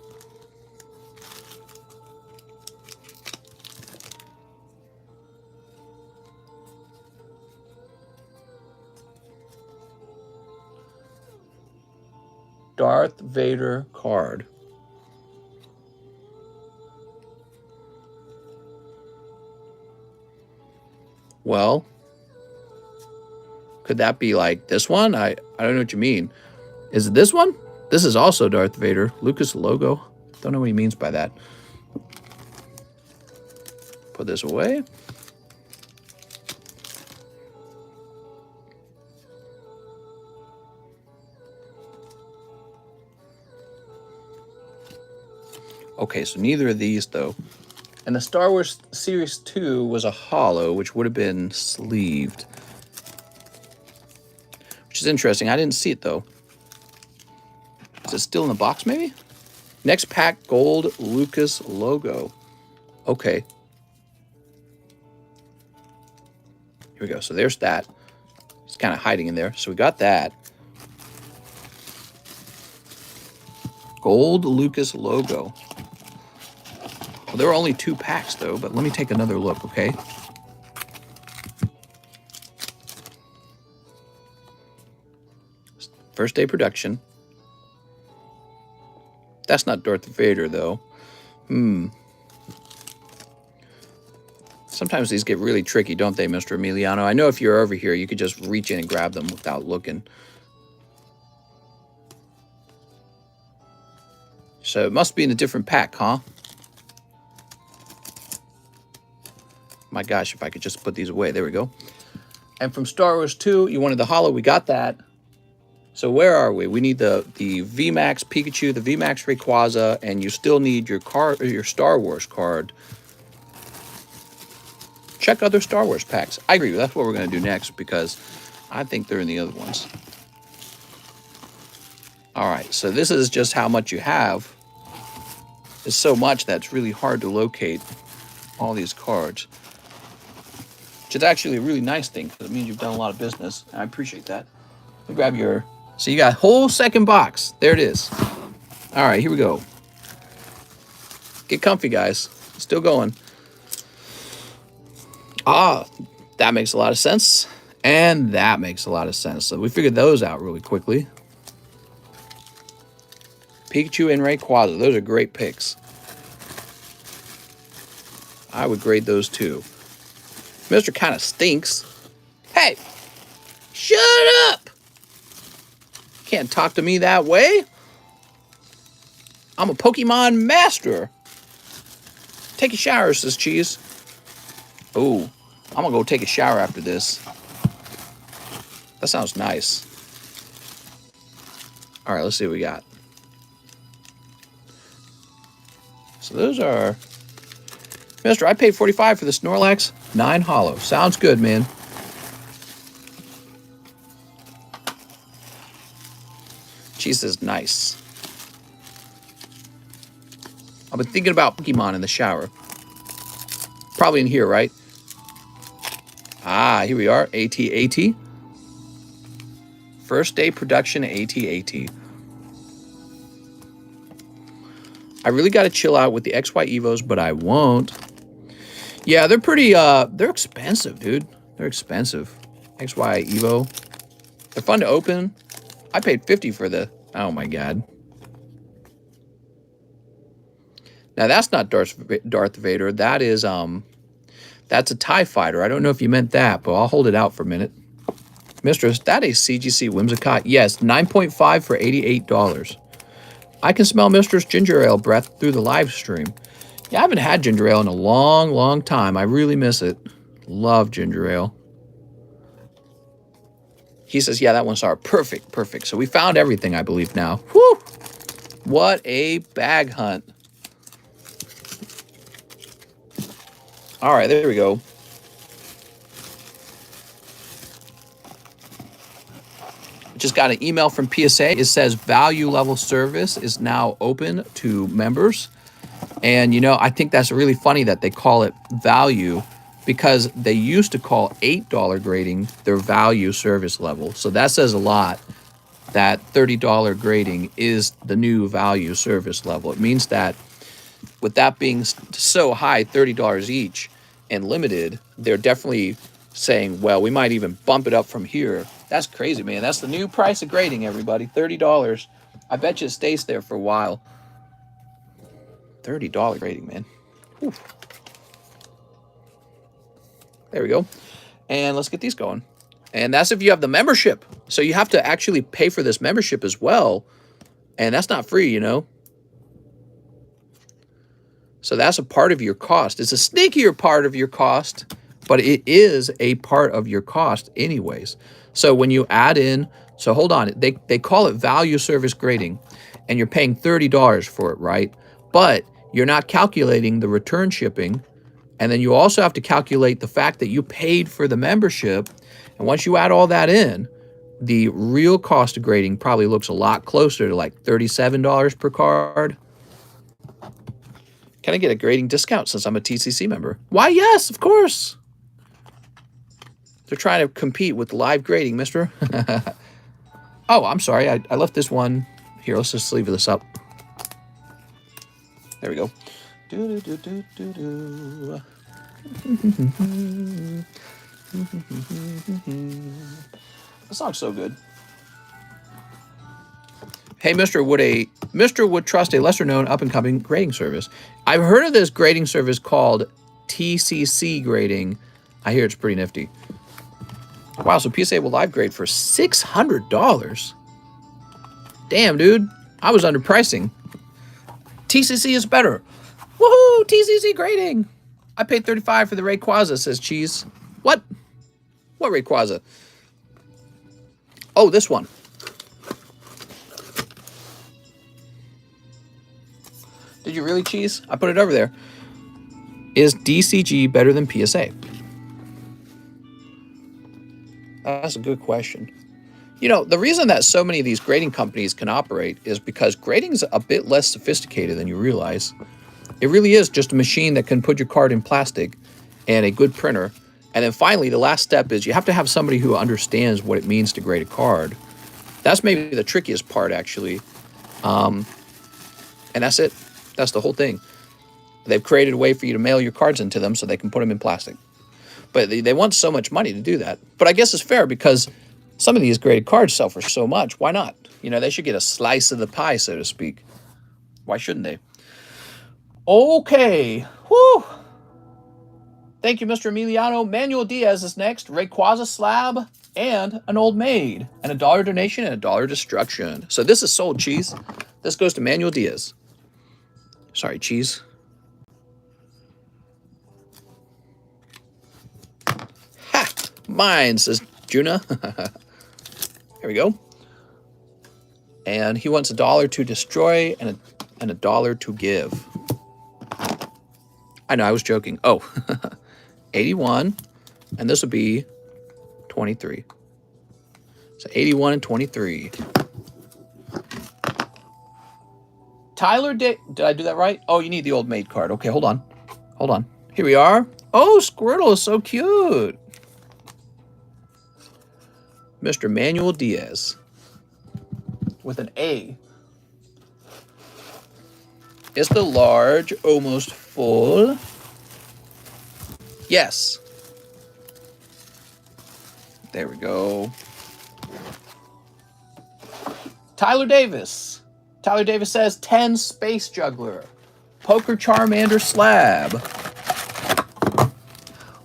Darth Vader card. Well, could that be like this one? I don't know what you mean. Is it this one? This is also Darth Vader. Lucas logo. Don't know what he means by that. Put this away. Okay, so neither of these, though. And the Star Wars Series 2 was a holo, which would have been sleeved. Which is interesting. I didn't see it, though. Is it still in the box, maybe? Next pack, gold Lucas logo. Okay. Here we go. So there's that. It's kind of hiding in there. So we got that. Gold Lucas logo. Well, there were only 2 packs, though, but let me take another look, okay? First day production. That's not Darth Vader, though. Sometimes these get really tricky, don't they, Mr. Emiliano? I know if you're over here, you could just reach in and grab them without looking. So it must be in a different pack, huh? My gosh, if I could just put these away. There we go. And from Star Wars 2, you wanted the holo. We got that. So where are we? We need the VMAX Pikachu, the VMAX Rayquaza, and you still need your Star Wars card. Check other Star Wars packs. I agree. That's what we're going to do next because I think they're in the other ones. All right. So this is just how much you have. It's so much that it's really hard to locate all these cards. Which is actually a really nice thing because it means you've done a lot of business. I appreciate that. Let me grab your... So you got a whole second box. There it is. All right, here we go. Get comfy, guys. Still going. Ah, that makes a lot of sense. And that makes a lot of sense. So we figured those out really quickly. Pikachu and Rayquaza. Those are great picks. I would grade those too. Mr. kind of stinks. Hey, shut up. Can't talk to me that way. I'm a Pokemon master. Take a shower, says Cheese. Oh, I'm going to go take a shower after this. That sounds nice. All right, let's see what we got. So those are... Mister, I paid $45 for the Snorlax 9 holo. Sounds good, man. She says nice. I've been thinking about Pokemon in the shower. Probably in here, right? Ah, here we are. AT-AT. First day production AT-AT. I really got to chill out with the XY Evos, but I won't. Yeah, they're pretty, they're expensive, dude. They're expensive. XY Evo. They're fun to open. I paid $50 for the, oh my God. Now that's not Darth Vader. That is, that's a TIE fighter. I don't know if you meant that, but I'll hold it out for a minute. Mistress, that is CGC Whimsicott. Yes, 9.5 for $88. I can smell Mistress Ginger Ale breath through the live stream. Yeah, I haven't had ginger ale in a long, long time. I really miss it. Love ginger ale. He says, yeah, that one's our perfect, perfect. So we found everything, I believe, now. Whew! What a bag hunt. All right, there we go. Just got an email from PSA. It says value level service is now open to members. And, you know, I think that's really funny that they call it value because they used to call $8 grading their value service level. So that says a lot that $30 grading is the new value service level. It means that with that being so high, $30 each and limited, they're definitely saying, well, we might even bump it up from here. That's crazy, man. That's the new price of grading, everybody. $30. I bet you it stays there for a while. $30 grading, man. Whew. There we go. And let's get these going. And that's if you have the membership. So you have to actually pay for this membership as well. And that's not free, you know. So that's a part of your cost. It's a sneakier part of your cost, but it is a part of your cost anyways. So when you add in, so hold on, they call it value service grading, and you're paying $30 for it, right? But you're not calculating the return shipping, and then you also have to calculate the fact that you paid for the membership. And once you add all that in, the real cost of grading probably looks a lot closer to like $37 per card. Can I get a grading discount since I'm a TCC member? Why, yes, of course. They're trying to compete with live grading, mister. Oh, I'm sorry. I left this one. Here, let's just leave this up. There we go. That song's so good. Hey, Mr. would trust a lesser-known up-and-coming grading service. I've heard of this grading service called TCC grading. I hear it's pretty nifty. Wow, so PSA will live grade for $600. Damn, dude. I was underpricing. TCC is better. Woohoo! TCC grading. I paid $35 for the Rayquaza, says Cheese. What? What Rayquaza? Oh, this one. Did you really, Cheese? I put it over there. Is DCG better than PSA? That's a good question. You know, the reason that so many of these grading companies can operate is because grading's a bit less sophisticated than you realize. It really is just a machine that can put your card in plastic and a good printer. And then finally, the last step is you have to have somebody who understands what it means to grade a card. That's maybe the trickiest part, actually. And that's it. That's the whole thing. They've created a way for you to mail your cards into them so they can put them in plastic. But they want so much money to do that. But I guess it's fair because some of these graded cards sell for so much. Why not? You know, they should get a slice of the pie, so to speak. Why shouldn't they? Okay. Whew. Thank you, Mr. Emiliano. Manuel Diaz is next. Rayquaza slab and an old maid. And $1 donation and $1 destruction. So this is sold, Cheese. This goes to Manuel Diaz. Sorry, Cheese. Ha! Mine, says Juna. Here we go. And he wants $1 to destroy and $1 to give. I know, I was joking. Oh, 81. And this would be 23. So 81 and 23. Tyler, did I do that right? Oh, you need the old maid card. Okay, hold on. Hold on. Here we are. Oh, Squirtle is so cute. Mr. Manuel Diaz. With an A. Is the large almost full? Yes. There we go. Tyler Davis. Tyler Davis says 10 Space Juggler. Poker Charmander Slab.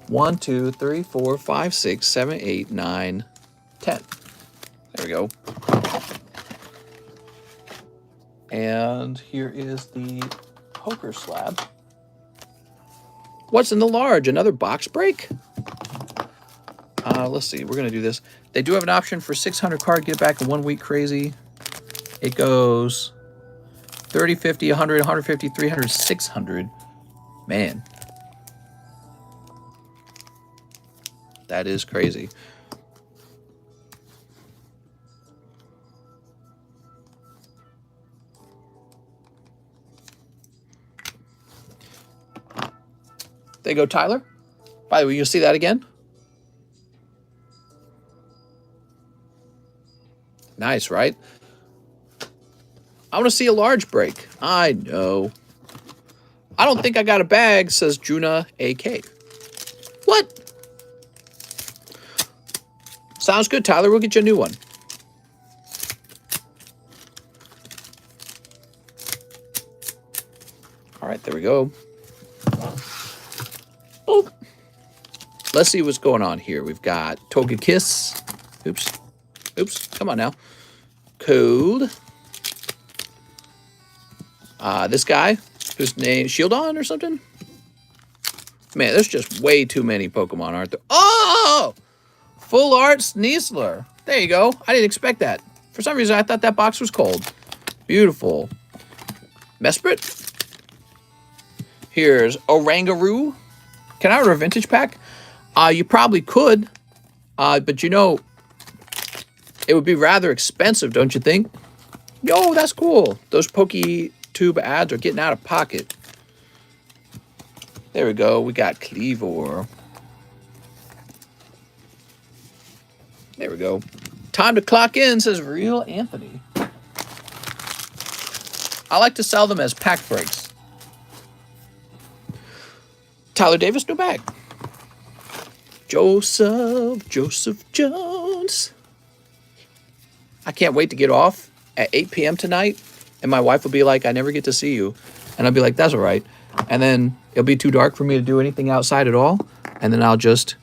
1, 2, 3, 4, 5, 6, 7, 8, 9, 10. There we go. And here is the poker slab. What's in the large? Another box break? Let's see. We're going to do this. They do have an option for 600 card get back in 1 week crazy. It goes 30, 50, 100, 150, 300, 600. Man. That is crazy. There you go, Tyler. By the way, you'll see that again. Nice, right? I want to see a large break. I know. I don't think I got a bag, says Juna AK. What? Sounds good, Tyler. We'll get you a new one. All right, there we go. Boop. let's see what's going on here. We've got Togekiss. Oops. Come on now. Code. This guy, whose name Shieldon or something. Man, there's just way too many Pokemon, aren't there? Oh! Full Art Sneasler. There you go. I didn't expect that. For some reason, I thought that box was cold. Beautiful. Mesprit. Here's Orangaroo. Can I order a vintage pack? You probably could. But you know, it would be rather expensive, don't you think? Yo, that's cool. Those PokeTube ads are getting out of pocket. There we go. We got Cleavor. There we go. Time to clock in, says Real Anthony. I like to sell them as pack breaks. Tyler Davis, new bag. Joseph Jones. I can't wait to get off at 8 p.m. tonight, and my wife will be like, I never get to see you. And I'll be like, that's all right. And then it'll be too dark for me to do anything outside at all. And then I'll just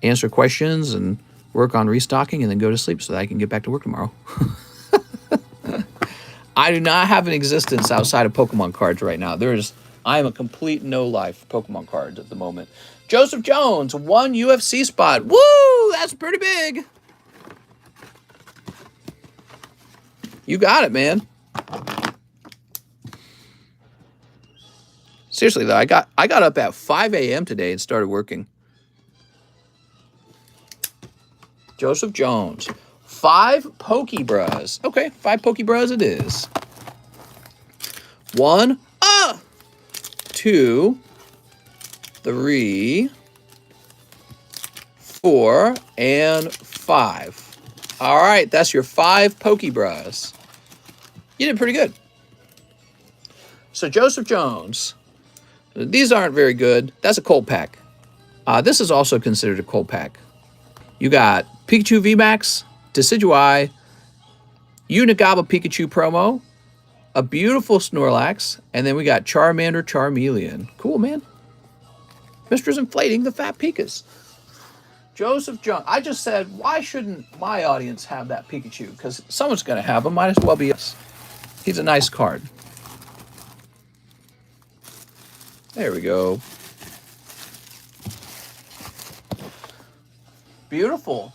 answer questions and work on restocking and then go to sleep so that I can get back to work tomorrow. I do not have an existence outside of Pokemon cards right now. I am a complete no-life Pokemon cards at the moment. Joseph Jones, 1 UFC spot. Woo! That's pretty big. You got it, man. Seriously, though, I got up at 5 a.m. today and started working. Joseph Jones. 5 Pokebras. Okay, 5 Pokebras it is. 1, 2, 3, 4, and 5. All right, that's your 5 Pokebras. You did pretty good. So Joseph Jones. These aren't very good. That's a cold pack. This is also considered a cold pack. You got Pikachu VMAX, Decidueye, Unigaba Pikachu promo, a beautiful Snorlax, and then we got Charmander Charmeleon. Cool, man. Mister's inflating the fat Pikas. Joseph Jones. I just said, why shouldn't my audience have that Pikachu? Because someone's going to have him. Might as well be us. He's a nice card. There we go. Beautiful.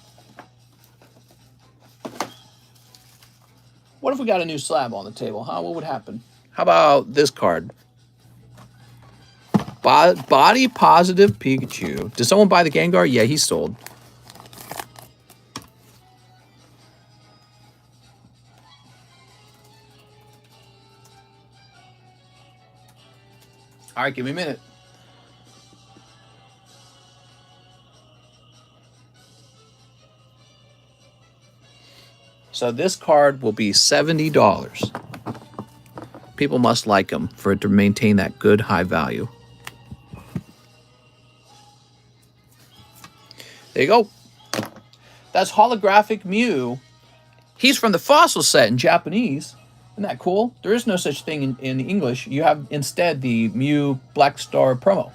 What if we got a new slab on the table, huh? What would happen? How about this card? Body Positive Pikachu. Did someone buy the Gengar? Yeah, he's sold. All right, give me a minute. So this card will be $70. People must like them for it to maintain that good high value. There you go. That's Holographic Mew. He's from the Fossil set in Japanese. Isn't that cool? There is no such thing in English. You have instead the Mew Black Star promo.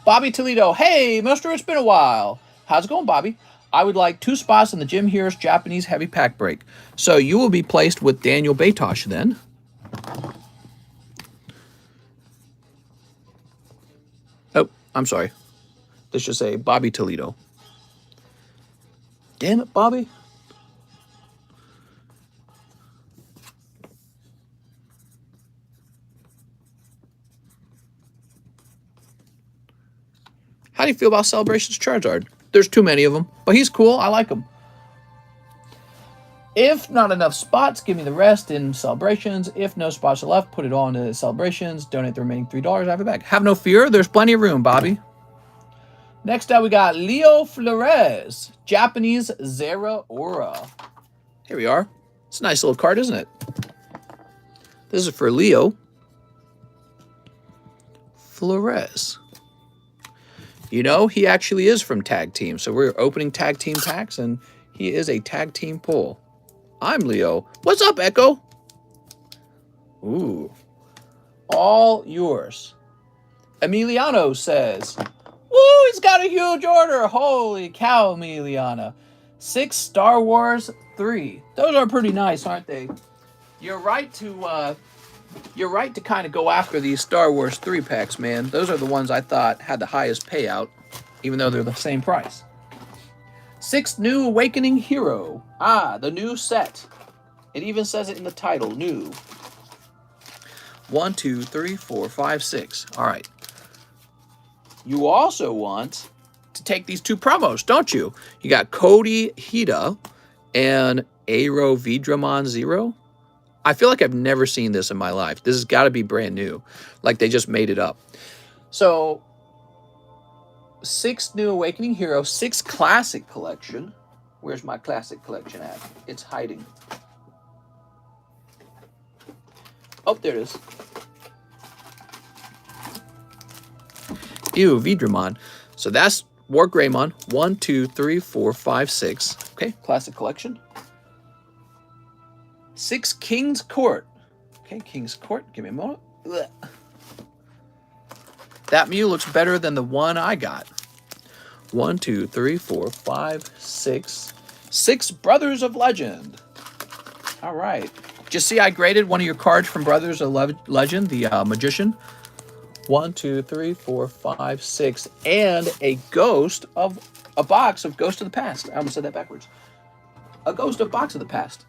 Bobby Toledo. Hey, Mister, it's been a while. How's it going, Bobby? I would like 2 spots in the Jim Heroes Japanese Heavy Pack Break. So you will be placed with Daniel Batosh then. Oh, I'm sorry. This should say Bobby Toledo. Damn it, Bobby. How do you feel about Celebrations Charizard? There's too many of them, but he's cool. I like him. If not enough spots, give me the rest in Celebrations. If no spots are left, put it all into Celebrations. Donate the remaining $3. I have it back. Have no fear. There's plenty of room, Bobby. Next up, we got Leo Flores, Japanese Zera Aura. Here we are. It's a nice little card, isn't it? This is for Leo Flores. You know, he actually is from Tag Team. So we're opening Tag Team packs, and he is a Tag Team pull. I'm Leo. What's up, Echo? Ooh. All yours. Emiliano says, Woo, he's got a huge order. Holy cow, Emiliana. 6 Star Wars 3. Those are pretty nice, aren't they? You're right to kind of go after these Star Wars 3 packs, man. Those are the ones I thought had the highest payout, even though they're the same price. 6 New Awakening Hero. Ah, the new set. It even says it in the title, new. 1, 2, 3, 4, 5, 6. All right. You also want to take these 2 promos, don't you? You got Cody Hida and Aero Vidramon Zero. I feel like I've never seen this in my life. This has got to be brand new. Like they just made it up. So, 6 New Awakening Hero, 6 Classic Collection. Where's my Classic Collection at? It's hiding. Oh, there it is. Ew, Vidramon. So that's War Greymon. 1, 2, 3, 4, 5, 6. Okay, Classic Collection. 6 King's Court. Okay, King's Court. Give me a moment. Ugh. That Mew looks better than the one I got. 1, 2, 3, 4, 5, 6. 6 Brothers of Legend. All right. Did you see I graded one of your cards from Brothers of Legend, the Magician? 1, 2, 3, 4, 5, 6. And a box of Ghost of the Past. I almost said that backwards. A Ghost of Box of the Past.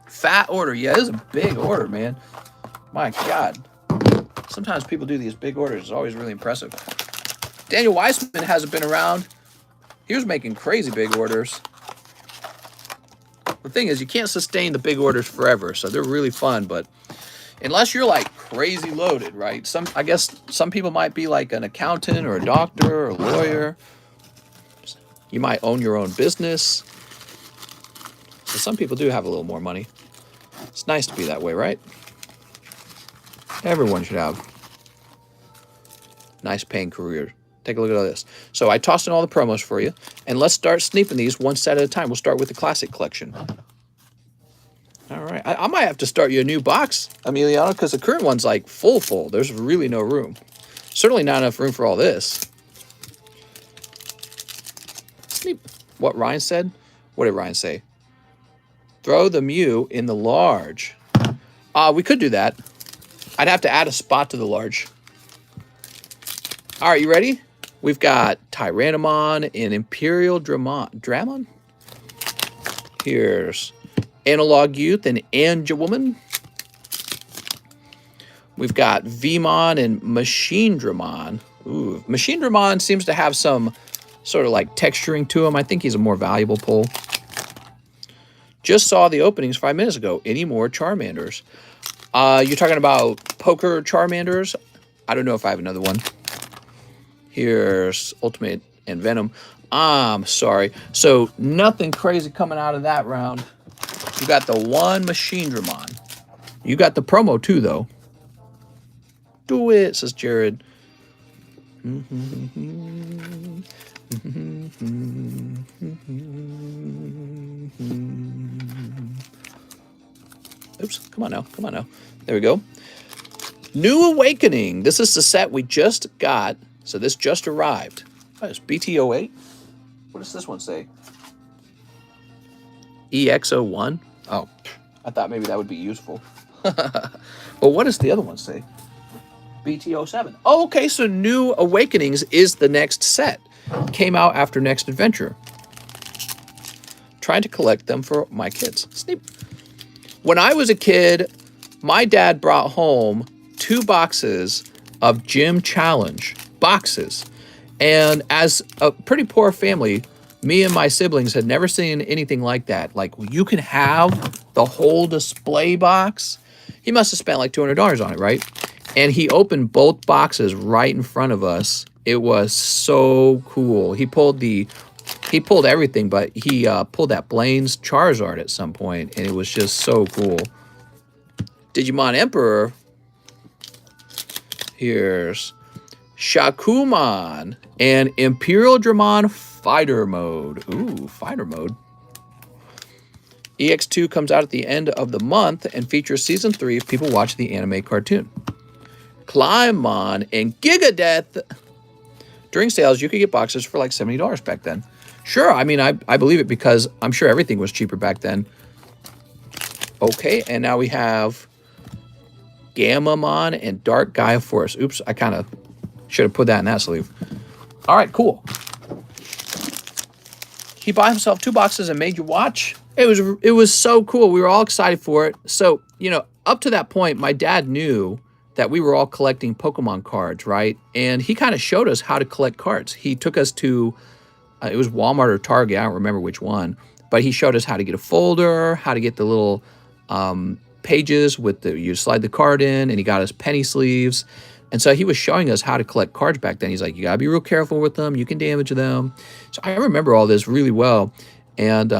Fat order. Yeah, this is a big order, man. My God. Sometimes people do these big orders. It's always really impressive. Daniel Weissman hasn't been around. He was making crazy big orders. The thing is, you can't sustain the big orders forever, so they're really fun, but unless you're like crazy loaded, right? I guess some people might be like an accountant or a doctor or a lawyer. You might own your own business. So some people do have a little more money. It's nice to be that way, right? Everyone should have nice paying career. Take a look at all this. So I tossed in all the promos for you, and let's start sneaking these one set at a time. We'll start with the Classic Collection. All right. I might have to start you a new box, Emiliano, because the current one's like full. There's really no room. Certainly not enough room for all this. Sneak. What Ryan said? What did Ryan say? Throw the Mew in the large. We could do that. I'd have to add a spot to the large. All right, you ready? We've got Tyrannomon and Imperial Dramon. Here's Analog Youth and Angewoman. We've got Vmon and Machine Dramon. Ooh, Machine Dramon seems to have some sort of like texturing to him. I think he's a more valuable pull. Just saw the openings 5 minutes ago. Any more Charmanders? You're talking about Poker Charmanders? I don't know if I have another one. Here's Ultimate and Venom. I'm sorry. So nothing crazy coming out of that round. You got the one Machine Dramon. You got the promo too, though. Do it, says Jared. Oops, come on now. There we go. New Awakening. This is the set we just got. So this just arrived. Oh, it's BT08. What does this one say? EX01? Oh, I thought maybe that would be useful. Well, what does the other one say? BT07. Oh, okay, so New Awakenings is the next set. Came out after Next Adventure. Trying to collect them for my kids. Sneak. When I was a kid, my dad brought home 2 boxes of Gym Challenge boxes. And as a pretty poor family, me and my siblings had never seen anything like that. Like, you can have the whole display box. He must have spent like $200 on it, right? And he opened both boxes right in front of us. It was so cool. He pulled everything, but he pulled that Blaine's Charizard at some point, and it was just so cool. Digimon Emperor. Here's Shakumon and Imperial Dramon Fighter Mode. Ooh, Fighter Mode. EX2 comes out at the end of the month and features Season 3 if people watch the anime cartoon. Climbon and Gigadeath. during sales, you could get boxes for like $70 back then. Sure, I mean, I believe it because I'm sure everything was cheaper back then. Okay, and now we have Gammamon and Dark Gaia Force. Oops, I kind of should have put that in that sleeve. All right, cool. He bought himself 2 boxes and made you watch. It was so cool. We were all excited for it. So, you know, up to that point, my dad knew that we were all collecting Pokemon cards, right? And he kind of showed us how to collect cards. He took us to, it was Walmart or Target, I don't remember which one, but he showed us how to get a folder, how to get the little pages with the, you slide the card in, and he got us penny sleeves. And so he was showing us how to collect cards back then. He's like, you gotta be real careful with them. You can damage them. So I remember all this really well. And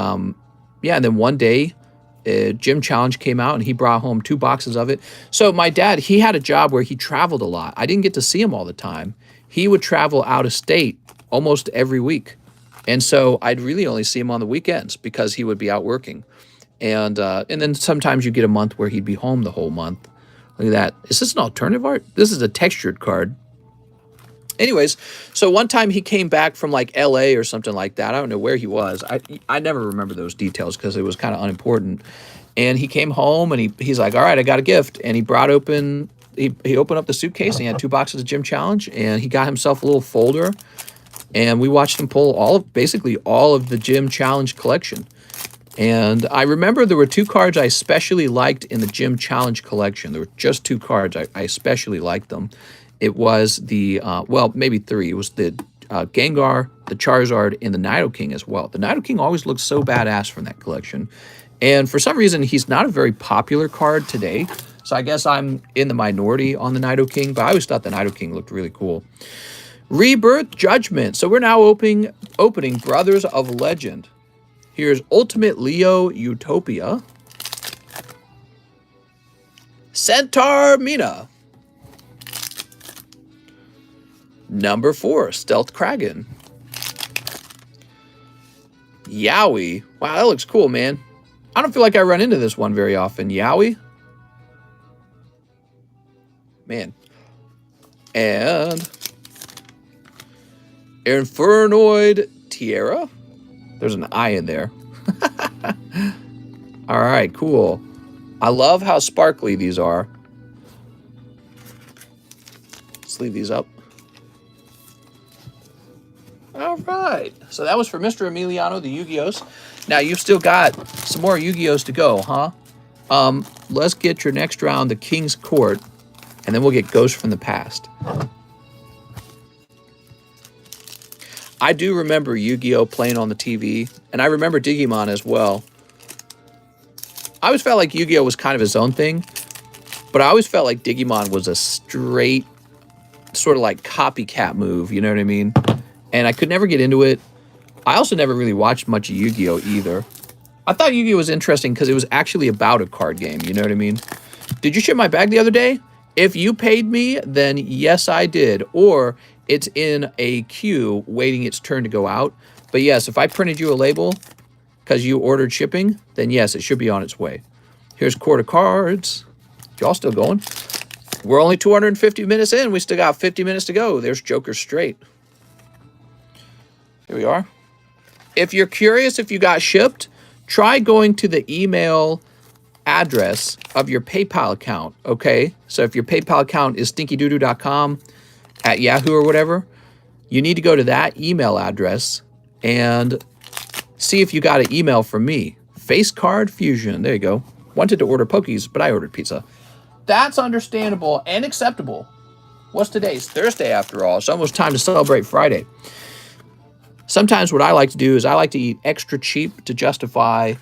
yeah, and then one day, Gym Challenge came out and he brought home 2 boxes of it. So my dad, he had a job where he traveled a lot. I didn't get to see him all the time. He would travel out of state almost every week. And so I'd really only see him on the weekends because he would be out working. And then sometimes you get a month where he'd be home the whole month. Look at that. Is this an alternative art? This is a textured card. Anyways, so one time he came back from like LA or something like that. I don't know where he was. I never remember those details because it was kind of unimportant. And he came home and he's like, all right, I got a gift. And he brought open, he opened up the suitcase and he had 2 boxes of Gym Challenge and he got himself a little folder. And we watched him pull basically all of the Gym Challenge collection. And I remember there were 2 cards I especially liked in the Gym Challenge collection. There were just 2 cards. I especially liked them. It was the, well, maybe 3. It was the Gengar, the Charizard, and the Nidoking as well. The Nidoking always looked so badass from that collection. And for some reason, he's not a very popular card today. So I guess I'm in the minority on the Nidoking, but I always thought the Nidoking looked really cool. Rebirth Judgment. So we're now opening Brothers of Legend. Here's Ultimate Leo Utopia. Centaur Mina. Number 4, Stealth Kragan. Yowie. Wow, that looks cool, man. I don't feel like I run into this one very often. Yowie. Man. And Infernoid Tierra. There's an I in there. All right, cool. I love how sparkly these are. Let's leave these up. All right. So that was for Mr. Emiliano, the Yu-Gi-Ohs. Now you've still got some more Yu-Gi-Ohs to go, huh? Let's get your next round, the King's Court, and then we'll get Ghosts from the Past. I do remember Yu-Gi-Oh! Playing on the TV, and I remember Digimon as well. I always felt like Yu-Gi-Oh! Was kind of his own thing, but I always felt like Digimon was a straight, sort of like copycat move, you know what I mean? And I could never get into it. I also never really watched much of Yu-Gi-Oh! Either. I thought Yu-Gi-Oh! Was interesting because it was actually about a card game, you know what I mean? Did you ship my bag the other day? If you paid me, then yes, I did. Or it's in a queue waiting its turn to go out. But yes, if I printed you a label because you ordered shipping, then yes, it should be on its way. Here's Court of Cards. Y'all still going? We're only 250 minutes in. We still got 50 minutes to go. There's Joker Straight. Here we are. If you're curious if you got shipped, try going to the email address of your PayPal account, okay? So if your PayPal account is stinkydoodoo.com at Yahoo or whatever, you need to go to that email address and see if you got an email from me. Face Card Fusion. There you go. Wanted to order Pokies, but I ordered pizza. That's understandable and acceptable. What's today? It's Thursday after all. It's almost time to celebrate Friday. Sometimes what I like to do is I like to eat extra cheap to justify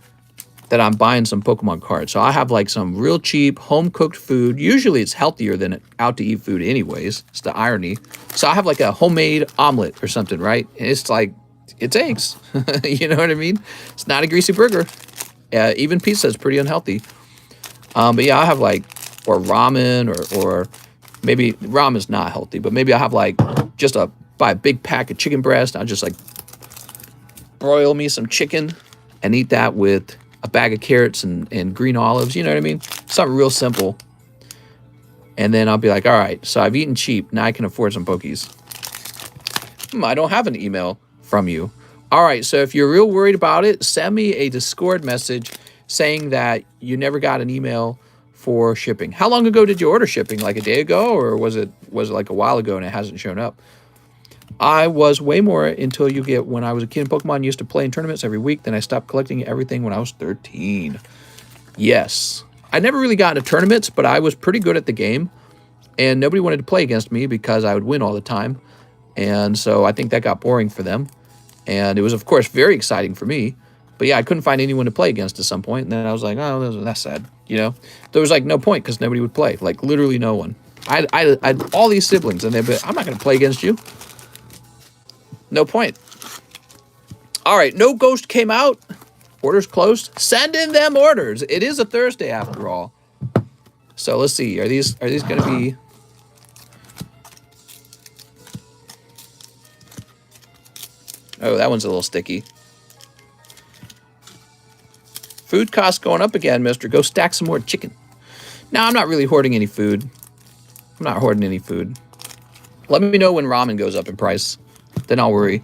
that I'm buying some Pokemon cards. So I have like some real cheap home-cooked food. Usually it's healthier than out-to-eat food anyways. It's the irony. So I have like a homemade omelet or something, right? And it's like, it's eggs. You know what I mean? It's not a greasy burger. Even pizza is pretty unhealthy. But yeah, I have like, or ramen or maybe ramen's not healthy, but maybe I have like just buy a big pack of chicken breast. I'll just like broil me some chicken and eat that with a bag of carrots and green olives. You know what I mean? Something real simple. And then I'll be like, all right, so I've eaten cheap. Now I can afford some Pokies. I don't have an email from you. All right, so if you're real worried about it, send me a Discord message saying that you never got an email for shipping. How long ago did you order shipping? Like a day ago, or was it like a while ago and it hasn't shown up? I was way more until you get when I was a kid in Pokemon, used to play in tournaments every week. Then I stopped collecting everything when I was 13. Yes. I never really got into tournaments, but I was pretty good at the game. And nobody wanted to play against me because I would win all the time. And so I think that got boring for them. And it was, of course, very exciting for me. But yeah, I couldn't find anyone to play against at some point. And then I was like, oh, that's sad. You know, there was like no point because nobody would play. Like literally no one. I had all these siblings and they'd be, I'm not going to play against you. No point. All right, no ghost came out. Orders closed. Send in them orders. It is a Thursday after all. So let's see. Are these going to be? Oh, that one's a little sticky. Food costs going up again, mister. Go stack some more chicken. No, I'm not really hoarding any food. I'm not hoarding any food. Let me know when ramen goes up in price. Then I'll worry.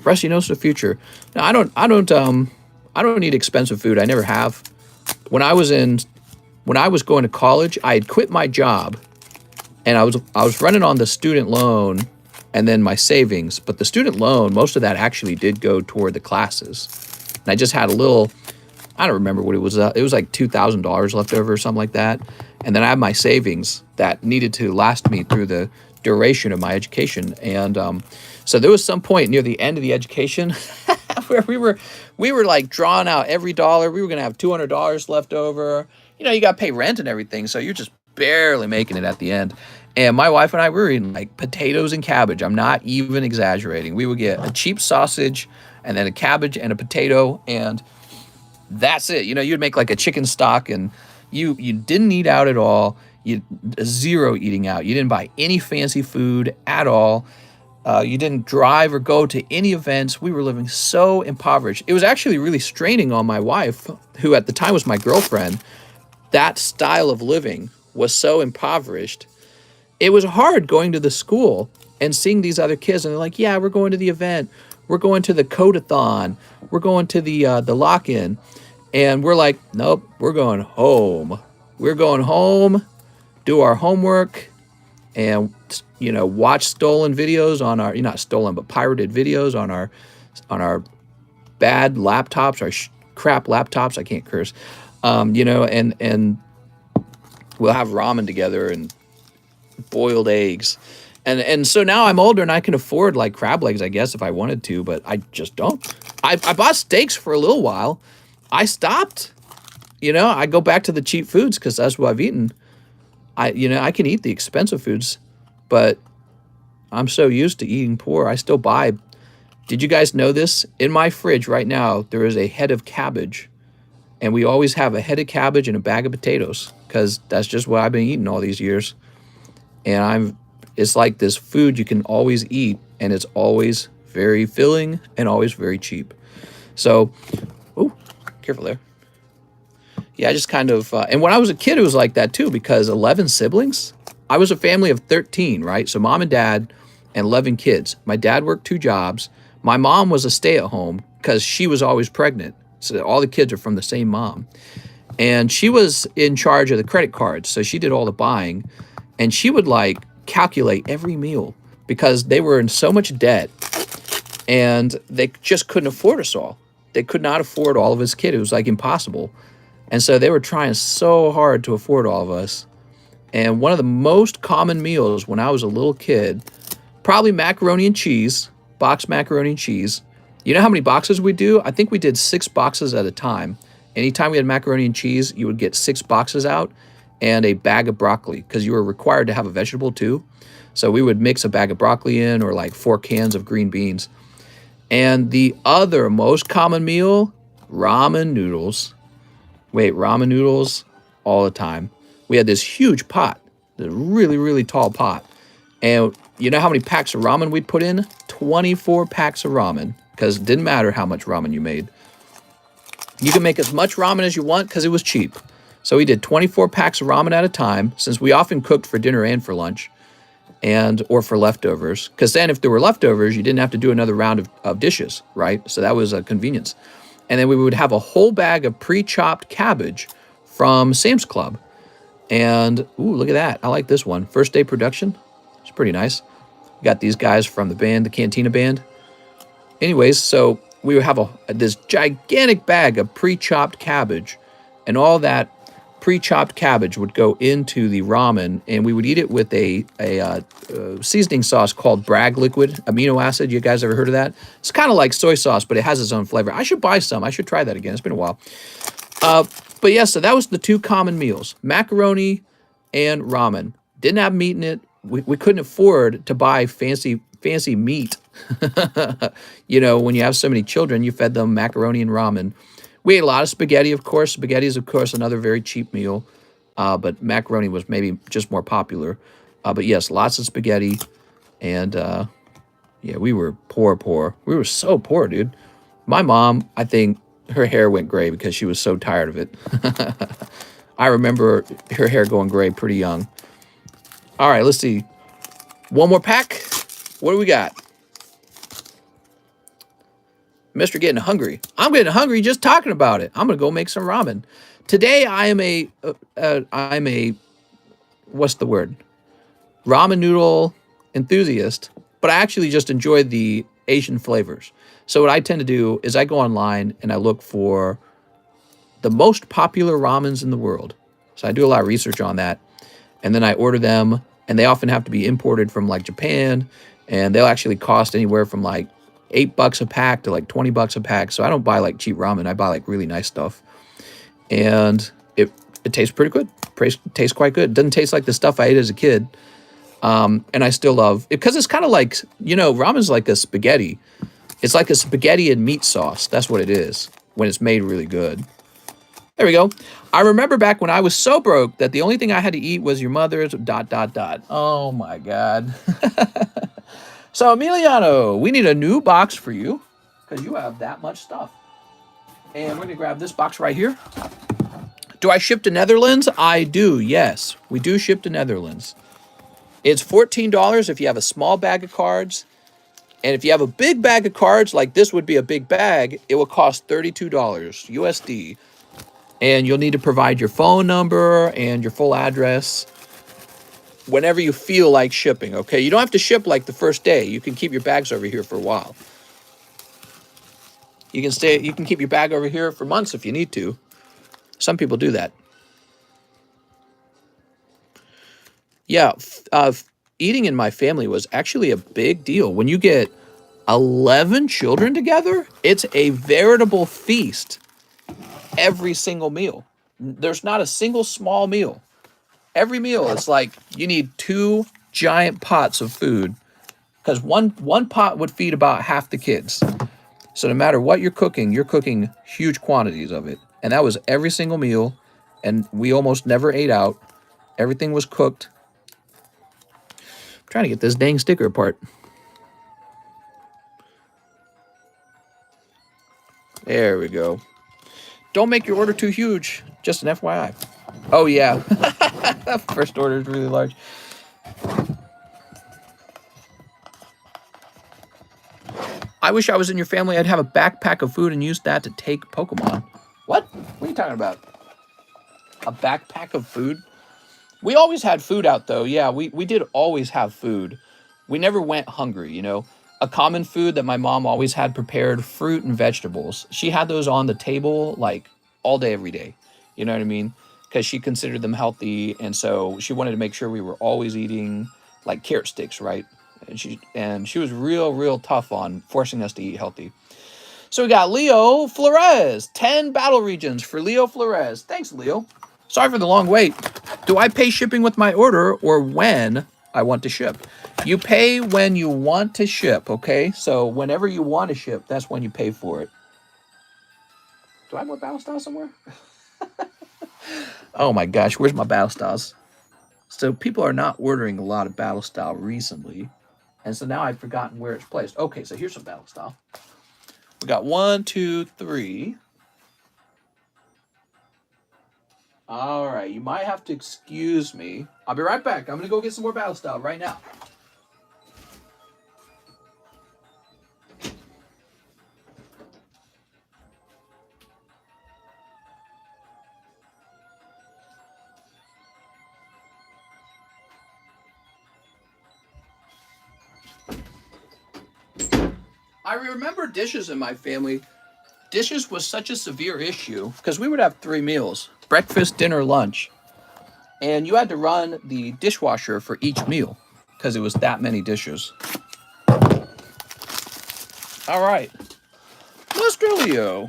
Rusty knows the future. No, I don't need expensive food. I never have. When I was going to college, I had quit my job, and I was running on the student loan, and then my savings. But the student loan, most of that actually did go toward the classes, and I just had a little. I don't remember what it was. It was like $2,000 left over or something like that, and then I had my savings that needed to last me through the duration of my education. And so there was some point near the end of the education where we were like drawing out every dollar. We were going to have $200 left over. You know, you got to pay rent and everything, so you're just barely making it at the end. And my wife and I were eating like potatoes and cabbage. I'm not even exaggerating. We would get a cheap sausage and then a cabbage and a potato, and that's it. You know, you'd make like a chicken stock, and you didn't eat out at all. You zero eating out. You didn't buy any fancy food at all. You didn't drive or go to any events. We were living so impoverished. It was actually really straining on my wife, who at the time was my girlfriend. That style of living was so impoverished. It was hard going to the school and seeing these other kids, and they're like, yeah, we're going to the event. We're going to the Codathon. We're going to the lock-in. And we're like, nope, we're going home. We're going home, do our homework, and, you know, watch stolen videos on our, not stolen, but pirated videos on our bad laptops, our crap laptops. I can't curse. You know, and we'll have ramen together and boiled eggs. And so now I'm older and I can afford like crab legs, I guess, if I wanted to, but I just don't. I bought steaks for a little while. I stopped. You know, I go back to the cheap foods because that's what I've eaten. I can eat the expensive foods, but I'm so used to eating poor. I still buy. Did you guys know this? In my fridge right now, there is a head of cabbage. And we always have a head of cabbage and a bag of potatoes because that's just what I've been eating all these years. And it's like this food you can always eat, and it's always very filling and always very cheap. So, oh, careful there. Yeah, I just kind of, and when I was a kid, it was like that too, because 11 siblings. I was a family of 13, right? So mom and dad and 11 kids. My dad worked 2 jobs. My mom was a stay-at-home because she was always pregnant. So all the kids are from the same mom. And she was in charge of the credit cards. So she did all the buying. And she would like calculate every meal because they were in so much debt and they just couldn't afford us all. They could not afford all of his kids. It was like impossible. And so they were trying so hard to afford all of us. And one of the most common meals when I was a little kid, probably macaroni and cheese, boxed macaroni and cheese. You know how many boxes we do? I think we did 6 boxes at a time. Anytime we had macaroni and cheese, you would get 6 boxes out and a bag of broccoli because you were required to have a vegetable too. So we would mix a bag of broccoli in or like 4 cans of green beans. And the other most common meal, ramen noodles. Wait, ramen noodles all the time. We had this huge pot, this really, really tall pot. And you know how many packs of ramen we'd put in? 24 packs of ramen because it didn't matter how much ramen you made. You can make as much ramen as you want because it was cheap. So we did 24 packs of ramen at a time since we often cooked for dinner and for lunch. or for leftovers. Because then if there were leftovers, you didn't have to do another round of dishes, right? So that was a convenience. And then we would have a whole bag of pre-chopped cabbage from Sam's Club. And, ooh, look at that. I like this one. First Day Production. It's pretty nice. We got these guys from the band, the Cantina Band. Anyways, so we would have this gigantic bag of pre-chopped cabbage, and all that pre-chopped cabbage would go into the ramen, and we would eat it with a seasoning sauce called Bragg liquid amino acid. You guys ever heard of that? It's kind of like soy sauce, but it has its own flavor. I should buy some. I should try that again. It's been a while. But yeah, so that was the two common meals: macaroni and ramen. Didn't have meat in it. We couldn't afford to buy fancy meat. You know, when you have so many children, you fed them macaroni and ramen. We ate a lot of spaghetti, of course. Spaghetti is, of course, another very cheap meal. But macaroni was maybe just more popular. But yes, lots of spaghetti. And yeah, we were poor. We were so poor, dude. My mom, I think her hair went gray because she was so tired of it. I remember her hair going gray pretty young. All right, let's see. One more pack. What do we got? Mr. Getting Hungry. I'm getting hungry just talking about it. I'm gonna go make some ramen. Today I'm a what's the word? Ramen noodle enthusiast, but I actually just enjoy the Asian flavors. So what I tend to do is I go online and I look for the most popular ramens in the world. So I do a lot of research on that, and then I order them, and they often have to be imported from like Japan, and they'll actually cost anywhere from like $8 a pack to like $20 a pack. So I don't buy like cheap ramen. I buy like really nice stuff, and it tastes pretty good. Tastes quite good. It doesn't taste like the stuff I ate as a kid, and I still love it because it's kind of like, you know, ramen's like a spaghetti. It's like a spaghetti and meat sauce. That's what it is when it's made really good. There we go. I remember back when I was so broke that the only thing I had to eat was your mother's ... Oh my God. So Emiliano, we need a new box for you because you have that much stuff. And we're going to grab this box right here. Do I ship to Netherlands? I do, yes. We do ship to Netherlands. It's $14 if you have a small bag of cards. And if you have a big bag of cards, like this would be a big bag, it will cost $32 USD. And you'll need to provide your phone number and your full address whenever you feel like shipping, okay? You don't have to ship like the first day. You can keep your bags over here for a while. You can keep your bag over here for months if you need to. Some people do that. Yeah, eating in my family was actually a big deal. When you get 11 children together, it's a veritable feast every single meal. There's not a single small meal. Every meal is like you need 2 giant pots of food because one pot would feed about half the kids. So no matter what you're cooking huge quantities of it. And that was every single meal, and we almost never ate out. Everything was cooked. I'm trying to get this dang sticker apart. There we go. Don't make your order too huge. Just an FYI. Oh, yeah. First order is really large. I wish I was in your family. I'd have a backpack of food and use that to take Pokemon. What? What are you talking about? A backpack of food? We always had food out, though. Yeah, we did always have food. We never went hungry, you know. A common food that my mom always had prepared, fruit and vegetables. She had those on the table like all day, every day. You know what I mean? Because she considered them healthy, and so she wanted to make sure we were always eating like carrot sticks, right? And she was real tough on forcing us to eat healthy. So we got Leo Flores, 10 battle regions for Leo Flores. Thanks, Leo. Sorry for the long wait. Do I pay shipping with my order or when I want to ship? You pay when you want to ship, okay? So whenever you want to ship, that's when you pay for it. Do I have more battle styles somewhere? Oh my gosh, where's my battle styles? So people are not ordering a lot of battle style recently. And so now I've forgotten where it's placed. Okay, so here's some battle style. We got 1, 2, 3. All right, you might have to excuse me. I'll be right back. I'm going to go get some more battle style right now. I remember dishes in my family. Dishes was such a severe issue because we would have 3 meals: breakfast, dinner, lunch. And you had to run the dishwasher for each meal because it was that many dishes. All right, Mr. Leo.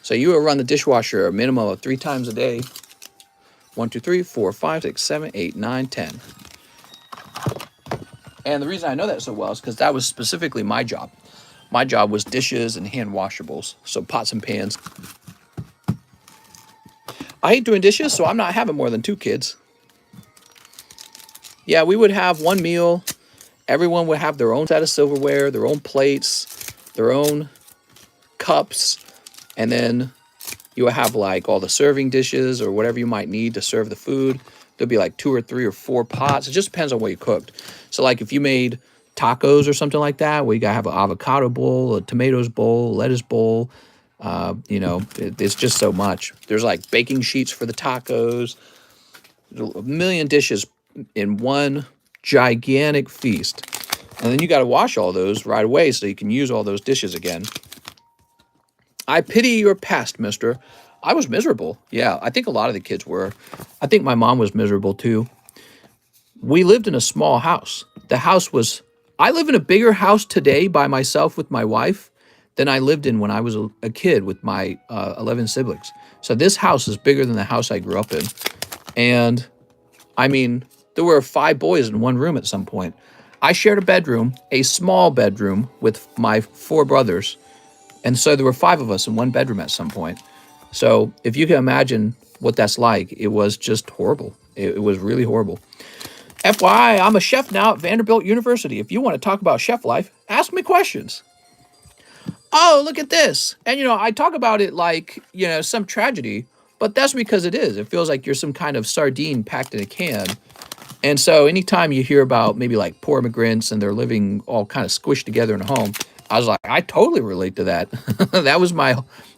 So you would run the dishwasher a minimum of 3 times a day. 1, 2, 3, 4, 5, 6, 7, 8, 9, 10. And the reason I know that so well is because that was specifically my job. My job was dishes and hand washables, so pots and pans. I hate doing dishes, so I'm not having more than 2 kids. Yeah, we would have one meal. Everyone would have their own set of silverware, their own plates, their own cups, and then you would have like all the serving dishes or whatever you might need to serve the food. There'd be like 2 or 3 or 4 pots. It just depends on what you cooked. So like if you made tacos or something like that, where you gotta have an avocado bowl, a tomatoes bowl, lettuce bowl, it's just so much. There's like baking sheets for the tacos, a million dishes in one gigantic feast. And then you got to wash all those right away so you can use all those dishes again. I pity your past, mister. I was miserable. Yeah, I think a lot of the kids were. I think my mom was miserable too. We lived in a small house. I live in a bigger house today by myself with my wife than I lived in when I was a kid with my 11 siblings. So this house is bigger than the house I grew up in. And I mean, there were 5 boys in one room at some point. I shared a bedroom, a small bedroom, with my 4 brothers. And so there were 5 of us in one bedroom at some point. So if you can imagine what that's like, it was just horrible. It was really horrible. FYI, I'm a chef now at Vanderbilt University. If you want to talk about chef life, ask me questions. Oh, look at this. And, I talk about it like, some tragedy, but that's because it is. It feels like you're some kind of sardine packed in a can. And so anytime you hear about maybe like poor immigrants and they're living all kind of squished together in a home, I was like, I totally relate to that. That was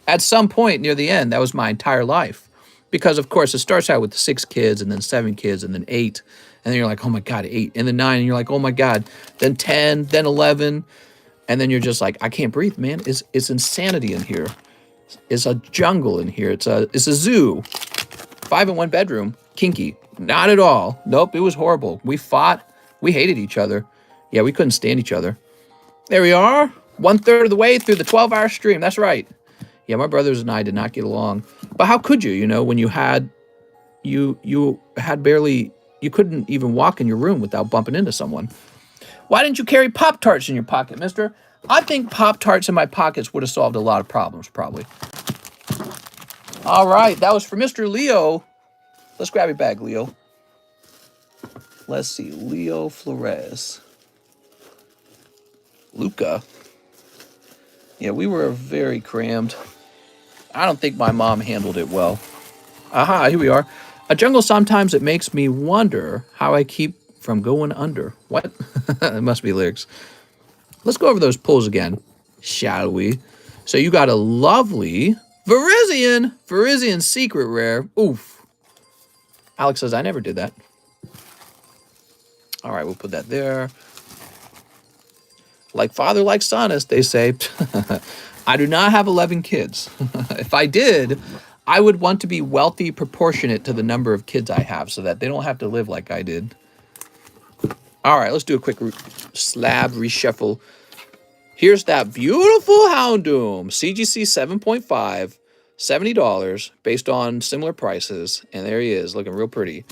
at some point near the end, that was my entire life. Because of course it starts out with 6 kids and then 7 kids and then 8. And then you're like, oh my God, 8. And then 9 and you're like, oh my God. Then 10, then 11. And then you're just like, I can't breathe, man. It's insanity in here. It's a jungle in here. It's a zoo. 5 in one bedroom. Kinky. Not at all. Nope, it was horrible. We fought. We hated each other. Yeah, we couldn't stand each other. There we are. 1/3 of the way through the 12-hour stream. That's right. Yeah, my brothers and I did not get along. But how could you, when you had barely, you couldn't even walk in your room without bumping into someone. Why didn't you carry Pop-Tarts in your pocket, mister? I think Pop-Tarts in my pockets would have solved a lot of problems, probably. All right, that was for Mr. Leo. Let's grab your bag, Leo. Let's see, Leo Flores. Luca. Yeah, we were very crammed. I don't think my mom handled it well. Aha, here we are. A jungle, sometimes it makes me wonder how I keep from going under. What? It must be lyrics. Let's go over those pulls again, shall we? So you got a lovely Verizian secret rare. Oof. Alex says, I never did that. All right, we'll put that there. Like father, like son, as they say. I do not have 11 kids. If I did, I would want to be wealthy proportionate to the number of kids I have so that they don't have to live like I did. All right, let's do a quick slab reshuffle. Here's that beautiful Houndoom, CGC 7.5, $70, based on similar prices. And there he is, looking real pretty.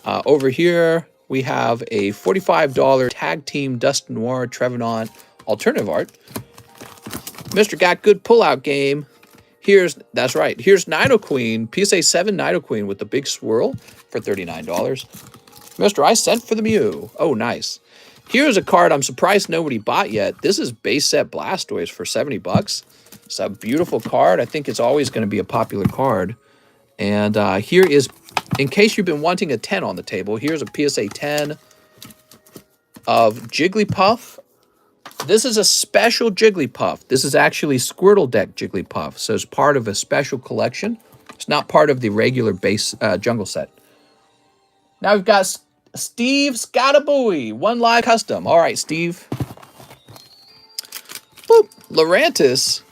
Over here, we have a $45 Tag Team Dust Noir Trevenant alternative art. Mr. got good pullout game. That's right. Here's Nidoqueen, PSA 7 Nidoqueen with the big swirl for $39. Mr. I sent for the Mew. Oh, nice. Here's a card I'm surprised nobody bought yet. This is base set Blastoise for $70. It's a beautiful card. I think it's always going to be a popular card. And here is, in case you've been wanting a 10 on the table, here's a PSA 10 of Jigglypuff. This is a special Jigglypuff. This is actually Squirtle deck Jigglypuff, so it's part of a special collection. It's not part of the regular base jungle set. Now we've got Steve Scottabooey, one live custom. All right, Steve. Boop. Laurentis.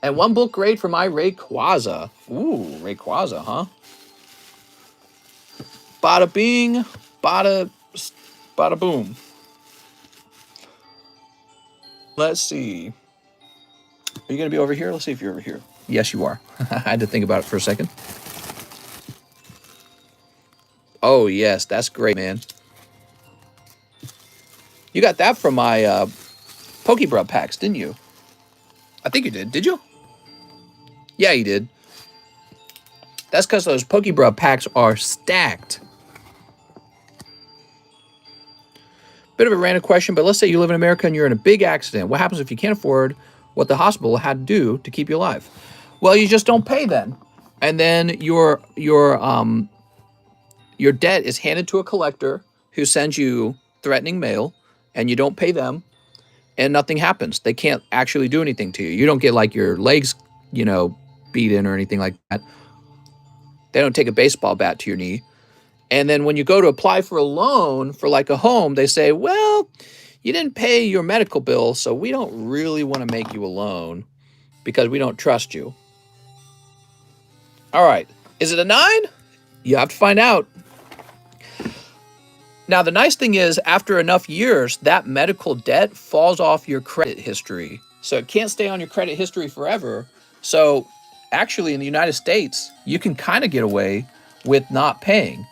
And one bulk grade for my Rayquaza. Ooh, Rayquaza, huh? Bada bing, bada boom. Let's see. Are you going to be over here? Let's see if you're over here. Yes, you are. I had to think about it for a second. Oh, yes. That's great, man. You got that from my Pokeball packs, didn't you? I think you did. Did you? Yeah, you did. That's because those Pokeball packs are stacked. Bit of a random question, but let's say you live in America and you're in a big accident. What happens if you can't afford what the hospital had to do to keep you alive? Well, you just don't pay then. And then your debt is handed to a collector who sends you threatening mail, and you don't pay them, and nothing happens. They can't actually do anything to you. You don't get like your legs, beat in or anything like that. They don't take a baseball bat to your knee. And then when you go to apply for a loan for like a home, they say, well, you didn't pay your medical bill, so we don't really want to make you a loan because we don't trust you. All right. Is it a 9? You have to find out. Now, the nice thing is, after enough years, that medical debt falls off your credit history. So it can't stay on your credit history forever. So actually, in the United States, you can kind of get away with not paying.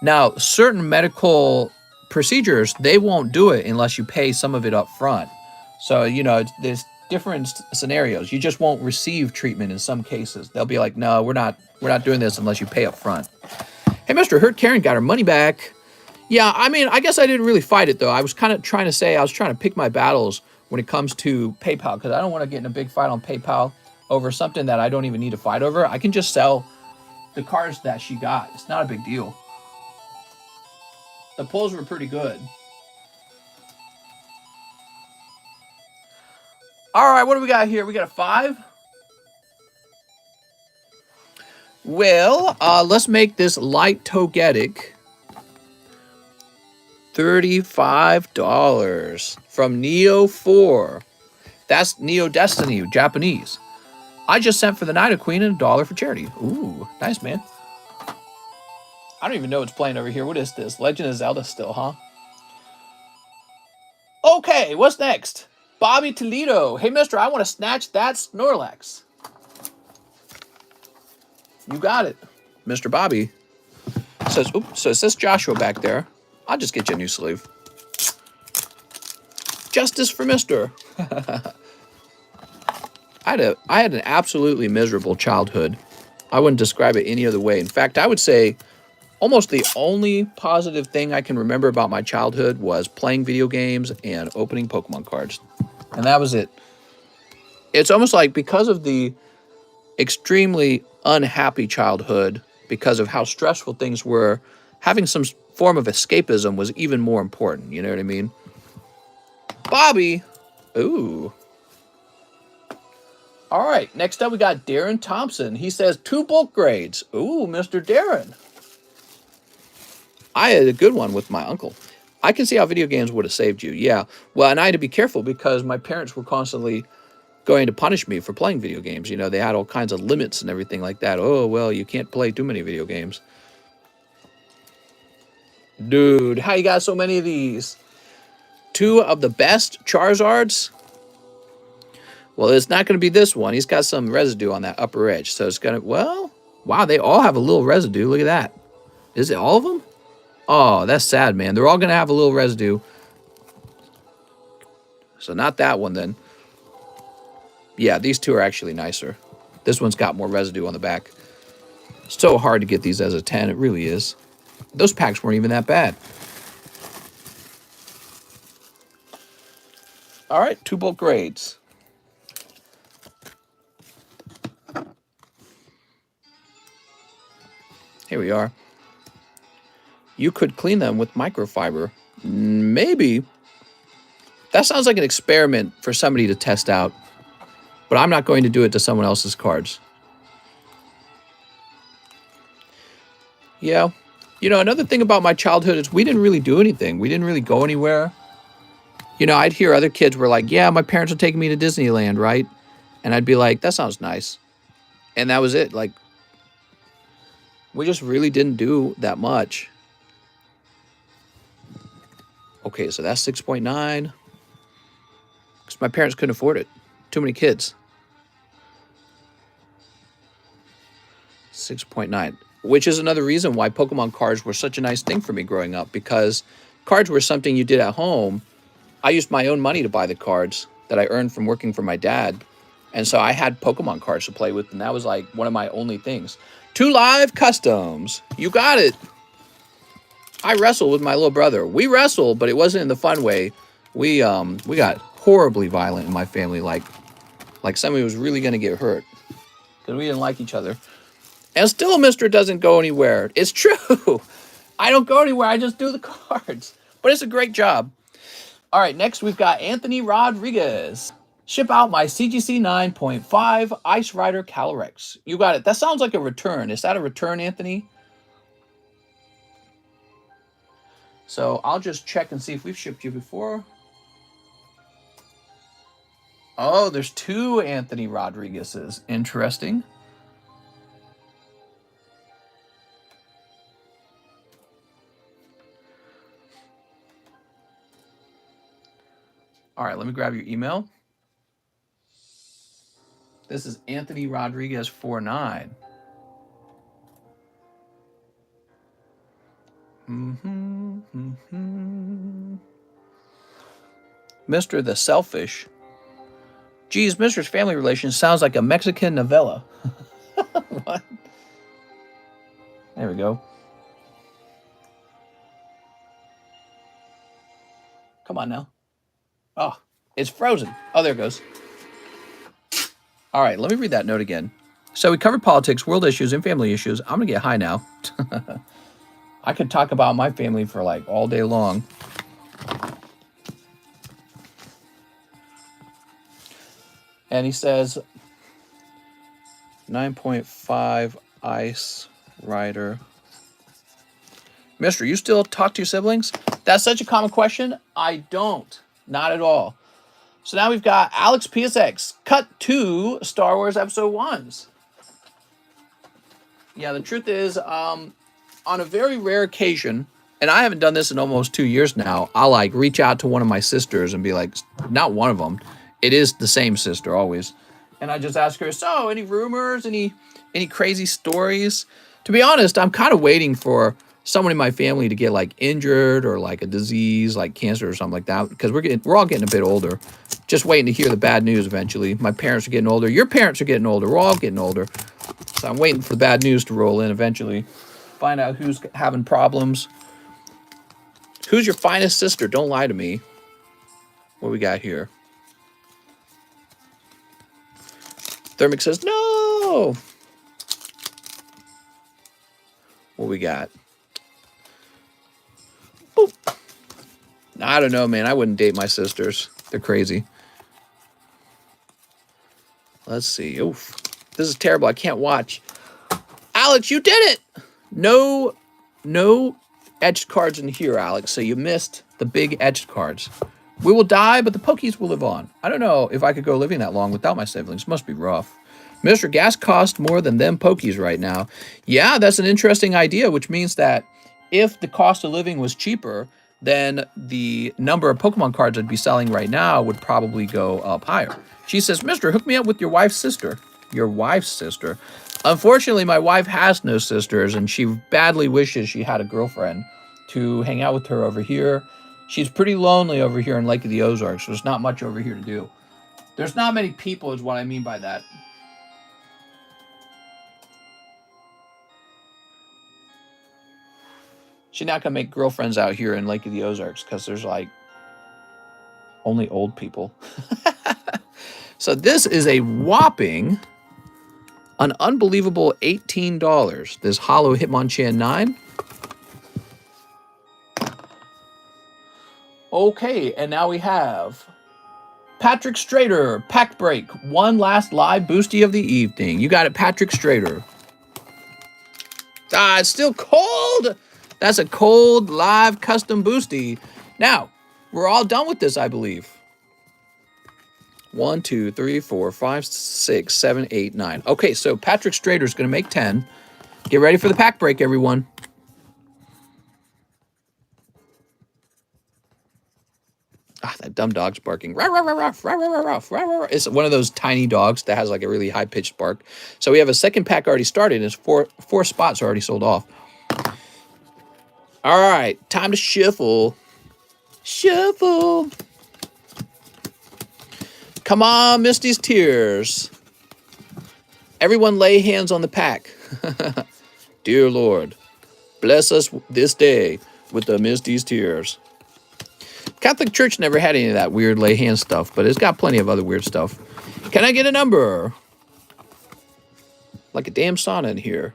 Now, certain medical procedures, they won't do it unless you pay some of it up front. So, there's different scenarios. You just won't receive treatment in some cases. They'll be like, no, we're not doing this unless you pay up front. Hey, Mr. Hurt Karen got her money back. Yeah, I mean, I guess I didn't really fight it, though. I was kind of trying to say I was trying to pick my battles when it comes to PayPal, because I don't want to get in a big fight on PayPal over something that I don't even need to fight over. I can just sell the cards that she got. It's not a big deal. The pulls were pretty good. All right, what do we got here? We got a 5. Well, let's make this light togetic. $35 from Neo 4. That's Neo Destiny, Japanese. I just sent for the Nido Queen and $1 for charity. Ooh, nice, man. I don't even know what's playing over here. What is this? Legend of Zelda still, huh? Okay, what's next? Bobby Toledo. Hey, mister, I want to snatch that Snorlax. You got it. Mr. Bobby says, oops, so it says Joshua back there. I'll just get you a new sleeve. Justice for Mister. I had an absolutely miserable childhood. I wouldn't describe it any other way. In fact, I would say almost the only positive thing I can remember about my childhood was playing video games and opening Pokemon cards. And that was it. It's almost like because of the extremely unhappy childhood, because of how stressful things were, having some form of escapism was even more important. You know what I mean? Bobby. Ooh. All right. Next up, we got Darren Thompson. He says 2 bulk grades. Ooh, Mr. Darren. I had a good one with my uncle. I can see how video games would have saved you. Yeah. Well, and I had to be careful because my parents were constantly going to punish me for playing video games. They had all kinds of limits and everything like that. Oh, well, you can't play too many video games. Dude, how you got so many of these? 2 of the best Charizards? Well, it's not going to be this one. He's got some residue on that upper edge. So it's going to, well, wow, they all have a little residue. Look at that. Is it all of them? Oh, that's sad, man. They're all going to have a little residue. So not that one then. Yeah, these 2 are actually nicer. This one's got more residue on the back. So hard to get these as a 10. It really is. Those packs weren't even that bad. All right, 2 bulk grades. Here we are. You could clean them with microfiber. Maybe. That sounds like an experiment for somebody to test out. But I'm not going to do it to someone else's cards. Yeah. You know, another thing about my childhood is we didn't really do anything. We didn't really go anywhere. You know, I'd hear other kids were like, yeah, my parents are taking me to Disneyland, right? And I'd be like, that sounds nice. And that was it. Like, we just really didn't do that much. Okay, so that's 6.9. Because my parents couldn't afford it. Too many kids. 6.9. Which is another reason why Pokemon cards were such a nice thing for me growing up. Because cards were something you did at home. I used my own money to buy the cards that I earned from working for my dad. And so I had Pokemon cards to play with. And that was like one of my only things. 2 Live Customs. You got it. I wrestled with my little brother. We wrestled, but it wasn't in the fun way. We got horribly violent in my family. Like somebody was really going to get hurt. Because we didn't like each other. And still Mr. doesn't go anywhere. It's true. I don't go anywhere. I just do the cards. But it's a great job. All right, next we've got Anthony Rodriguez. Ship out my CGC 9.5 Ice Rider Calyrex. You got it. That sounds like a return. Is that a return, Anthony? So I'll just check and see if we've shipped you before. Oh, there's 2 Anthony Rodriguez's. Interesting. All right, let me grab your email. This is Anthony Rodriguez 49. Mr. the Selfish. Geez, Mr.'s family relations sounds like a Mexican novella. What? There we go. Come on now. Oh, it's frozen. Oh, there it goes. All right, let me read that note again. So we covered politics, world issues, and family issues. I'm going to get high now. I could talk about my family for like all day long. And he says, 9.5 Ice Rider. Mister, you still talk to your siblings? That's such a common question. I don't. Not at all. So now we've got Alex PSX. Cut 2 Star Wars Episode 1s. Yeah, the truth is, on a very rare occasion, and I haven't done this in almost 2 years now, I'll like reach out to one of my sisters and be like, not one of them. It is the same sister always. And I just ask her, so any rumors, any crazy stories? To be honest, I'm kind of waiting for someone in my family to get like injured or like a disease like cancer or something like that, because we're all getting a bit older. Just waiting to hear the bad news eventually. My parents are getting older. Your parents are getting older. We're all getting older. So I'm waiting for the bad news to roll in eventually. Find out who's having problems. Who's your finest sister? Don't lie to me. What we got here? Thermic says, no! What we got? Boop. I don't know, man. I wouldn't date my sisters. They're crazy. Let's see. Oof. This is terrible. I can't watch. Alex, you did it! No etched cards in here, Alex. So you missed the big etched cards. We will die, but the Pokies will live on. I don't know if I could go living that long without my siblings. Must be rough. Mr. Gas costs more than them Pokies right now. Yeah, that's an interesting idea, which means that if the cost of living was cheaper, then the number of Pokemon cards I'd be selling right now would probably go up higher. She says, Mister, hook me up with your wife's sister. Your wife's sister. Unfortunately, my wife has no sisters, and she badly wishes she had a girlfriend to hang out with her over here. She's pretty lonely over here in Lake of the Ozarks. So there's not much over here to do. There's not many people is what I mean by that. She's not going to make girlfriends out here in Lake of the Ozarks because there's like only old people. So this is a whopping, an unbelievable $18. This Hollow Hitmonchan 9. Okay, and now we have Patrick Strader, Pack Break, one last live boosty of the evening. You got it, Patrick Strader. Ah, it's still cold. That's a cold live custom boosty. Now, we're all done with this, I believe. 1, 2, 3, 4, 5, 6, 7, 8, 9. Okay, so Patrick Strader's going to make 10. Get ready for the pack break, everyone. Ah, that dumb dog's barking. It's one of those tiny dogs that has like a really high-pitched bark. So we have a second pack already started, and it's four spots are already sold off. All right, time to shuffle. Shuffle. Come on, Misty's Tears. Everyone lay hands on the pack. Dear Lord, bless us this day with the Misty's Tears. Catholic Church never had any of that weird lay hand stuff, but it's got plenty of other weird stuff. Can I get a number? Like a damn sauna in here.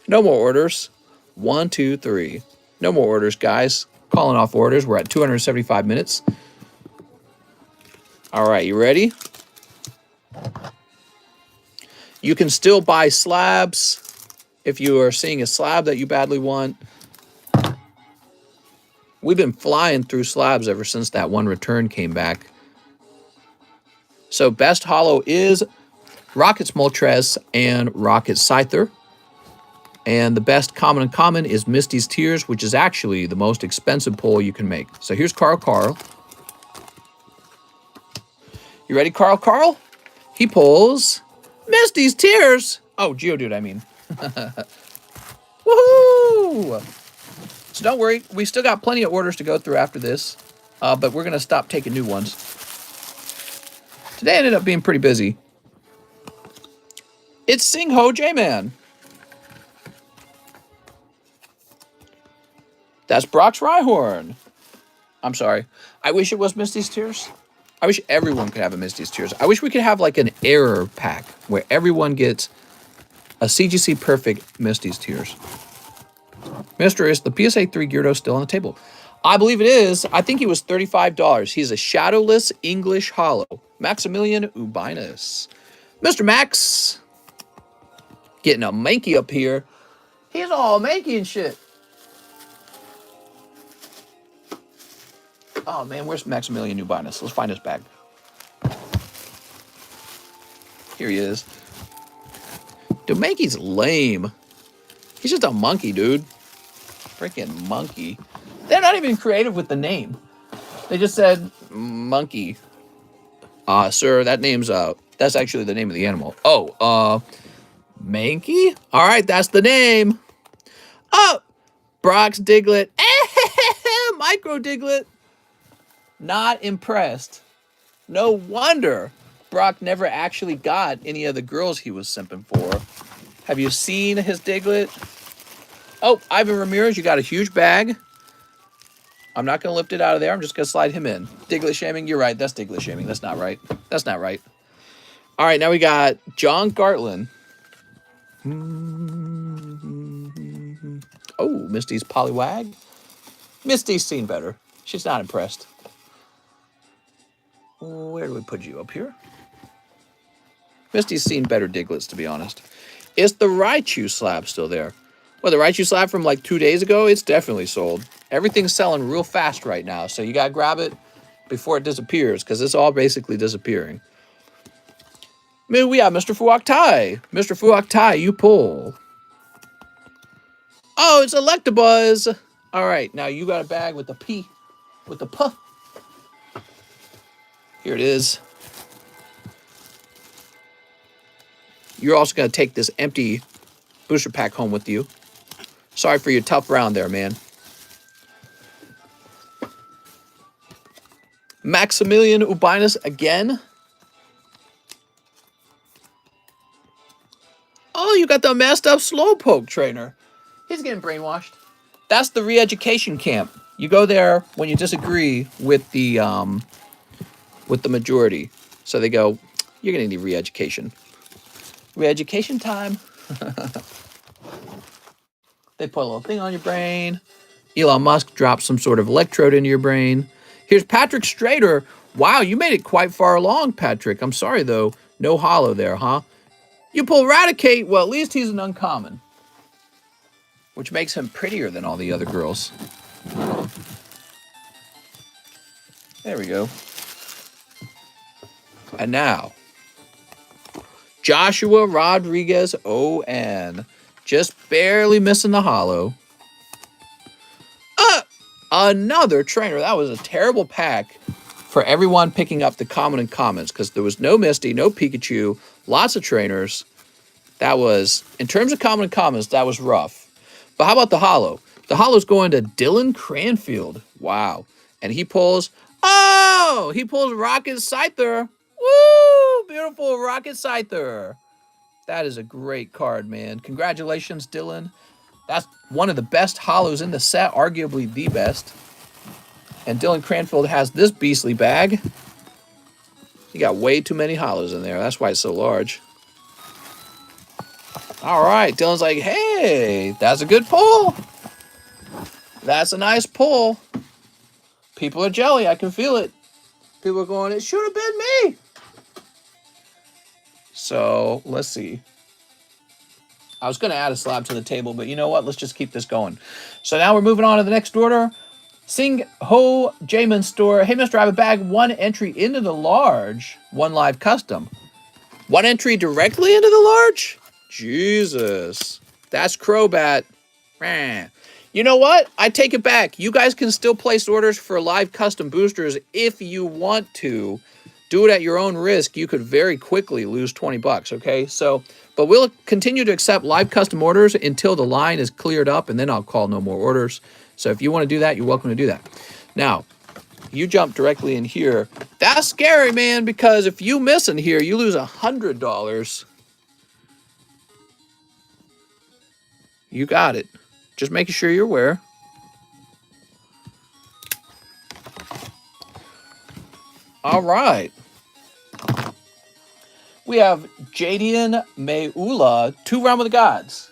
No more orders. 1, 2, 3. No more orders, guys. Calling off orders. We're at 275 minutes. All right, you ready? You can still buy slabs if you are seeing a slab that you badly want. We've been flying through slabs ever since that one return came back. So best holo is Rocket's Moltres and Rocket Scyther. And the best common is Misty's Tears, which is actually the most expensive pull you can make. So here's Carl. You ready, Carl? He pulls Misty's Tears. Oh, Geodude, I mean. Woohoo! So don't worry, we still got plenty of orders to go through after this, but we're going to stop taking new ones. Today ended up being pretty busy. It's Sing-Ho J-Man. That's Brock's Rhyhorn. I'm sorry. I wish it was Misty's Tears. I wish everyone could have a Misty's Tears. I wish we could have like an error pack where everyone gets a CGC Perfect Misty's Tears. Mister, is the PSA 3 Gyarados still on the table? I believe it is. I think he was $35. He's a shadowless English holo. Maximilian Ubinus. Mr. Max. Getting a manky up here. He's all manky and shit. Oh, man, where's Maximilian Ubinus? Let's find his bag. Here he is. Dude, Manky's lame. He's just a monkey, dude. Freaking monkey. They're not even creative with the name. They just said monkey. Sir, that name's that's actually the name of the animal. Oh, Mankey? All right, that's the name. Oh, Brock's Diglett. Micro Diglett. Not impressed. No wonder Brock never actually got any of the girls he was simping for. Have you seen his Diglett? Oh, Ivan Ramirez, you got a huge bag. I'm not going to lift it out of there. I'm just going to slide him in. Diglett shaming? You're right. That's Diglett shaming. That's not right. That's not right. All right, now we got John Gartland. Oh, Misty's Poliwag. Misty's seen better. She's not impressed. Where do we put you? Up here? Misty's seen better Digletts, to be honest. Is the Raichu slab still there? Well, the Raichu slab from like 2 days ago, it's definitely sold. Everything's selling real fast right now, so you got to grab it before it disappears, because it's all basically disappearing. I mean, we have Mr. Fuoktai. Mr. Fuoktai, you pull. Oh, it's Electabuzz. All right, now you got a bag with the P, with the P. Here it is. You're also going to take this empty booster pack home with you. Sorry for your tough round there, man. Maximilian Ubinus again. Oh, you got the messed up Slowpoke trainer. He's getting brainwashed. That's the re-education camp. You go there when you disagree with the majority. So they go, you're going to need re-education. Re-education time. They put a little thing on your brain. Elon Musk drops some sort of electrode into your brain. Here's Patrick Strader. Wow, you made it quite far along, Patrick. I'm sorry, though. No hollow there, huh? You pull Raticate. Well, at least he's an uncommon. which makes him prettier than all the other girls. There we go. And now, Joshua Rodriguez ON. Just barely missing the holo. Another trainer. That was a terrible pack for everyone picking up the common and commons because there was no Misty, no Pikachu, lots of trainers. That was, in terms of common and commons, that was rough. But how about the holo? The holo's going to Dylan Cranfield. Wow. And he pulls, he pulls Rocket Scyther. Woo! Beautiful Rocket Scyther. That is a great card, man. Congratulations, Dylan. That's one of the best holos in the set, arguably the best. And Dylan Cranfield has this beastly bag. He got way too many holos in there. That's why it's so large. All right, Dylan's like, hey, that's a good pull. That's a nice pull. People are jelly. I can feel it. People are going, it should have been me. So, let's see. I was going to add a slab to the table, but you know what? Let's just keep this going. So now we're moving on to the next order. Sing Ho Jamin Store. Hey, Mr. I have a bag. 1 entry into the large. 1 live custom. 1 entry directly into the large? Jesus. That's Crobat. You know what? I take it back. You guys can still place orders for live custom boosters if you want to. Do it at your own risk. You could very quickly lose 20 bucks, okay? So, but we'll continue to accept live custom orders until the line is cleared up, and then I'll call no more orders. So if you want to do that, you're welcome to do that. Now, you jump directly in here. That's scary, man, because if you miss in here, you lose $100. You got it. Just making sure you're aware. All right. We have Jadian Meula, 2 Realm of the Gods.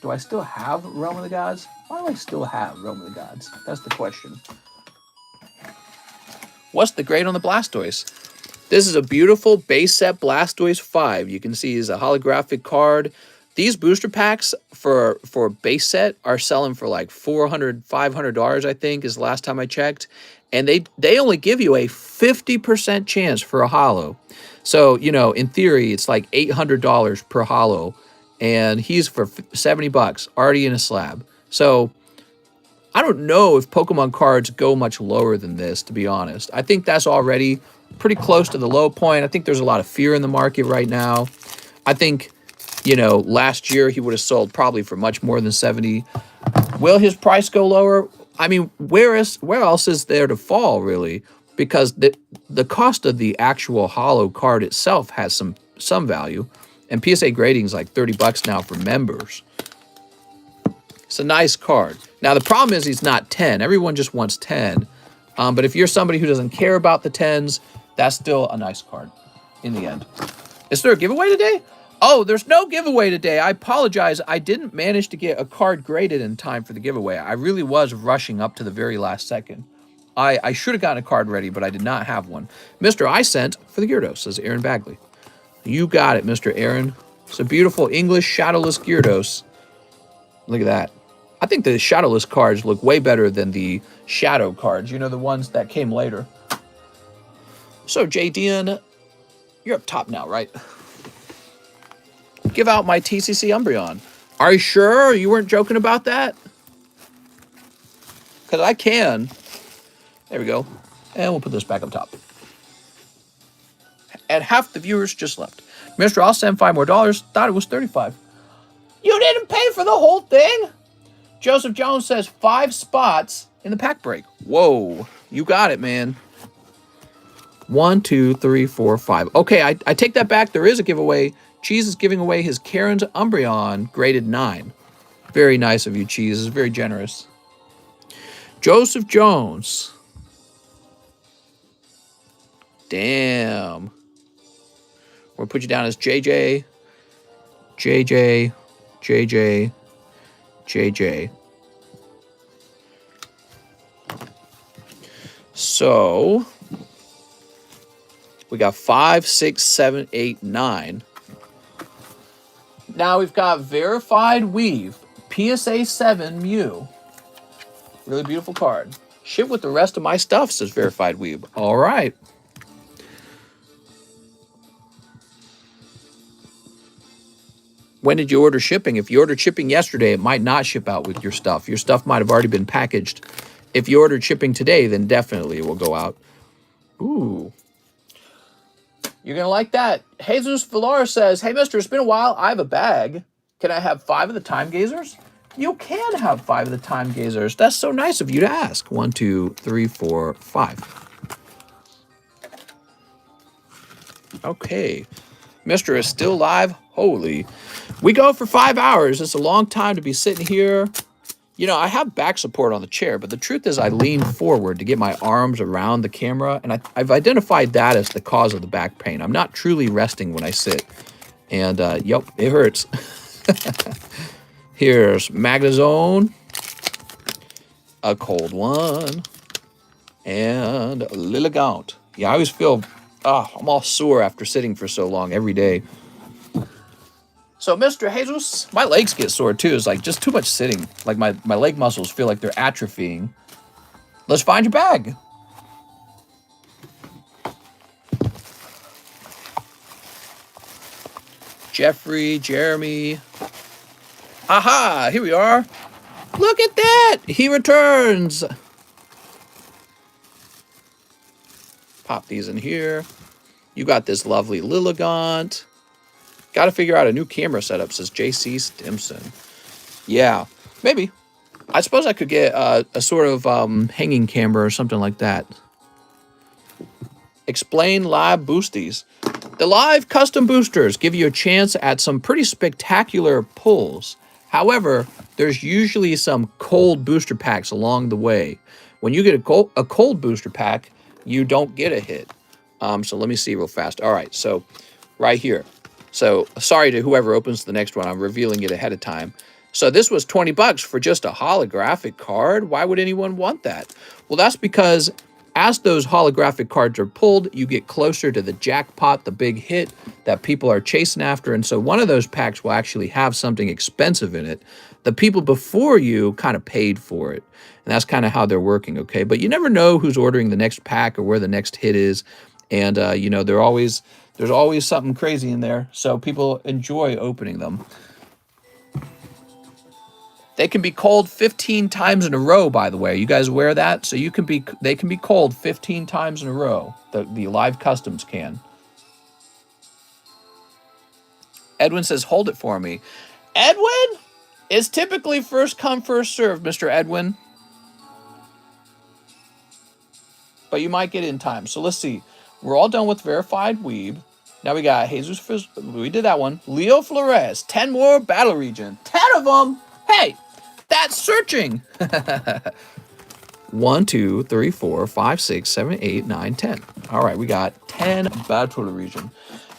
Do I still have Realm of the Gods? Why do I still have Realm of the Gods? That's the question. What's the grade on the Blastoise? This is a beautiful base set Blastoise 5. You can see is a holographic card. These booster packs for base set are selling for like $400, $500, I think, is the last time I checked. And they only give you a 50% chance for a holo. So, you know, in theory, it's like $800 per holo. And he's for 70 bucks, already in a slab. So, I don't know if Pokemon cards go much lower than this, to be honest. I think that's already pretty close to the low point. I think there's a lot of fear in the market right now. I think, you know, last year he would have sold probably for much more than 70. Will his price go lower? I mean, where else is there to fall, really? Because the cost of the actual holo card itself has some value. And PSA grading is like 30 bucks now for members. It's a nice card. Now, the problem is he's not 10. Everyone just wants 10. But if you're somebody who doesn't care about the 10s, that's still a nice card in the end. Is there a giveaway today? Oh, there's no giveaway today. I apologize. I didn't manage to get a card graded in time for the giveaway. I really was rushing up to the very last second. I should have gotten a card ready, but I did not have one. Mr. I sent for the Gyarados, says Aaron Bagley. You got it, Mr. Aaron. It's a beautiful English shadowless Gyarados. Look at that. I think the shadowless cards look way better than the shadow cards. You know, the ones that came later. So, JDN, you're up top now, right? Give out my TCC Umbreon. Are you sure you weren't joking about that? Because I can. There we go. And we'll put this back up top. And half the viewers just left. Mister, I'll send $5 more. Thought it was $35. You didn't pay for the whole thing? Joseph Jones says 5 spots in the pack break. Whoa. You got it, man. 1, 2, 3, 4, 5. Okay, I take that back. There is a giveaway. Cheese is giving away his Karen's Umbreon, graded 9. Very nice of you, Cheese. It's very generous. Joseph Jones. Damn. We'll put you down as JJ, JJ, JJ, JJ. So, we got 5, 6, 7, 8, 9. Now we've got verified weave. PSA 7 Mew. Really beautiful card. Ship with the rest of my stuff, says Verified Weeb. All right. When did you order shipping? If you ordered shipping yesterday, it might not ship out with your stuff. Your stuff might have already been packaged. If you ordered shipping today, then definitely it will go out. Ooh. You're going to like that. Jesus Villar says, hey, mister, it's been a while. I have a bag. Can I have 5 of the Time Gazers? You can have 5 of the Time Gazers. That's so nice of you to ask. 1, 2, 3, 4, 5. Okay. Mister is still live. Holy. We go for 5 hours. It's a long time to be sitting here. You know, I have back support on the chair, but the truth is I lean forward to get my arms around the camera, and I've identified that as the cause of the back pain. I'm not truly resting when I sit. And, yep, it hurts. Here's Magnazone, a cold one, and Lilligant. Yeah, I always feel, I'm all sore after sitting for so long every day. So, Mr. Jesus, my legs get sore too. It's like just too much sitting. Like my leg muscles feel like they're atrophying. Let's find your bag. Jeffrey, Jeremy. Aha, here we are. Look at that. He returns. Pop these in here. You got this lovely Lilligant. Got to figure out a new camera setup, says JC Stimson. Yeah, maybe. I suppose I could get a sort of hanging camera or something like that. Explain live boosties. The live custom boosters give you a chance at some pretty spectacular pulls. However, there's usually some cold booster packs along the way. When you get a cold booster pack, you don't get a hit. So let me see real fast. All right, so right here. So sorry to whoever opens the next one. I'm revealing it ahead of time. So this was $20 for just a holographic card. Why would anyone want that? Well, that's because as those holographic cards are pulled, you get closer to the jackpot, the big hit that people are chasing after. And so one of those packs will actually have something expensive in it. The people before you kind of paid for it. And that's kind of how they're working, okay? But you never know who's ordering the next pack or where the next hit is. And, you know, there's always something crazy in there. So people enjoy opening them. They can be cold 15 times in a row, by the way. You guys aware of that? So they can be cold 15 times in a row. The live customs can. Edwin says, hold it for me. Edwin? It's typically first come, first serve, Mr. Edwin. But you might get in time. So let's see. We're all done with Verified Weeb. Now we got Jesus. We did that one. Leo Flores. 10 more battle region. 10 of them. Hey, that's searching. 1, 2, 3, 4, 5, 6, 7, 8, 9, 10. All right, we got 10 battle region.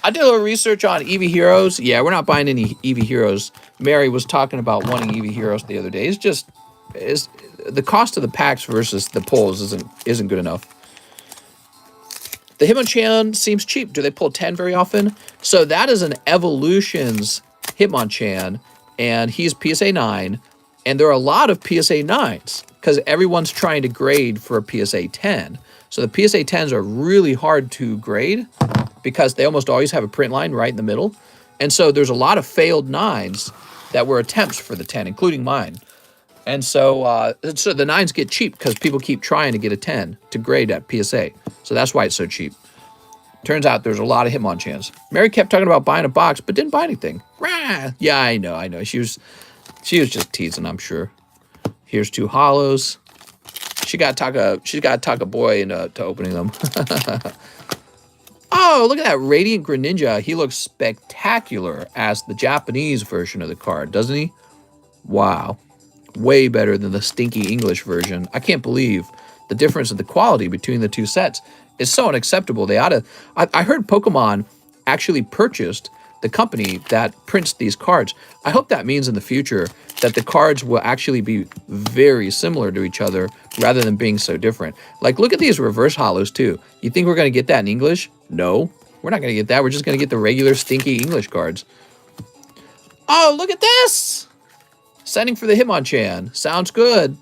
I did a little research on Eevee Heroes. Yeah, we're not buying any Eevee Heroes. Mary was talking about wanting Eevee Heroes the other day. It's the cost of the packs versus the pulls isn't good enough. The Hitmonchan seems cheap. Do they pull 10 very often? So that is an Evolutions Hitmonchan, and he's PSA 9, and there are a lot of PSA 9s because everyone's trying to grade for a PSA 10. So the PSA 10s are really hard to grade because they almost always have a print line right in the middle. And so there's a lot of failed 9s that were attempts for the 10, including mine. And so the 9s get cheap because people keep trying to get a 10 to grade at PSA. So that's why it's so cheap. Turns out there's a lot of Hitmonchans. Mary kept talking about buying a box, but didn't buy anything. Rah! Yeah, I know. She was just teasing, I'm sure. Here's 2 hollows. She's got to talk a boy into opening them. Oh, look at that Radiant Greninja. He looks spectacular as the Japanese version of the card, doesn't he? Wow. Way better than the stinky English version. I can't believe the difference in the quality between the two sets is so unacceptable. I heard Pokemon actually purchased the company that prints these cards. I hope that means in the future that the cards will actually be very similar to each other rather than being so different. Like, look at these reverse hollows too. You think we're going to get that in English? No, we're not going to get that. We're just going to get the regular stinky English cards. Oh, look at this! Sending for the Hitmonchan. Sounds good.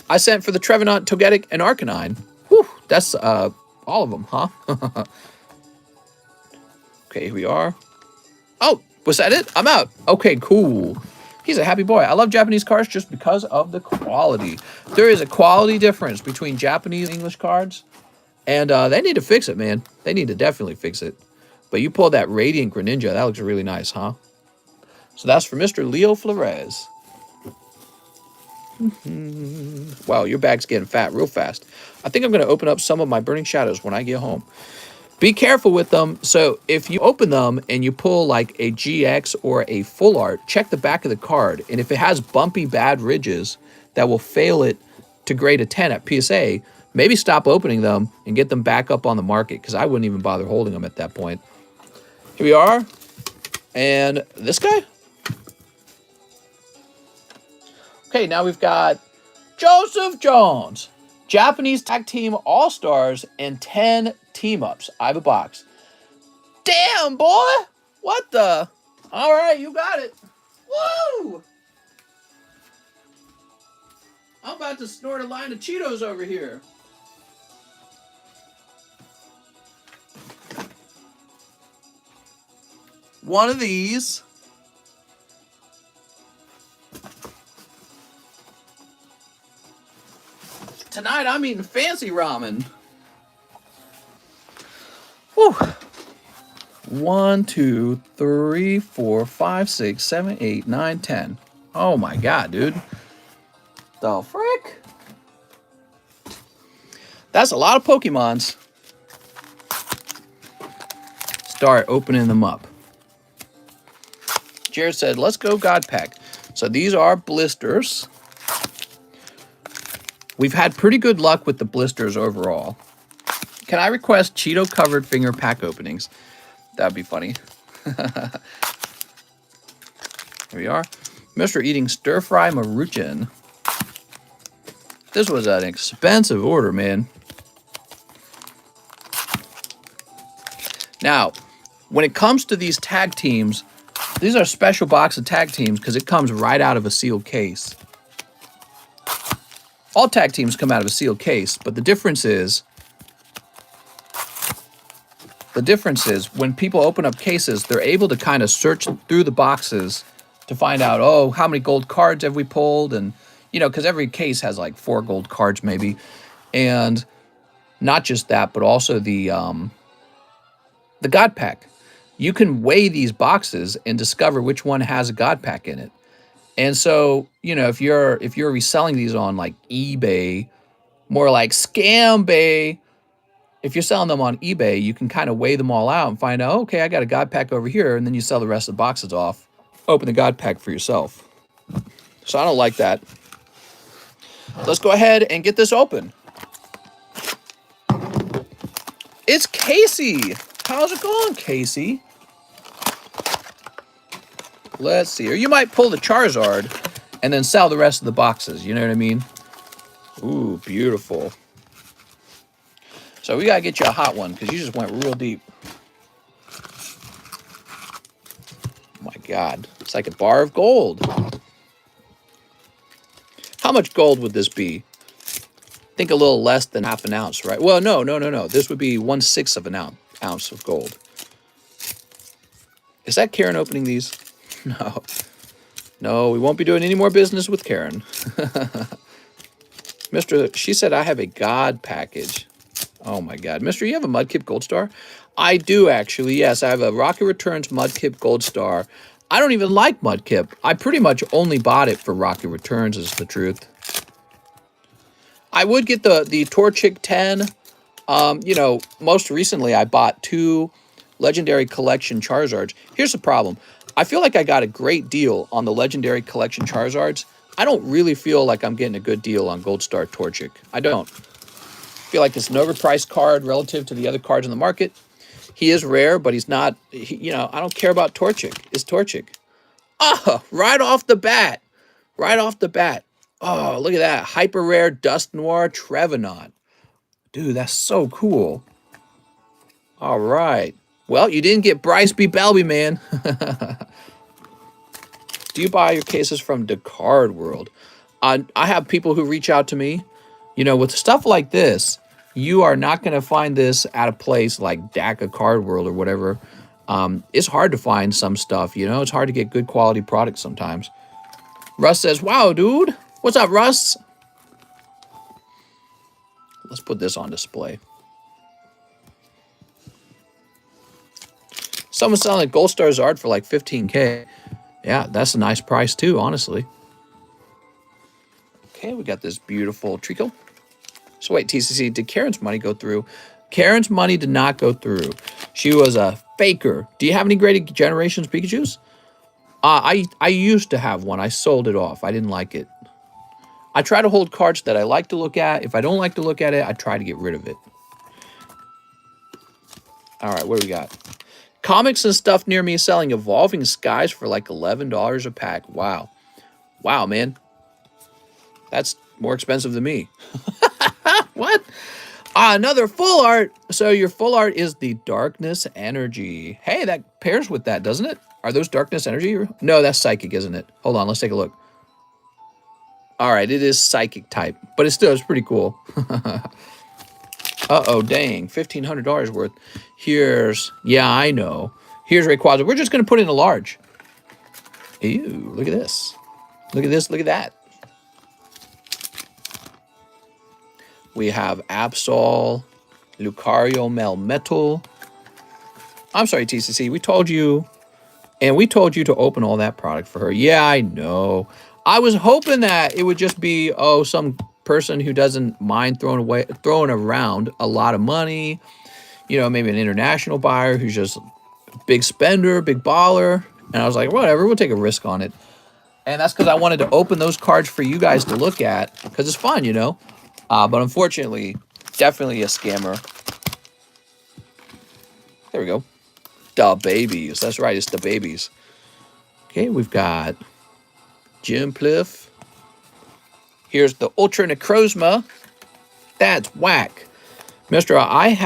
I sent for the Trevenant, Togetic, and Arcanine. Whew, that's all of them, huh? Okay, here we are. Oh, was that it? I'm out. Okay, cool. He's a happy boy. I love Japanese cards just because of the quality. There is a quality difference between Japanese and English cards. And they need to fix it, man. They need to definitely fix it. But you pulled that Radiant Greninja. That looks really nice, huh? So that's for Mr. Leo Flores. Wow, your bag's getting fat real fast. I think I'm going to open up some of my Burning Shadows when I get home. Be careful with them. So if you open them and you pull like a GX or a full art, check the back of the card. And if it has bumpy bad ridges that will fail it to grade a 10 at PSA, maybe stop opening them and get them back up on the market, because I wouldn't even bother holding them at that point. Here we are. And this guy? Okay, now we've got Joseph Jones. Japanese Tag Team All-Stars and 10 team-ups. I have a box. Damn, boy! What the? All right, you got it. Woo! I'm about to snort a line of Cheetos over here. One of these. Tonight I'm eating fancy ramen. Whew. 1, 2, 3, 4, 5, 6, 7, 8, 9, 10. Oh my god, dude. The frick? That's a lot of Pokemons. Start opening them up. Jared said, let's go God Pack. So these are blisters. We've had pretty good luck with the blisters overall. Can I request Cheeto-covered finger pack openings? That'd be funny. Here we are. Mr. Eating Stir-Fry Maruchan. This was an expensive order, man. Now, when it comes to these tag teams, these are a special box of tag teams because it comes right out of a sealed case. All tag teams come out of a sealed case, but the difference is when people open up cases, they're able to kind of search through the boxes to find out, oh, how many gold cards have we pulled? And, you know, because every case has like 4 gold cards maybe. And not just that, but also the God Pack. You can weigh these boxes and discover which one has a God Pack in it. And so, you know, if you're reselling these on like eBay, more like Scambay, if you're selling them on eBay, you can kind of weigh them all out and find out, okay, I got a God Pack over here, and then you sell the rest of the boxes off. Open the God Pack for yourself. So I don't like that. Let's go ahead and get this open. It's Casey. How's it going, Casey? Let's see. Or you might pull the Charizard and then sell the rest of the boxes. You know what I mean? Ooh, beautiful. So we got to get you a hot one because you just went real deep. Oh my God. It's like a bar of gold. How much gold would this be? I think a little less than half an ounce, right? Well, no. This would be 1/6 of an ounce of gold. Is that Karen opening these? No. No, we won't be doing any more business with Karen. She said I have a God package. Oh my God. Mister, you have a Mudkip Gold Star? I do actually, yes. I have a Rocket Returns Mudkip Gold Star. I don't even like Mudkip. I pretty much only bought it for Rocket Returns, is the truth. I would get the Torchic 10. You know, most recently I bought 2 Legendary Collection Charizards. Here's the problem. I feel like I got a great deal on the Legendary Collection Charizards. I don't really feel like I'm getting a good deal on Gold Star Torchic. I don't. I feel like it's an overpriced card relative to the other cards in the market. He is rare, but he's not, you know, I don't care about Torchic. It's Torchic. Oh, right off the bat. Right off the bat. Oh, look at that. Hyper rare Dust Noir Trevenant. Dude, that's so cool. All right. Well, you didn't get Bryce B. Belby, man. Do you buy your cases from the Card World? I have people who reach out to me. You know, with stuff like this, you are not going to find this at a place like DACA Card World or whatever. It's hard to find some stuff, you know? It's hard to get good quality products sometimes. Russ says, wow, dude. What's up, Russ? Let's put this on display. Someone's selling Gold Star's art for like 15K. Yeah, that's a nice price too, honestly. Okay, we got this beautiful Trico. So wait, TCC, did Karen's money go through? Karen's money did not go through. She was a faker. Do you have any Great Generations Pikachus? I used to have one. I sold it off. I didn't like it. I try to hold cards that I like to look at. If I don't like to look at it, I try to get rid of it. All right, what do we got? Comics and stuff near me selling Evolving Skies for like $11 a pack. Wow. Wow, man. That's more expensive than me. What? Another full art. So your full art is the Darkness Energy. Hey, that pairs with that, doesn't it? Are those Darkness Energy? No, that's Psychic, isn't it? Hold on, let's take a look. All right, it is Psychic type, but it's pretty cool. Uh-oh, dang, $1,500 worth. Here's, yeah, I know. Here's Rayquaza. We're just going to put in a large. Ew, look at this. Look at this, look at that. We have Absol, Lucario, Melmetal. I'm sorry, TCC. We told you, and we told you to open all that product for her. Yeah, I know. I was hoping that it would just be, oh, some person who doesn't mind throwing around a lot of money. You know, maybe an international buyer who's just big spender, big baller. And I was like, whatever, we'll take a risk on it. And that's because I wanted to open those cards for you guys to look at because it's fun, you know. But unfortunately, definitely a scammer. There we go. The babies. That's right, it's the babies. Okay, we've got Jim Pliff. Here's the Ultra Necrozma. That's whack. Mister, I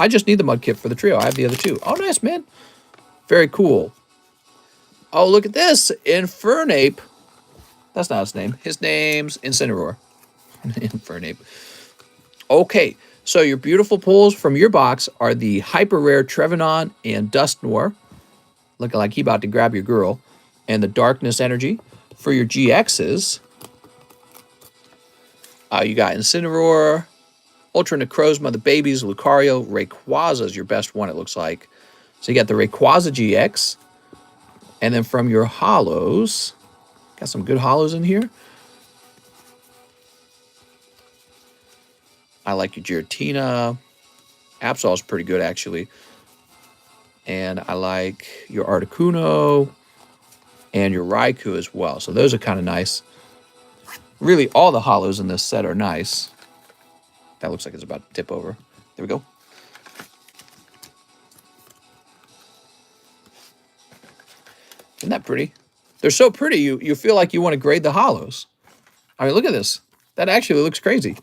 just need the mud kit for the trio. I have the other two. Oh, nice, man. Very cool. Oh, look at this. Infernape. That's not his name. His name's Incineroar. Infernape. Okay, so your beautiful pulls from your box are the hyper rare Trevenant and Dusknoir, looking like he about to grab your girl, and the Darkness Energy. For your GXs, you got Incineroar, Ultra Necrozma, the babies, Lucario, Rayquaza is your best one, it looks like. So you got the Rayquaza GX, and then from your holos, got some good holos in here. I like your Giratina. Absol is pretty good, actually. And I like your Articuno and your Raikou as well. So those are kind of nice. Really, all the holos in this set are nice. That looks like it's about to tip over. There we go. Isn't that pretty? They're so pretty, you feel like you want to grade the holos. I mean, look at this. That actually looks crazy.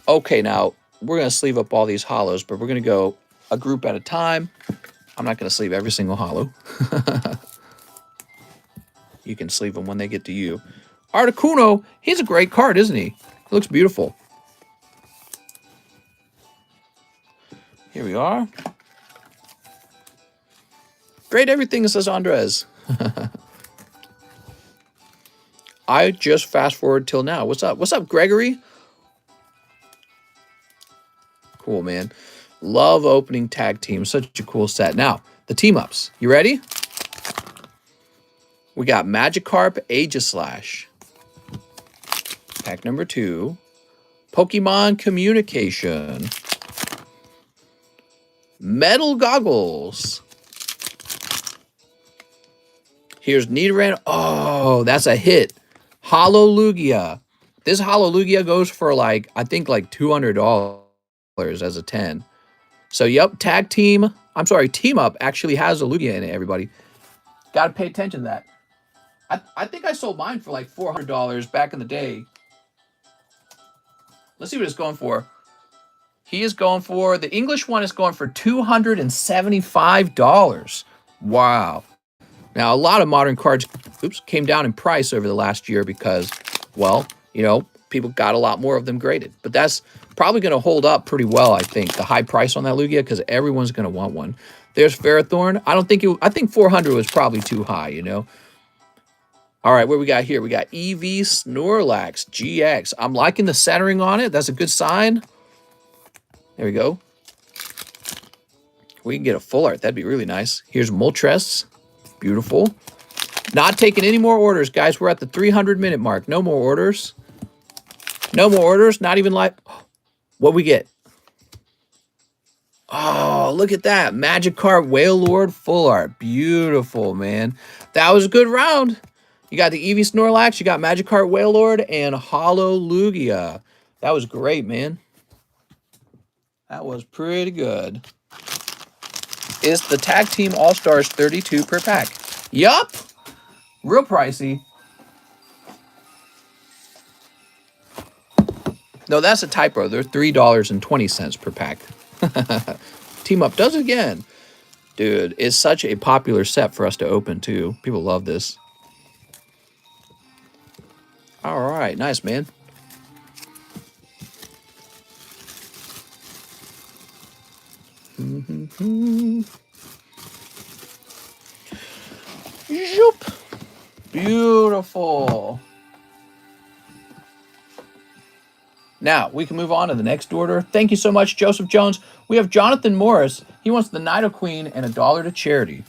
Okay, now we're going to sleeve up all these holos, but we're going to go a group at a time. I'm not going to sleeve every single holo. You can sleeve them when they get to you. Articuno, he's a great card, isn't he? He looks beautiful. Here we are. Great everything, says Andres. I just fast forward till now. What's up? What's up, Gregory? Cool, man. Love opening tag teams. Such a cool set. Now, the team-ups. You ready? We got Magikarp, Aegislash. Pack number 2. Pokemon Communication. Metal Goggles. Here's Nidoran. Oh, that's a hit. Hallelujah. This Hallelujah goes for like, I think like $200 as a 10. So, yep, team up actually has a Lugia in it, everybody. Got to pay attention to that. I think I sold mine for like $400 back in the day. Let's see what it's going for. He is going for, the English one is going for $275. Wow. Now, a lot of modern cards, came down in price over the last year because, well, you know, people got a lot more of them graded. But that's probably going to hold up pretty well, I think, the high price on that Lugia, because everyone's going to want one. There's Ferrothorn. I think 400 was probably too high, you know. All right, what we got here? We got EV Snorlax GX. I'm liking the centering on it. That's a good sign. There we go. We can get a full art. That'd be really nice. Here's Moltres. Beautiful. Not taking any more orders, guys. We're at the 300-minute mark. No more orders. No more orders. Not even like... What we get? Oh, look at that. Magikarp Whale Lord full art. Beautiful, man. That was a good round. You got the Eevee Snorlax. You got Magikarp Whale Lord and Holo Lugia. That was great, man. That was pretty good. Is the Tag Team All-Stars 32 per pack? Yup. Real pricey. No, that's a typo. They're $3.20 per pack. Team Up does it again. Dude, it's such a popular set for us to open, too. People love this. All right. Nice, man. Zoop. Beautiful. Now, we can move on to the next order. Thank you so much, Joseph Jones. We have Jonathan Morris. He wants the Nido Queen and $1 to charity.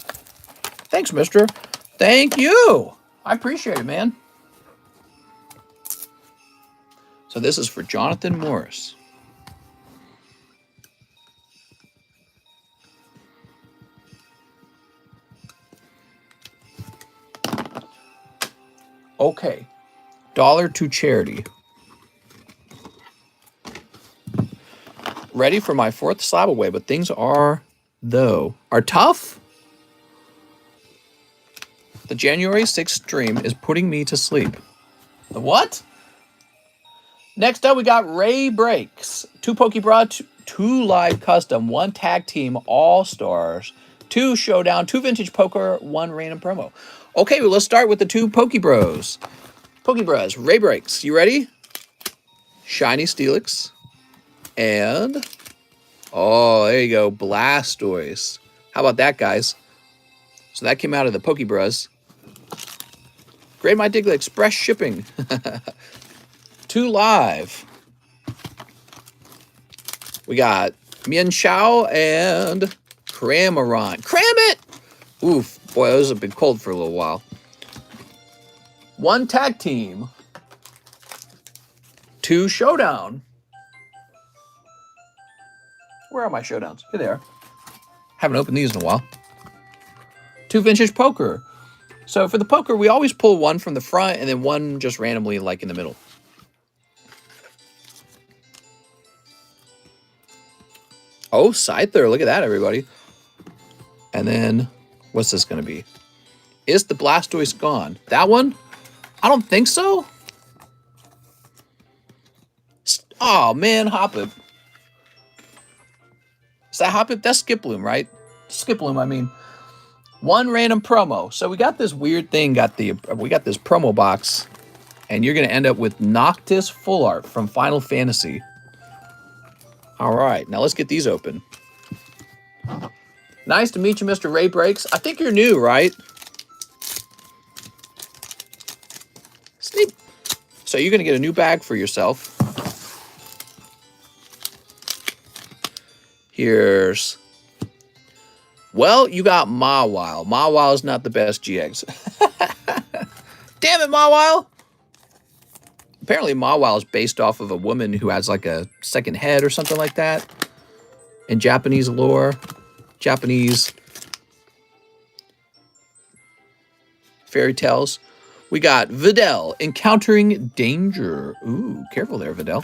Thanks, mister. Thank you. I appreciate it, man. So this is for Jonathan Morris. Okay. $1 to charity. Ready for my 4th SLAB-AWAY, but things are tough. The January 6th stream is putting me to sleep. The what? Next up, we got Ray Breaks. 2 Pokebra, 2 live custom, 1 tag team all-stars, 2 showdown, 2 vintage poker, 1 random promo. Okay, well, let's start with the 2 Pokebros. Pokebras, Ray Breaks. You ready? Shiny Steelix. And, oh, there you go, Blastoise. How about that, guys? So that came out of the Pokebras. Grade My Diglett Express shipping. 2 live. We got Mienshao and Cramorant. Cram it! Oof, boy, those have been cold for a little while. 1 tag team. 2 showdown. Where are my showdowns? Here they are. Haven't opened these in a while. 2 vintage poker. So for the poker, we always pull 1 from the front and then 1 just randomly like in the middle. Oh, Scyther. Look at that, everybody. And then, what's this going to be? Is the Blastoise gone? That one? I don't think so. Oh, man, Hoppip. Is that Hoppip? That's Skiploom, right? Skiploom, I mean. 1 random promo. So we got this weird thing. We got this promo box. And you're going to end up with Noctis Full Art from Final Fantasy. All right. Now let's get these open. Nice to meet you, Mr. Ray Breaks. I think you're new, right? Sleep. So you're going to get a new bag for yourself. Here's... Well, you got Mawile. Mawile is not the best GX. Damn it, Mawile! Apparently, Mawile is based off of a woman who has like a second head or something like that. In Japanese lore. Japanese fairy tales. We got Videl, Encountering Danger. Ooh, careful there, Videl.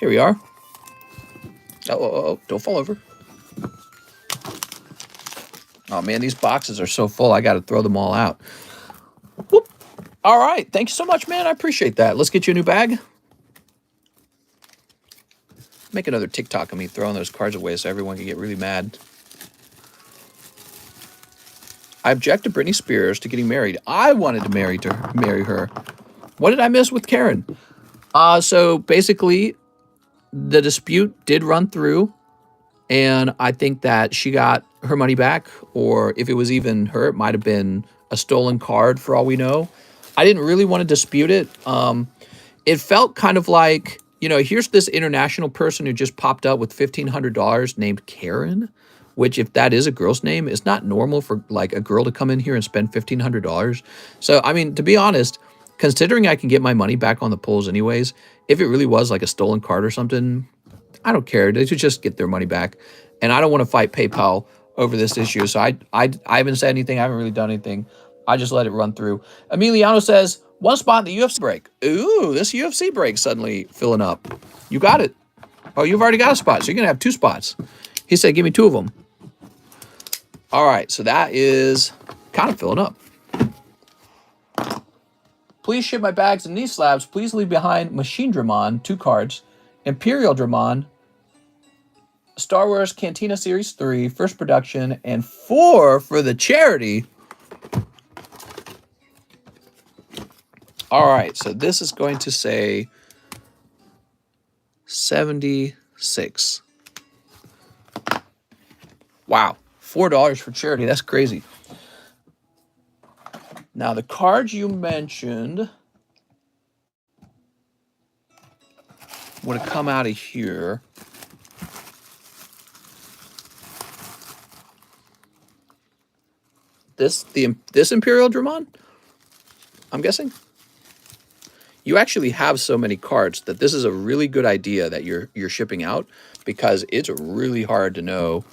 Here we are. Oh, don't fall over. Oh, man, these boxes are so full. I got to throw them all out. Whoop. All right. Thank you so much, man. I appreciate that. Let's get you a new bag. Make another TikTok of me throwing those cards away so everyone can get really mad. I object to Britney Spears to getting married. I wanted to marry her. What did I miss with Karen? So basically, the dispute did run through, and I think that she got her money back, or if it was even her, it might have been a stolen card for all we know. I didn't really want to dispute it. It felt kind of like, you know, here's this international person who just popped up with $1,500 named Karen, which if that is a girl's name, it's not normal for like a girl to come in here and spend $1,500. So, I mean, to be honest, considering I can get my money back on the polls anyways, if it really was like a stolen card or something, I don't care. They should just get their money back. And I don't want to fight PayPal over this issue. So I haven't said anything. I haven't really done anything. I just let it run through. Emiliano says, one spot in the UFC break. Ooh, this UFC break suddenly filling up. You got it. Oh, you've already got a spot. So you're going to have 2 spots. He said, give me 2 of them. All right. So that is kind of filling up. Please ship my bags and these slabs. Please leave behind Machine Dramon, 2 cards. Imperial Dramon, Star Wars Cantina Series 3, first production, and 4 for the charity. All right, so this is going to say 76. Wow, $4 for charity. That's crazy. Now, the cards you mentioned would have come out of here. This Imperial Dramon? I'm guessing. You actually have so many cards that this is a really good idea that you're shipping out, because it's really hard to know.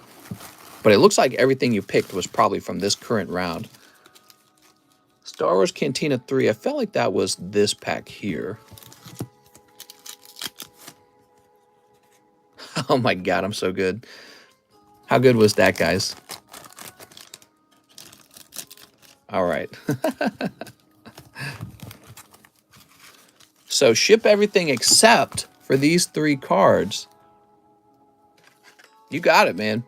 But it looks like everything you picked was probably from this current round. Star Wars Cantina 3, I felt like that was this pack here. Oh my god, I'm so good. How good was that, guys? All right. So ship everything except for these 3 cards. You got it, man.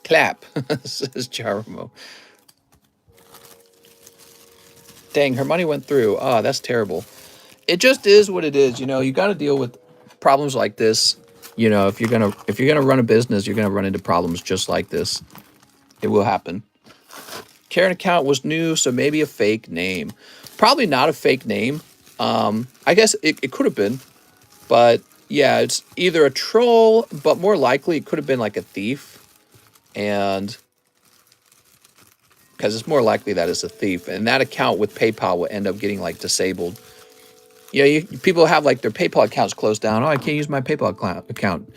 Clap, says Jarmo. Dang, her money went through. Oh, that's terrible. It just is what it is. You know, you got to deal with problems like this. You know, if you're gonna run a business, you're gonna run into problems just like this. It will happen. Karen account was new, so maybe a fake name. Probably not a fake name. I guess it could have been, but yeah, it's either a troll, but more likely it could have been like a thief, and because it's more likely that it's a thief, and that account with PayPal will end up getting like disabled. You know, people have like their PayPal accounts closed down. Oh, I can't use my PayPal account.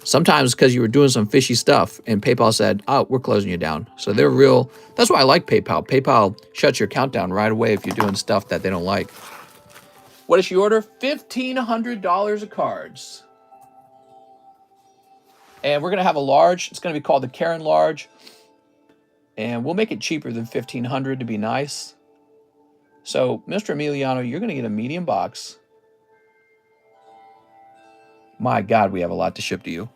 Sometimes because you were doing some fishy stuff, and PayPal said, oh, we're closing you down. So they're real. That's why I like PayPal. PayPal shuts your account down right away if you're doing stuff that they don't like. What did she order? $1,500 of cards. And we're going to have a large. It's going to be called the Karen Large. And we'll make it cheaper than $1,500 to be nice. So, Mr. Emiliano, you're going to get a medium box. My God, we have a lot to ship to you.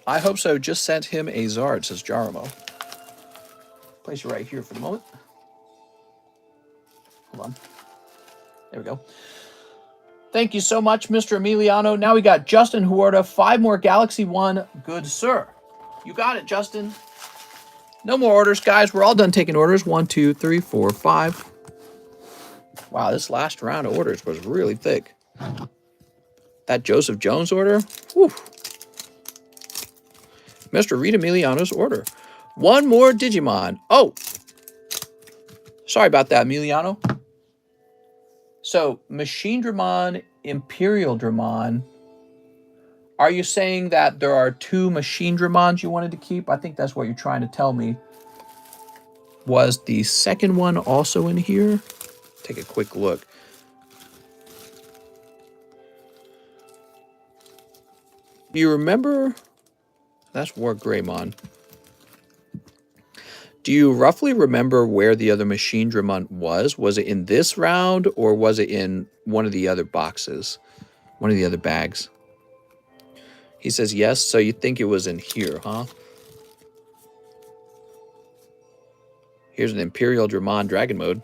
I hope so. Just sent him a Zard, says Jarmo. Place you right here for the moment. Hold on. There we go. Thank you so much, Mr. Emiliano. Now we got Justin Huerta. 5 more Galaxy 1. Good, sir. You got it, Justin. No more orders, guys. We're all done taking orders. 1, 2, 3, 4, 5. Wow, this last round of orders was really thick. That Joseph Jones order? Whew. Mr. Reed Emiliano's order. 1 more Digimon. Oh! Sorry about that, Emiliano. So, Machine Dramon, Imperial Dramon. Are you saying that there are 2 Machine Dramons you wanted to keep? I think that's what you're trying to tell me. Was the second one also in here? Take a quick look. Do you remember? That's War Greymon. Do you roughly remember where the other machine Dramon was? Was it in this round or was it in one of the other boxes? One of the other bags? He says yes, so you think it was in here, huh? Here's an Imperial Dramon Dragon Mode.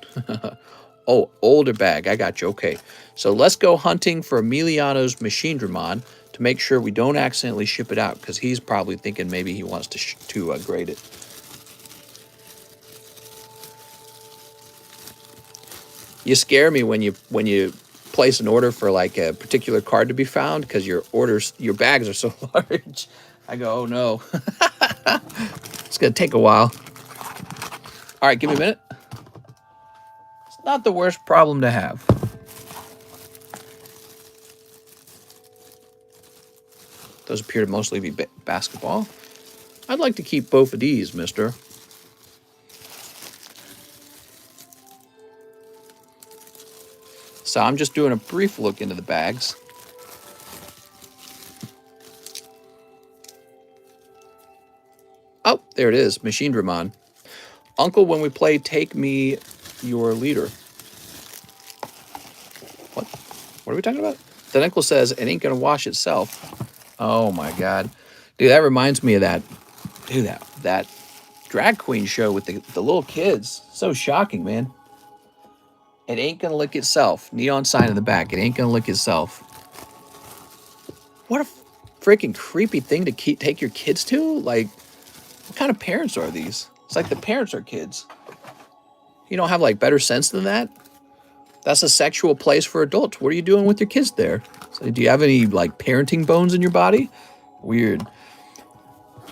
Oh, older bag. I got you. Okay. So let's go hunting for Emiliano's Machine Dramon to make sure we don't accidentally ship it out, because he's probably thinking maybe he wants to grade it. You scare me when you place an order for like a particular card to be found, because your bags are so large. I go, oh no. It's going to take a while. All right, give me a minute. It's not the worst problem to have. Those appear to mostly be basketball. I'd like to keep both of these, mister. So I'm just doing a brief look into the bags. Oh, there it is, Machine Dramon. Uncle, when we play Take Me Your Leader. What? What are we talking about? The uncle says it ain't gonna wash itself. Oh my god. Dude, that reminds me of that. Dude, that drag queen show with the little kids. So shocking, man. It ain't gonna lick itself. Neon sign in the back. It ain't gonna lick itself. What a freaking creepy thing to take your kids to. Like, what kind of parents are these? It's like the parents are kids. You don't have like better sense than that? That's a sexual place for adults. What are you doing with your kids there? So do you have any like parenting bones in your body? Weird.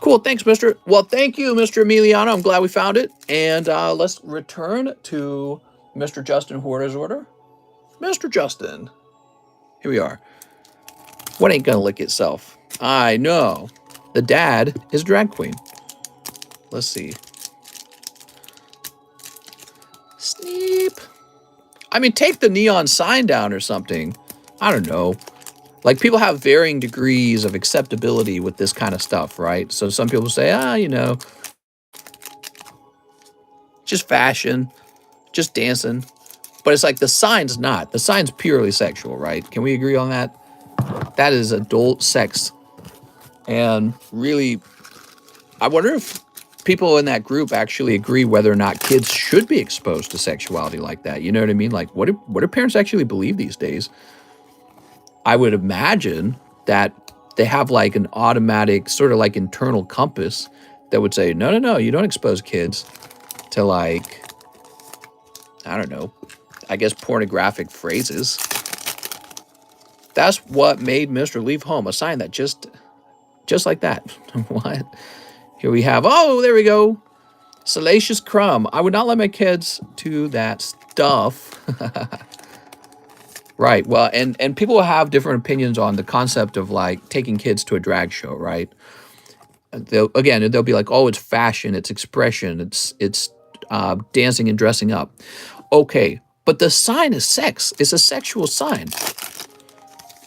Cool, thanks, mister. Well, thank you, Mr. Emiliano. I'm glad we found it. And let's return to Mr. Justin Huerta's order. Mr. Justin. Here we are. What ain't gonna lick itself? I know. The dad is drag queen. Let's see. Sneep. I mean, take the neon sign down or something. I don't know. Like, people have varying degrees of acceptability with this kind of stuff, right? So some people say, you know, just fashion, just dancing. But it's like the sign's not. The sign's purely sexual, right? Can we agree on that? That is adult sex. And really, I wonder if people in that group actually agree whether or not kids should be exposed to sexuality like that. You know what I mean? Like, what do parents actually believe these days? I would imagine that they have like an automatic sort of like internal compass that would say, no, you don't expose kids to like, I don't know, I guess pornographic phrases. That's what made Mr. Leave Home, a sign that just like that. What? Here we have, oh, there we go. Salacious Crumb. I would not let my kids do that stuff. Right. Well, and people will have different opinions on the concept of like taking kids to a drag show, right? They'll be like, oh, it's fashion, it's expression, it's dancing and dressing up. Okay, but the sign is sex. It's a sexual sign.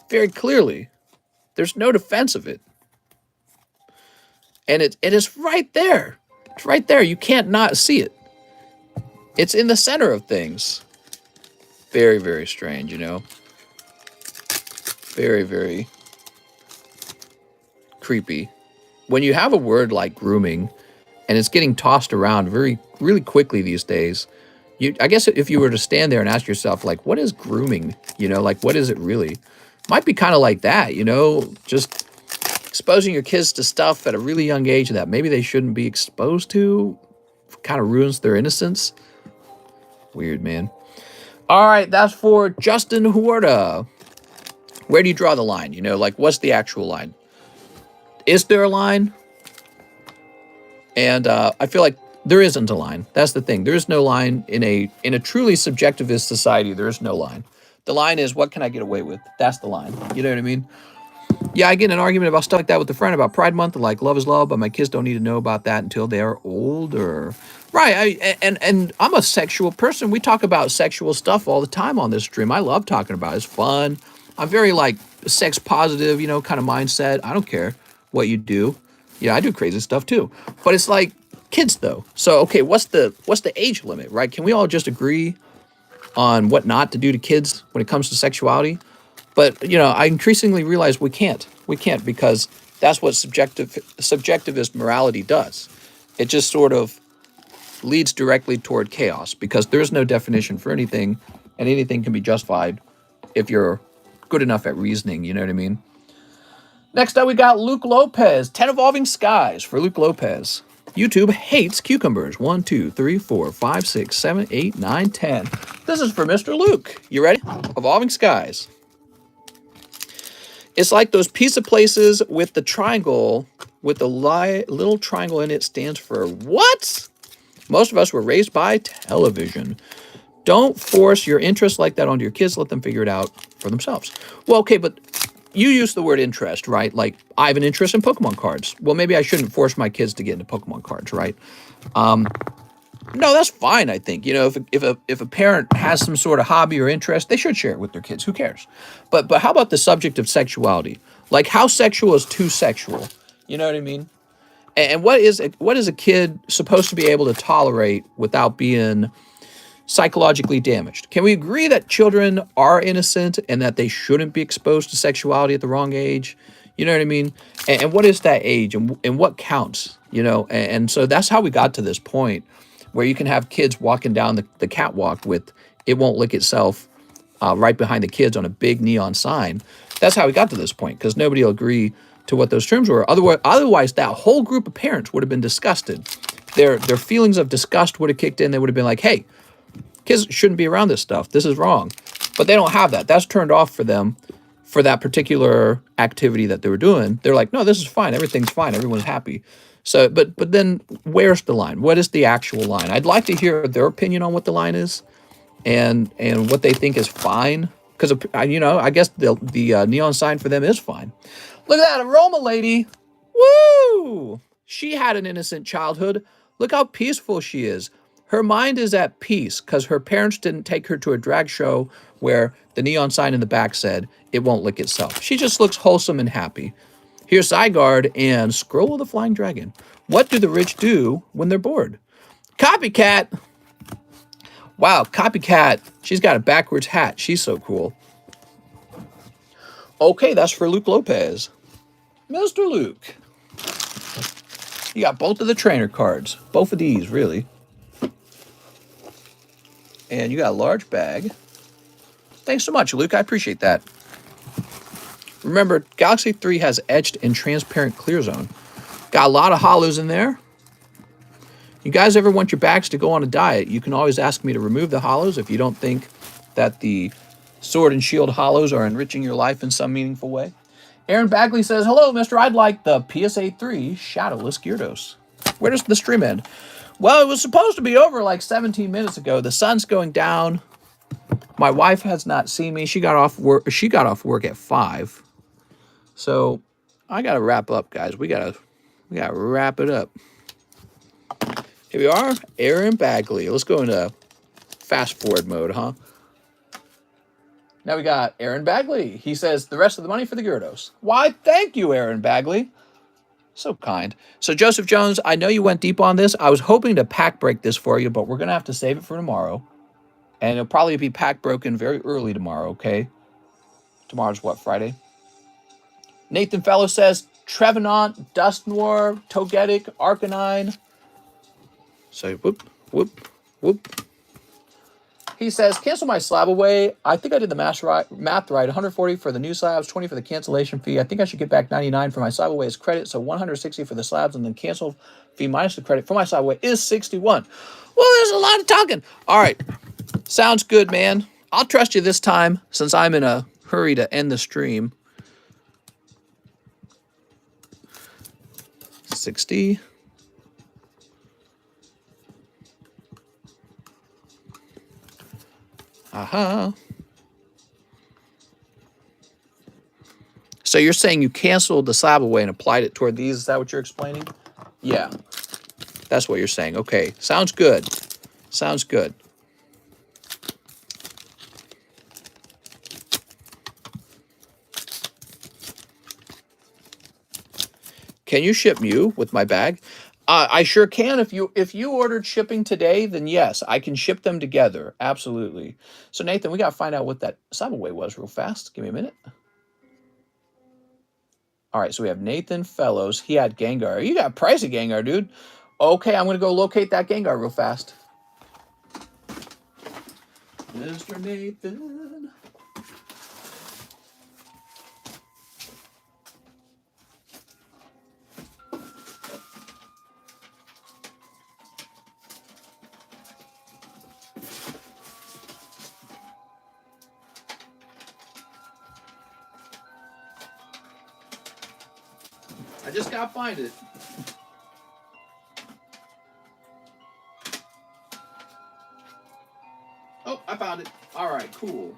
Very clearly. There's no defense of it. And it is right there. It's right there. You can't not see it. It's in the center of things. Very, very strange, you know? Very, very creepy. When you have a word like grooming, and it's getting tossed around really quickly these days, I guess if you were to stand there and ask yourself, like, what is grooming? You know, like, what is it really? Might be kind of like that, you know? Just exposing your kids to stuff at a really young age that maybe they shouldn't be exposed to kind of ruins their innocence. Weird, man. All right, that's for Justin Huerta. Where do you draw the line? You know, like, what's the actual line? Is there a line? And I feel like there isn't a line. That's the thing. There is no line in a truly subjectivist society. There is no line. The line is, what can I get away with? That's the line. You know what I mean? Yeah, I get in an argument about stuff like that with a friend about Pride Month, and like, love is love, but my kids don't need to know about that until they are older. Right, and I'm a sexual person. We talk about sexual stuff all the time on this stream. I love talking about it. It's fun. I'm very, like, sex positive, you know, kind of mindset. I don't care what you do. Yeah, I do crazy stuff, too. But it's like, Kids, though. So, okay, what's the age limit, right? Can we all just agree on what not to do to kids when it comes to sexuality? But, you know, I increasingly realize we can't. We can't because that's what subjectivist morality does. It just sort of leads directly toward chaos because there's no definition for anything, and anything can be justified if you're good enough at reasoning, you know what I mean? Next up, we got Luke Lopez, 10 Evolving Skies for Luke Lopez. YouTube hates cucumbers. 1, 2, 3, 4, 5, 6, 7, 8, 9, 10. This is for Mr. Luke. You ready? Evolving Skies. It's like those pizza places with the triangle, with the little triangle in it stands for what? Most of us were raised by television. Don't force your interest like that onto your kids. Let them figure it out for themselves. Well, okay, but you use the word interest, right? Like, I have an interest in Pokemon cards. Well, maybe I shouldn't force my kids to get into Pokemon cards, right? No, that's fine, I think. You know, if a parent has some sort of hobby or interest, they should share it with their kids. Who cares? But how about the subject of sexuality? Like, how sexual is too sexual? You know what I mean? And what is a kid supposed to be able to tolerate without being psychologically damaged? Can we agree that children are innocent and that they shouldn't be exposed to sexuality at the wrong age? You know what I mean? And what is that age and what counts? You know, and so that's how we got to this point where you can have kids walking down the catwalk with "It won't lick itself" right behind the kids on a big neon sign. That's how we got to this point because nobody will agree to what those terms were. Otherwise, that whole group of parents would have been disgusted. Their feelings of disgust would have kicked in. They would have been like, "Hey, kids shouldn't be around this stuff. This is wrong." But they don't have that. That's turned off for them for that particular activity that they were doing. They're like, "No, this is fine. Everything's fine. Everyone's happy." So, but then where's the line? What is the actual line? I'd like to hear their opinion on what the line is and what they think is fine. Because, you know, I guess the neon sign for them is fine. Look at that, Aroma Lady. Woo! She had an innocent childhood. Look how peaceful she is. Her mind is at peace because her parents didn't take her to a drag show where the neon sign in the back said, "It won't lick itself." She just looks wholesome and happy. Here's Zygarde and Scroll of the Flying Dragon. What do the rich do when they're bored? Copycat. Wow, Copycat. She's got a backwards hat. She's so cool. Okay, that's for Luke Lopez. Mr. Luke. You got both of the trainer cards. Both of these, really. And you got a large bag. Thanks so much, Luke. I appreciate that. Remember, Galaxy 3 has etched and transparent clear zone. Got a lot of hollows in there. You guys ever want your bags to go on a diet, you can always ask me to remove the hollows if you don't think that the Sword and Shield hollows are enriching your life in some meaningful way. Aaron Bagley says, "Hello, mister. I'd like the PSA 3 Shadowless Gyarados." Where does the stream end? Well, it was supposed to be over like 17 minutes ago. The sun's going down. My wife has not seen me. She got off work at 5. So I gotta wrap up, guys. We gotta wrap it up. Here we are, Aaron Bagley. Let's go into fast forward mode, huh? Now we got Aaron Bagley. He says, "The rest of the money for the Gyarados." Why, thank you, Aaron Bagley. So kind. So Joseph Jones, I know you went deep on this. I was hoping to pack break this for you, but we're gonna have to save it for tomorrow. And it'll probably be pack broken very early tomorrow, okay? Tomorrow's what, Friday? Nathan Fellow says, Trevenant, Dusknoir, Togetic, Arcanine. So, whoop, whoop, whoop. He says, "Cancel my SLAB-AWAY. I think I did the math right. 140 for the new slabs, 20 for the cancellation fee. I think I should get back 99 for my SLAB-AWAY as credit. So 160 for the slabs and then cancel fee minus the credit for my SLAB-AWAY is 61. Well, there's a lot of talking. All right. Sounds good, man. I'll trust you this time since I'm in a hurry to end the stream. 60. Aha. So you're saying you canceled the SLAB-AWAY and applied it toward these? Is that what you're explaining? Yeah. That's what you're saying. Okay. Sounds good. Sounds good. Can you ship Mew with my bag? I sure can. If you ordered shipping today, then yes, I can ship them together. Absolutely. So Nathan, we gotta find out what that SLAB-AWAY was real fast. Give me a minute. All right, so we have Nathan Fellows. He had Gengar. You got pricey Gengar, dude. Okay, I'm gonna go locate that Gengar real fast. Mr. Nathan. I just gotta find it. Oh, I found it. All right, cool.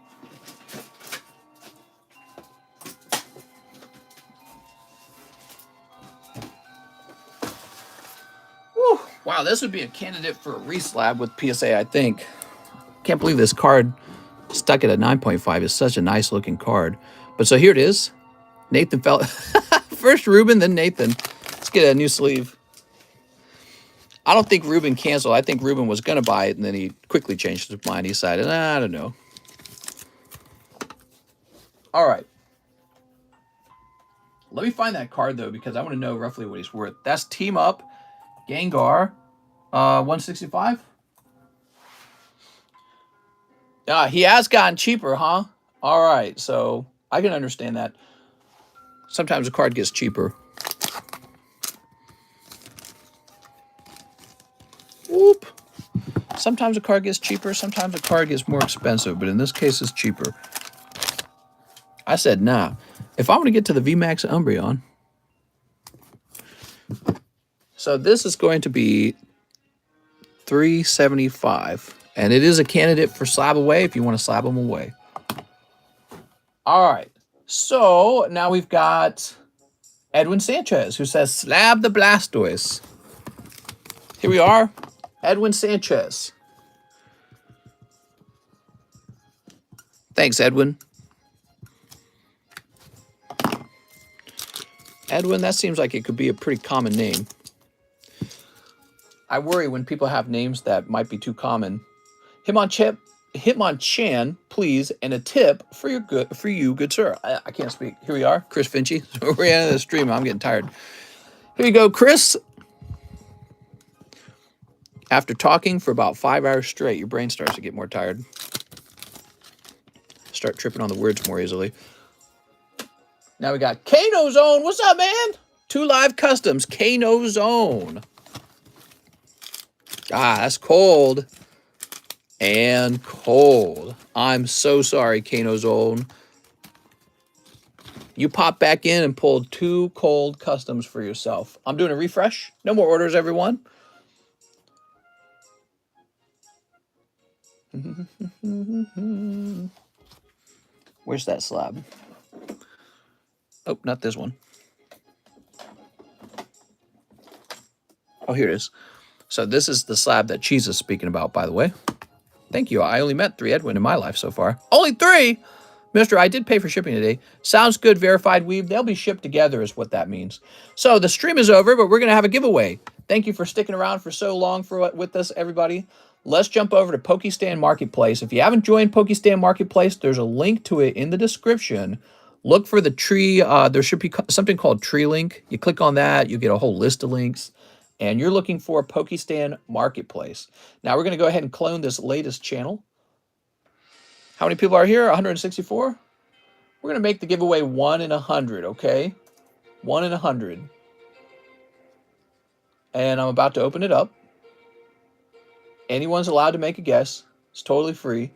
Whew. Wow, this would be a candidate for a reslab with PSA, I think. Can't believe this card stuck at a 9.5 is such a nice looking card. But so here it is. Nathan fell. First Ruben, then Nathan. Let's get a new sleeve. I don't think Ruben canceled. I think Ruben was going to buy it, and then he quickly changed his mind. He decided, I don't know. All right. Let me find that card, though, because I want to know roughly what he's worth. That's Team Up, Gengar, 165. He has gotten cheaper, huh? All right, so I can understand that. Sometimes a card gets cheaper. Whoop. Sometimes a card gets cheaper, sometimes a card gets more expensive, but in this case, it's cheaper. I said, nah. If I want to get to the VMAX Umbreon, so this is going to be $375, and it is a candidate for SLAB-AWAY if you want to slab them away. All right, so now we've got Edwin Sanchez, who says, slab the Blastoise. Here we are, Edwin Sanchez. Thanks, Edwin. Edwin, that seems like it could be a pretty common name. I worry when people have names that might be too common. Hitmonchan, please, and a tip for you, good sir. I can't speak. Here we are, Chris Finchy. We're in the stream. I'm getting tired. Here you go, Chris. After talking for about 5 hours straight, your brain starts to get more tired. Start tripping on the words more easily. Now we got Kano Zone. What's up, man? 2 Live Customs, Kano Zone. That's cold. And cold. I'm so sorry, Kano Zone. You pop back in and pulled 2 cold customs for yourself. I'm doing a refresh. No more orders, everyone. Where's that slab? Oh, not this one. Oh, here it is. So this is the slab that Cheese is speaking about, by the way. Thank you. I only met 3 Edwin in my life so far. Only 3? Mister, I did pay for shipping today. Sounds good, verified weave. They'll be shipped together is what that means. So the stream is over, but we're going to have a giveaway. Thank you for sticking around for so long with us, everybody. Let's jump over to Pokestand Marketplace. If you haven't joined Pokestand Marketplace, there's a link to it in the description. Look for the tree. There should be something called Tree Link. You click on that, you get a whole list of links. And you're looking for Pokestand Marketplace. Now we're going to go ahead and clone this latest channel. How many people are here? 164? We're going to make the giveaway 1 in 100, okay? 1 in 100. And I'm about to open it up. Anyone's allowed to make a guess. It's totally free.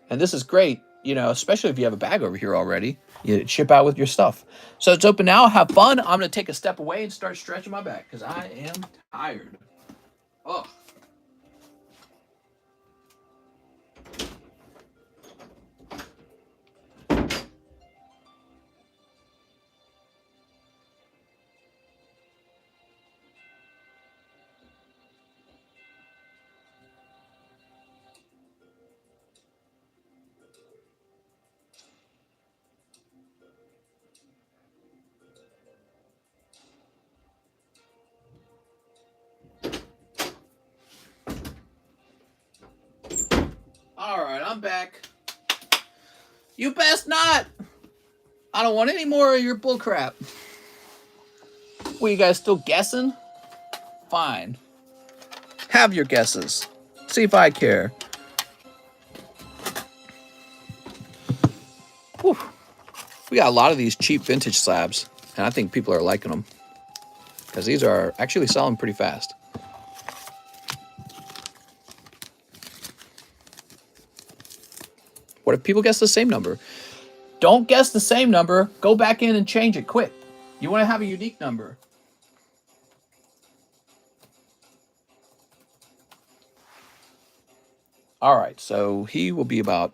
And this is great, you know, especially if you have a bag over here already. You ship out with your stuff. So it's open now. Have fun. I'm going to take a step away and start stretching my back because I am tired. Oh. I'm back. You best not. I don't want any more of your bullcrap. What, you guys still guessing? Fine. Have your guesses. See if I care. Whew. We got a lot of these cheap vintage slabs, and I think people are liking them because these are actually selling pretty fast. What if people guess the same number? Don't guess the same number. Go back in and change it quick. You want to have a unique number. All right, so he will be about,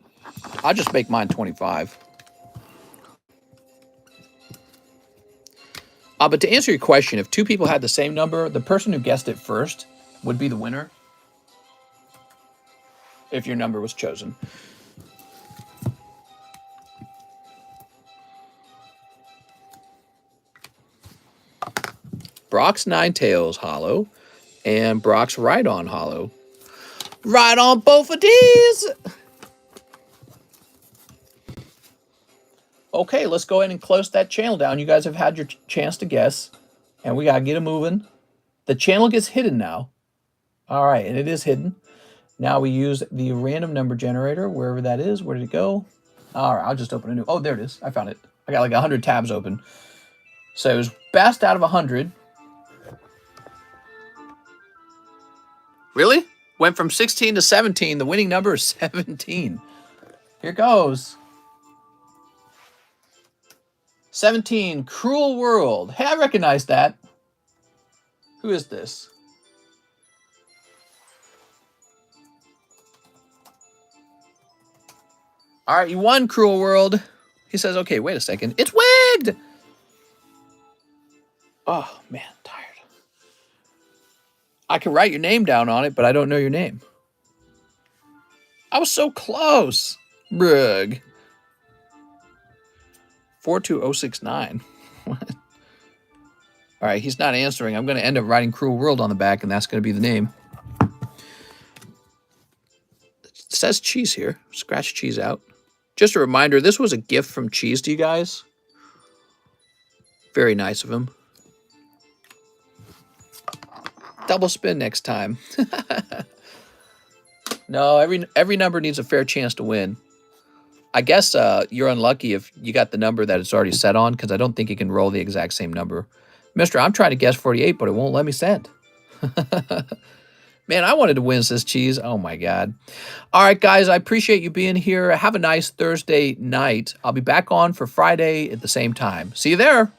I'll just make mine 25. But to answer your question, if two people had the same number, the person who guessed it first would be the winner if your number was chosen. Brock's Nine Tails hollow and Brock's Right On hollow. Right on both of these. Okay, let's go ahead and close that channel down. You guys have had your chance to guess, and we got to get it moving. The channel gets hidden now. All right, and it is hidden. Now we use the random number generator, wherever that is. Where did it go? All right, I'll just open a new. Oh, there it is. I found it. I got like 100 tabs open. So it was best out of 100. Really? Went from 16 to 17. The winning number is 17. Here goes. 17, Cruel World. Hey, I recognize that. Who is this? All right, you won, Cruel World. He says, okay, wait a second. It's wigged. Oh, man, tired. I can write your name down on it, but I don't know your name. I was so close. Brug. 42069. What? All right, he's not answering. I'm going to end up writing Cruel World on the back, and that's going to be the name. It says Cheese here. Scratch Cheese out. Just a reminder, this was a gift from Cheese to you guys. Very nice of him. Double spin next time. No, every number needs a fair chance to win. I guess you're unlucky if you got the number that it's already set on, because I don't think you can roll the exact same number. Mister, I'm trying to guess 48, but it won't let me send. Man, I wanted to win, says Cheese. Oh, my God. All right, guys, I appreciate you being here. Have a nice Thursday night. I'll be back on for Friday at the same time. See you there.